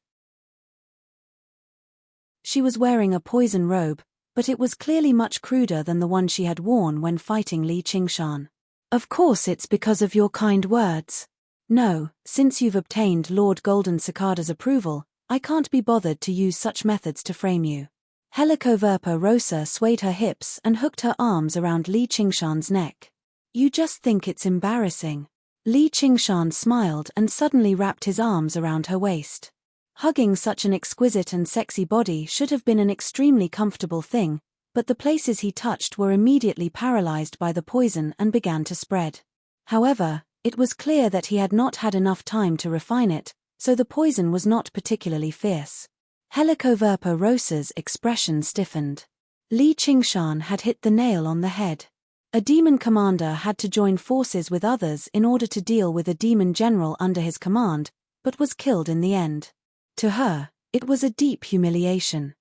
She was wearing a poison robe, but it was clearly much cruder than the one she had worn when fighting Li Qingshan. Of course it's because of your kind words. No, since you've obtained Lord Golden Cicada's approval, I can't be bothered to use such methods to frame you. Helicoverpa rosa swayed her hips and hooked her arms around Li Qingshan's neck. You just think it's embarrassing. Li Qingshan smiled and suddenly wrapped his arms around her waist. Hugging such an exquisite and sexy body should have been an extremely comfortable thing, but the places he touched were immediately paralyzed by the poison and began to spread. However, it was clear that he had not had enough time to refine it, so the poison was not particularly fierce. Helicoverpa rosa's expression stiffened. Li Qingshan had hit the nail on the head. A demon commander had to join forces with others in order to deal with a demon general under his command, but was killed in the end. To her, it was a deep humiliation.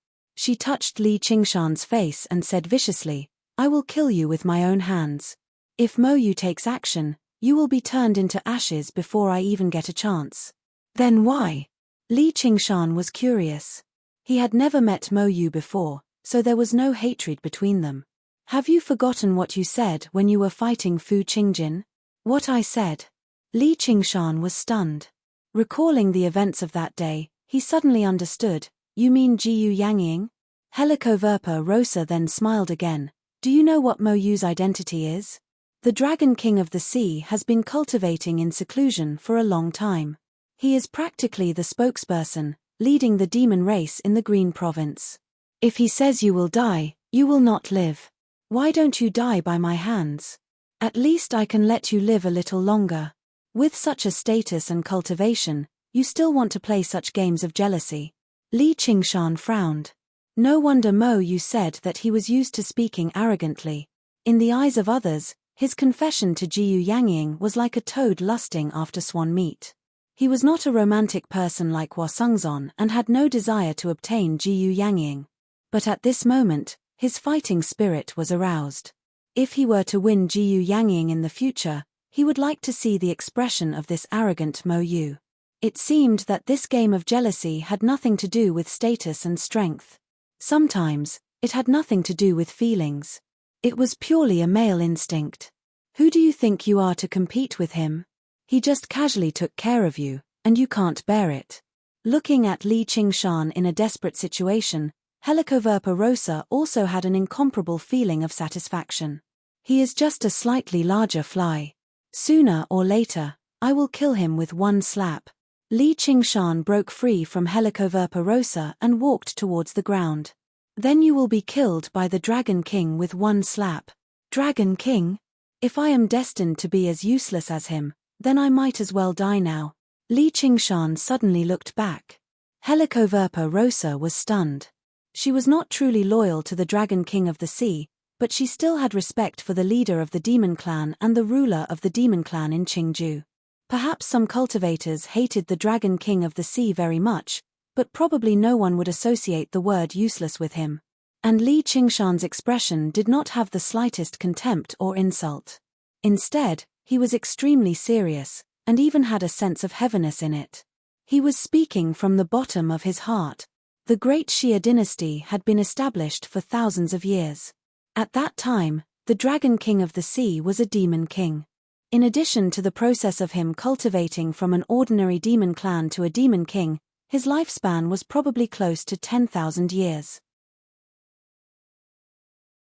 She touched Li Qingshan's face and said viciously, "I will kill you with my own hands. If Mo Yu takes action, you will be turned into ashes before I even get a chance." "Then why?" Li Qingshan was curious. He had never met Mo Yu before, so there was no hatred between them. "Have you forgotten what you said when you were fighting Fu Qingjin?" "What I said?" Li Qingshan was stunned. Recalling the events of that day, he suddenly understood. "You mean Jiyu Yangying?" Helicoverpa Rosa then smiled again. "Do you know what Mo Yu's identity is? The Dragon King of the Sea has been cultivating in seclusion for a long time. He is practically the spokesperson, leading the demon race in the Green Province. If he says you will die, you will not live. Why don't you die by my hands? At least I can let you live a little longer. With such a status and cultivation, you still want to play such games of jealousy." Li Qingshan frowned. No wonder Mo Yu said that he was used to speaking arrogantly. In the eyes of others, his confession to Jiyu Yangying was like a toad lusting after swan meat. He was not a romantic person like Hua Sengzon and had no desire to obtain Jiyu Yangying. But at this moment, his fighting spirit was aroused. If he were to win Jiyu Yangying in the future, he would like to see the expression of this arrogant Mo Yu. It seemed that this game of jealousy had nothing to do with status and strength. Sometimes, it had nothing to do with feelings. It was purely a male instinct. Who do you think you are to compete with him? He just casually took care of you, and you can't bear it. Looking at Li Qingshan in a desperate situation, Helicoverpa Rosa also had an incomparable feeling of satisfaction. He is just a slightly larger fly. Sooner or later, I will kill him with one slap. Li Qingshan broke free from Helicoverpa Rosa and walked towards the ground. Then you will be killed by the Dragon King with one slap. Dragon King? If I am destined to be as useless as him, then I might as well die now. Li Qingshan suddenly looked back. Helicoverpa Rosa was stunned. She was not truly loyal to the Dragon King of the Sea, but she still had respect for the leader of the Demon Clan and the ruler of the Demon Clan in Qingju. Perhaps some cultivators hated the Dragon King of the Sea very much, but probably no one would associate the word useless with him. And Li Qingshan's expression did not have the slightest contempt or insult. Instead, he was extremely serious, and even had a sense of heaviness in it. He was speaking from the bottom of his heart. The great Xia dynasty had been established for thousands of years. At that time, the Dragon King of the Sea was a demon king. In addition to the process of him cultivating from an ordinary demon clan to a demon king, his lifespan was probably close to 10,000 years.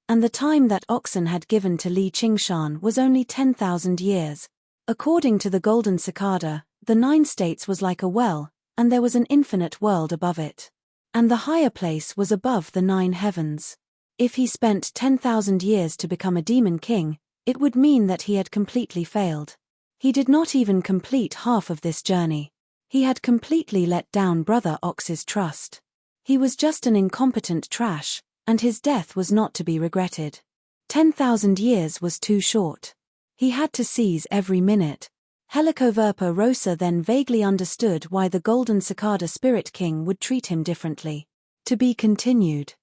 And the time that Oxen had given to Li Qingshan was only 10,000 years. According to the Golden Cicada, the 9 states was like a well, and there was an infinite world above it. And the higher place was above the 9 heavens. If he spent 10,000 years to become a demon king, it would mean that he had completely failed. He did not even complete half of this journey. He had completely let down Brother Ox's trust. He was just an incompetent trash, and his death was not to be regretted. 10,000 years was too short. He had to seize every minute. Helicoverpa Rosa then vaguely understood why the Golden Cicada Spirit King would treat him differently. To be continued.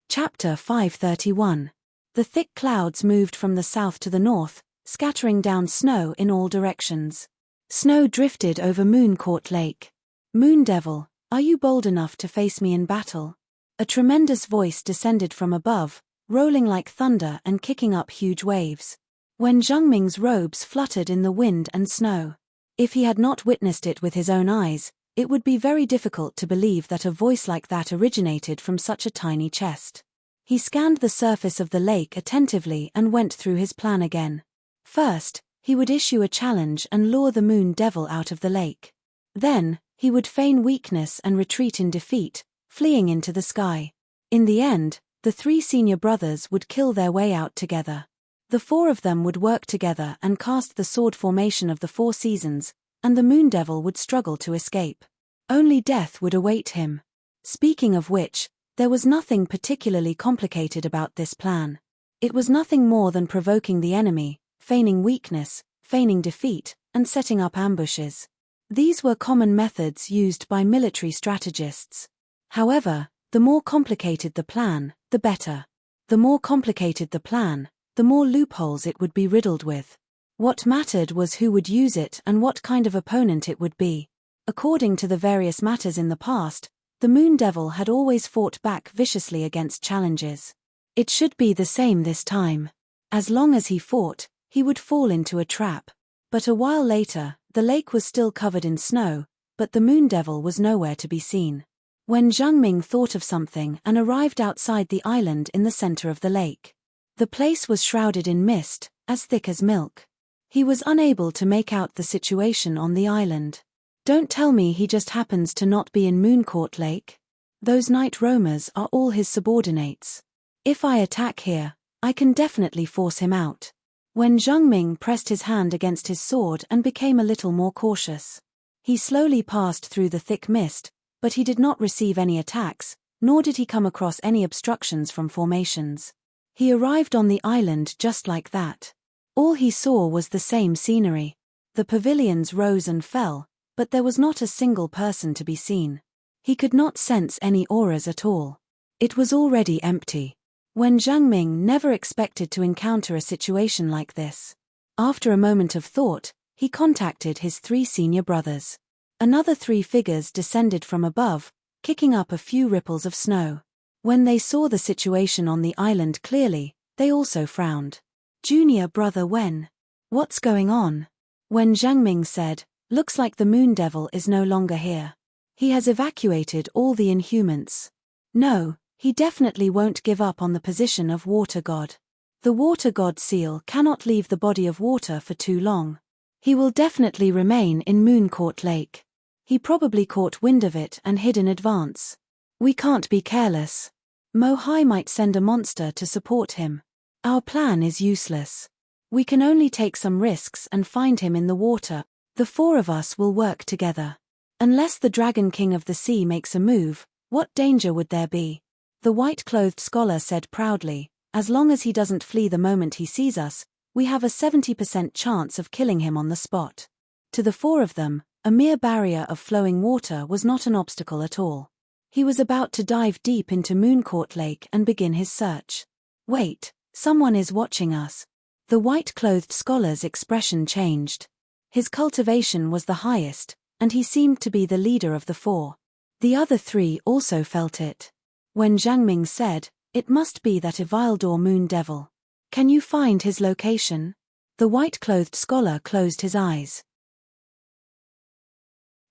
Chapter 531. The thick clouds moved from the south to the north, scattering down snow in all directions. Snow drifted over Mooncourt Lake. "Moon Devil, are you bold enough to face me in battle?" A tremendous voice descended from above, rolling like thunder and kicking up huge waves. When Zhengming's robes fluttered in the wind and snow. If he had not witnessed it with his own eyes, it would be very difficult to believe that a voice like that originated from such a tiny chest. He scanned the surface of the lake attentively and went through his plan again. First, he would issue a challenge and lure the Moon Devil out of the lake. Then, he would feign weakness and retreat in defeat, fleeing into the sky. In the end, the 3 senior brothers would kill their way out together. The 4 of them would work together and cast the sword formation of the 4 seasons, and the Moon Devil would struggle to escape. Only death would await him. Speaking of which, there was nothing particularly complicated about this plan. It was nothing more than provoking the enemy, feigning weakness, feigning defeat, and setting up ambushes. These were common methods used by military strategists. However, the more complicated the plan, the better. The more complicated the plan, the more loopholes it would be riddled with. What mattered was who would use it and what kind of opponent it would be. According to the various matters in the past, the Moon Devil had always fought back viciously against challenges. It should be the same this time. As long as he fought, he would fall into a trap. But a while later, the lake was still covered in snow, but the Moon Devil was nowhere to be seen. When Zhang Ming thought of something and arrived outside the island in the center of the lake. The place was shrouded in mist, as thick as milk. He was unable to make out the situation on the island. Don't tell me he just happens to not be in Mooncourt Lake. Those night roamers are all his subordinates. If I attack here, I can definitely force him out. When Zhang Ming pressed his hand against his sword and became a little more cautious. He slowly passed through the thick mist, but he did not receive any attacks, nor did he come across any obstructions from formations. He arrived on the island just like that. All he saw was the same scenery. The pavilions rose and fell, but there was not a single person to be seen. He could not sense any auras at all. It was already empty. When Zhang Ming never expected to encounter a situation like this. After a moment of thought, he contacted his 3 senior brothers. Another 3 figures descended from above, kicking up a few ripples of snow. When they saw the situation on the island clearly, they also frowned. Junior brother Wen. What's going on? When Zhang Ming said, looks like the Moon Devil is no longer here. He has evacuated all the Inhumans. No, he definitely won't give up on the position of Water God. The Water God seal cannot leave the body of water for too long. He will definitely remain in Mooncourt Lake. He probably caught wind of it and hid in advance. We can't be careless. Mo Hai might send a monster to support him. Our plan is useless. We can only take some risks and find him in the water. The 4 of us will work together. Unless the Dragon King of the Sea makes a move, what danger would there be? The white-clothed scholar said proudly, as long as he doesn't flee the moment he sees us, we have a 70% chance of killing him on the spot. To the 4 of them, a mere barrier of flowing water was not an obstacle at all. He was about to dive deep into Mooncourt Lake and begin his search. Wait, someone is watching us. The white-clothed scholar's expression changed. His cultivation was the highest, and he seemed to be the leader of the 4. The other 3 also felt it. When Zhang Ming said, it must be that Evildor Moon Devil. Can you find his location? The white-clothed scholar closed his eyes.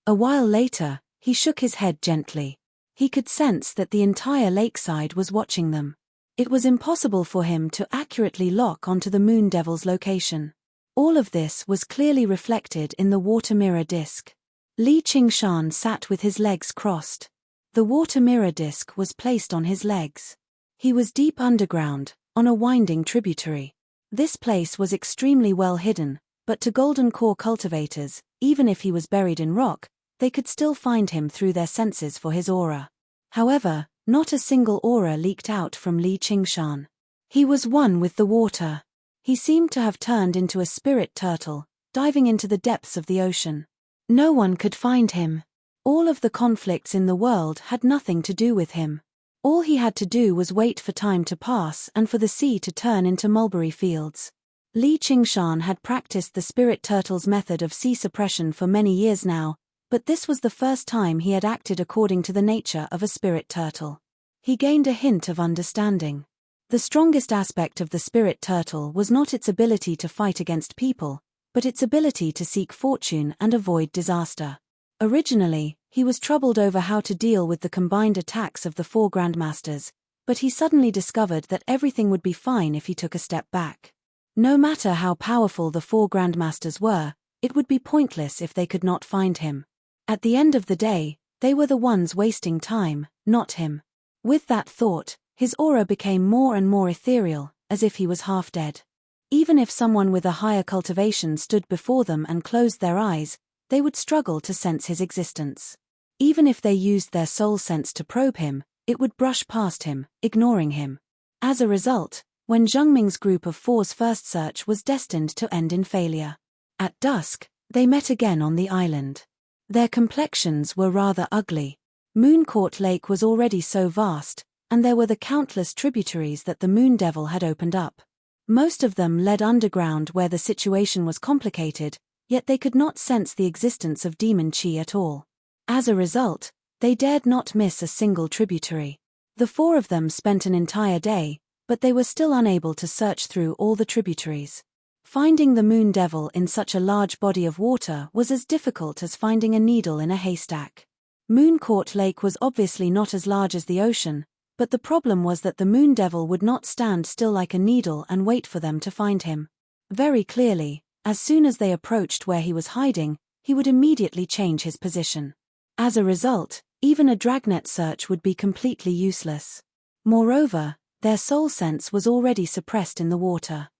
A while later, he shook his head gently. He could sense that the entire lakeside was watching them. It was impossible for him to accurately lock onto the Moon Devil's location. All of this was clearly reflected in the water mirror disc. Li Qingshan sat with his legs crossed. The water mirror disc was placed on his legs. He was deep underground, on a winding tributary. This place was extremely well hidden, but to Golden Core cultivators, even if he was buried in rock, they could still find him through their senses for his aura. However, not a single aura leaked out from Li Qingshan. He was one with the water. He seemed to have turned into a spirit turtle, diving into the depths of the ocean. No one could find him. All of the conflicts in the world had nothing to do with him. All he had to do was wait for time to pass and for the sea to turn into mulberry fields. Li Qingshan had practiced the spirit turtle's method of sea suppression for many years now, but this was the first time he had acted according to the nature of a spirit turtle. He gained a hint of understanding. The strongest aspect of the spirit turtle was not its ability to fight against people, but its ability to seek fortune and avoid disaster. Originally, he was troubled over how to deal with the combined attacks of the 4 grandmasters, but he suddenly discovered that everything would be fine if he took a step back. No matter how powerful the 4 grandmasters were, it would be pointless if they could not find him. At the end of the day, they were the ones wasting time, not him. With that thought, his aura became more and more ethereal, as if he was half dead. Even if someone with a higher cultivation stood before them and closed their eyes, they would struggle to sense his existence. Even if they used their soul sense to probe him, it would brush past him, ignoring him. As a result, when Zhang Ming's group of 4's first search was destined to end in failure. At dusk, they met again on the island. Their complexions were rather ugly. Mooncourt Lake was already so vast, and there were the countless tributaries that the Moon Devil had opened up. Most of them led underground where the situation was complicated, yet they could not sense the existence of demon chi at all. As a result, they dared not miss a single tributary. The four of them spent an entire day, but they were still unable to search through all the tributaries. Finding the Moon Devil in such a large body of water was as difficult as finding a needle in a haystack. Mooncourt Lake was obviously not as large as the ocean, but the problem was that the Moon Devil would not stand still like a needle and wait for them to find him. Very clearly, as soon as they approached where he was hiding, he would immediately change his position. As a result, even a dragnet search would be completely useless. Moreover, their soul sense was already suppressed in the water.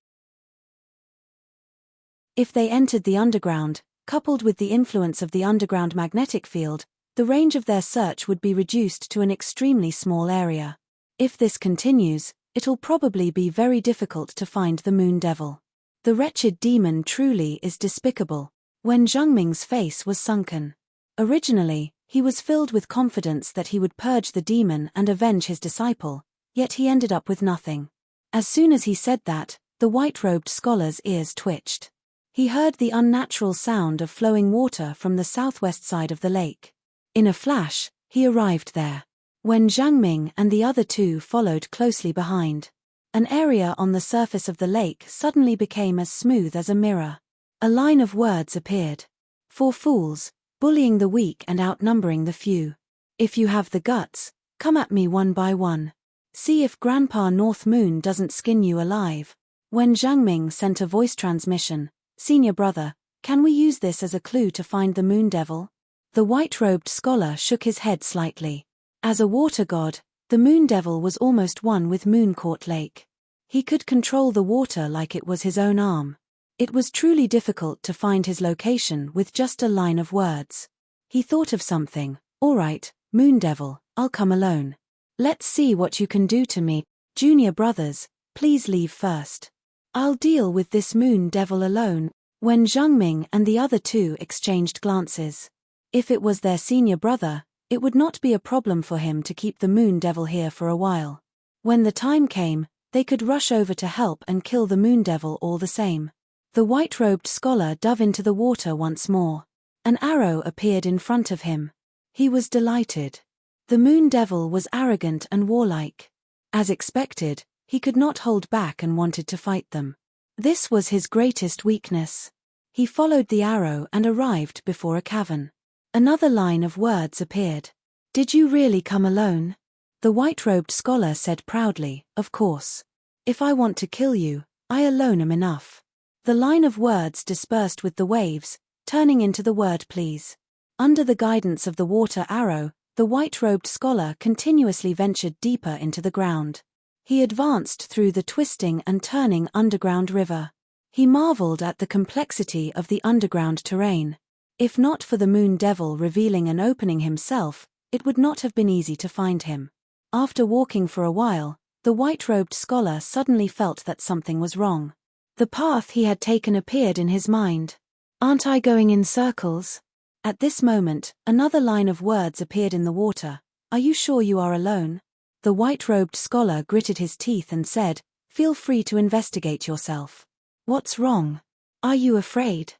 If they entered the underground, coupled with the influence of the underground magnetic field, the range of their search would be reduced to an extremely small area. If this continues, it'll probably be very difficult to find the Moon Devil. The wretched demon truly is despicable. When Zhengming's face was sunken. Originally, he was filled with confidence that he would purge the demon and avenge his disciple, yet he ended up with nothing. As soon as he said that, the white-robed scholar's ears twitched. He heard the unnatural sound of flowing water from the southwest side of the lake. In a flash, he arrived there. When Zhangming and the other two followed closely behind, an area on the surface of the lake suddenly became as smooth as a mirror. A line of words appeared. For fools, bullying the weak and outnumbering the few. If you have the guts, come at me one by one. See if Grandpa North Moon doesn't skin you alive. When Zhangming sent a voice transmission, "Senior brother, can we use this as a clue to find the Moon Devil?" The white-robed scholar shook his head slightly. As a water god, the Moon Devil was almost one with Mooncourt Lake. He could control the water like it was his own arm. It was truly difficult to find his location with just a line of words. He thought of something. "All right, Moon Devil, I'll come alone. Let's see what you can do to me. Junior brothers, please leave first. I'll deal with this Moon Devil alone." When Zhangming and the other two exchanged glances. If it was their senior brother, it would not be a problem for him to keep the Moon Devil here for a while. When the time came, they could rush over to help and kill the Moon Devil all the same. The white-robed scholar dove into the water once more. An arrow appeared in front of him. He was delighted. The Moon Devil was arrogant and warlike. As expected, he could not hold back and wanted to fight them. This was his greatest weakness. He followed the arrow and arrived before a cavern. Another line of words appeared. "Did you really come alone?" The white-robed scholar said proudly, "Of course. If I want to kill you, I alone am enough." The line of words dispersed with the waves, turning into the word "please." Under the guidance of the water arrow, the white-robed scholar continuously ventured deeper into the ground. He advanced through the twisting and turning underground river. He marveled at the complexity of the underground terrain. If not for the Moon Devil revealing an opening himself, it would not have been easy to find him. After walking for a while, the white-robed scholar suddenly felt that something was wrong. The path he had taken appeared in his mind. "Aren't I going in circles?" At this moment, another line of words appeared in the water. "Are you sure you are alone?" The white-robed scholar gritted his teeth and said, "Feel free to investigate yourself." "What's wrong? Are you afraid?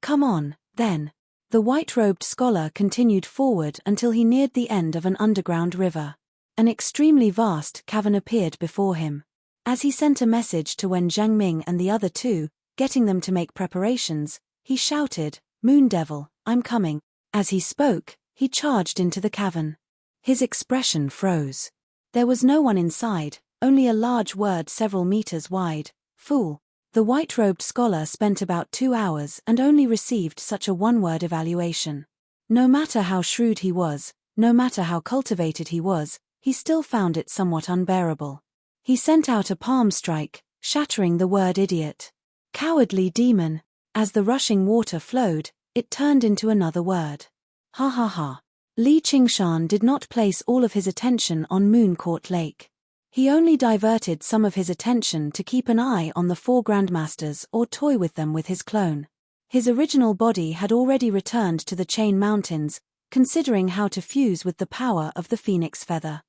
Come on, then." The white-robed scholar continued forward until he neared the end of an underground river. An extremely vast cavern appeared before him. As he sent a message to Wen Zhangming and the other two, getting them to make preparations, he shouted, "Moon Devil, I'm coming." As he spoke, he charged into the cavern. His expression froze. There was no one inside, only a large word several meters wide, "Fool." The white-robed scholar spent about 2 hours and only received such a one-word evaluation. No matter how shrewd he was, no matter how cultivated he was, he still found it somewhat unbearable. He sent out a palm strike, shattering the word "idiot." "Cowardly demon." As the rushing water flowed, it turned into another word. Ha ha ha. Li Qingshan did not place all of his attention on Mooncourt Lake. He only diverted some of his attention to keep an eye on the 4 grandmasters or toy with them with his clone. His original body had already returned to the Chain Mountains, considering how to fuse with the power of the phoenix feather.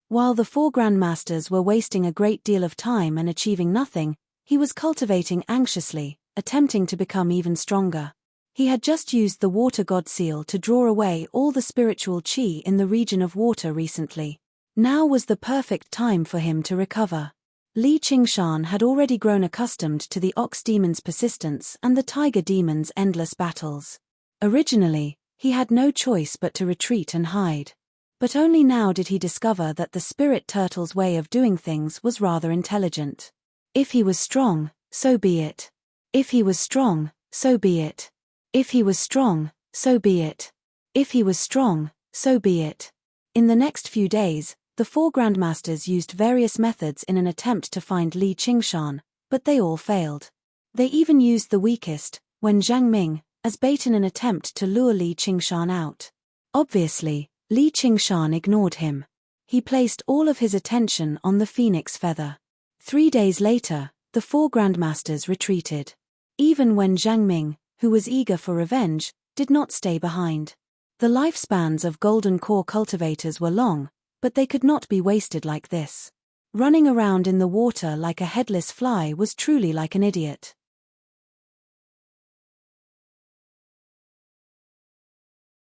While the 4 grandmasters were wasting a great deal of time and achieving nothing, he was cultivating anxiously, attempting to become even stronger. He had just used the water god seal to draw away all the spiritual chi in the region of water recently. Now was the perfect time for him to recover. Li Qingshan had already grown accustomed to the ox demon's persistence and the tiger demon's endless battles. Originally, he had no choice but to retreat and hide. But only now did he discover that the spirit turtle's way of doing things was rather intelligent. If he was strong, so be it. If he was strong, so be it. If he was strong, so be it. If he was strong, so be it. In the next few days, the 4 grandmasters used various methods in an attempt to find Li Qingshan, but they all failed. They even used the weakest, Wen Zhangming, as bait in an attempt to lure Li Qingshan out. Obviously, Li Qingshan ignored him. He placed all of his attention on the phoenix feather. 3 days later, the 4 grandmasters retreated. Even Wen Zhangming, who was eager for revenge, did not stay behind. The lifespans of golden core cultivators were long, but they could not be wasted like this. Running around in the water like a headless fly was truly like an idiot.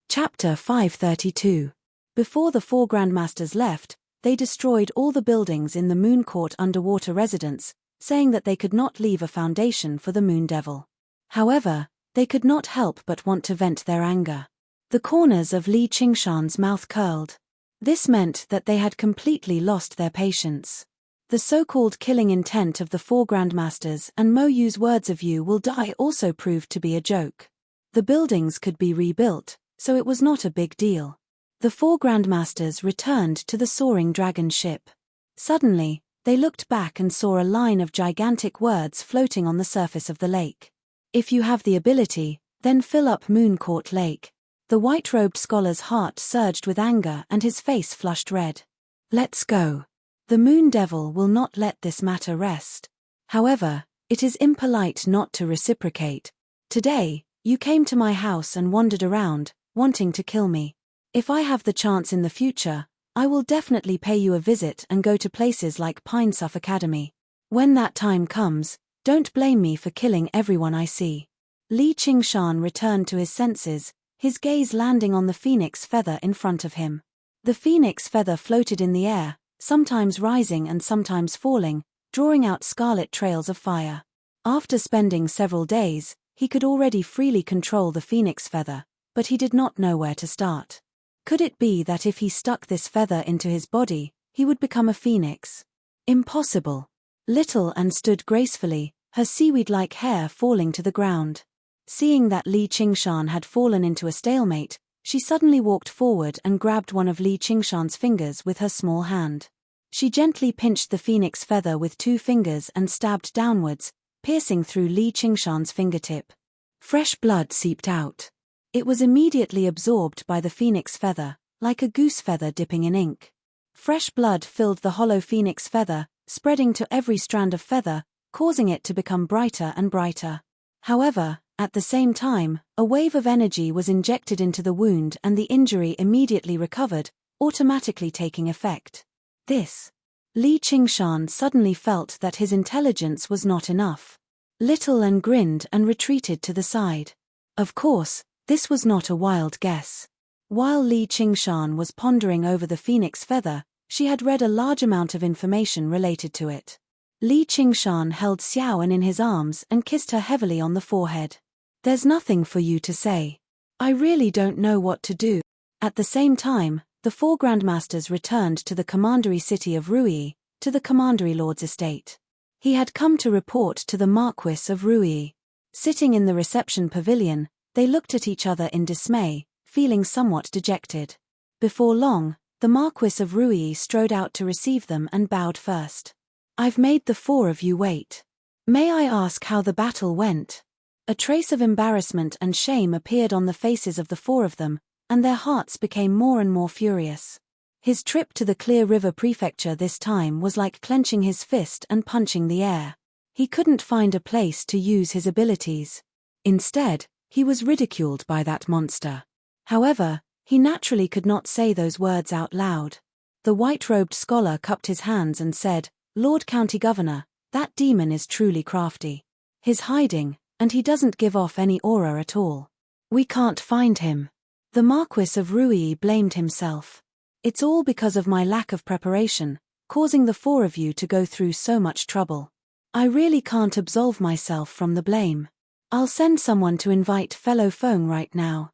Chapter 532. Before the 4 grandmasters left, they destroyed all the buildings in the Moon Court underwater residence, saying that they could not leave a foundation for the Moon Devil. However, they could not help but want to vent their anger. The corners of Li Qingshan's mouth curled. This meant that they had completely lost their patience. The so-called killing intent of the 4 grandmasters and Mo Yu's words of "you will die" also proved to be a joke. The buildings could be rebuilt, so it was not a big deal. The 4 grandmasters returned to the soaring dragon ship. Suddenly, they looked back and saw a line of gigantic words floating on the surface of the lake. If you have the ability, then fill up Moon Court Lake. The white-robed scholar's heart surged with anger and his face flushed red. Let's go. The Moon Devil will not let this matter rest. However, it is impolite not to reciprocate. Today, you came to my house and wandered around, wanting to kill me. If I have the chance in the future, I will definitely pay you a visit and go to places like Pinesuff Academy. When that time comes, don't blame me for killing everyone I see. Li Qingshan returned to his senses, his gaze landing on the phoenix feather in front of him. The phoenix feather floated in the air, sometimes rising and sometimes falling, drawing out scarlet trails of fire. After spending several days, he could already freely control the phoenix feather, but he did not know where to start. Could it be that if he stuck this feather into his body, he would become a phoenix? Impossible. Little and stood gracefully, her seaweed-like hair falling to the ground. Seeing that Li Qingshan had fallen into a stalemate, she suddenly walked forward and grabbed one of Li Qingshan's fingers with her small hand. She gently pinched the phoenix feather with 2 fingers and stabbed downwards, piercing through Li Qingshan's fingertip. Fresh blood seeped out. It was immediately absorbed by the phoenix feather, like a goose feather dipping in ink. Fresh blood filled the hollow phoenix feather, spreading to every strand of feather, causing it to become brighter and brighter. However, at the same time, a wave of energy was injected into the wound and the injury immediately recovered, automatically taking effect. Li Qingshan suddenly felt that his intelligence was not enough. Little and grinned and retreated to the side. Of course, this was not a wild guess. While Li Qingshan was pondering over the phoenix feather, she had read a large amount of information related to it. Li Qingshan held Xiaoan in his arms and kissed her heavily on the forehead. There's nothing for you to say. I really don't know what to do. At the same time, the 4 grandmasters returned to the commandery city of Rui, to the commandery lord's estate. He had come to report to the Marquis of Rui. Sitting in the reception pavilion, they looked at each other in dismay, feeling somewhat dejected. Before long, the Marquis of Rui strode out to receive them and bowed first. I've made the 4 of you wait. May I ask how the battle went? A trace of embarrassment and shame appeared on the faces of the 4 of them, and their hearts became more and more furious. His trip to the Clear River Prefecture this time was like clenching his fist and punching the air. He couldn't find a place to use his abilities. Instead, he was ridiculed by that monster. However, he naturally could not say those words out loud. The white-robed scholar cupped his hands and said, "Lord County Governor, that demon is truly crafty. He's hiding, and he doesn't give off any aura at all. We can't find him." The Marquis of Ruii blamed himself. "It's all because of my lack of preparation, causing the four of you to go through so much trouble. I really can't absolve myself from the blame. I'll send someone to invite fellow Feng right now."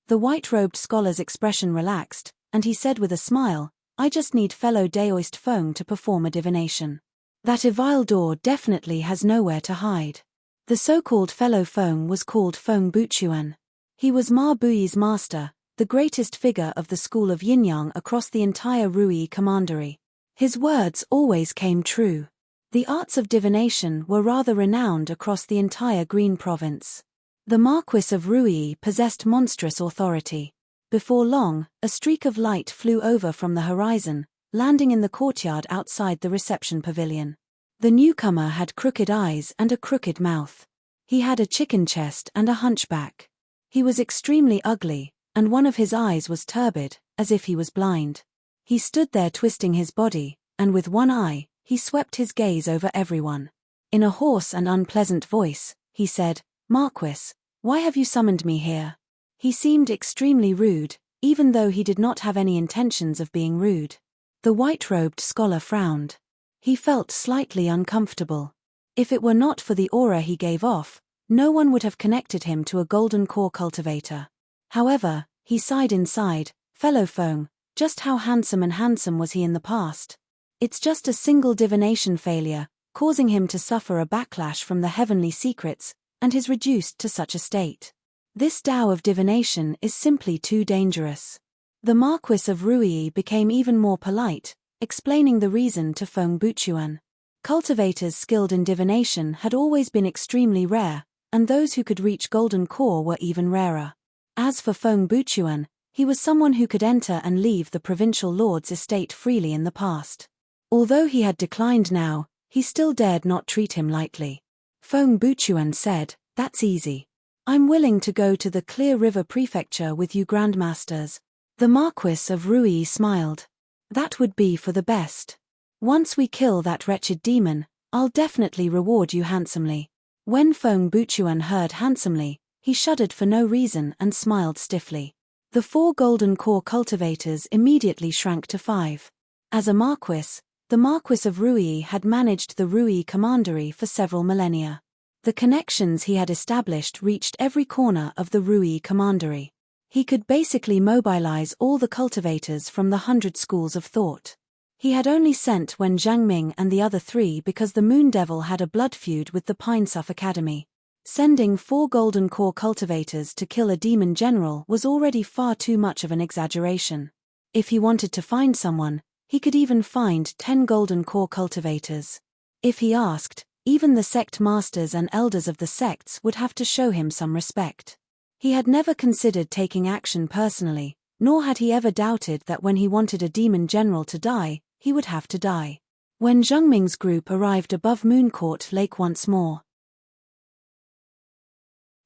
The white-robed scholar's expression relaxed, and he said with a smile, "I just need fellow Daoist Feng to perform a divination. That Evildor definitely has nowhere to hide." The so-called fellow Feng was called Feng Buchuan. He was Ma Buyi's master, the greatest figure of the school of yin-yang across the entire Rui commandery. His words always came true. The arts of divination were rather renowned across the entire Green province. The Marquis of Rui possessed monstrous authority. Before long, a streak of light flew over from the horizon, landing in the courtyard outside the reception pavilion. The newcomer had crooked eyes and a crooked mouth. He had a chicken chest and a hunchback. He was extremely ugly, and one of his eyes was turbid, as if he was blind. He stood there twisting his body, and with one eye, he swept his gaze over everyone. In a hoarse and unpleasant voice, he said, "Marquis, why have you summoned me here?" He seemed extremely rude, even though he did not have any intentions of being rude. The white-robed scholar frowned. He felt slightly uncomfortable. If it were not for the aura he gave off, no one would have connected him to a golden core cultivator. However, he sighed inside, "Fellow Feng, just how handsome was he in the past? It's just a single divination failure, causing him to suffer a backlash from the heavenly secrets, and is reduced to such a state. This Tao of divination is simply too dangerous." The Marquis of Rui became even more polite, explaining the reason to Feng Buchuan. Cultivators skilled in divination had always been extremely rare, and those who could reach golden core were even rarer. As for Feng Buchuan, he was someone who could enter and leave the provincial lord's estate freely in the past. Although he had declined now, he still dared not treat him lightly. Feng Buchuan said, "That's easy. I'm willing to go to the Clear River Prefecture with you grandmasters." The Marquis of Rui smiled. "That would be for the best. Once we kill that wretched demon, I'll definitely reward you handsomely." When Feng Buchuan heard handsomely, he shuddered for no reason and smiled stiffly. The 4 golden core cultivators immediately shrank to 5. As a Marquis, the Marquis of Rui had managed the Rui commandery for several millennia. The connections he had established reached every corner of the Rui commandery. He could basically mobilize all the cultivators from the 100 schools of thought. He had only sent Wen Zhangming and the other 3 because the Moon Devil had a blood feud with the Pinesuff Academy. Sending 4 golden core cultivators to kill a demon general was already far too much of an exaggeration. If he wanted to find someone, he could even find 10 golden core cultivators. If he asked, even the sect masters and elders of the sects would have to show him some respect. He had never considered taking action personally, nor had he ever doubted that when he wanted a demon general to die, he would have to die. When Zhengming's group arrived above Mooncourt Lake once more,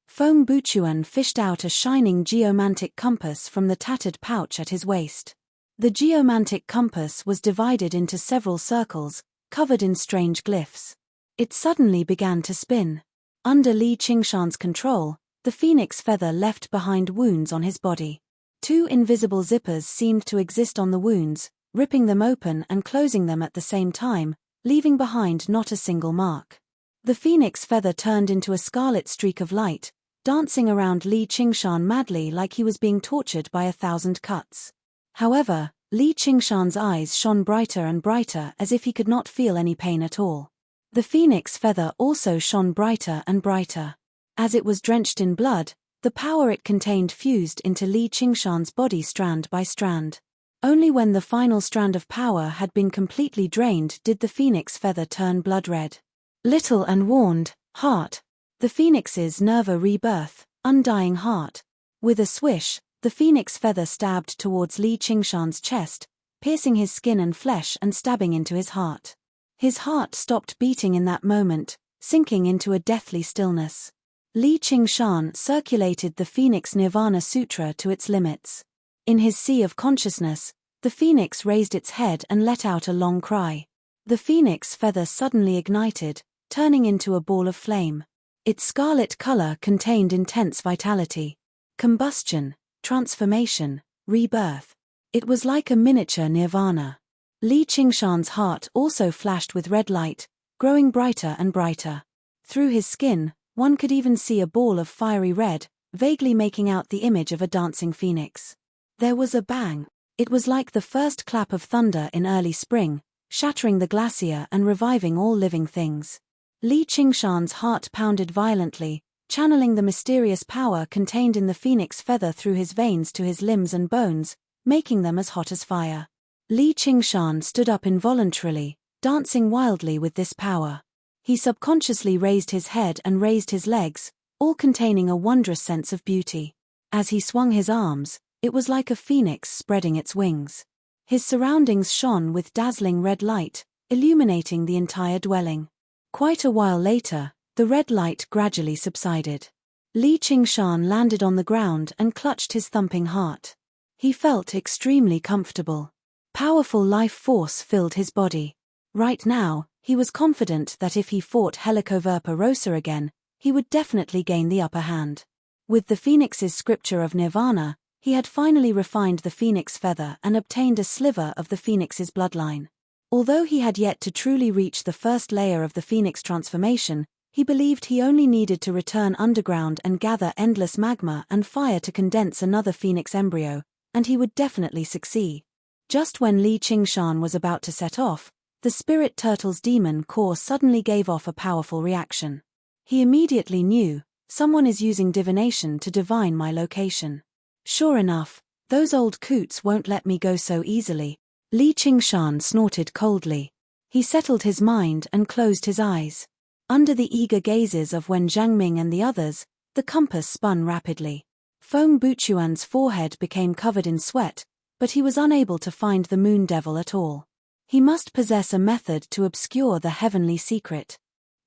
Feng Buchuan fished out a shining geomantic compass from the tattered pouch at his waist. The geomantic compass was divided into several circles, covered in strange glyphs. It suddenly began to spin. Under Li Qingshan's control, the phoenix feather left behind wounds on his body. 2 invisible zippers seemed to exist on the wounds, ripping them open and closing them at the same time, leaving behind not a single mark. The phoenix feather turned into a scarlet streak of light, dancing around Li Qingshan madly like he was being tortured by 1,000 cuts. However, Li Qingshan's eyes shone brighter and brighter as if he could not feel any pain at all. The phoenix feather also shone brighter and brighter. As it was drenched in blood, the power it contained fused into Li Qingshan's body strand by strand. Only when the final strand of power had been completely drained did the phoenix feather turn blood red. Little and warned, heart. The phoenix's Nerva rebirth, undying heart. With a swish, the phoenix feather stabbed towards Li Qingshan's chest, piercing his skin and flesh and stabbing into his heart. His heart stopped beating in that moment, sinking into a deathly stillness. Li Qingshan circulated the Phoenix Nirvana Sutra to its limits. In his sea of consciousness, the phoenix raised its head and let out a long cry. The phoenix feather suddenly ignited, turning into a ball of flame. Its scarlet color contained intense vitality. Combustion, transformation, rebirth. It was like a miniature nirvana. Li Qingshan's heart also flashed with red light, growing brighter and brighter. Through his skin, one could even see a ball of fiery red, vaguely making out the image of a dancing phoenix. There was a bang. It was like the first clap of thunder in early spring, shattering the glacier and reviving all living things. Li Qingshan's heart pounded violently, channeling the mysterious power contained in the phoenix feather through his veins to his limbs and bones, making them as hot as fire. Li Qingshan stood up involuntarily, dancing wildly with this power. He subconsciously raised his head and raised his legs, all containing a wondrous sense of beauty. As he swung his arms, it was like a phoenix spreading its wings. His surroundings shone with dazzling red light, illuminating the entire dwelling. Quite a while later, the red light gradually subsided. Li Qingshan landed on the ground and clutched his thumping heart. He felt extremely comfortable. Powerful life force filled his body. Right now, he was confident that if he fought Helicoverpa rosa again, he would definitely gain the upper hand. With the phoenix's scripture of nirvana, he had finally refined the phoenix feather and obtained a sliver of the phoenix's bloodline. Although he had yet to truly reach the first layer of the phoenix transformation, he believed he only needed to return underground and gather endless magma and fire to condense another phoenix embryo, and he would definitely succeed. Just when Li Qingshan was about to set off, the spirit turtle's demon core suddenly gave off a powerful reaction. He immediately knew, someone is using divination to divine my location. Sure enough, those old coots won't let me go so easily. Li Qingshan snorted coldly. He settled his mind and closed his eyes. Under the eager gazes of Wen Zhangming and the others, the compass spun rapidly. Feng Buchuan's forehead became covered in sweat, but he was unable to find the moon devil at all. He must possess a method to obscure the heavenly secret.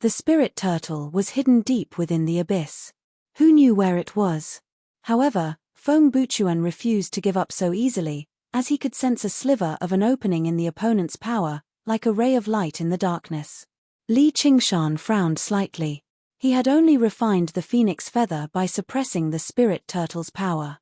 The spirit turtle was hidden deep within the abyss. Who knew where it was? However, Feng Buchuan refused to give up so easily, as he could sense a sliver of an opening in the opponent's power, like a ray of light in the darkness. Li Qingshan frowned slightly. He had only refined the phoenix feather by suppressing the spirit turtle's power.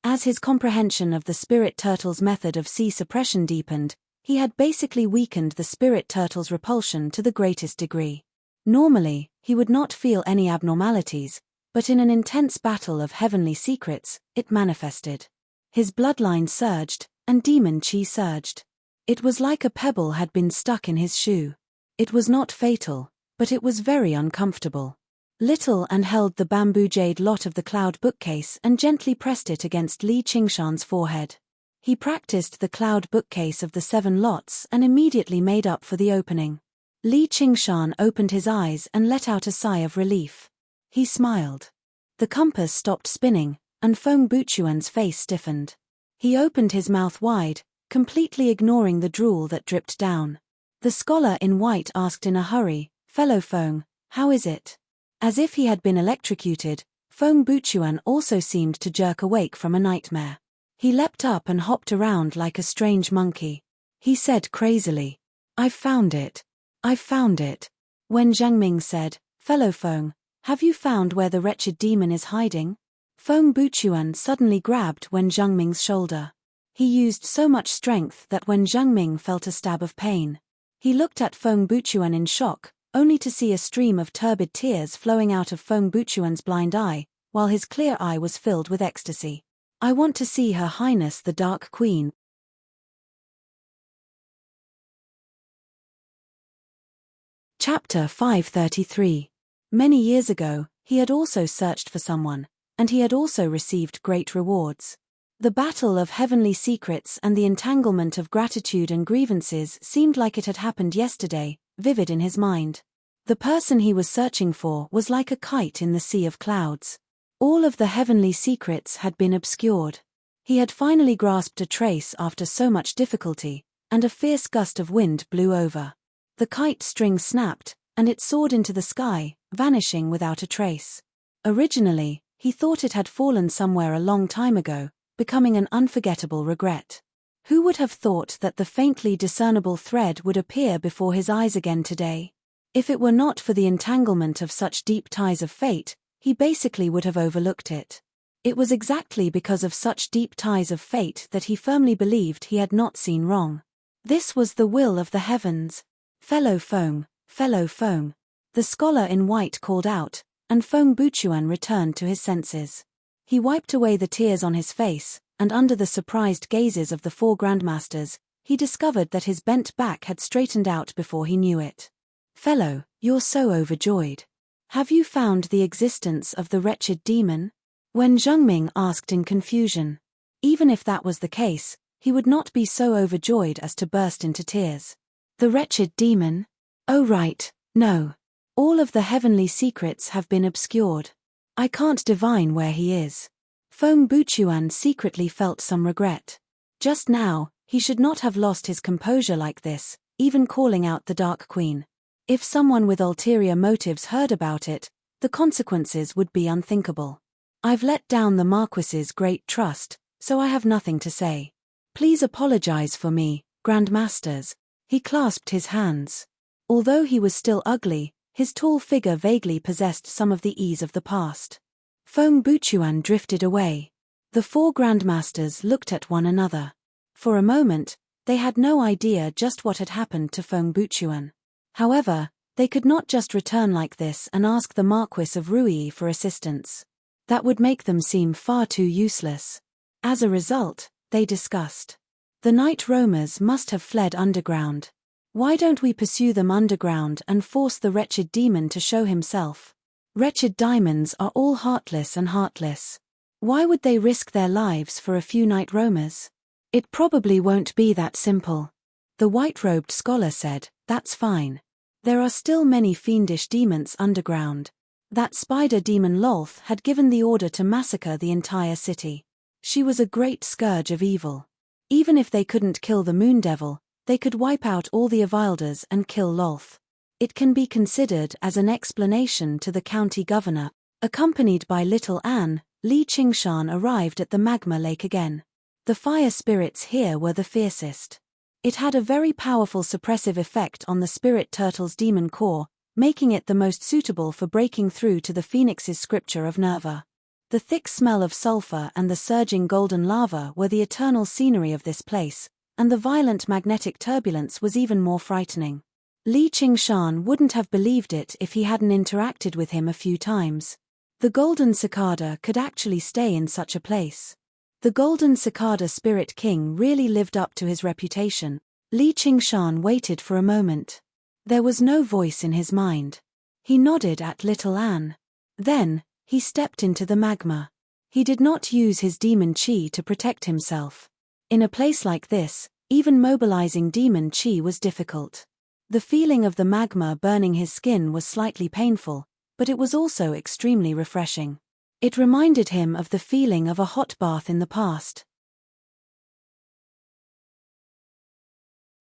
As his comprehension of the spirit turtle's method of sea suppression deepened, he had basically weakened the spirit turtle's repulsion to the greatest degree. Normally, he would not feel any abnormalities, but in an intense battle of heavenly secrets, it manifested. His bloodline surged, and demon chi surged. It was like a pebble had been stuck in his shoe. It was not fatal, but it was very uncomfortable. Little and held the bamboo jade lot of the cloud bookcase and gently pressed it against Li Qingshan's forehead. He practiced the cloud bookcase of the 7 lots and immediately made up for the opening. Li Qingshan opened his eyes and let out a sigh of relief. He smiled. The compass stopped spinning, and Feng Buchuan's face stiffened. He opened his mouth wide, completely ignoring the drool that dripped down. The scholar in white asked in a hurry, "Fellow Feng, how is it?" As if he had been electrocuted, Feng Buchuan also seemed to jerk awake from a nightmare. He leapt up and hopped around like a strange monkey. He said crazily, "I've found it. I've found it." When Zhangming said, "Fellow Feng, have you found where the wretched demon is hiding?" Feng Buchuan suddenly grabbed Wen Zhangming's shoulder. He used so much strength that Wen Zhangming felt a stab of pain. He looked at Feng Buchuan in shock, only to see a stream of turbid tears flowing out of Feng Buchuan's blind eye, while his clear eye was filled with ecstasy. "I want to see Her Highness the Dark Queen." Chapter 533. Many years ago, he had also searched for someone, and he had also received great rewards. The battle of heavenly secrets and the entanglement of gratitude and grievances seemed like it had happened yesterday, vivid in his mind. The person he was searching for was like a kite in the sea of clouds. All of the heavenly secrets had been obscured. He had finally grasped a trace after so much difficulty, and a fierce gust of wind blew over. The kite string snapped, and it soared into the sky, vanishing without a trace. Originally, he thought it had fallen somewhere a long time ago, becoming an unforgettable regret. Who would have thought that the faintly discernible thread would appear before his eyes again today? If it were not for the entanglement of such deep ties of fate, he basically would have overlooked it. It was exactly because of such deep ties of fate that he firmly believed he had not seen wrong. This was the will of the heavens. Fellow Feng, fellow Feng. The scholar in white called out, and Feng Buchuan returned to his senses. He wiped away the tears on his face, and under the surprised gazes of the four grandmasters, he discovered that his bent back had straightened out before he knew it. Fellow, you're so overjoyed. Have you found the existence of the wretched demon? Wen Zhengming asked in confusion. Even if that was the case, he would not be so overjoyed as to burst into tears. The wretched demon? Oh right, no. All of the heavenly secrets have been obscured. I can't divine where he is. Feng Buchuan secretly felt some regret. Just now, he should not have lost his composure like this, even calling out the Dark Queen. If someone with ulterior motives heard about it, the consequences would be unthinkable. I've let down the Marquis's great trust, so I have nothing to say. Please apologize for me, Grandmasters. He clasped his hands. Although he was still ugly, his tall figure vaguely possessed some of the ease of the past. Feng Buchuan drifted away. The four grandmasters looked at one another. For a moment, they had no idea just what had happened to Feng Buchuan. However, they could not just return like this and ask the Marquis of Ruyi for assistance. That would make them seem far too useless. As a result, they discussed. The night roamers must have fled underground. Why don't we pursue them underground and force the wretched demon to show himself? Wretched diamonds are all heartless and heartless. Why would they risk their lives for a few night roamers? It probably won't be that simple. The white-robed scholar said, that's fine. There are still many fiendish demons underground. That spider demon Lolth had given the order to massacre the entire city. She was a great scourge of evil. Even if they couldn't kill the Moon Devil, they could wipe out all the Avilders and kill Lolth. It can be considered as an explanation to the county governor. Accompanied by little Anne, Li Qingshan arrived at the magma lake again. The fire spirits here were the fiercest. It had a very powerful suppressive effect on the spirit turtle's demon core, making it the most suitable for breaking through to the phoenix's scripture of Nerva. The thick smell of sulfur and the surging golden lava were the eternal scenery of this place, and the violent magnetic turbulence was even more frightening. Li Qingshan wouldn't have believed it if he hadn't interacted with him a few times. The golden cicada could actually stay in such a place. The golden cicada spirit king really lived up to his reputation. Li Qingshan waited for a moment. There was no voice in his mind. He nodded at little Anne. Then, he stepped into the magma. He did not use his demon chi to protect himself. In a place like this, even mobilizing demon chi was difficult. The feeling of the magma burning his skin was slightly painful, but it was also extremely refreshing. It reminded him of the feeling of a hot bath in the past.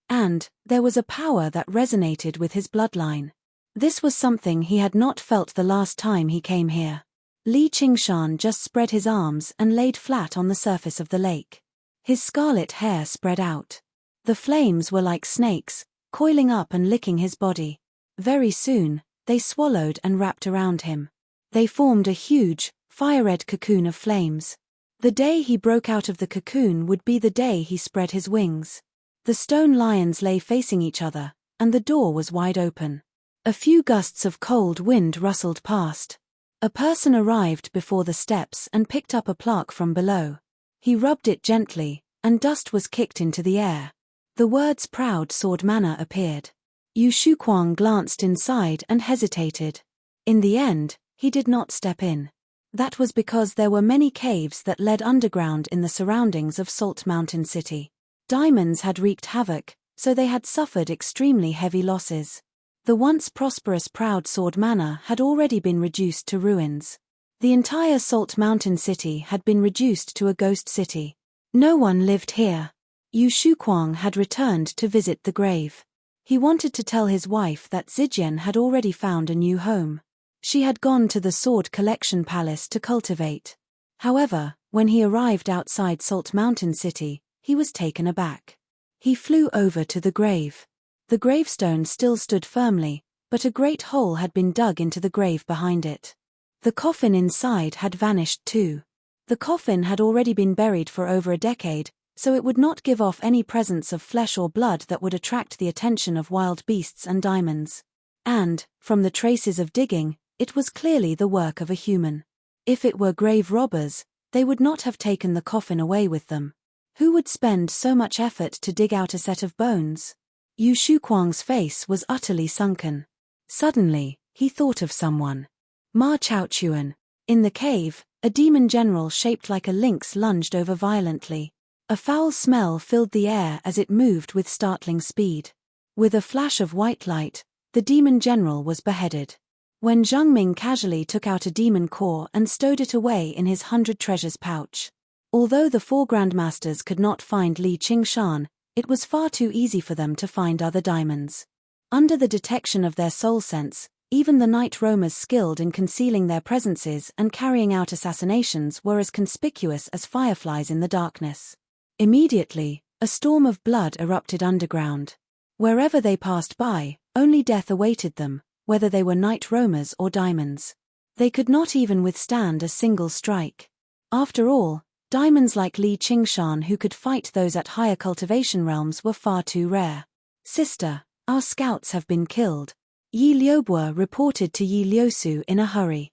And there was a power that resonated with his bloodline. This was something he had not felt the last time he came here. Li Qingshan just spread his arms and laid flat on the surface of the lake. His scarlet hair spread out. The flames were like snakes, coiling up and licking his body. Very soon, they swallowed and wrapped around him. They formed a huge, fire-red cocoon of flames. The day he broke out of the cocoon would be the day he spread his wings. The stone lions lay facing each other, and the door was wide open. A few gusts of cold wind rustled past. A person arrived before the steps and picked up a plaque from below. He rubbed it gently, and dust was kicked into the air. The words Proud Sword Manor appeared. Yu Shuquang glanced inside and hesitated. In the end, he did not step in. That was because there were many caves that led underground in the surroundings of Salt Mountain City. Diamonds had wreaked havoc, so they had suffered extremely heavy losses. The once prosperous Proud Sword Manor had already been reduced to ruins. The entire Salt Mountain City had been reduced to a ghost city. No one lived here. Yu Shuquang had returned to visit the grave. He wanted to tell his wife that Zijian had already found a new home. She had gone to the Sword Collection Palace to cultivate. However, when he arrived outside Salt Mountain City, he was taken aback. He flew over to the grave. The gravestone still stood firmly, but a great hole had been dug into the grave behind it. The coffin inside had vanished too. The coffin had already been buried for over a decade, so it would not give off any presence of flesh or blood that would attract the attention of wild beasts and diamonds. And, from the traces of digging, it was clearly the work of a human. If it were grave robbers, they would not have taken the coffin away with them. Who would spend so much effort to dig out a set of bones? Yu Shuquang's face was utterly sunken. Suddenly, he thought of someone. Ma Chaochuan. In the cave, a demon general shaped like a lynx lunged over violently. A foul smell filled the air as it moved with startling speed. With a flash of white light, the demon general was beheaded. When Zhang Ming casually took out a demon core and stowed it away in his 100 treasures pouch. Although the 4 grandmasters could not find Li Qingshan, it was far too easy for them to find other diamonds. Under the detection of their soul sense, even the night roamers skilled in concealing their presences and carrying out assassinations were as conspicuous as fireflies in the darkness. Immediately, a storm of blood erupted underground. Wherever they passed by, only death awaited them, whether they were night roamers or diamonds. They could not even withstand a single strike. After all, diamonds like Li Qingshan who could fight those at higher cultivation realms were far too rare. Sister, our scouts have been killed. Yi Liubo reported to Yi Liusu in a hurry.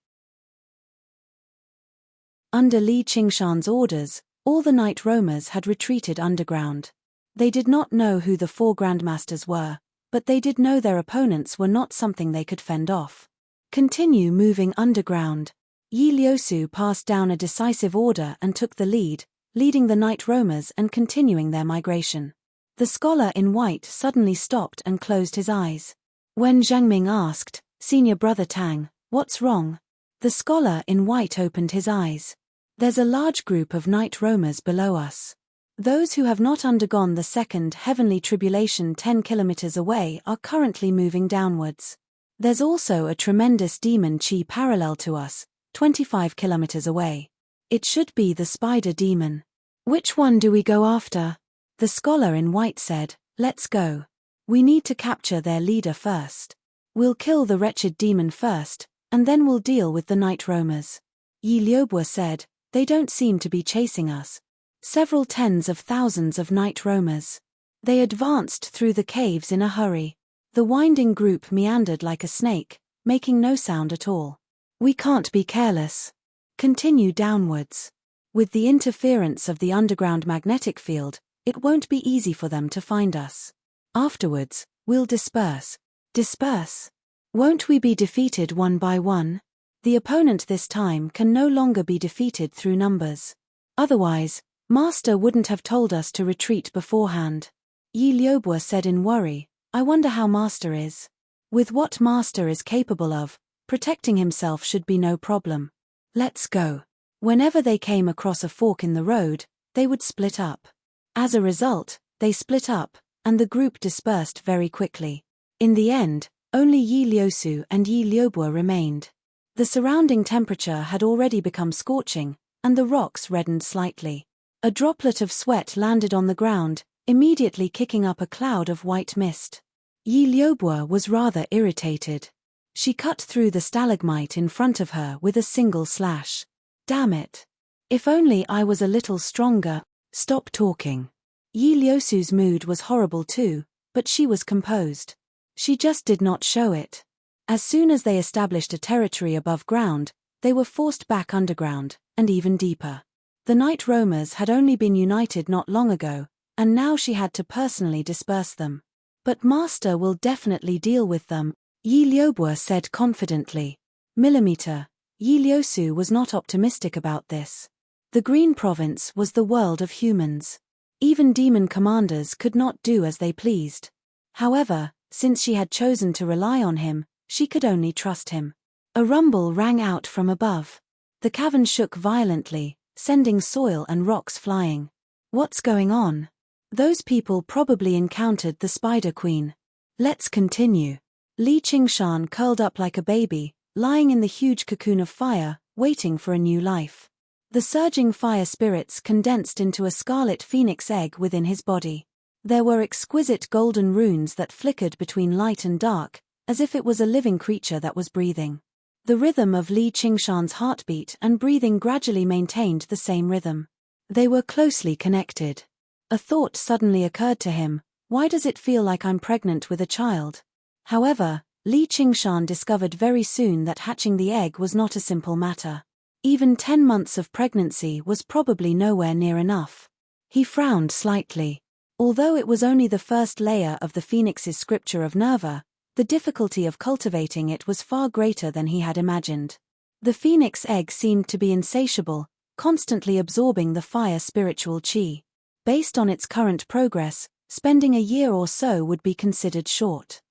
Under Li Qingshan's orders, all the night roamers had retreated underground. They did not know who the 4 grandmasters were, but they did know their opponents were not something they could fend off. Continue moving underground. Yi Liusu passed down a decisive order and took the lead, leading the night roamers and continuing their migration. The scholar in white suddenly stopped and closed his eyes. When Zhang Ming asked, "Senior brother Tang, what's wrong?" the scholar in white opened his eyes. "There's a large group of night roamers below us. Those who have not undergone the second heavenly tribulation 10 kilometers away are currently moving downwards. There's also a tremendous demon chi parallel to us, 25 kilometers away. It should be the spider demon. Which one do we go after?" The scholar in white said, "Let's go. We need to capture their leader first. We'll kill the wretched demon first, and then we'll deal with the night roamers." Yi Liubo said, "They don't seem to be chasing us." Several tens of thousands of night roamers. They advanced through the caves in a hurry. The winding group meandered like a snake, making no sound at all. "We can't be careless. Continue downwards. With the interference of the underground magnetic field, it won't be easy for them to find us. Afterwards, we'll disperse." "Disperse? Won't we be defeated one by one?" The opponent this time can no longer be defeated through numbers. Otherwise, Master wouldn't have told us to retreat beforehand. Yi Liubo said in worry, "I wonder how Master is." With what Master is capable of, protecting himself should be no problem. Let's go. Whenever they came across a fork in the road, they would split up. As a result, they split up, and the group dispersed very quickly. In the end, only Yi Liusu and Yi Liubo remained. The surrounding temperature had already become scorching, and the rocks reddened slightly. A droplet of sweat landed on the ground, immediately kicking up a cloud of white mist. Yi Liubo was rather irritated. She cut through the stalagmite in front of her with a single slash. "Damn it. If only I was a little stronger." "Stop talking." Yi Liusu's mood was horrible too, but she was composed. She just did not show it. As soon as they established a territory above ground, they were forced back underground, and even deeper. The night roamers had only been united not long ago, and now she had to personally disperse them. "But Master will definitely deal with them," Yi Liubo said confidently. Millimeter. Yi Liusu was not optimistic about this. The Green Province was the world of humans. Even demon commanders could not do as they pleased. However, since she had chosen to rely on him, she could only trust him. A rumble rang out from above. The cavern shook violently, sending soil and rocks flying. "What's going on?" Those people probably encountered the Spider Queen. Let's continue. Li Qingshan curled up like a baby, lying in the huge cocoon of fire, waiting for a new life. The surging fire spirits condensed into a scarlet phoenix egg within his body. There were exquisite golden runes that flickered between light and dark, as if it was a living creature that was breathing. The rhythm of Li Qingshan's heartbeat and breathing gradually maintained the same rhythm. They were closely connected. A thought suddenly occurred to him: why does it feel like I'm pregnant with a child? However, Li Qingshan discovered very soon that hatching the egg was not a simple matter. Even 10 months of pregnancy was probably nowhere near enough. He frowned slightly. Although it was only the first layer of the phoenix's scripture of Nerva, the difficulty of cultivating it was far greater than he had imagined. The phoenix egg seemed to be insatiable, constantly absorbing the fire spiritual qi. Based on its current progress, spending a year or so would be considered short.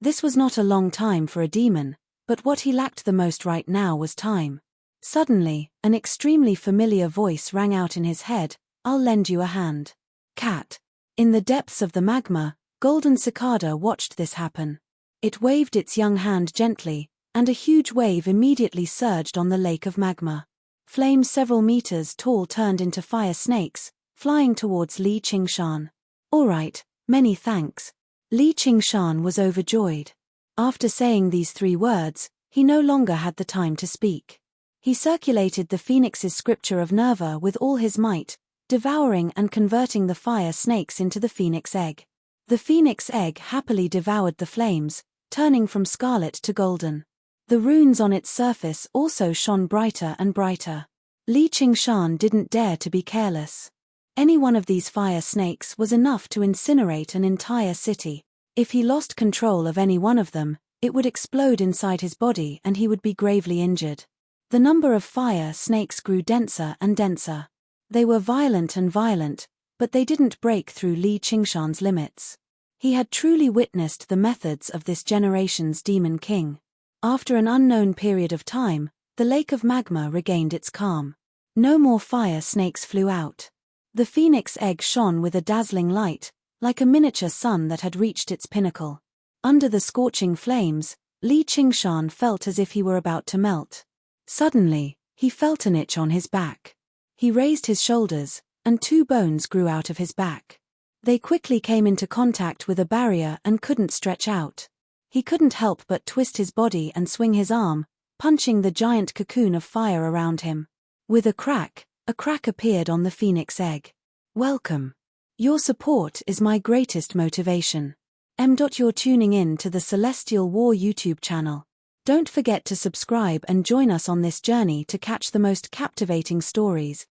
This was not a long time for a demon, but what he lacked the most right now was time. Suddenly, an extremely familiar voice rang out in his head: "I'll lend you a hand." Cat. In the depths of the magma, Golden Cicada watched this happen. It waved its young hand gently, and a huge wave immediately surged on the lake of magma. Flames several meters tall turned into fire snakes, flying towards Li Qingshan. "All right, many thanks." Li Qingshan was overjoyed. After saying these 3 words, he no longer had the time to speak. He circulated the phoenix's scripture of Nerva with all his might, devouring and converting the fire snakes into the phoenix egg. The phoenix egg happily devoured the flames, turning from scarlet to golden. The runes on its surface also shone brighter and brighter. Li Qingshan didn't dare to be careless. Any one of these fire snakes was enough to incinerate an entire city. If he lost control of any one of them, it would explode inside his body and he would be gravely injured. The number of fire snakes grew denser and denser. They were violent and violent, but they didn't break through Li Qingshan's limits. He had truly witnessed the methods of this generation's demon king. After an unknown period of time, the lake of magma regained its calm. No more fire snakes flew out. The phoenix egg shone with a dazzling light, like a miniature sun that had reached its pinnacle. Under the scorching flames, Li Qingshan felt as if he were about to melt. Suddenly, he felt an itch on his back. He raised his shoulders, and 2 bones grew out of his back. They quickly came into contact with a barrier and couldn't stretch out. He couldn't help but twist his body and swing his arm, punching the giant cocoon of fire around him. With a crack appeared on the phoenix egg. "Welcome. Your support is my greatest motivation." You're tuning in to the Celestial War YouTube channel. Don't forget to subscribe and join us on this journey to catch the most captivating stories.